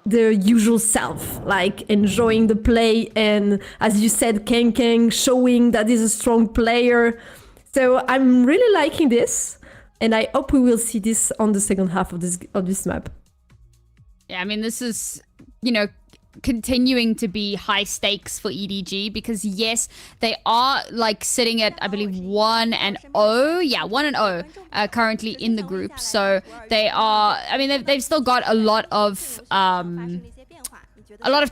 their usual self, like enjoying the play and, as you said, Kang showing that he's a strong player. So I'm really liking this, and I hope we will see this on the second half of this map. Yeah, I mean, this is, you know, continuing to be high stakes for EDG because yes, they are like sitting at, I believe, 1-0. Yeah, 1-0 currently in the group. So they are, I mean, they've still got a lot of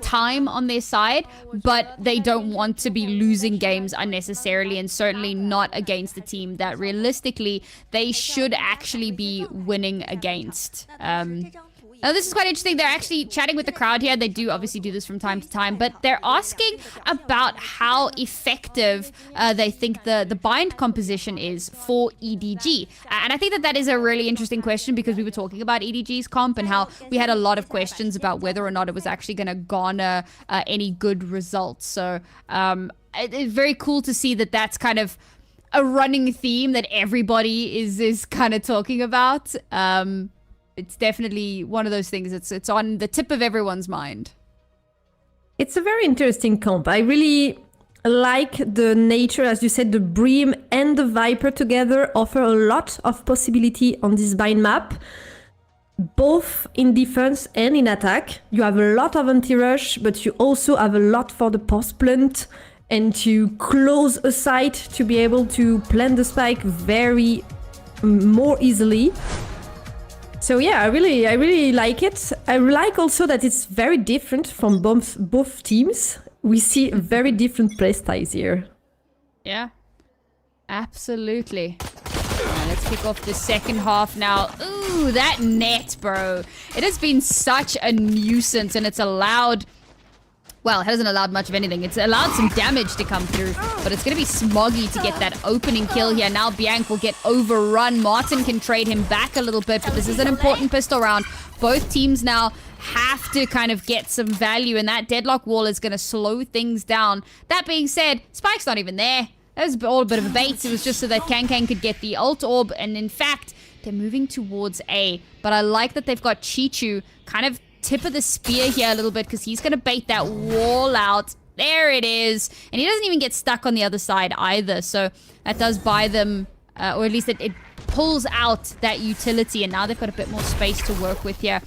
time on their side, but they don't want to be losing games unnecessarily, and certainly not against a team that realistically they should actually be winning against. Now, this is quite interesting. They're actually chatting with the crowd here. They do obviously do this from time to time, but they're asking about how effective they think the bind composition is for EDG. And I think that is a really interesting question because we were talking about EDG's comp and how we had a lot of questions about whether or not it was actually going to garner any good results. So it's very cool to see that that's kind of a running theme that everybody is kind of talking about. It's definitely one of those things. It's on the tip of everyone's mind. It's a very interesting comp. I really like the nature, as you said, the Brim and the Viper together offer a lot of possibility on this bind map, both in defense and in attack. You have a lot of anti-rush, but you also have a lot for the post-plant and to close a site to be able to plant the spike very more easily. So yeah, I really like it. I like also that it's very different from both teams. We see very different playstyles here. Yeah, absolutely. Let's kick off the second half now. Ooh, that net, bro. It has been such a nuisance, and it's allowed... Well, it hasn't allowed much of anything. It's allowed some damage to come through, but it's going to be Smoggy to get that opening kill here. Now Bianc will get overrun. Martin can trade him back a little bit, but this is an important pistol round. Both teams now have to kind of get some value, and that deadlock wall is going to slow things down. That being said, Spike's not even there. That was all a bit of a bait. It was just so that Kang could get the ult orb, and in fact, they're moving towards A. But I like that they've got Chichu kind of tip of the spear here a little bit because he's going to bait that wall out. There it is. And he doesn't even get stuck on the other side either. So that does buy them, or at least it pulls out that utility. And now they've got a bit more space to work with here.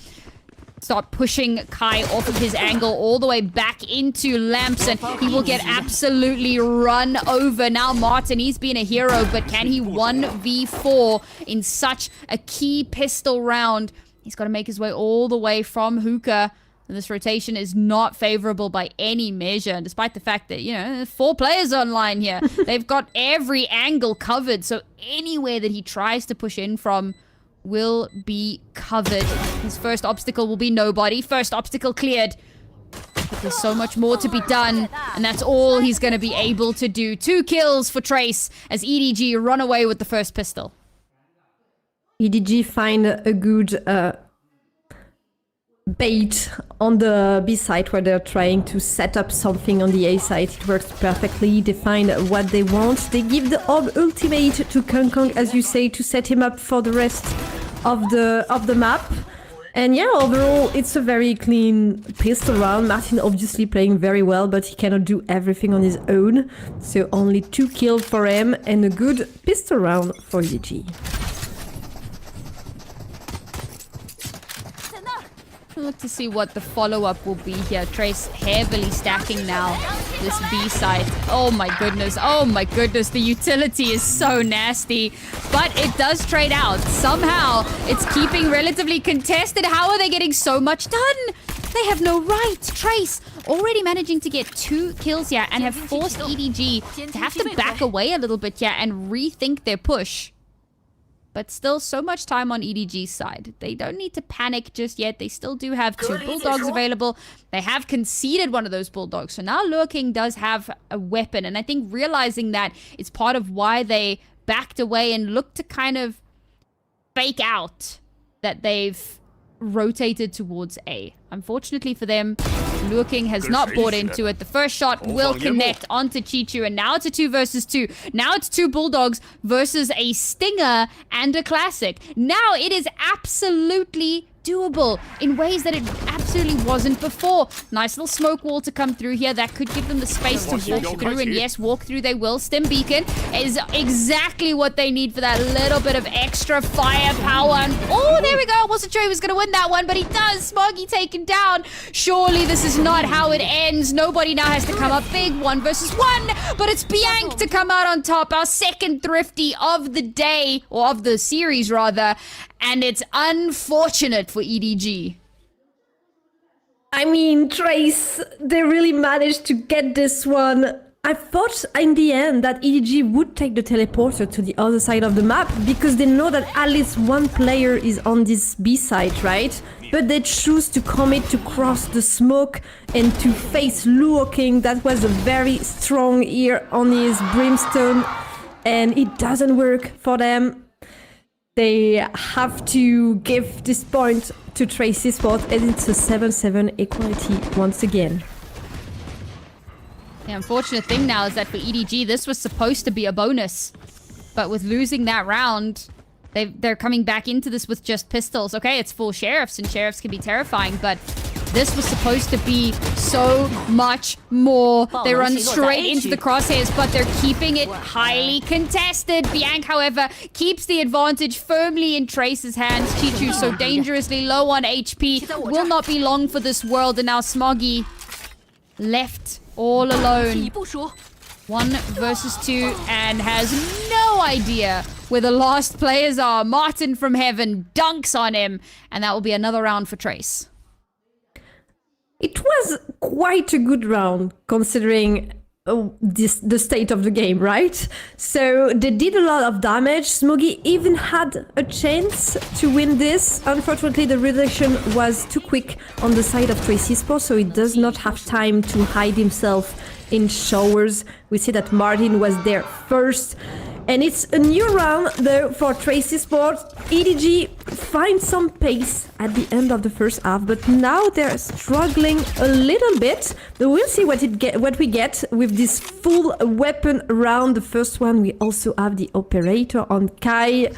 Start pushing Kai off of his angle all the way back into Lamps, and he will get absolutely run over. Now Martin, he's been a hero, but can he 1v4 in such a key pistol round? He's got to make his way all the way from Hookah. And this rotation is not favorable by any measure. And despite the fact that, you know, there's 4 players online here. They've got every angle covered. So anywhere that he tries to push in from will be covered. His first obstacle will be nobody. First obstacle cleared. But there's so much more to be done. And that's all he's going to be able to do. 2 kills for Trace as EDG run away with the first pistol. EDG find a good bait on the B side where they're trying to set up something on the A side. It works perfectly. They find what they want. They give the orb ultimate to Kang, as you say, to set him up for the rest of the map. And yeah, overall, it's a very clean pistol round. Martin obviously playing very well, but he cannot do everything on his own. So only 2 kills for him and a good pistol round for EDG. Look to see what the follow-up will be here. Trace heavily stacking now this B side. Oh my goodness. Oh my goodness. The utility is so nasty. But it does trade out. Somehow, it's keeping relatively contested. How are they getting so much done? They have no right. Trace already managing to get 2 kills here and have forced EDG to have to back away a little bit here and rethink their push. But still, so much time on EDG's side. They don't need to panic just yet. They still do have 2 bulldogs available. They have conceded one of those bulldogs. So now Lure King does have a weapon. And I think realizing that is part of why they backed away and looked to kind of fake out that they've rotated towards A. Unfortunately for them, Lure King has not bought into it. The first shot will connect onto Chichu, and now it's a 2 versus 2. Now it's 2 bulldogs versus a Stinger and a Classic. Now it is absolutely doable in ways that it absolutely absolutely wasn't before. Nice little smoke wall to come through here. That could give them the space to walk through. And yes, walk through they will. Stim Beacon is exactly what they need for that little bit of extra firepower. And oh, there we go. I wasn't sure he was going to win that one, but he does. Smoggy taken down. Surely this is not how it ends. Nobody now has to come up big. 1 versus 1. But it's Bianc to come out on top. Our second thrifty of the day, or of the series rather. And it's unfortunate for EDG. I mean, Trace, they really managed to get this one. I thought in the end that EDG would take the teleporter to the other side of the map because they know that at least one player is on this B side, right? But they choose to commit to cross the smoke and to face Luoking. That was a very strong ear on his Brimstone, and it doesn't work for them. They have to give this point to Tracy's spot, and it's a 7-7 equality once again. The unfortunate thing now is that for EDG, this was supposed to be a bonus. But with losing that round, they're coming back into this with just pistols. Okay, it's full sheriffs, and sheriffs can be terrifying, but this was supposed to be so much more. They run straight into the crosshairs, but they're keeping it highly contested. Bianc, however, keeps the advantage firmly in Trace's hands. Chichu so dangerously low on HP. Will not be long for this world, and now Smoggy left all alone. 1 versus 2, and has no idea where the lost players are. Martin from heaven dunks on him, and that will be another round for Trace. It was quite a good round considering the state of the game, right? So they did a lot of damage. Smoggy even had a chance to win this. Unfortunately, the reduction was too quick on the side of Tracy Sport, so he does not have time to hide himself in showers. We see that Martin was there first. And it's a new round, though, for Tracy Sport. EDG finds some pace at the end of the first half, but now they're struggling a little bit. We'll see what we get with this full weapon round. The first one, we also have the operator on Kai.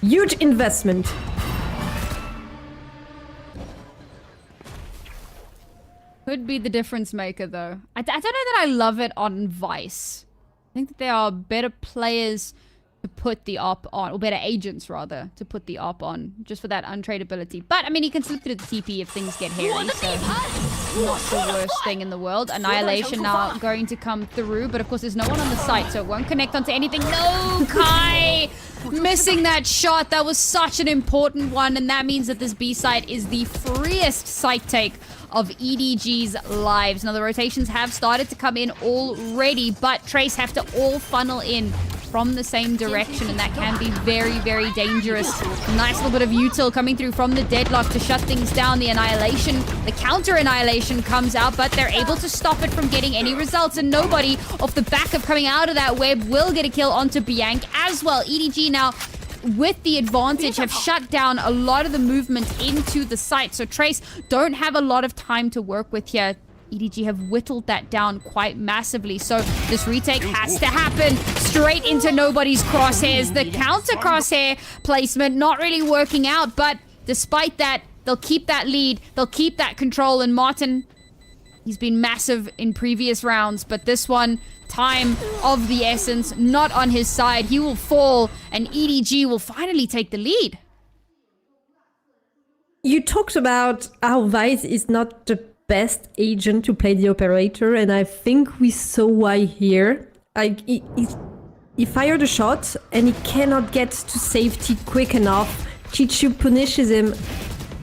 Huge investment. Could be the difference maker, though. I don't know that I love it on Vice. I think that there are better players to put the op on, or better agents rather, to put the op on, just for that untradeability. But I mean, he can slip through the TP if things get hairy, so not the worst thing in the world. Annihilation now going to come through, but of course there's no one on the site, so it won't connect onto anything. No, Kai missing that shot. That was such an important one, and that means that this B site is the freest site take of EDG's lives. Now the rotations have started to come in already, but Trace have to all funnel in from the same direction, and that can be very, very dangerous. Nice little bit of util coming through from the deadlock to shut things down. The annihilation, the counter annihilation comes out, but they're able to stop it from getting any results, and nobody off the back of coming out of that web will get a kill onto Bianc as well. EDG now with the advantage have shut down a lot of the movement into the site, so Trace don't have a lot of time to work with here. EDG have whittled that down quite massively, so this retake has to happen straight into nobody's crosshairs. The counter crosshair placement not really working out, but despite that, they'll keep that lead, they'll keep that control, and Martin, he's been massive in previous rounds, but this one, time of the essence, not on his side. He will fall, and EDG will finally take the lead. You talked about how Vice is not the best agent to play the operator, and I think we saw why here. He fired a shot, and he cannot get to safety quick enough. Chichu punishes him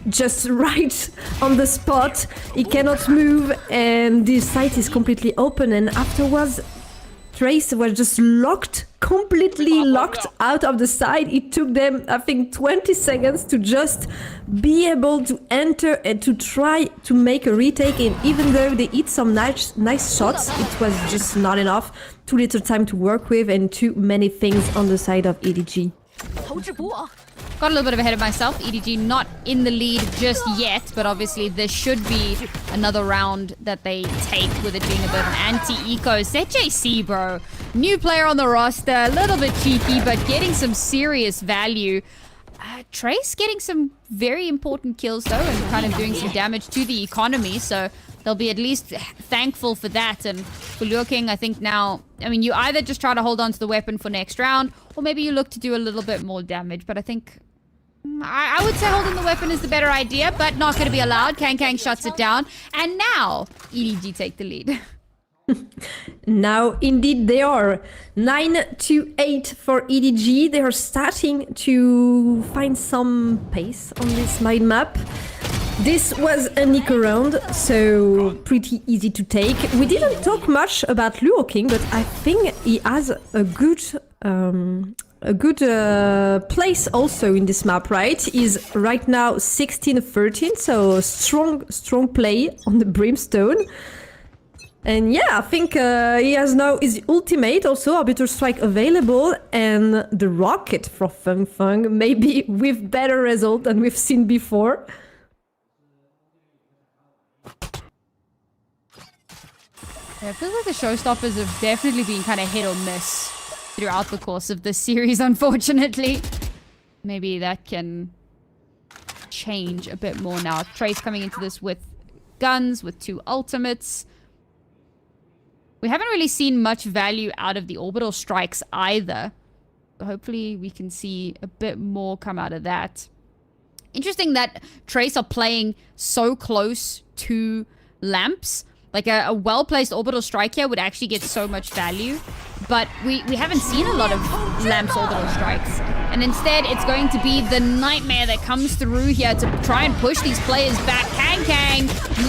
just right on the spot. He cannot move, and the site is completely open, and afterwards Trace was just locked, completely locked out of the side. It took them, I think, 20 seconds to just be able to enter and to try to make a retake. And even though they hit some nice shots, it was just not enough. Too little time to work with, and too many things on the side of EDG. Got a little bit ahead of myself. EDG not in the lead just yet, but obviously this should be another round that they take, with it being a bit of an anti-eco. ZJC, bro. New player on the roster, a little bit cheeky, but getting some serious value. Trace getting some very important kills though, and kind of doing some damage to the economy, so they'll be at least thankful for that. And for Liu King, I think now, I mean, you either just try to hold on to the weapon for next round, or maybe you look to do a little bit more damage. But I think, I would say holding the weapon is the better idea, but not going to be allowed. Kang shuts it down, and now EDG take the lead. Now, indeed, they are 9-8 for EDG. They are starting to find some pace on this mind map. This was a Nico round, so pretty easy to take. We didn't talk much about Luo King, but I think he has a good place also in this map, right? He's right now 16-13, so strong play on the Brimstone. And yeah, I think he has now his ultimate, also Arbiter Strike available, and the Rocket for Feng Feng, maybe with better result than we've seen before. Yeah, it feels like the showstoppers have definitely been kind of hit or miss throughout the course of this series, unfortunately. Maybe that can change a bit more now. Trace coming into this with guns, with 2 ultimates. We haven't really seen much value out of the orbital strikes either. Hopefully we can see a bit more come out of that. Interesting that Trace are playing so close to lamps. Like a well-placed orbital strike here would actually get so much value. But we haven't seen a lot of lamps orbital strikes. And instead, it's going to be the Nightmare that comes through here to try and push these players back. Kang,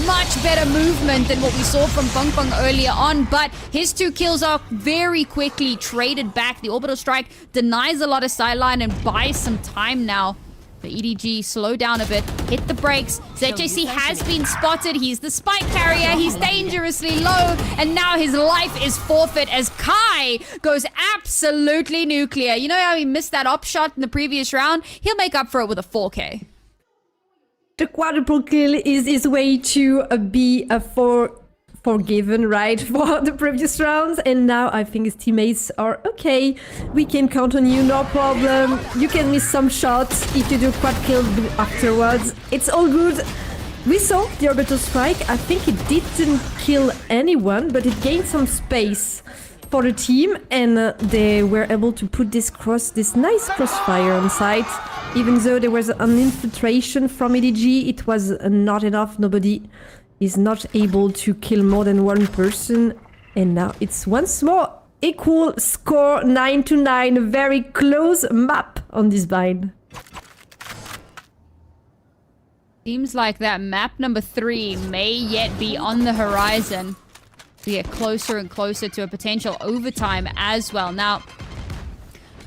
much better movement than what we saw from Feng Feng earlier on. But his 2 kills are very quickly traded back. The orbital strike denies a lot of sideline and buys some time now. The EDG slow down a bit, hit the brakes. ZJC has been spotted. He's the spike carrier. He's dangerously low. And now his life is forfeit as Kai goes absolutely nuclear. You know how he missed that op shot in the previous round? He'll make up for it with a 4K. The quadruple kill is his way to be a forgiven, right, for the previous rounds, and now I think his teammates are okay. We can count on you, no problem. You can miss some shots if you do quad kill afterwards. It's all good. We saw the orbital strike. I think it didn't kill anyone, but it gained some space for the team, and they were able to put this nice crossfire on site. Even though there was an infiltration from EDG, it was not enough. Nobody is not able to kill more than 1 person. And now it's once more equal score, 9-9, very close map on this bind. Seems like that map number 3 may yet be on the horizon. We get closer and closer to a potential overtime as well. Now,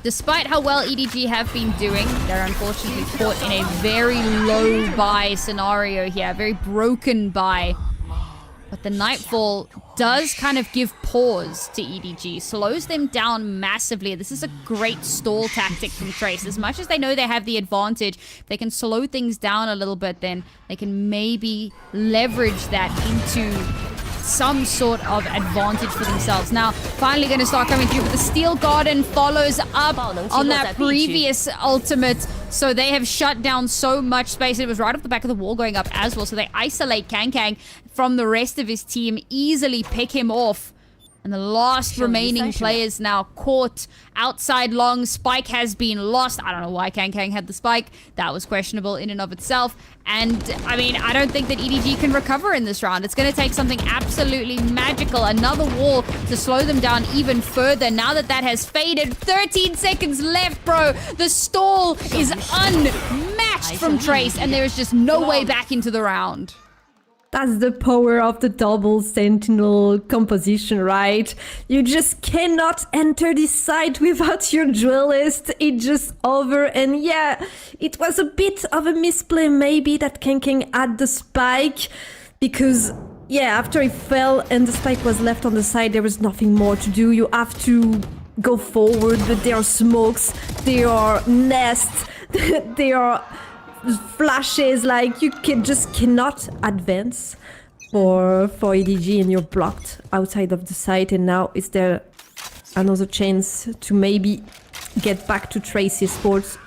despite how well EDG have been doing, they're unfortunately caught in a very low buy scenario here, very broken buy. But the Nightfall does kind of give pause to EDG, slows them down massively. This is a great stall tactic from Trace. As much as they know they have the advantage, if they can slow things down a little bit, then they can maybe leverage that into some sort of advantage for themselves. Now, finally going to start coming through, but the Steel Garden follows up on that previous ultimate. So they have shut down so much space. It was right off the back of the wall going up as well. So they isolate Kang from the rest of his team, easily pick him off. And the last remaining players now caught outside long. Spike has been lost. I don't know why Kang had the spike. That was questionable in and of itself. And, I mean, I don't think that EDG can recover in this round. It's going to take something absolutely magical. Another wall to slow them down even further. Now that that has faded, 13 seconds left, bro. The stall is unmatched from Trace, and there is just no way back into the round. That's the power of the double sentinel composition, right? You just cannot enter this site without your duelist. It's just over. And yeah, it was a bit of a misplay maybe that Kang had the spike, because yeah, after he fell and the spike was left on the side, there was nothing more to do. You have to go forward, but there are smokes, there are nests, there are flashes, like you just cannot advance for EDG, and you're blocked outside of the site. And now is there another chance to maybe get back to Tracy Sports?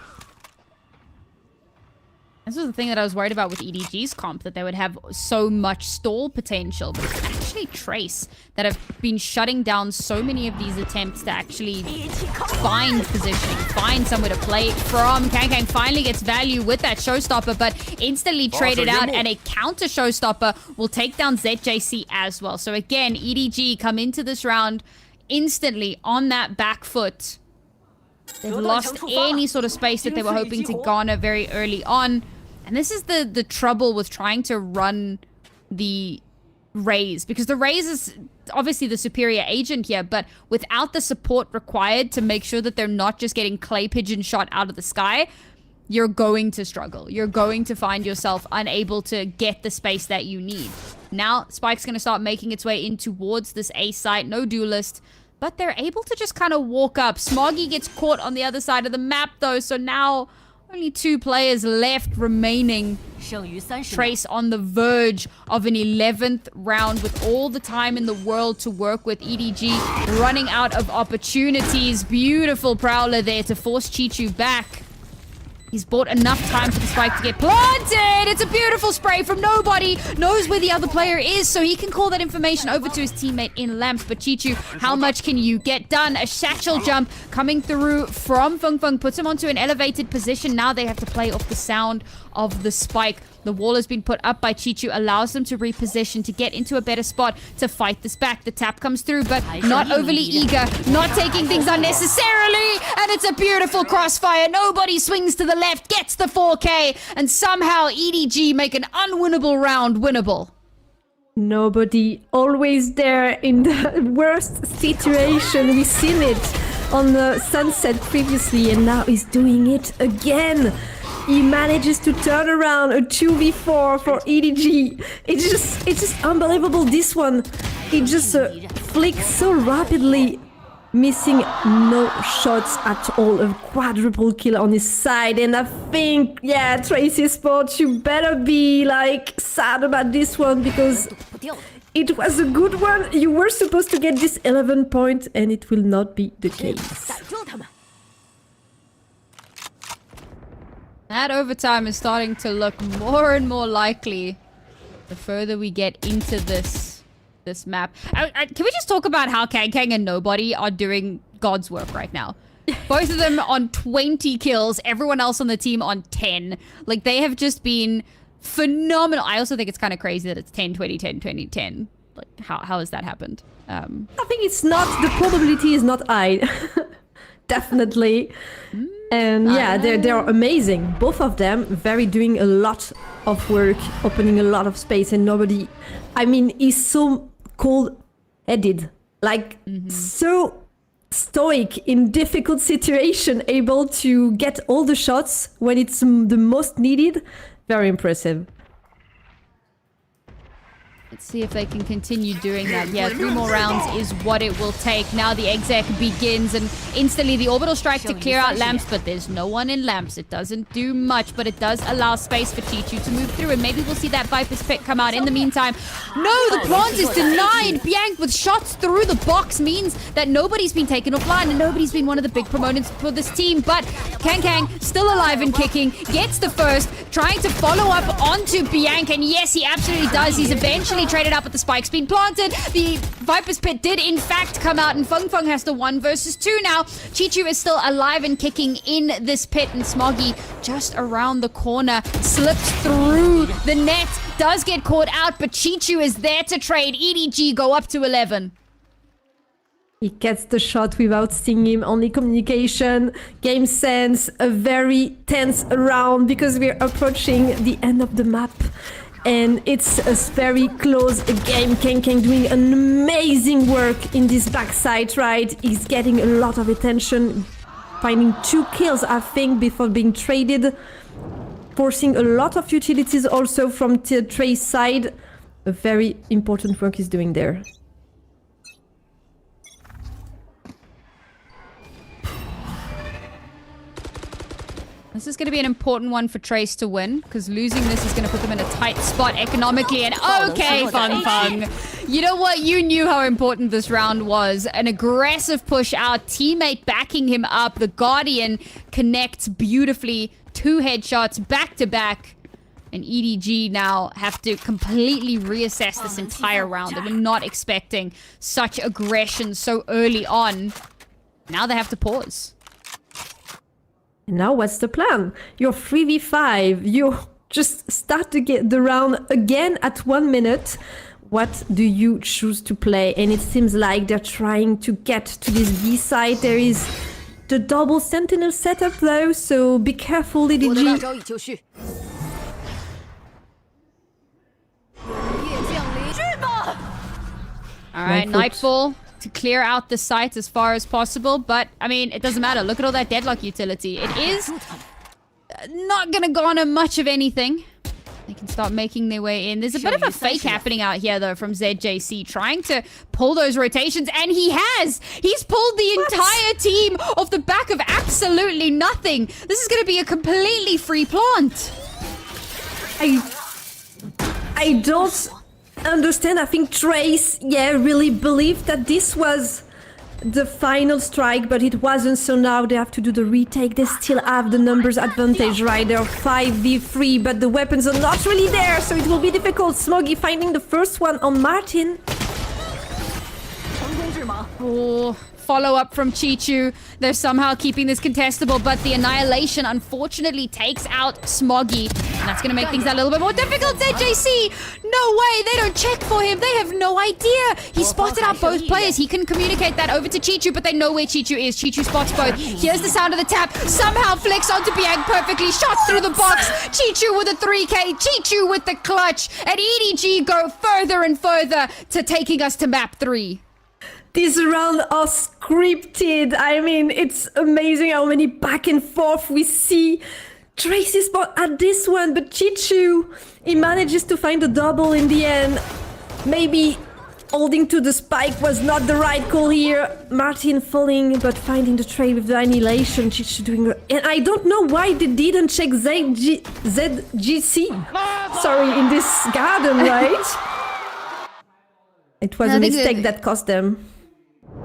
This was the thing that I was worried about with EDG's comp, that they would have so much stall potential, but it's actually Trace that have been shutting down so many of these attempts to actually find positioning, find somewhere to play from. Kang finally gets value with that showstopper, but instantly traded out, and a counter showstopper will take down ZJC as well. So again, EDG come into this round instantly on that back foot. They've lost any sort of space that they were hoping to garner very early on. And this is the trouble with trying to run the Raze, because the Raze is obviously the superior agent here, but without the support required to make sure that they're not just getting clay pigeon shot out of the sky, you're going to struggle. You're going to find yourself unable to get the space that you need. Now, Spike's going to start making its way in towards this A site. No duelist, but they're able to just kind of walk up. Smoggy gets caught on the other side of the map, though, so now only 2 players left remaining. Trace on the verge of an 11th round with all the time in the world to work with. EDG running out of opportunities. Beautiful Prowler there to force Chichu back. He's bought enough time for the spike to get planted. It's a beautiful spray from nobody. Knows where the other player is, so he can call that information over to his teammate in Lamps. But Chichu, how much can you get done? A satchel jump coming through from Feng Feng puts him onto an elevated position. Now they have to play off the sound of the spike. The wall has been put up by Chichu, allows them to reposition to get into a better spot to fight this back. The tap comes through, but not overly eager, not taking things unnecessarily, and it's a beautiful crossfire. Nobody swings to the left, gets the 4K, and somehow EDG make an unwinnable round winnable. Nobody always there in the worst situation. We've seen it on the Sunset previously, and now he's doing it again. He manages to turn around a 2v4 for EDG. It's just unbelievable, this one. It just flicks so rapidly, missing no shots at all. A quadruple kill on his side, and I think, yeah, Tracy Sports, you better be like sad about this one, because it was a good one. You were supposed to get this 11 point, and it will not be the case. That overtime is starting to look more and more likely the further we get into this map. Can we just talk about how Kang and Nobody are doing God's work right now? Both of them on 20 kills, everyone else on the team on 10. Like, they have just been phenomenal. I also think it's kind of crazy that it's 10, 20, 10, 20, 10. Like, how has that happened? I think it's not, the probability is not high. Definitely. And yeah, they're amazing. Both of them doing a lot of work, opening a lot of space, and Nobody, I mean, is so cold-headed, like so stoic in difficult situation, able to get all the shots when it's the most needed. Very impressive. Let's see if they can continue doing that. Yeah, 3 more rounds is what it will take. Now the exec begins, and instantly the orbital strike to clear out Lamps, but there's no one in Lamps. It doesn't do much, but it does allow space for Chichu to move through, and maybe we'll see that Viper's Pit come out in the meantime. No, the plant is denied. Bianc with shots through the box means that Nobody's been taken offline, and Nobody's been one of the big proponents for this team, but Kang still alive and kicking, gets the first, trying to follow up onto Bianc, and yes, he absolutely does. He's eventually traded up, but the spike's been planted. The Viper's Pit did in fact come out, and Feng Feng has the 1 versus 2 now. Chichu is still alive and kicking in this pit, and Smoggy just around the corner slips through the net, does get caught out, but Chichu is there to trade. EDG go up to 11. He gets the shot without seeing him, only communication, game sense, a very tense round because we're approaching the end of the map. And it's a very close game. Kang doing an amazing work in this backside, right? He's getting a lot of attention, finding 2 kills, I think, before being traded. Forcing a lot of utilities also from Trey's side. A very important work he's doing there. This is going to be an important one for Trace to win, because losing this is going to put them in a tight spot economically. And okay, Feng. You know what? You knew how important this round was. An aggressive push out, teammate backing him up. The Guardian connects beautifully. 2 headshots back to back. And EDG now have to completely reassess this entire round. They were not expecting such aggression so early on. Now they have to pause. Now what's the plan? You're 3v5. You just start to get the round again at 1 minute. What do you choose to play? And it seems like they're trying to get to this B side. There is the double sentinel setup though, so be careful, EDG. Alright, Nightfall to clear out the site as far as possible. But, I mean, it doesn't matter. Look at all that deadlock utility. It is not going to garner much of anything. They can start making their way in. There's a bit of a fake happening out here, though, from ZJC, trying to pull those rotations. And he has! He's pulled the entire team off the back of absolutely nothing. This is going to be a completely free plant. I don't understand. I think Trace, really believed that this was the final strike, but it wasn't, so now they have to do the retake. They still have the numbers advantage, right? They're 5v3, but the weapons are not really there, so it will be difficult. Smoggy finding the first one on Martin. Oh, follow-up from Chichu. They're somehow keeping this contestable, but the Annihilation unfortunately takes out Smoggy. And that's going to make things a little bit more difficult. ZJC! No way! They don't check for him! They have no idea! He spotted out both players. He can communicate that over to Chichu, but they know where Chichu is. Chichu spots both. Here's the sound of the tap. Somehow flicks onto Biang perfectly. Shots through the box. Chichu with a 3K. Chichu with the clutch. And EDG go further and further to taking us to map 3. These rounds are scripted. I mean, it's amazing how many back and forth we see. Tracy spot at this one, but Chichu, he manages to find a double in the end. Maybe holding to the spike was not the right call here. Martin falling, but finding the trade with the Annihilation. Chichu doing... And I don't know why they didn't check ZGC. Sorry, in this garden, right? It was a mistake that cost them.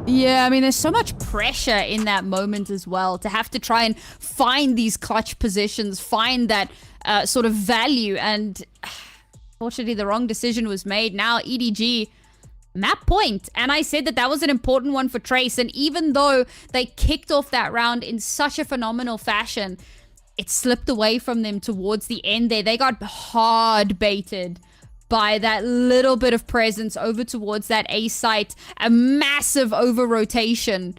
Yeah, I mean, there's so much pressure in that moment as well to have to try and find these clutch positions, find that sort of value. And fortunately, the wrong decision was made. Now, EDG, map point. And I said that that was an important one for Trace. And even though they kicked off that round in such a phenomenal fashion, it slipped away from them towards the end there. They got hard baited by that little bit of presence over towards that A site, a massive over rotation,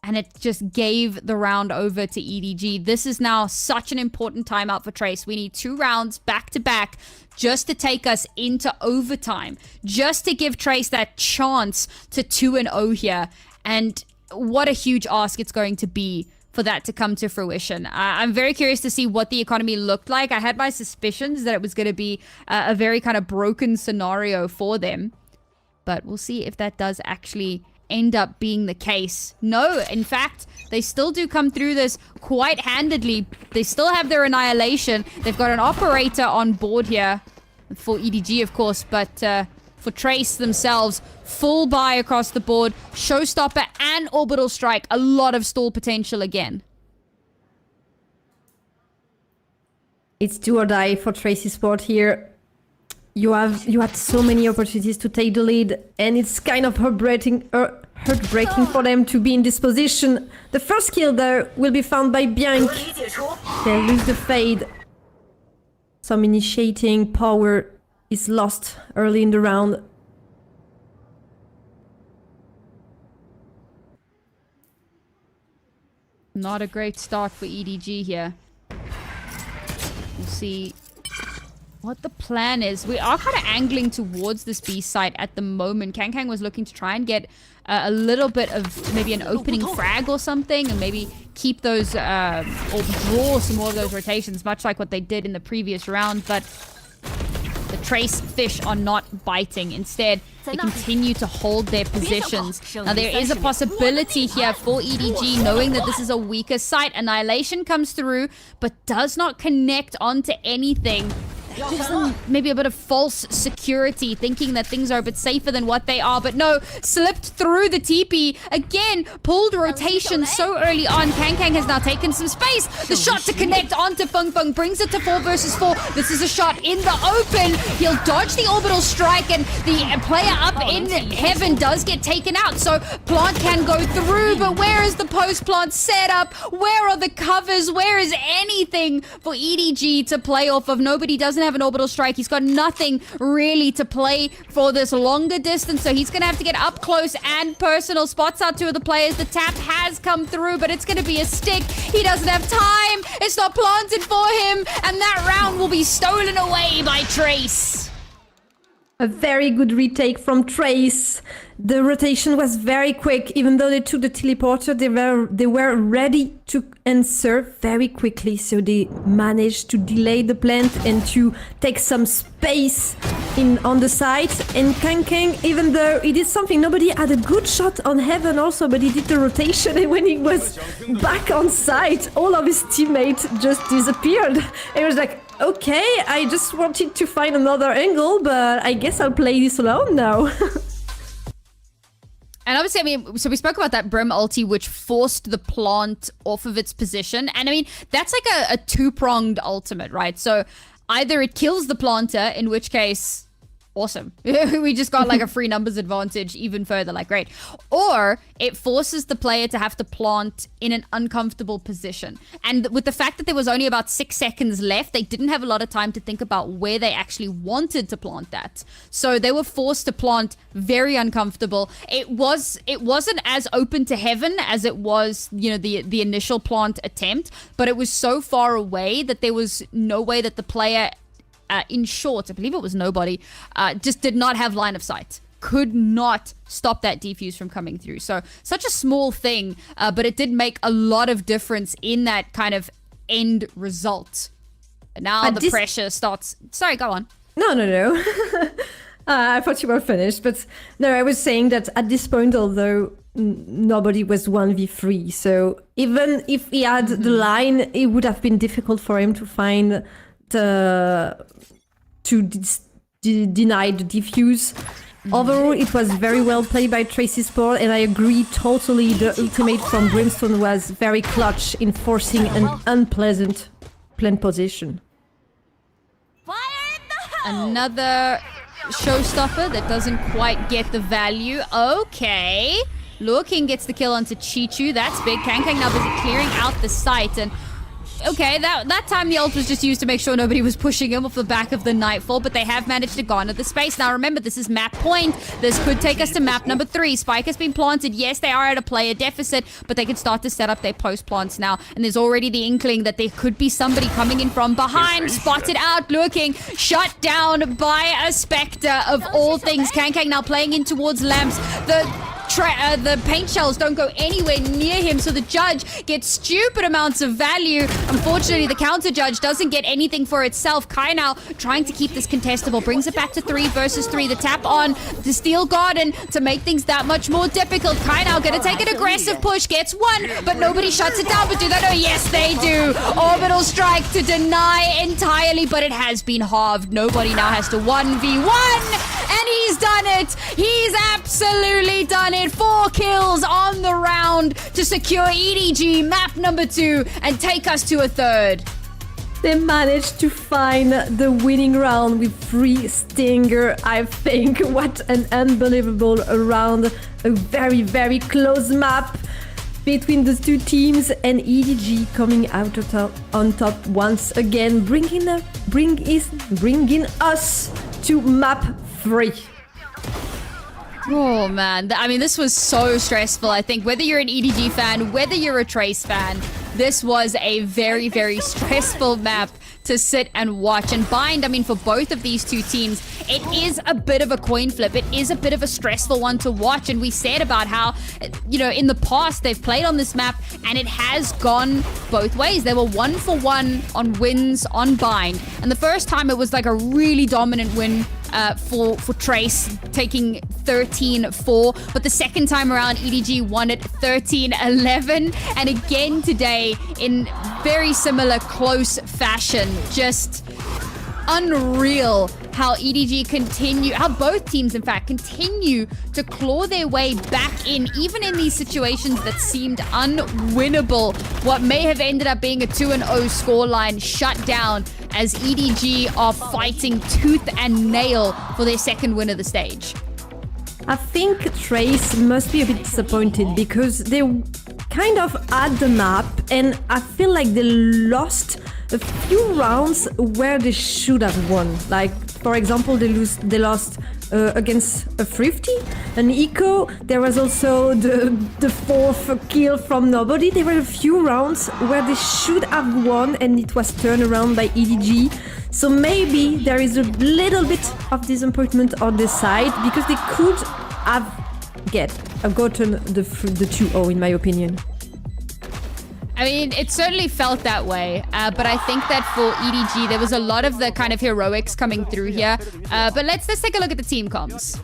and it just gave the round over to EDG. This is now such an important timeout for Trace. We need 2 rounds back to back just to take us into overtime, just to give Trace that chance to 2-0 here. And what a huge ask it's going to be for that to come to fruition. I'm very curious to see what the economy looked like. I had my suspicions that it was going to be a very kind of broken scenario for them. But we'll see if that does actually end up being the case. No, in fact, they still do come through this quite handedly. They still have their Annihilation. They've got an operator on board here for EDG, of course, but for Trace themselves, full buy across the board, Showstopper and Orbital Strike, a lot of stall potential again. It's do or die for Tracy Sport here. You had so many opportunities to take the lead, and it's kind of heartbreaking for them to be in this position. The first kill there will be found by Bianc. There is the fade. Some initiating power is lost early in the round. Not a great start for EDG here. We'll see what the plan is. We are kind of angling towards this B site at the moment. Kang was looking to try and get a little bit of maybe an opening frag or something, and maybe keep those or draw some more of those rotations, much like what they did in the previous round. But the Trace fish are not biting. Instead, they continue to hold their positions. Now, there is a possibility here for EDG, knowing that this is a weaker site. Annihilation comes through, but does not connect onto anything. gives them maybe a bit of false security, thinking that things are a bit safer than what they are. But no, slipped through the TP. Again, pulled rotation so early on. Kang has now taken some space. The shot to connect onto Feng Feng brings it to 4 versus 4. This is a shot in the open. He'll dodge the orbital strike, and the player up in heaven does get taken out. So plant can go through, but where is the post-plant setup? Where are the covers? Where is anything for EDG to play off of? Nobody doesn't have an orbital strike. He's got nothing really to play for this longer distance, so he's going to have to get up close and personal. Spots out 2 of the players. The tap has come through, but it's going to be a stick. He doesn't have time. It's not planted for him, and that round will be stolen away by Trace. A very good retake from Trace. The rotation was very quick. Even though they took the teleporter, they were ready to answer very quickly. So they managed to delay the plant and to take some space on the side. And Kang, even though he did something, nobody had a good shot on heaven also, but he did the rotation, and when he was back on site, all of his teammates just disappeared. It was like, okay, I just wanted to find another angle, but I guess I'll play this alone now. And obviously, I mean, so we spoke about that Brim ulti, which forced the plant off of its position. And I mean, that's like a two-pronged ultimate, right? So either it kills the planter, in which case, awesome. We just got like a free numbers advantage even further, like great. Or it forces the player to have to plant in an uncomfortable position. And with the fact that there was only about 6 seconds left, they didn't have a lot of time to think about where they actually wanted to plant that. So they were forced to plant very uncomfortable. It wasn't as open to heaven as it was, you know, the initial plant attempt, but it was so far away that there was no way that the player in short, I believe it was nobody, just did not have line of sight. Could not stop that defuse from coming through. So such a small thing, but it did make a lot of difference in that kind of end result. And now the pressure starts... Sorry, go on. No. I thought you were finished, but no, I was saying that at this point, although nobody was 1v3, so even if he had the line, it would have been difficult for him to find deny the defuse. Overall, it was very well played by Tracy Sport, and I agree totally. The ultimate from Brimstone was very clutch in forcing an unpleasant plant position. Another showstopper that doesn't quite get the value. Okay. Looking gets the kill onto Chichu. That's big. Kang now busy clearing out the site, and okay, that time the ult was just used to make sure nobody was pushing him off the back of the Nightfall, but they have managed to garner the space. Now remember, this is map point. This could take us to map number 3. Spike has been planted. Yes, they are at a player deficit, but they can start to set up their post plants now. And there's already the inkling that there could be somebody coming in from behind. Spotted out, looking, shut down by a Spectre of all things. Kang now playing in towards Lamps. The paint shells don't go anywhere near him, so the judge gets stupid amounts of value. Unfortunately, the counter judge doesn't get anything for itself. Kai now trying to keep this contestable, brings it back to 3 versus 3. The tap on the Steel Garden to make things that much more difficult. Kai now gonna take an aggressive push, gets one, but nobody shuts it down. But do they know? Yes, they do. Orbital strike to deny entirely, but it has been halved. Nobody now has to 1v1, and he's done it. He's absolutely done it. 4 kills on the round to secure EDG map number 2 and take us to a 3rd. They managed to find the winning round with 3 Stinger. I think what an unbelievable round. A very, very close map between the two teams, and EDG coming out on top once again, bringing us to map 3. Oh man, I mean, this was so stressful. I think whether you're an EDG fan, whether you're a Trace fan, this was a very, very stressful map to sit and watch. And Bind, I mean, for both of these two teams, it is a bit of a coin flip. It is a bit of a stressful one to watch. And we said about how, you know, in the past, they've played on this map and it has gone both ways. They were 1 for 1 on wins on Bind. And the first time it was like a really dominant win for Trace, taking 13-4. But the second time around, EDG won it 13-11. And again today, in very similar close fashion, just unreal how EDG how both teams, in fact, continue to claw their way back in, even in these situations that seemed unwinnable. What may have ended up being a 2-0 scoreline shut down as EDG are fighting tooth and nail for their second win of the stage. I think Trace must be a bit disappointed because they kind of had the map, and I feel like they lost a few rounds where they should have won. Like, for example, they lost against a Thrifty, an Eco. There was also the fourth kill from nobody. There were a few rounds where they should have won, and it was turned around by EDG. So maybe there is a little bit of disappointment on this side because they could have gotten the 2-0 in my opinion. I mean, it certainly felt that way, but I think that for EDG, there was a lot of the kind of heroics coming through here. But let's take a look at the team comms.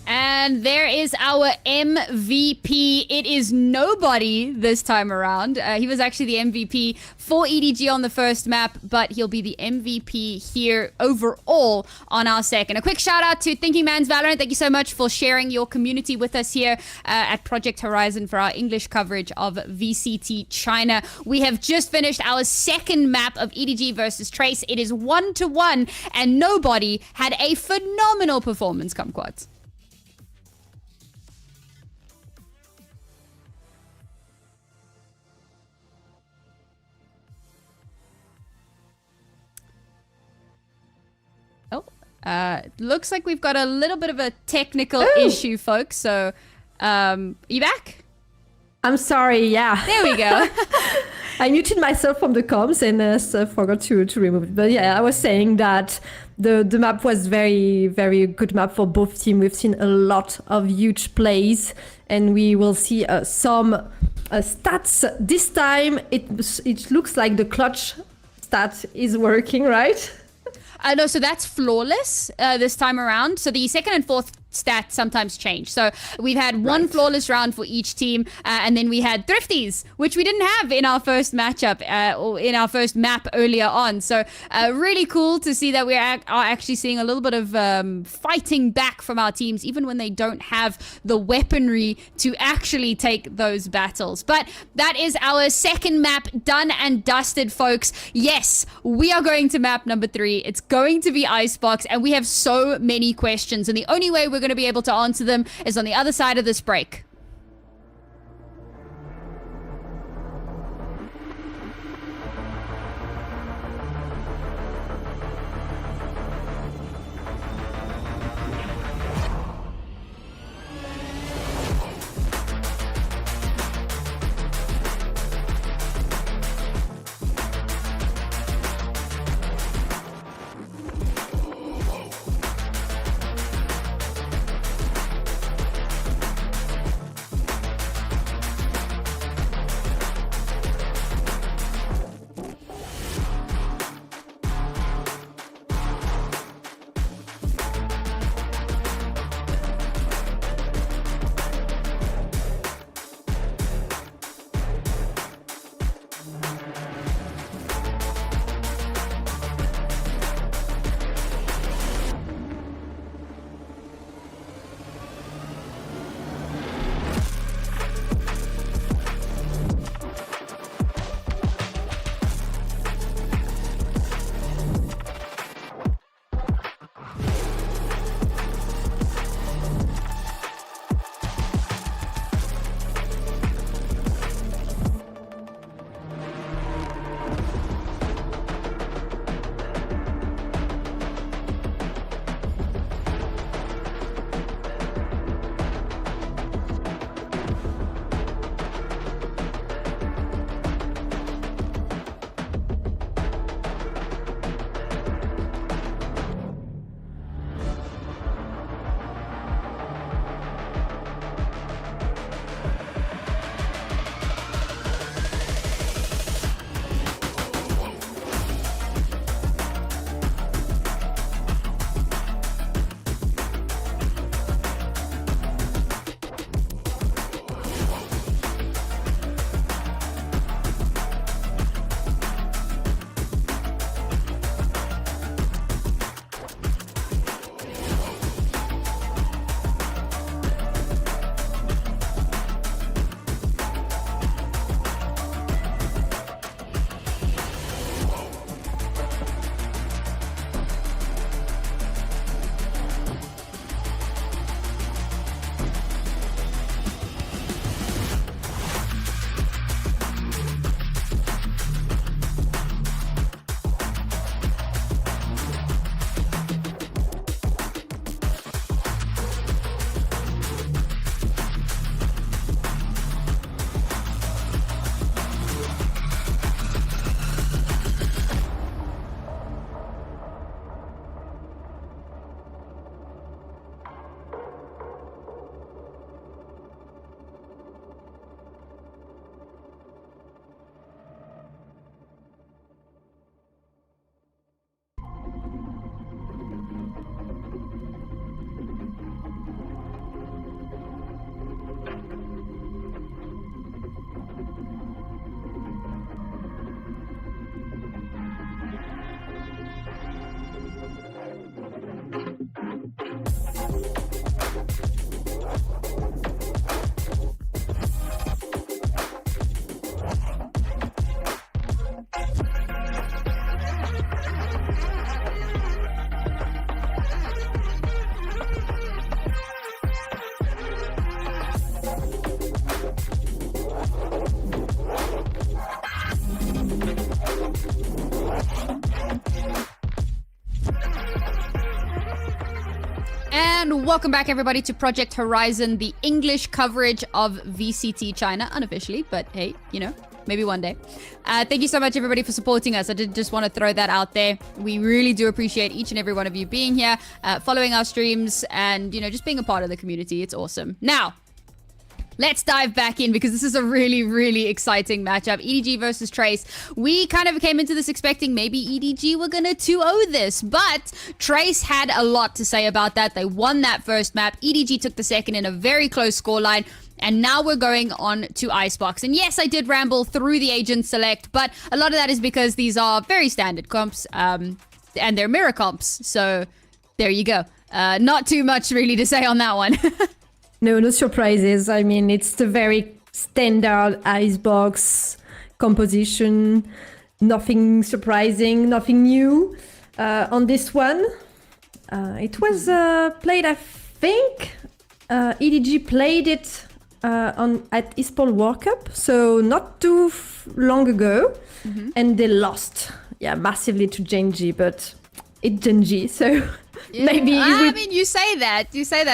And there is our MVP. It is nobody this time around. He was actually the MVP for EDG on the first map, but he'll be the MVP here overall on our second. A quick shout out to Thinking Man's Valorant. Thank you so much for sharing your community with us here at Project Horizon for our English coverage of VCT China. We have just finished our second map of EDG versus Trace. It is 1-1, and nobody had a phenomenal performance, kumquats. Looks like we've got a little bit of a technical issue, folks. So, you back? I'm sorry, yeah. There we go. I muted myself from the comms and so forgot to remove it. But yeah, I was saying that the map was very, very good map for both teams. We've seen a lot of huge plays, and we will see some stats. This time, it looks like the clutch stat is working, right? No, so that's flawless this time around. So the second and fourth stats sometimes change. So we've had one flawless round for each team, and then we had thrifties, which we didn't have in our first matchup or in our first map earlier on. So really cool to see that we are actually seeing a little bit of fighting back from our teams, even when they don't have the weaponry to actually take those battles. But that is our second map done and dusted, folks. Yes, we are going to map number 3. It's going to be Icebox, and we have so many questions, and the only way we're going to be able to answer them is on the other side of this break. And welcome back, everybody, to Project Horizon, the English coverage of VCT China, unofficially, but hey, you know, maybe one day. Thank you so much, everybody, for supporting us. I did just want to throw that out there. We really do appreciate each and every one of you being here, following our streams, and, you know, just being a part of the community. It's awesome. Now, let's dive back in because this is a really, really exciting matchup. EDG versus Trace. We kind of came into this expecting maybe EDG were going to 2-0 this, but Trace had a lot to say about that. They won that first map. EDG took the second in a very close scoreline. And now we're going on to Icebox. And yes, I did ramble through the agent select, but a lot of that is because these are very standard comps, and they're mirror comps. So there you go. Not too much really to say on that one. No surprises. I mean, it's the very standard Icebox composition. Nothing surprising, nothing new on this one. It was played, I think, EDG played it at Esports World Cup, so not too long ago, and they lost, massively to Genji, but it's Genji, so maybe. I mean, you say that.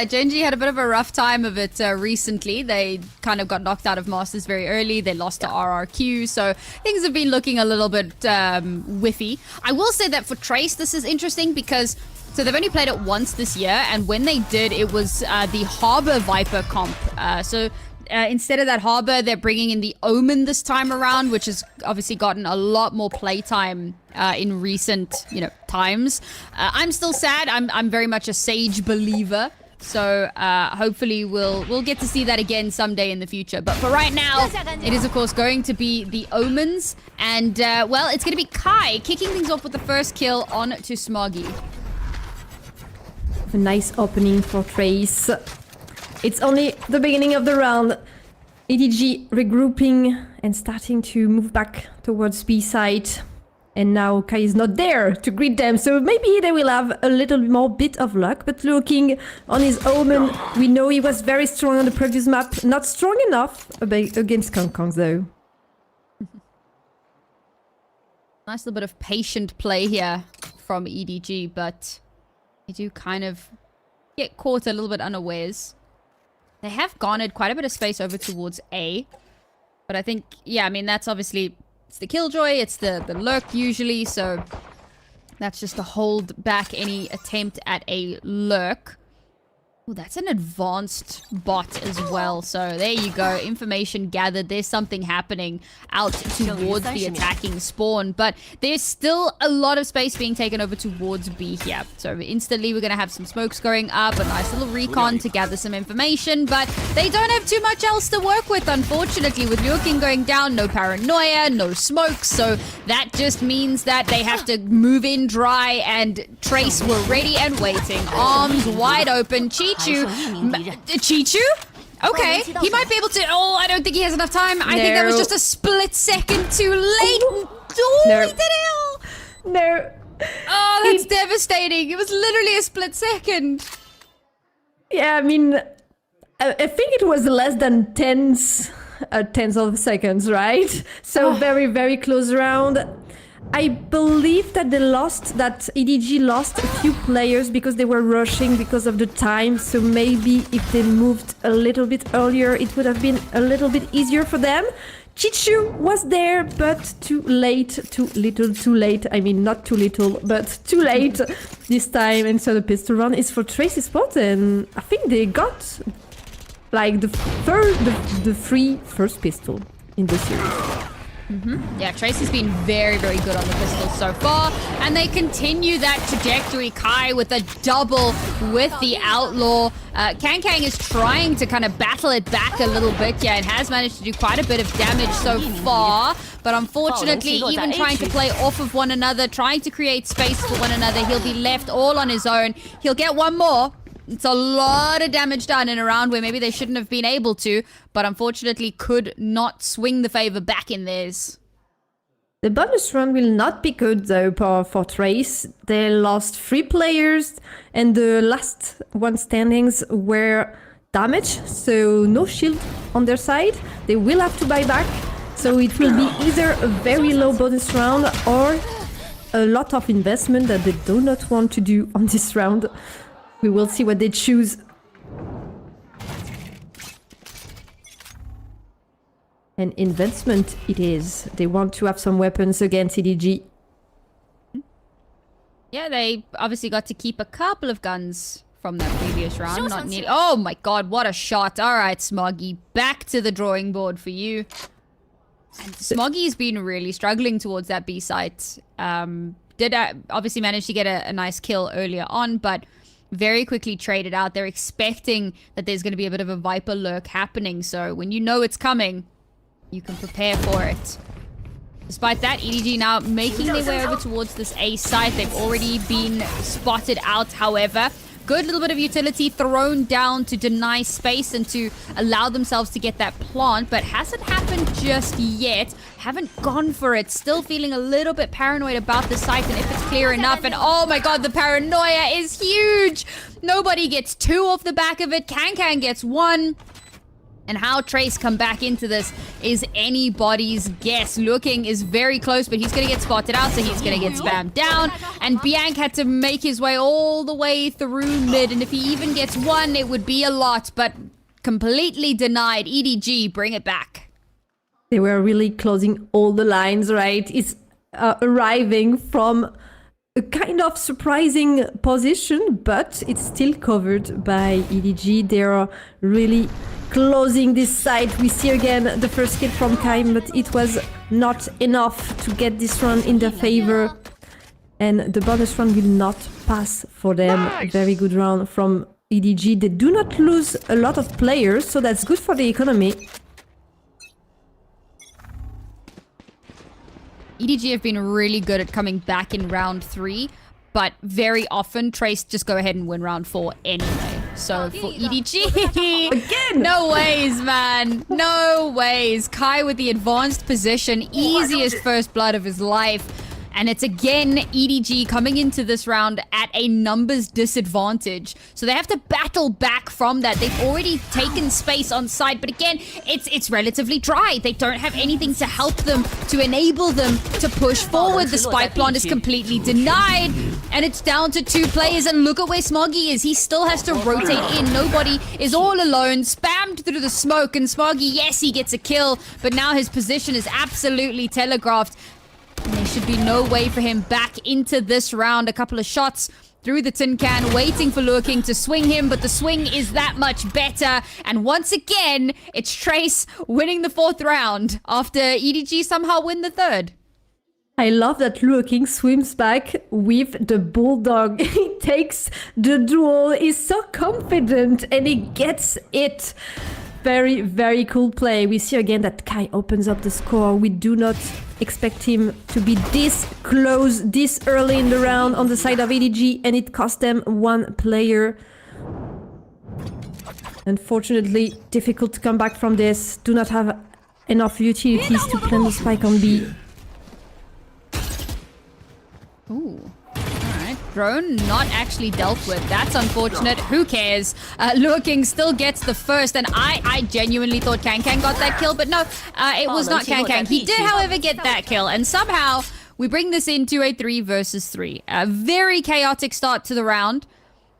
Genji had a bit of a rough time of it recently. They kind of got knocked out of Masters very early. They lost to RRQ, so things have been looking a little bit whiffy. I will say that for Trace, this is interesting because so they've only played it once this year, and when they did, it was the Harbor Viper comp. Instead of that Harbor, they're bringing in the Omen this time around, which has obviously gotten a lot more playtime in recent, times. I'm still sad. I'm very much a Sage believer. So hopefully we'll get to see that again someday in the future. But for right now, it is of course going to be the Omens, and well, it's going to be Kai kicking things off with the first kill on to Smoggy. A nice opening for Trace. It's only the beginning of the round. EDG regrouping and starting to move back towards B side. And now Kai is not there to greet them, so maybe they will have a little more bit of luck. But looking on his Omen, we know he was very strong on the previous map. Not strong enough against Kong Kong, though. Nice little bit of patient play here from EDG, but they do kind of get caught a little bit unawares. They have garnered quite a bit of space over towards A. But I think, I mean, that's obviously, it's the Killjoy, it's the lurk usually, so that's just to hold back any attempt at a lurk. Oh, that's an advanced bot as well. So there you go. Information gathered. There's something happening out towards the attacking spawn. But there's still a lot of space being taken over towards B here. So instantly we're going to have some smokes going up. A nice little recon to gather some information. But they don't have too much else to work with, unfortunately. With Liu King going down, no paranoia, no smokes. So that just means that they have to move in dry. And Trace were ready and waiting. Arms wide open. Chichu? Okay, he might be able to. Oh, I don't think he has enough time. I think that was just a split second too late. Oh, No. he did it! No. Oh, that's devastating. It was literally a split second. Yeah, I mean, I think it was less than tenths of seconds, right? So very, very close round. I believe that EDG lost a few players because they were rushing because of the time. So maybe if they moved a little bit earlier, it would have been a little bit easier for them. Chichu was there, but too late, too little, too late. I mean, not too little, but too late this time. And so the pistol run is for Tracy Spot, and I think they got like the free first pistol in the series. Yeah, Tracy's been very, very good on the pistol so far. And they continue that trajectory. Kai with a double with the Outlaw. Kang is trying to kind of battle it back a little bit. Yeah, and has managed to do quite a bit of damage so far. But unfortunately, even trying to play off of one another, trying to create space for one another, he'll be left all on his own. He'll get one more. It's a lot of damage done in a round where maybe they shouldn't have been able to, but unfortunately could not swing the favor back in theirs. The bonus round will not be good though for Trace. They lost 3 players and the last one standings were damaged, so no shield on their side. They will have to buy back, so it will be either a very low bonus round or a lot of investment that they do not want to do on this round. We will see what they choose. An investment it is. They want to have some weapons against EDG. Yeah, they obviously got to keep a couple of guns from that previous round. Not nearly. Oh my god, what a shot. All right, Smoggy, back to the drawing board for you. And Smoggy's been really struggling towards that B site. Did obviously manage to get a nice kill earlier on, but very quickly traded out. They're expecting that there's going to be a bit of a Viper lurk happening, so when you know it's coming, you can prepare for it. Despite that, EDG now making their way over towards this A site. They've already been spotted out, however. Good little bit of utility thrown down to deny space and to allow themselves to get that plant, but hasn't happened just yet. Haven't gone for it. Still feeling a little bit paranoid about the site and if it's clear enough. And oh my god, the paranoia is huge! Nobody gets 2 off the back of it. Kankan gets 1. And how Trace come back into this is anybody's guess. Looking is very close, but he's going to get spotted out, so he's going to get spammed down. And Bianc had to make his way all the way through mid, and if he even gets 1, it would be a lot, but completely denied. EDG, bring it back. They were really closing all the lines, right? It's arriving from a kind of surprising position, but it's still covered by EDG. They are really closing this site. We see again the first kill from Kai, but it was not enough to get this run in their favor. And the bonus run will not pass for them. Very good round from EDG. They do not lose a lot of players, so that's good for the economy. EDG have been really good at coming back in round 3, but very often Trace just go ahead and win round 4 anyway. So for EDG, again, no ways, man. No ways. Kai with the advanced position, easiest first blood of his life. And it's again EDG coming into this round at a numbers disadvantage. So they have to battle back from that. They've already taken space on site, but again, it's relatively dry. They don't have anything to help them, to enable them to push forward. The spike plant is completely denied, and it's down to 2 players. And look at where Smoggy is. He still has to rotate in. Nobody is all alone, spammed through the smoke, and Smoggy, yes, he gets a kill, but now his position is absolutely telegraphed. And there should be no way for him back into this round. A couple of shots through the tin can, waiting for Lurking to swing him, but the swing is that much better. And once again, it's Trace winning the 4th round after EDG somehow win the 3rd. I love that Lurking swims back with the Bulldog. He takes the duel, he's so confident, and he gets it. Very, very cool play. We see again that Kai opens up the score. We do not expect him to be this close, this early in the round on the side of EDG, and it cost them 1 player. Unfortunately, difficult to come back from this. Do not have enough utilities to plant the spike on B. Ooh. Alright, drone not actually dealt with. That's unfortunate. Who cares? Lurking still gets the first, and I genuinely thought Kankan got that kill, but no, it was not Kankan. He did, however, get that kill, and somehow we bring this into a 3 versus 3. A very chaotic start to the round,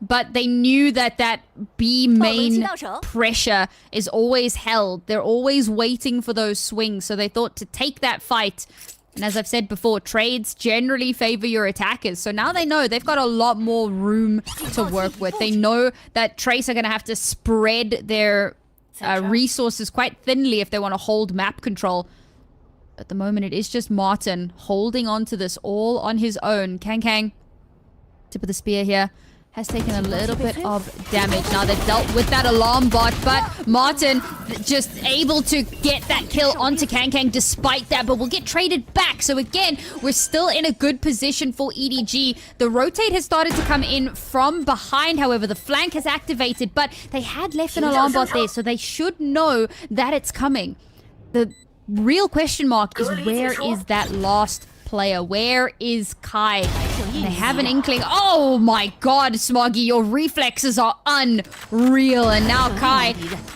but they knew that that B main pressure is always held. They're always waiting for those swings, so they thought to take that fight. And as I've said before, trades generally favor your attackers. So now they know they've got a lot more room to work with. They know that Trace are going to have to spread their resources quite thinly if they want to hold map control. At the moment, it is just Martin holding on to this all on his own. Kang, tip of the spear here, has taken a little bit of damage. Now they've dealt with that alarm bot, but Martin just able to get that kill onto Kang despite that, but will get traded back. So again, we're still in a good position for EDG. The rotate has started to come in from behind, however, the flank has activated, but they had left an alarm bot there, so they should know that it's coming. The real question mark is, where is that last player? Where is Kai? They have an inkling. Oh my god, Smoggy, your reflexes are unreal. And now Kai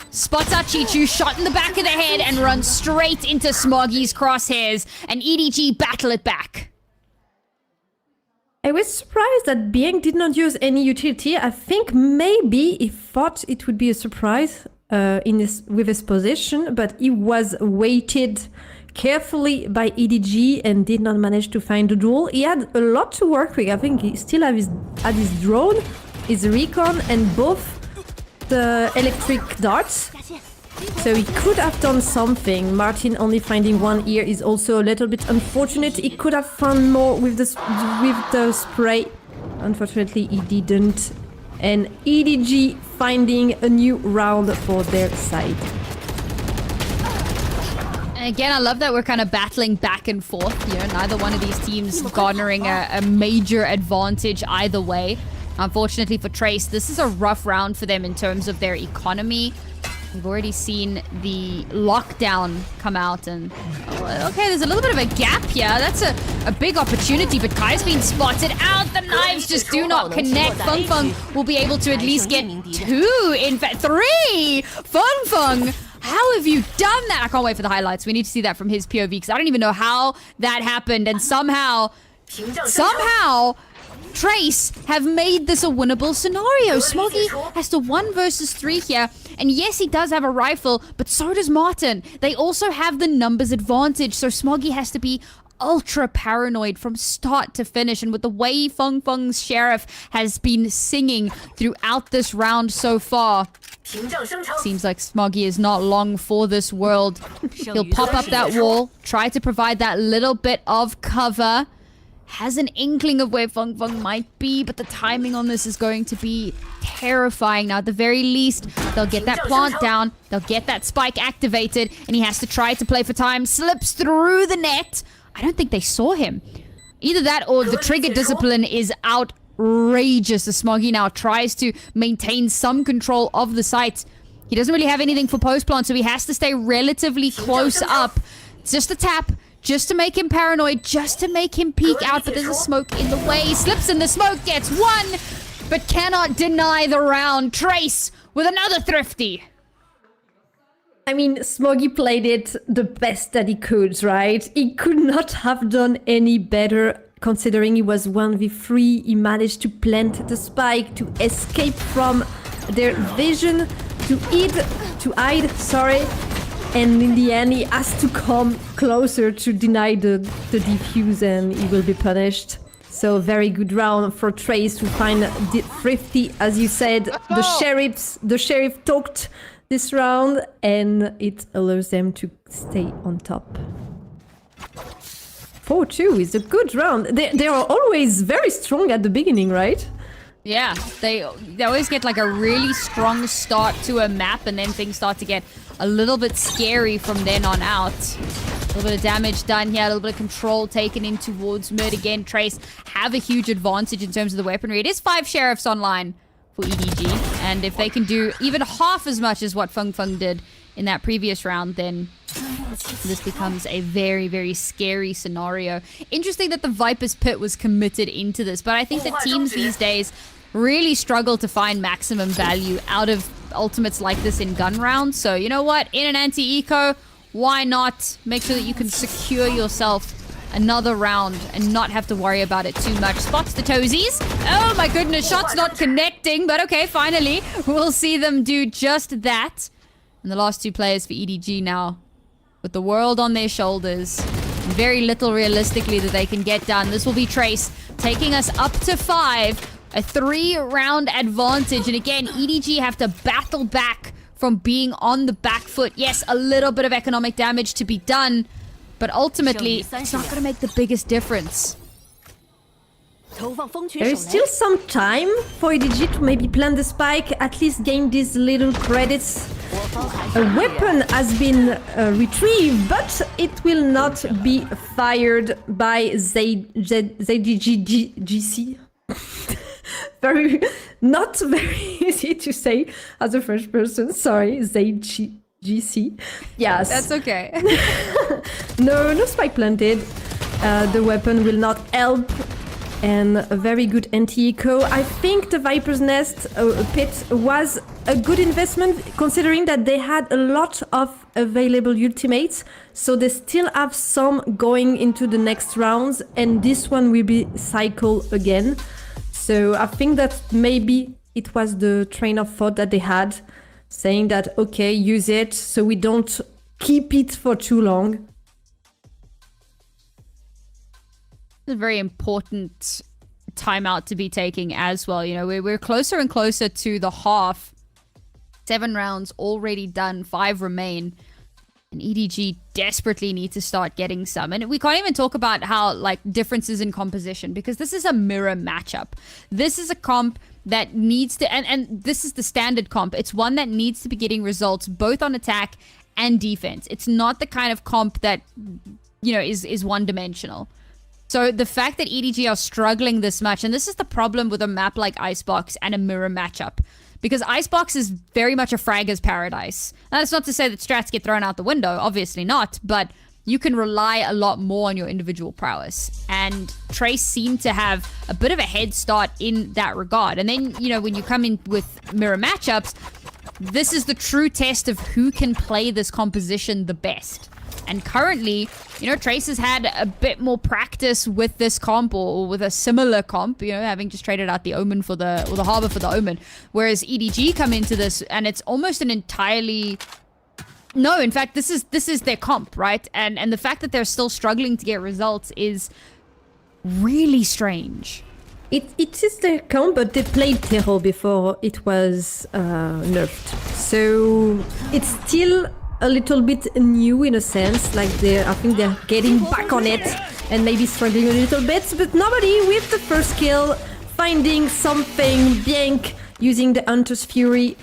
spots out Chichu, shot in the back of the head, and runs straight into Smoggy's crosshairs. And EDG battle it back. I was surprised that Bieng did not use any utility. I think maybe he thought it would be a surprise with his position, but he was weighted carefully by EDG and did not manage to find the duel. He had a lot to work with. I think he still had his drone, his recon, and both the electric darts. So he could have done something. Martin only finding one here is also a little bit unfortunate. He could have found more with the spray. Unfortunately, he didn't. And EDG finding a new round for their side. And again, I love that we're kind of battling back and forth here. Neither one of these teams garnering a major advantage either way. Unfortunately for Trace, this is a rough round for them in terms of their economy. We've already seen the lockdown come out and... okay, there's a little bit of a gap here. That's a big opportunity, but Kai's been spotted out. The knives just do not connect. Feng Feng will be able to at least get 2, in fact 3! Feng Feng, how have you done that? I can't wait for the highlights. We need to see that from his POV because I don't even know how that happened. And somehow... Trace have made this a winnable scenario. Smoggy has to 1 versus 3 here. And yes, he does have a rifle, but so does Martin. They also have the numbers advantage, so Smoggy has to be ultra paranoid from start to finish. And with the way Feng Feng's sheriff has been singing throughout this round so far, seems like Smoggy is not long for this world. He'll pop up that wall, try to provide that little bit of cover. Has an inkling of where Feng Feng might be, but the timing on this is going to be terrifying. Now, at the very least, they'll get that plant down, they'll get that spike activated, and he has to try to play for time. Slips through the net. I don't think they saw him. Either that or the trigger discipline is outrageous as Smoggy now tries to maintain some control of the site. He doesn't really have anything for post-plant, so he has to stay relatively close up. It's just a tap. Just to make him paranoid, just to make him peek out, but there's a smoke in the way. Slips in the smoke, gets 1, but cannot deny the round. Trace with another thrifty. I mean, Smoggy played it the best that he could, right? He could not have done any better considering he was 1v3. He managed to plant the spike, to escape from their vision, to hide, and in the end, he has to come closer to deny the defuse, and he will be punished. So very good round for Trace to find the thrifty, as you said. The sheriff talked this round, and it allows them to stay on top. 4-2 is a good round. They are always very strong at the beginning, right? Yeah, they always get like a really strong start to a map, and then things start to get a little bit scary from then on out. A little bit of damage done here, a little bit of control taken in towards mid. Again, Trace have a huge advantage in terms of the weaponry. It is 5 sheriffs online for EDG, and if they can do even half as much as what Feng Feng did in that previous round, then this becomes a very, very scary scenario. Interesting that the Viper's Pit was committed into this, but I think that teams these days really struggle to find maximum value out of ultimates like this in gun rounds. So you know what, in an anti-eco, why not make sure that you can secure yourself another round and not have to worry about it too much. Spots the toesies. Oh my goodness, shots not connecting, but okay, finally we'll see them do just that. And the last 2 players for EDG now with the world on their shoulders. Very little realistically that they can get done. This will be Trace taking us up to 5. A 3-round advantage. And again, EDG have to battle back from being on the back foot. Yes, a little bit of economic damage to be done, but ultimately, it's not going to make the biggest difference. There is still some time for EDG to maybe plant the spike, at least gain these little credits. A weapon has been retrieved, but it will not be fired by ZDGC. Not very easy to say as a French person. Sorry, ZGC. Yes. That's okay. No spike planted. The weapon will not help. And a very good anti-eco. I think the Viper's Nest pit was a good investment considering that they had a lot of available ultimates. So they still have some going into the next rounds, and this one will be cycled again. So I think that maybe it was the train of thought that they had, saying that, okay, use it so we don't keep it for too long. It's a very important timeout to be taking as well. You know, we're closer and closer to the half. 7 rounds already done, 5 remain. And EDG desperately need to start getting some. And we can't even talk about how, like, differences in composition, because this is a mirror matchup. This is a comp that needs to, and this is the standard comp. It's one that needs to be getting results both on attack and defense. It's not the kind of comp that, you know, is one-dimensional. So the fact that EDG are struggling this much, and this is the problem with a map like Icebox and a mirror matchup, because Icebox is very much a fragger's paradise. Now, that's not to say that strats get thrown out the window, obviously not, but you can rely a lot more on your individual prowess. And Trace seemed to have a bit of a head start in that regard. And then, you know, when you come in with mirror matchups, this is the true test of who can play this composition the best. And currently, you know, Trace has had a bit more practice with this comp, or with a similar comp, you know, having just traded out the Omen for the, or the Harbor for the Omen. Whereas EDG come into this, and it's almost an entirely... No, in fact, this is their comp, right? And the fact that they're still struggling to get results is really strange. It is their comp, but they played Terror before it was nerfed. So it's still a little bit new in a sense, like I think they're getting back on it and maybe struggling a little bit, but nobody with the first kill, finding something, Biank using the Hunter's Fury,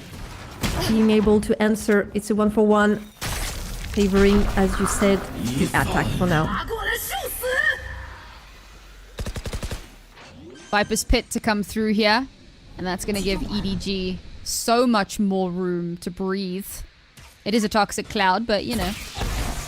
being able to answer. It's a 1-for-1, favoring, as you said, the attack for now. Viper's Pit to come through here, and that's going to give EDG so much more room to breathe. It is a toxic cloud, but, you know,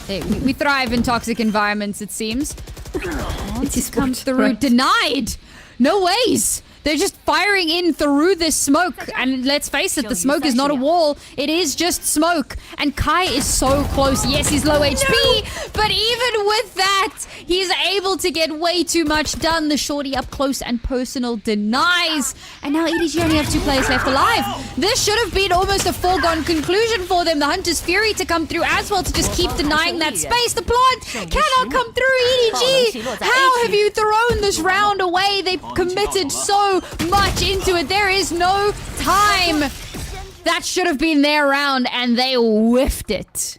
we thrive in toxic environments, it seems. It is come through. Right. Denied! No ways! They're just firing in through this smoke. And let's face it, the smoke is not a wall. It is just smoke. And Kai is so close. Yes, he's low HP. But even with that, he's able to get way too much done. The shorty up close and personal denies. And now EDG only have 2 players left alive. This should have been almost a foregone conclusion for them. The Hunter's Fury to come through as well, to just keep denying that space. The plant cannot come through, EDG. How have you thrown this round away? They've committed so much into it. There is no time. That should have been their round, and they whiffed it.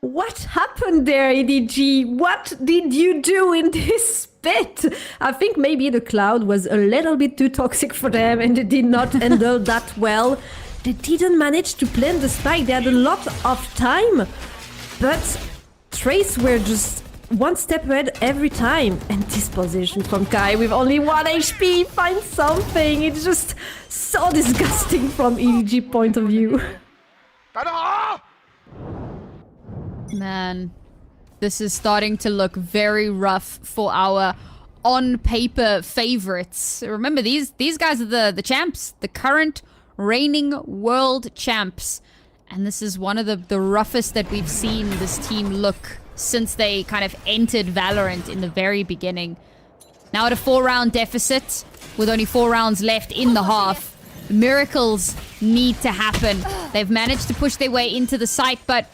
What happened there, EDG? What did you do in this bit? I think maybe the cloud was a little bit too toxic for them, and they did not handle that well. They didn't manage to plant the spike. They had a lot of time, but Trace were just one step ahead every time. And this position from Kai with only 1 HP, find something. It's just so disgusting from EDG point of view. Man, this is starting to look very rough for our on-paper favorites. Remember, these guys are the champs, the current reigning world champs. And this is one of the roughest that we've seen this team look since they kind of entered Valorant in the very beginning. Now at a 4-round deficit, with only 4 rounds left in the half, miracles need to happen. They've managed to push their way into the site, but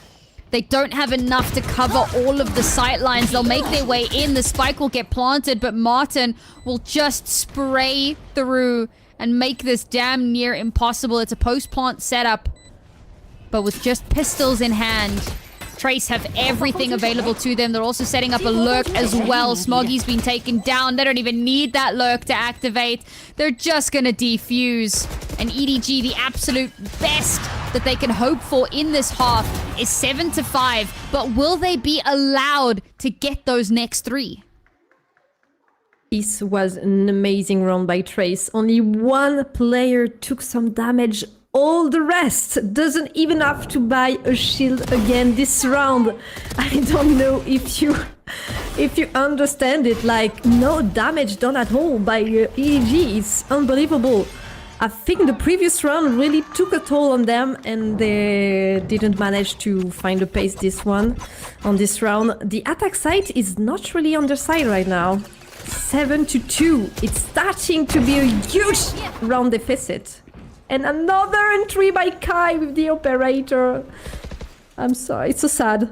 they don't have enough to cover all of the sight lines. They'll make their way in, the spike will get planted, but Martin will just spray through and make this damn near impossible. It's a post-plant setup, but with just pistols in hand, Trace have everything available to them. They're also setting up a lurk as well. Smoggy's been taken down. They don't even need that lurk to activate. They're just gonna defuse. And EDG, the absolute best that they can hope for in this half is 7-5. But will they be allowed to get those next 3? This was an amazing round by Trace. Only 1 player took some damage. All the rest doesn't even have to buy a shield again this round. I don't know if you understand it. Like, no damage done at all by EDG. It's unbelievable. I think the previous round really took a toll on them and they didn't manage to find a pace on this round. The attack side is not really on their side right now. 7-2. It's starting to be a huge round deficit. And another entry by Kai with the operator. I'm sorry, it's so sad.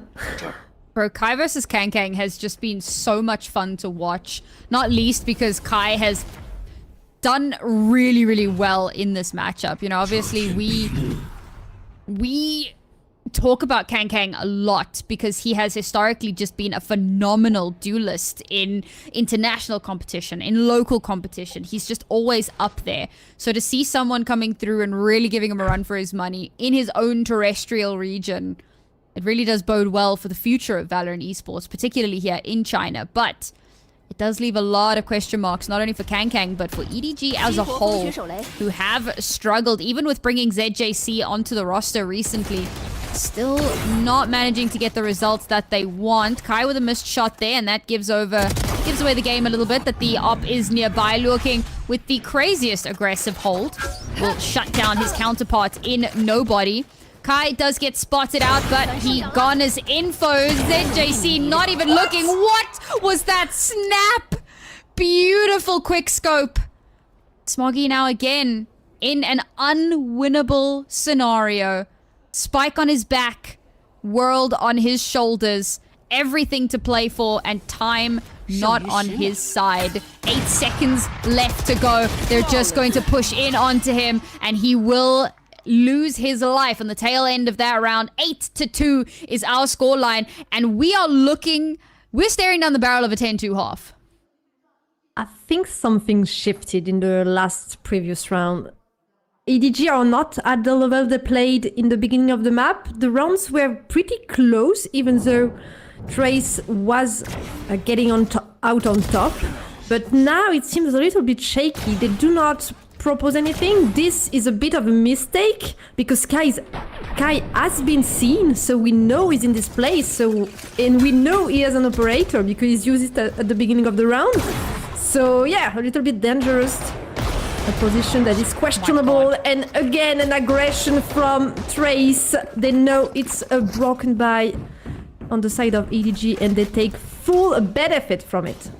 Bro, Kai versus Kankang has just been so much fun to watch. Not least because Kai has done really, really well in this matchup. You know, obviously we talk about Kankang a lot because he has historically just been a phenomenal duelist in international competition, in local competition. He's just always up there. So to see someone coming through and really giving him a run for his money in his own terrestrial region, it really does bode well for the future of Valorant esports, particularly here in China. But it does leave a lot of question marks, not only for Kankang, but for EDG as a whole, who have struggled, even with bringing ZJC onto the roster recently. Still not managing to get the results that they want. Kai with a missed shot there, and that gives away the game a little bit, that the op is nearby, looking with the craziest aggressive hold. Will shut down his counterpart in Nobody. Kai does get spotted out, but he garners info. ZJC not even looking. What was that snap? Beautiful quick scope. Smoggy now again in an unwinnable scenario. Spike on his back, World on his shoulders, everything to play for, and time not on his side. 8 seconds left to go. They're just going to push in onto him, and he will lose his life on the tail end of that round. 8-2 is our scoreline, and we're staring down the barrel of a 10-2 half. I think something shifted in the last previous round. EDG are not at the level they played in the beginning of the map. The rounds were pretty close, even though Trace was getting out on top. But now it seems a little bit shaky. They do not propose anything. This is a bit of a mistake because Kai has been seen, so we know he's in this place. And we know he has an operator because he's used it at the beginning of the round. So yeah, a little bit dangerous. A position that is questionable, and again an aggression from Trace. They know it's a broken buy on the side of EDG, and they take full benefit from it.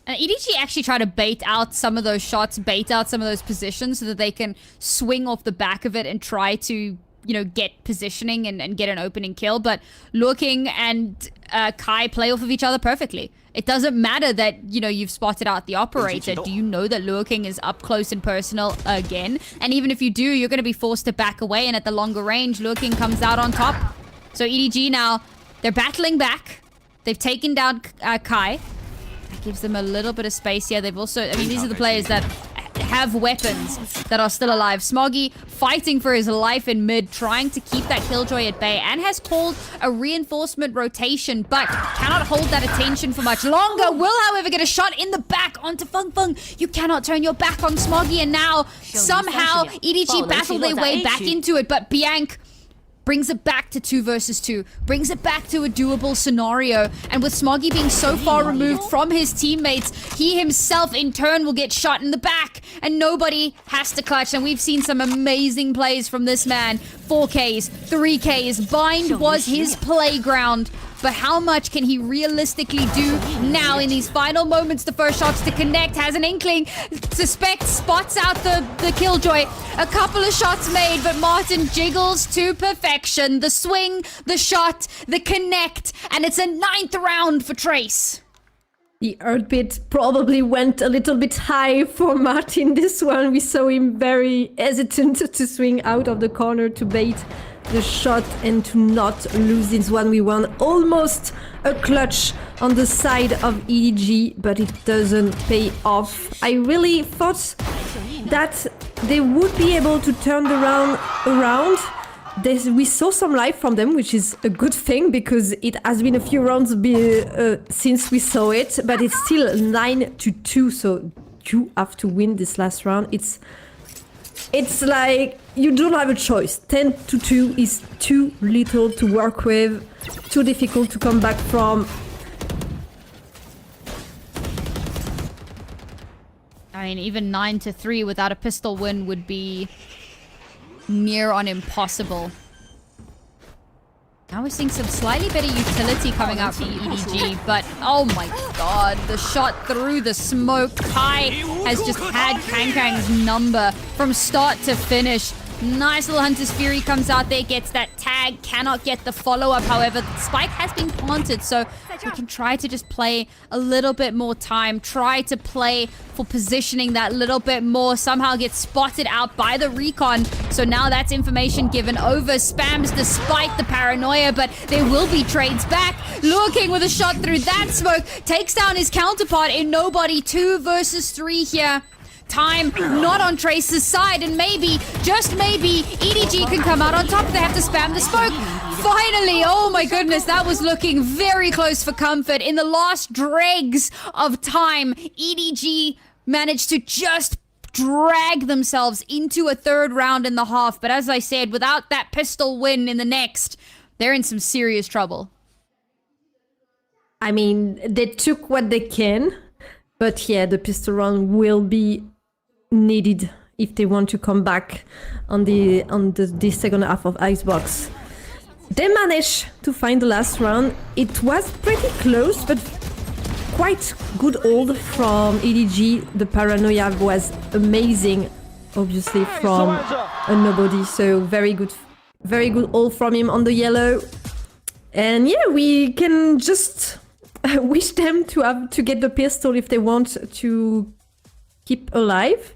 EDG actually try to bait out some of those shots, bait out some of those positions so that they can swing off the back of it and try to, you know, get positioning and get an opening kill. But Looking and Kai play off of each other perfectly. It doesn't matter that, you know, you've spotted out the operator. Do you know that Looking is up close and personal again? And even if you do, you're going to be forced to back away, and at the longer range, Looking comes out on top. So EDG now, they're battling back. They've taken down Kai. That gives them a little bit of space here. They've also, I mean, these are the players that have weapons that are still alive. Smoggy fighting for his life in mid, trying to keep that Killjoy at bay, and has called a reinforcement rotation, but cannot hold that attention for much longer. Will, however, get a shot in the back onto Feng Feng. You cannot turn your back on Smoggy, and now somehow EDG battle their way back into it, but Bianc brings it back to 2 versus 2, brings it back to a doable scenario. And with Smoggy being so far removed from his teammates, he himself in turn will get shot in the back, and Nobody has to clutch. And we've seen some amazing plays from this man. 4Ks, 3Ks, Bind was his playground. But how much can he realistically do now in these final moments? The first shots to connect, has an inkling, suspects, spots out the Killjoy. A couple of shots made, but Martin jiggles to perfection. The swing, the shot, the connect, and it's a 9th round for Trace. The heartbeat probably went a little bit high for Martin. This one, we saw him very hesitant to swing out of the corner to bait the shot and to not lose this 1v1. Almost a clutch on the side of EDG, but it doesn't pay off. I really thought that they would be able to turn the round around. We saw some life from them, which is a good thing because it has been a few rounds since we saw it, but it's still 9-2, so you have to win this last round. It's like you don't have a choice. 10-2 is too little to work with, too difficult to come back from. I mean, even 9-3 without a pistol win would be near on impossible. Now we're seeing some slightly better utility coming out from EDG, but oh my god, the shot through the smoke. Kai has just had Kangkang's number from start to finish. Nice little Hunter's Fury comes out there, gets that tag, cannot get the follow-up. However, the spike has been planted, so we can try to just play a little bit more time, try to play for positioning that little bit more, somehow get spotted out by the recon. So now that's information given over, spams the spike, the paranoia, but there will be trades back. Lurking with a shot through that smoke, takes down his counterpart in nobody. 2 versus 3 here. Time not on Trace's side, and maybe, just maybe, EDG can come out on top. They have to spam the smoke. Finally, oh my goodness, that was looking very close for comfort. In the last dregs of time, EDG managed to just drag themselves into a 3rd round and a half. But as I said, without that pistol win in the next, they're in some serious trouble. I mean, they took what they can, but yeah, the pistol round will be needed if they want to come back on the second half of Icebox. They managed to find the last round. It was pretty close, but quite good hold from EDG. The paranoia was amazing, obviously, from a nobody. So very good hold from him on the yellow. And yeah, we can just wish them to get the pistol if they want to keep alive.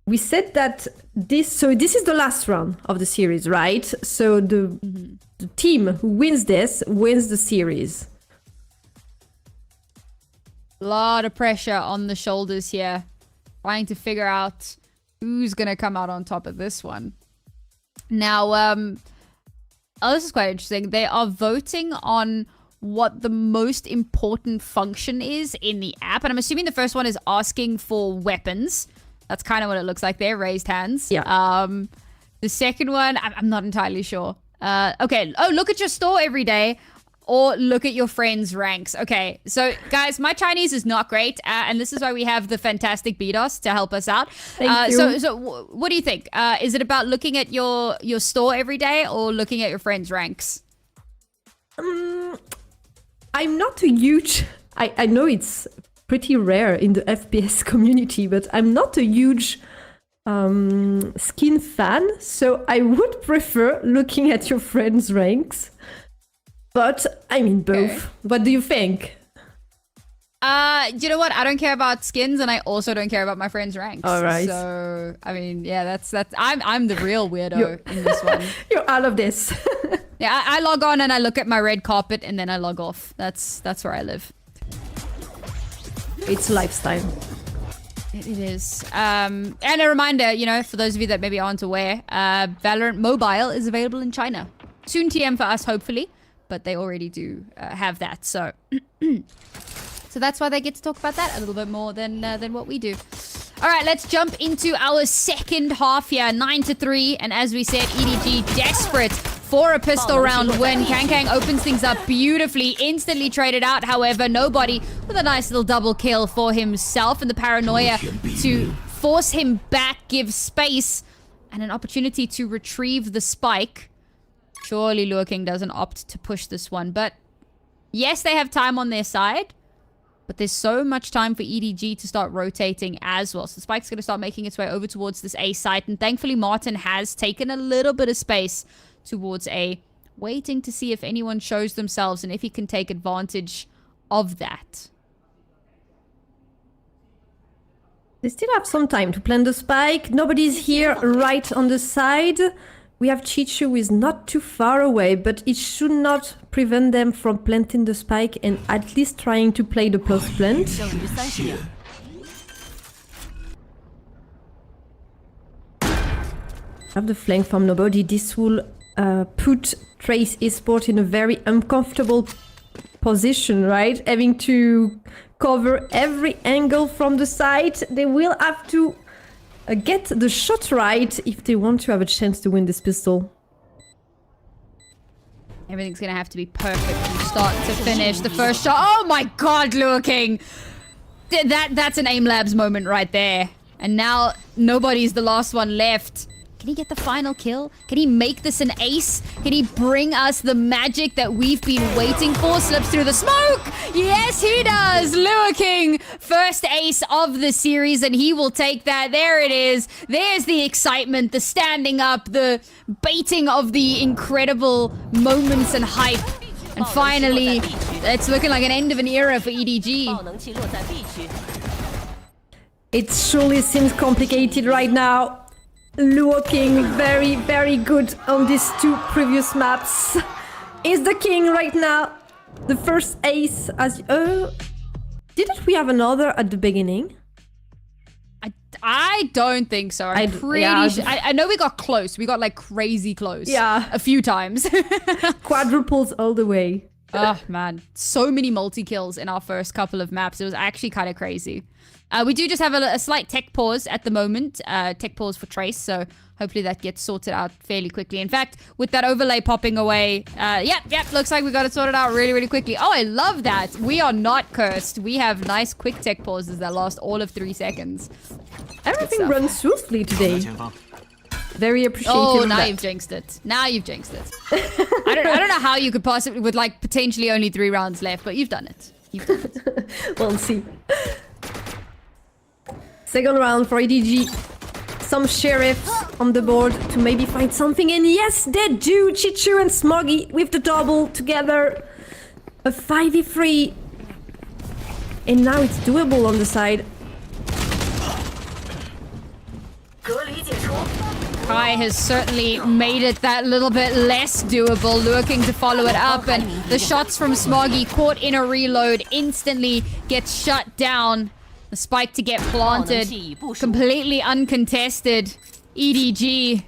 We said that this is the last round of the series, right? So the team who wins this wins the series. A lot of pressure on the shoulders here, trying to figure out who's gonna come out on top of this one. Now, this is quite interesting. They are voting on what the most important function is in the app. And I'm assuming the first one is asking for weapons. That's kind of what it looks like there, raised hands. Yeah. The second one, I'm not entirely sure. Okay. Oh, look at your store every day. Or look at your friends' ranks. Okay, so guys, my Chinese is not great, and this is why we have the fantastic BDOS to help us out. Thank you. So what do you think? Is it about looking at your store every day or looking at your friends' ranks? I'm not a huge... I know it's pretty rare in the FPS community, but I'm not a huge skin fan, so I would prefer looking at your friends' ranks. But I mean both. Okay. What do you think? You know what? I don't care about skins, and I also don't care about my friends' ranks. All right. So I mean, yeah, that's. I'm the real weirdo in this one. You're out of this. Yeah, I log on and I look at my red carpet, and then I log off. That's where I live. It's lifestyle. It is. And a reminder, you know, for those of you that maybe aren't aware, Valorant Mobile is available in China. Soon TM for us, hopefully. But they already do have that, so so that's why they get to talk about that a little bit more than what we do. All right, let's jump into our second half here, 9-3, and as we said, EDG desperate for a pistol round win. Kang opens things up beautifully, instantly traded out, however, nobody with a nice little double kill for himself, and the paranoia to force him back, give space, and an opportunity to retrieve the spike. Surely Lure King doesn't opt to push this one. But yes, they have time on their side. But there's so much time for EDG to start rotating as well. So the spike's going to start making its way over towards this A site. And thankfully, Martin has taken a little bit of space towards A, waiting to see if anyone shows themselves and if he can take advantage of that. They still have some time to plant the spike. Nobody's here right on the side. We have Chichu who is not too far away, but it should not prevent them from planting the spike and at least trying to play the post plant. Have the flank from nobody. This will put Trace Esport in a very uncomfortable position, right? Having to cover every angle from the side. They will have to get the shot right if they want to have a chance to win this pistol. Everything's gonna have to be perfect from start to finish. The first shot. Oh my god, Lure King! That's an Aim Labs moment right there. And now nobody's the last one left. Can he get the final kill? Can he make this an ace? Can he bring us the magic that we've been waiting for? Slips through the smoke! Yes, he does! Lure King, first ace of the series, and he will take that. There it is. There's the excitement, the standing up, the baiting of the incredible moments and hype. And finally, it's looking like an end of an era for EDG. It surely seems complicated right now. Lure King, very, very good on these two previous maps. Is the king right now. The first ace as... didn't we have another at the beginning? I don't think so. I'm pretty sure. I know we got close. We got like crazy close. Yeah. A few times. Quadruples all the way. Oh, man. So many multi-kills in our first couple of maps. It was actually kind of crazy. We do just have a slight tech pause at the moment. Tech pause for Trace, so hopefully that gets sorted out fairly quickly. In fact, with that overlay popping away, yep, looks like we got it sorted out really, really quickly. Oh, I love that. We are not cursed. We have nice quick tech pauses that last all of 3 seconds. Everything runs smoothly today. Very appreciative. Oh, now you've jinxed it. Now you've jinxed it. I don't know how you could possibly, with like potentially only 3 rounds left, but you've done it. You've done it. We'll see. Second round for EDG. Some sheriffs on the board to maybe find something, and yes, they do! Chichu and Smoggy with the double together. A 5v3. And now it's doable on the side. Kai has certainly made it that little bit less doable, looking to follow it up, and the shots from Smoggy caught in a reload instantly gets shut down. The spike to get planted, completely uncontested. EDG,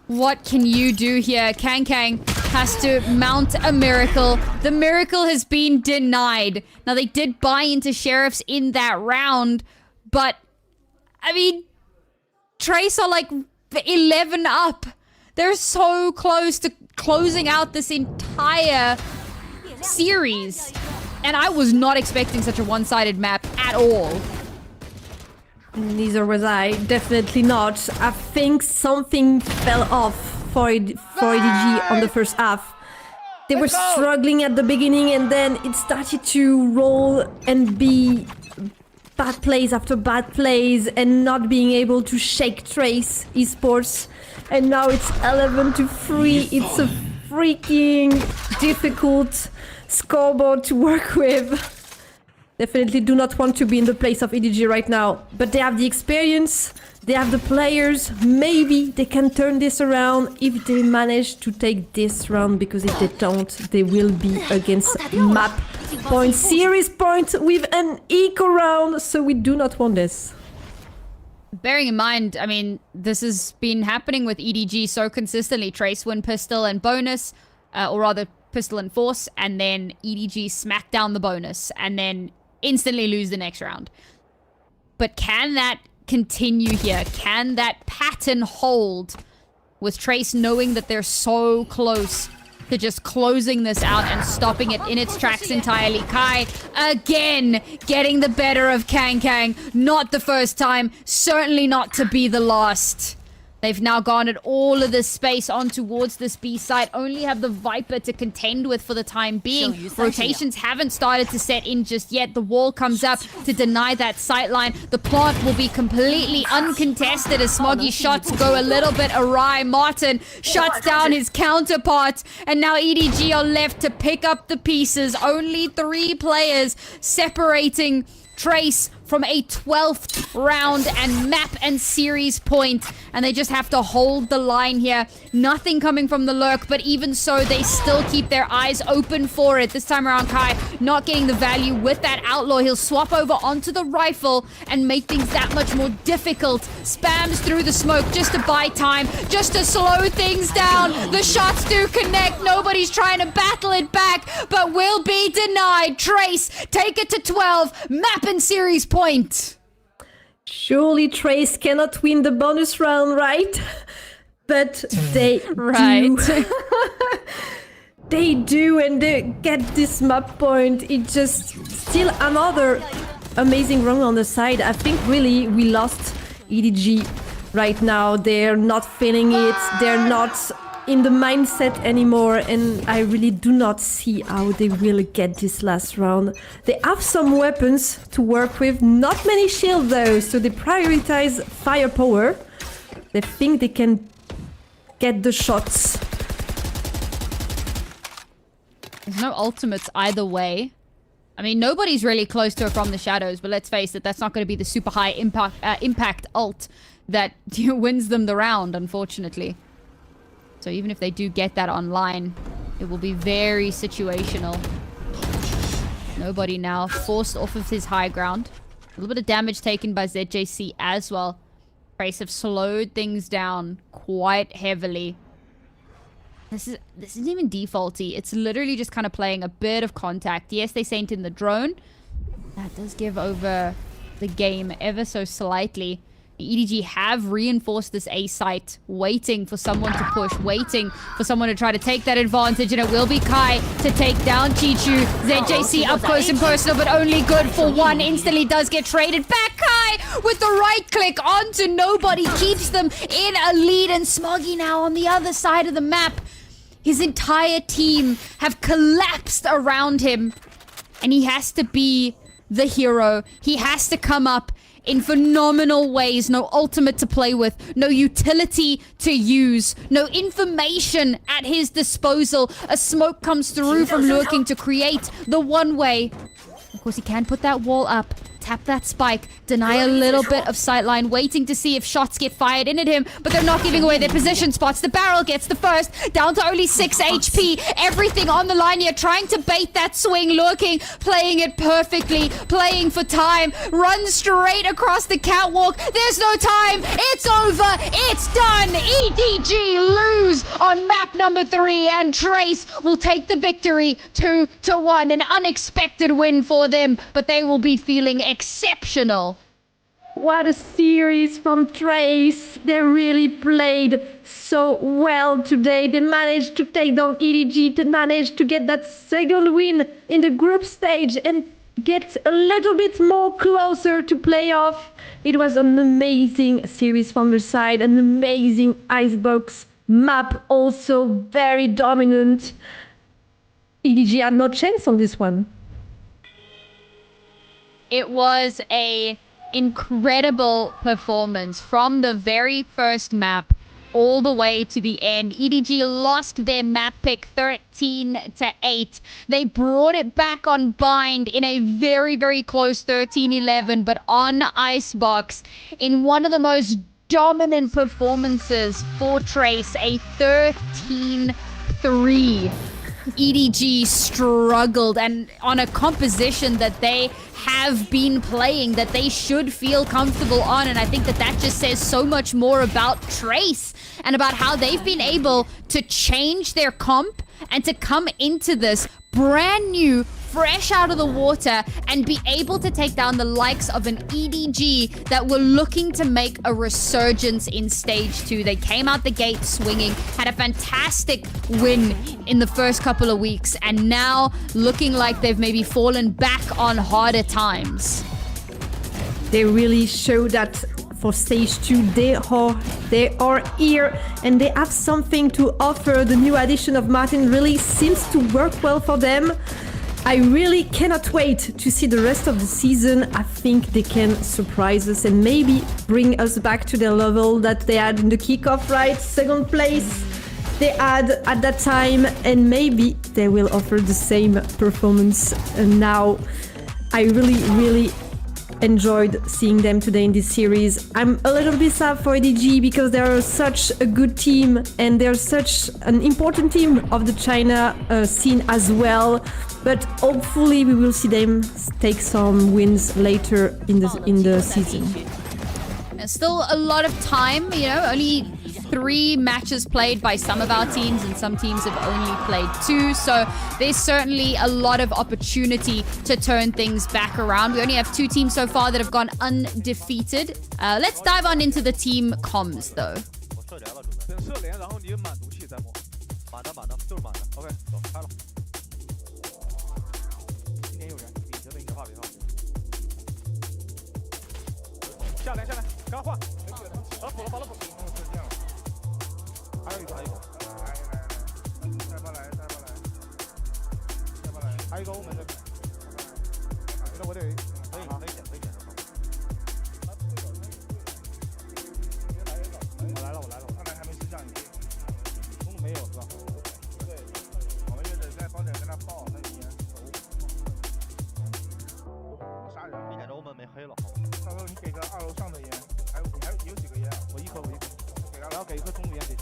what can you do here? Kang has to mount a miracle. The miracle has been denied. Now, they did buy into Sheriffs in that round, but, I mean, Trace are like 11 up. They're so close to closing out this entire series. And I was not expecting such a one-sided map at all. Neither was I. Definitely not. I think something fell off for EDG on the first half. They were struggling at the beginning, and then it started to roll and be bad plays after bad plays and not being able to shake Trace Esports. And now it's 11-3. It's a freaking difficult scoreboard to work with. Definitely do not want to be in the place of EDG right now, but they have the experience, they have the players. Maybe they can turn this around if they manage to take this round, because if they don't, they will be against map point, series point with an eco round, so we do not want this. Bearing in mind, I mean, this has been happening with EDG so consistently. Trace win pistol and bonus, or rather pistol and force, and then EDG smack down the bonus, and then instantly lose the next round. But can that continue here? Can that pattern hold with Trace knowing that they're so close to just closing this out and stopping it in its tracks entirely? Kai, again, getting the better of Kang. Not the first time, certainly not to be the last. They've now garnered all of this space on towards this B site. Only have the Viper to contend with for the time being. Rotations haven't started to set in just yet. The wall comes up to deny that sightline. The plant will be completely uncontested as Smoggy's shots go a little bit awry. Martin shuts down his counterpart. And now EDG are left to pick up the pieces. Only 3 players separating Trace from a 12th round and map and series point, and they just have to hold the line here. Nothing coming from the lurk, but even so, they still keep their eyes open for it. This time around, Kai not getting the value with that outlaw. He'll swap over onto the rifle and make things that much more difficult. Spams through the smoke just to buy time, just to slow things down. The shots do connect. Nobody's trying to battle it back, but will be denied. Trace take it to 12. Map and series point. Surely Trace cannot win the bonus round, right? But they do. They do, and they get this map point. It's just still another amazing run on the side. I think really we lost EDG right now. They're not feeling it. They're not in the mindset anymore, and I really do not see how they will get this last round. They have some weapons to work with, not many shields though, so they prioritize firepower. They think they can get the shots. There's no ultimates either way. I mean, nobody's really close to it from the shadows, but let's face it, that's not going to be the super high impact ult that wins them the round, unfortunately. So even if they do get that online, it will be very situational. Nobody now forced off of his high ground. A little bit of damage taken by ZJC as well. Trace have slowed things down quite heavily. This isn't even defaulty. It's literally just kind of playing a bit of contact. Yes, they sent in the drone. That does give over the game ever so slightly. EDG have reinforced this A site, waiting for someone to push, waiting for someone to try to take that advantage, and it will be Kai to take down Chichu. ZJC up close and personal, but only good for one. Instantly does get traded back. Kai with the right click onto nobody, keeps them in a lead, and Smoggy now on the other side of the map. His entire team have collapsed around him, and he has to be the hero. He has to come up in phenomenal ways. No ultimate to play with, no utility to use, no information at his disposal. A smoke comes through from Lurking to create the one way. Of course, he can put that wall up, tap that spike, deny a little bit of sightline, waiting to see if shots get fired in at him, but they're not giving away their position spots. The barrel gets the first, down to only 6 HP. Everything on the line here, trying to bait that swing. Lurking, playing it perfectly, playing for time, runs straight across the catwalk. There's no time. It's over. It's done. EDG lose on map number 3, and Trace will take the victory 2-1. An unexpected win for them, but they will be feeling exceptional. What a series from Trace. They really played so well today. They managed to take down EDG, they managed to get that second win in the group stage and get a little bit more closer to playoff. It was an amazing series from their side, an amazing Icebox map, also very dominant. EDG had no chance on this one. It was a incredible performance from the very first map all the way to the end. EDG lost their map pick 13-8. They brought it back on Bind in a very, very close 13-11, but on Icebox in one of the most dominant performances for Trace, a 13-3. EDG struggled, and on a composition that they have been playing, that they should feel comfortable on, and I think that that just says so much more about Trace and about how they've been able to change their comp and to come into this brand new, fresh out of the water, and be able to take down the likes of an EDG that were looking to make a resurgence in Stage 2. They came out the gate swinging, had a fantastic win in the first couple of weeks, and now looking like they've maybe fallen back on harder times. They really show that for Stage 2, they are here and they have something to offer. The new addition of Martin really seems to work well for them. I really cannot wait to see the rest of the season. I think they can surprise us and maybe bring us back to the level that they had in the kickoff, right? Second place they had at that time, and maybe they will offer the same performance now. I really enjoyed seeing them today in this series. I'm a little bit sad for EDG because they are such a good team and they're such an important team of the China scene as well. But hopefully we will see them take some wins later in the season. There's still a lot of time, you know, only 3 matches played by some of our teams, and some teams have only played 2, so there's certainly a lot of opportunity to turn things back around. We only have 2 teams so far that have gone undefeated. Let's dive on into the team comms though. 下来，给他换。把了补。还有一个。来，再过来。还有一个我们这边。我得可以捡。我来了。他们还没升降，你中路没有是吧？对，我们也得在方点跟他报那烟。杀人，避免着我们没黑了。到时候你给个2楼上的烟，还有几个烟？我一颗。然后给一颗中路烟给你，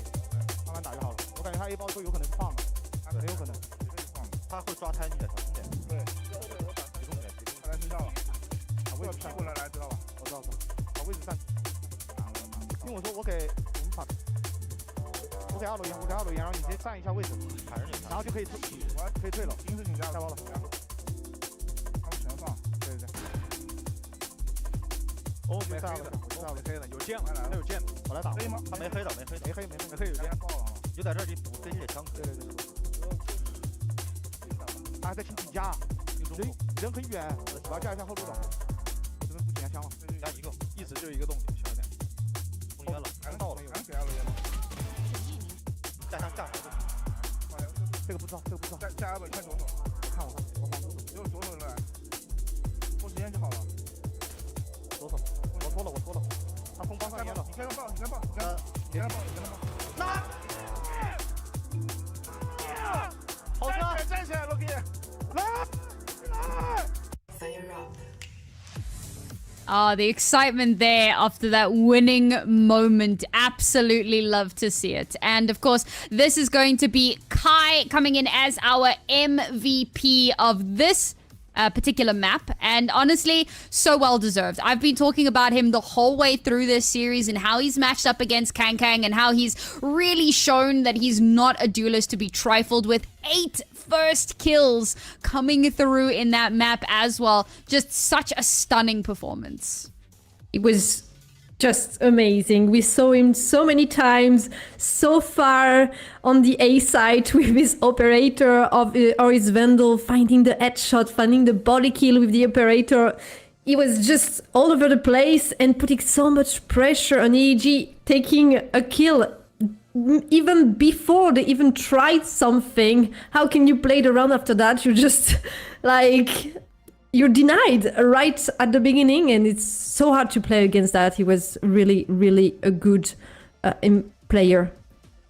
慢慢打就好了。我感觉他 A 包都有可能是放的，很有可能。他会抓胎，你得小心点。对，我打集中点，他来身上了。位置站过来，知道吧？我知道。把位置站。因为我说我给2楼烟，然后你直接站一下位置，然后就可以退，可以退了。金是你家下包了，他们全放。对。哦，没黑的，有剑，他有剑，我来打。黑吗？他没黑的，没黑有剑爆了。就在这里补 CT 的枪。对。他还在清底架，人很远，我要架一下后路的。我这边补几下枪了，加一个，一直就一个洞，小一点。中烟了，还到了，给2楼烟了。架。这个不知道。加2本，看左手。我看，我往左手，只有左手来，过时间就好了。左手，我拖了。他封帮上烟了，你先报。拿！好车，站起来，罗 K， 来！ Oh, the excitement there after that winning moment. Absolutely love to see it. And of course, this is going to be Kai coming in as our MVP of this particular map, and honestly, so well deserved. I've been talking about him the whole way through this series and how he's matched up against Kang and how he's really shown that he's not a duelist to be trifled with. 8 first kills coming through in that map as well. Just such a stunning performance. It was just amazing. We saw him so many times, so far on the A side with his operator or his Vandal, finding the headshot, finding the body kill with the operator. He was just all over the place and putting so much pressure on EDG, taking a kill even before they even tried something. How can you play the round after that? You just like... You're denied right at the beginning, and it's so hard to play against that. He was really, really a good player.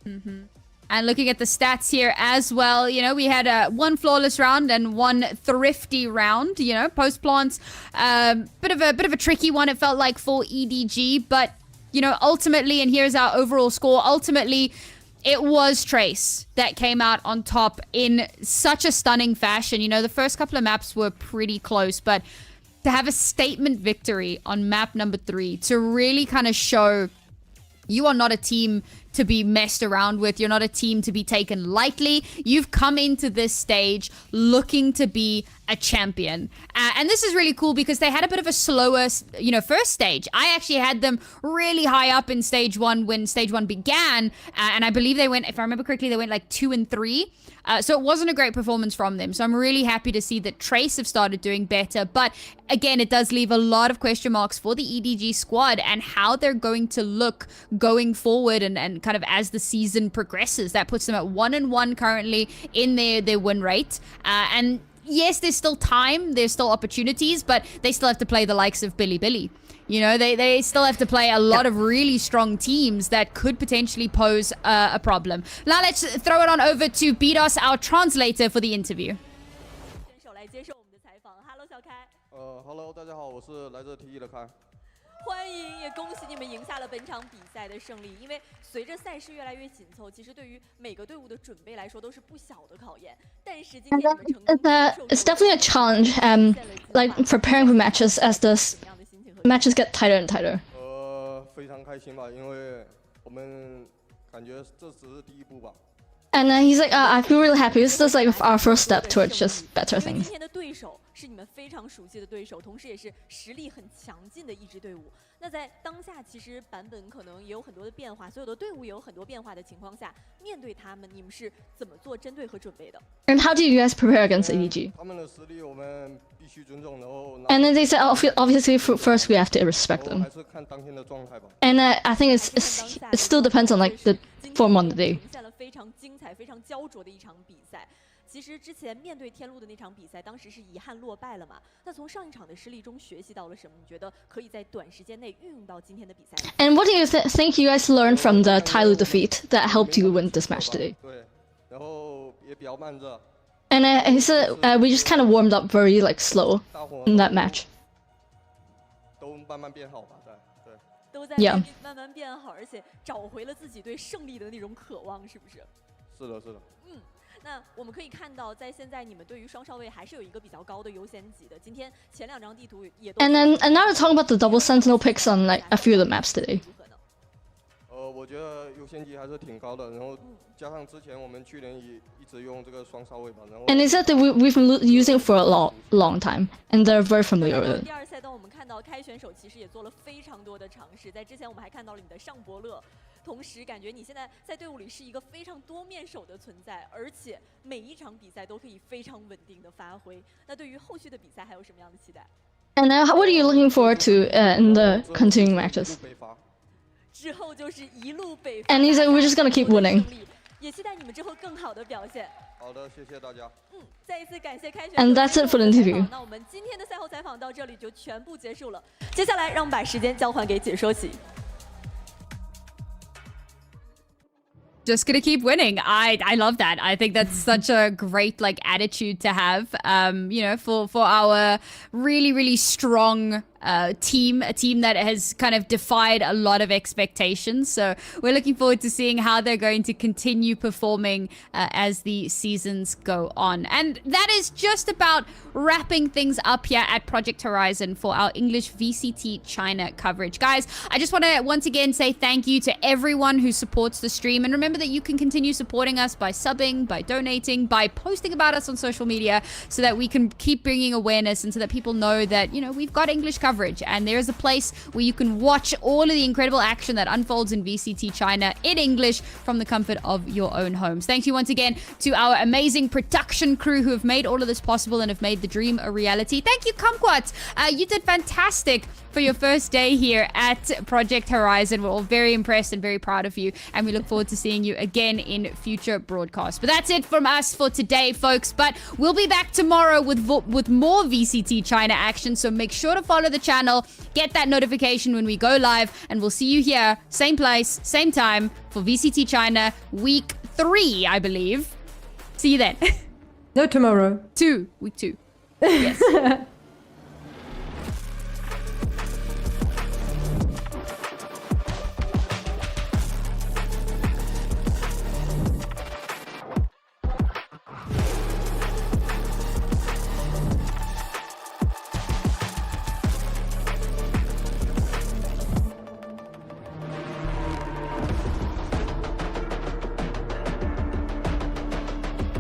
Mm-hmm. And looking at the stats here as well, you know, we had one flawless round and one thrifty round. You know, post plants, bit of a tricky one. It felt like for EDG, but you know, ultimately, and here's our overall score. Ultimately, it was Trace that came out on top in such a stunning fashion. You know, the first couple of maps were pretty close, but to have a statement victory on map number 3, to really kind of show you are not a team to be messed around with. You're not a team to be taken lightly. You've come into this stage looking to be a champion. And this is really cool because they had a bit of a slower, you know, first stage. I actually had them really high up in stage 1 when stage 1 began. And I believe they went, if I remember correctly, they went like 2 and 3. So it wasn't a great performance from them. So I'm really happy to see that Trace have started doing better. But again, it does leave a lot of question marks for the EDG squad and how they're going to look going forward and kind of as the season progresses. That puts them at 1-1 currently in their win rate. And yes, there's still time, there's still opportunities, but they still have to play the likes of Billy. You know, they still have to play a lot of really strong teams that could potentially pose a problem. Now let's throw it on over to Bidos, our translator for the interview. Hello, 大家好，我是来自 TE 的开。欢迎，也恭喜你们赢下了本场比赛的胜利。因为随着赛事越来越紧凑，其实对于每个队伍的准备来说都是不小的考验。但是今天你们成功，it's definitely a challenge. Like preparing for matches as the matches get tighter and tighter. 非常开心吧，因为我们感觉这只是第一步吧。And he's like, I feel really happy. This is like our first step towards just better things. 今天的对手是你们非常熟悉的对手，同时也是实力很强劲的一支队伍。那在当下，其实版本可能也有很多的变化，所有的队伍也有很多变化的情况下，面对他们，你们是怎么做针对和准备的 ？And how do you guys prepare against EDG? 他们的实力我们必 And then they said, obviously, first we have to respect them. And I think it still depends on like the form on the day. 非常精彩、非常焦灼的一场比赛。其实之前面对天路的那场比赛，当时是遗憾落败了嘛。那从上一场的失利中学习到了什么？你觉得可以在短时间内运用到今天的比赛吗？ And what do you think you guys learned from the TYL defeat that helped you win this match today? 对，然后也比较慢热。 And he said we just kind of warmed up very like slow in that match. 都慢慢变好吧，对。都在慢慢变好，而且找回了自己对胜利的那种渴望，是不是？是的，是的。那我们可以看到，在现在你们对于双少位还是有一个比较高的优先级的。今天前2张地图也都。And now we're talking about the double sentinel picks on like a few of the maps today. 我觉得优先级还是挺高的，然后加上之前我们去年也一直用这个双少位吧，然后。And they said that we've been using it for a long time, and they're very familiar with it. 第2赛段我们看到开选手其实也做了非常多的尝试，在之前我们还看到了你的上伯乐。 同时，感觉你现在在队伍里是一个非常多面手的存在，而且每一场比赛都可以非常稳定的发挥。那对于后续的比赛还有什么样的期待 And what are you looking forward to in the continuing matches? 之后就是一路北。And he's like, we're just gonna keep winning. 也期待你们之后更好的表现。好的，谢谢大家。再一次感谢开选。And that's it for the interview. 那我们今天的赛后采访到这里就全部结束了。接下来让我们把时间交还给解说席。 Just gonna keep winning. I love that. I think that's such a great like attitude to have. You know, for our really strong team, a team that has kind of defied a lot of expectations. So we're looking forward to seeing how they're going to continue performing as the seasons go on. And that is just about wrapping things up here at Project Horizon for our English VCT China coverage. Guys, I just want to once again say thank you to everyone who supports the stream. And remember that you can continue supporting us by subbing, by donating, by posting about us on social media so that we can keep bringing awareness and so that people know that, you know, we've got English coverage and there is a place where you can watch all of the incredible action that unfolds in VCT China in English from the comfort of your own homes. Thank you once again to our amazing production crew who have made all of this possible and have made the dream a reality. Thank you, Kumquat. You did fantastic for your first day here at Project Horizon. We're all very impressed and very proud of you, and we look forward to seeing you again in future broadcasts. But that's it from us for today, folks. But we'll be back tomorrow with more VCT China action, so make sure to follow the channel, get that notification when we go live, and we'll see you here, same place, same time, for VCT China Week 3, I believe. See you then. No, tomorrow. Week 2. Yes.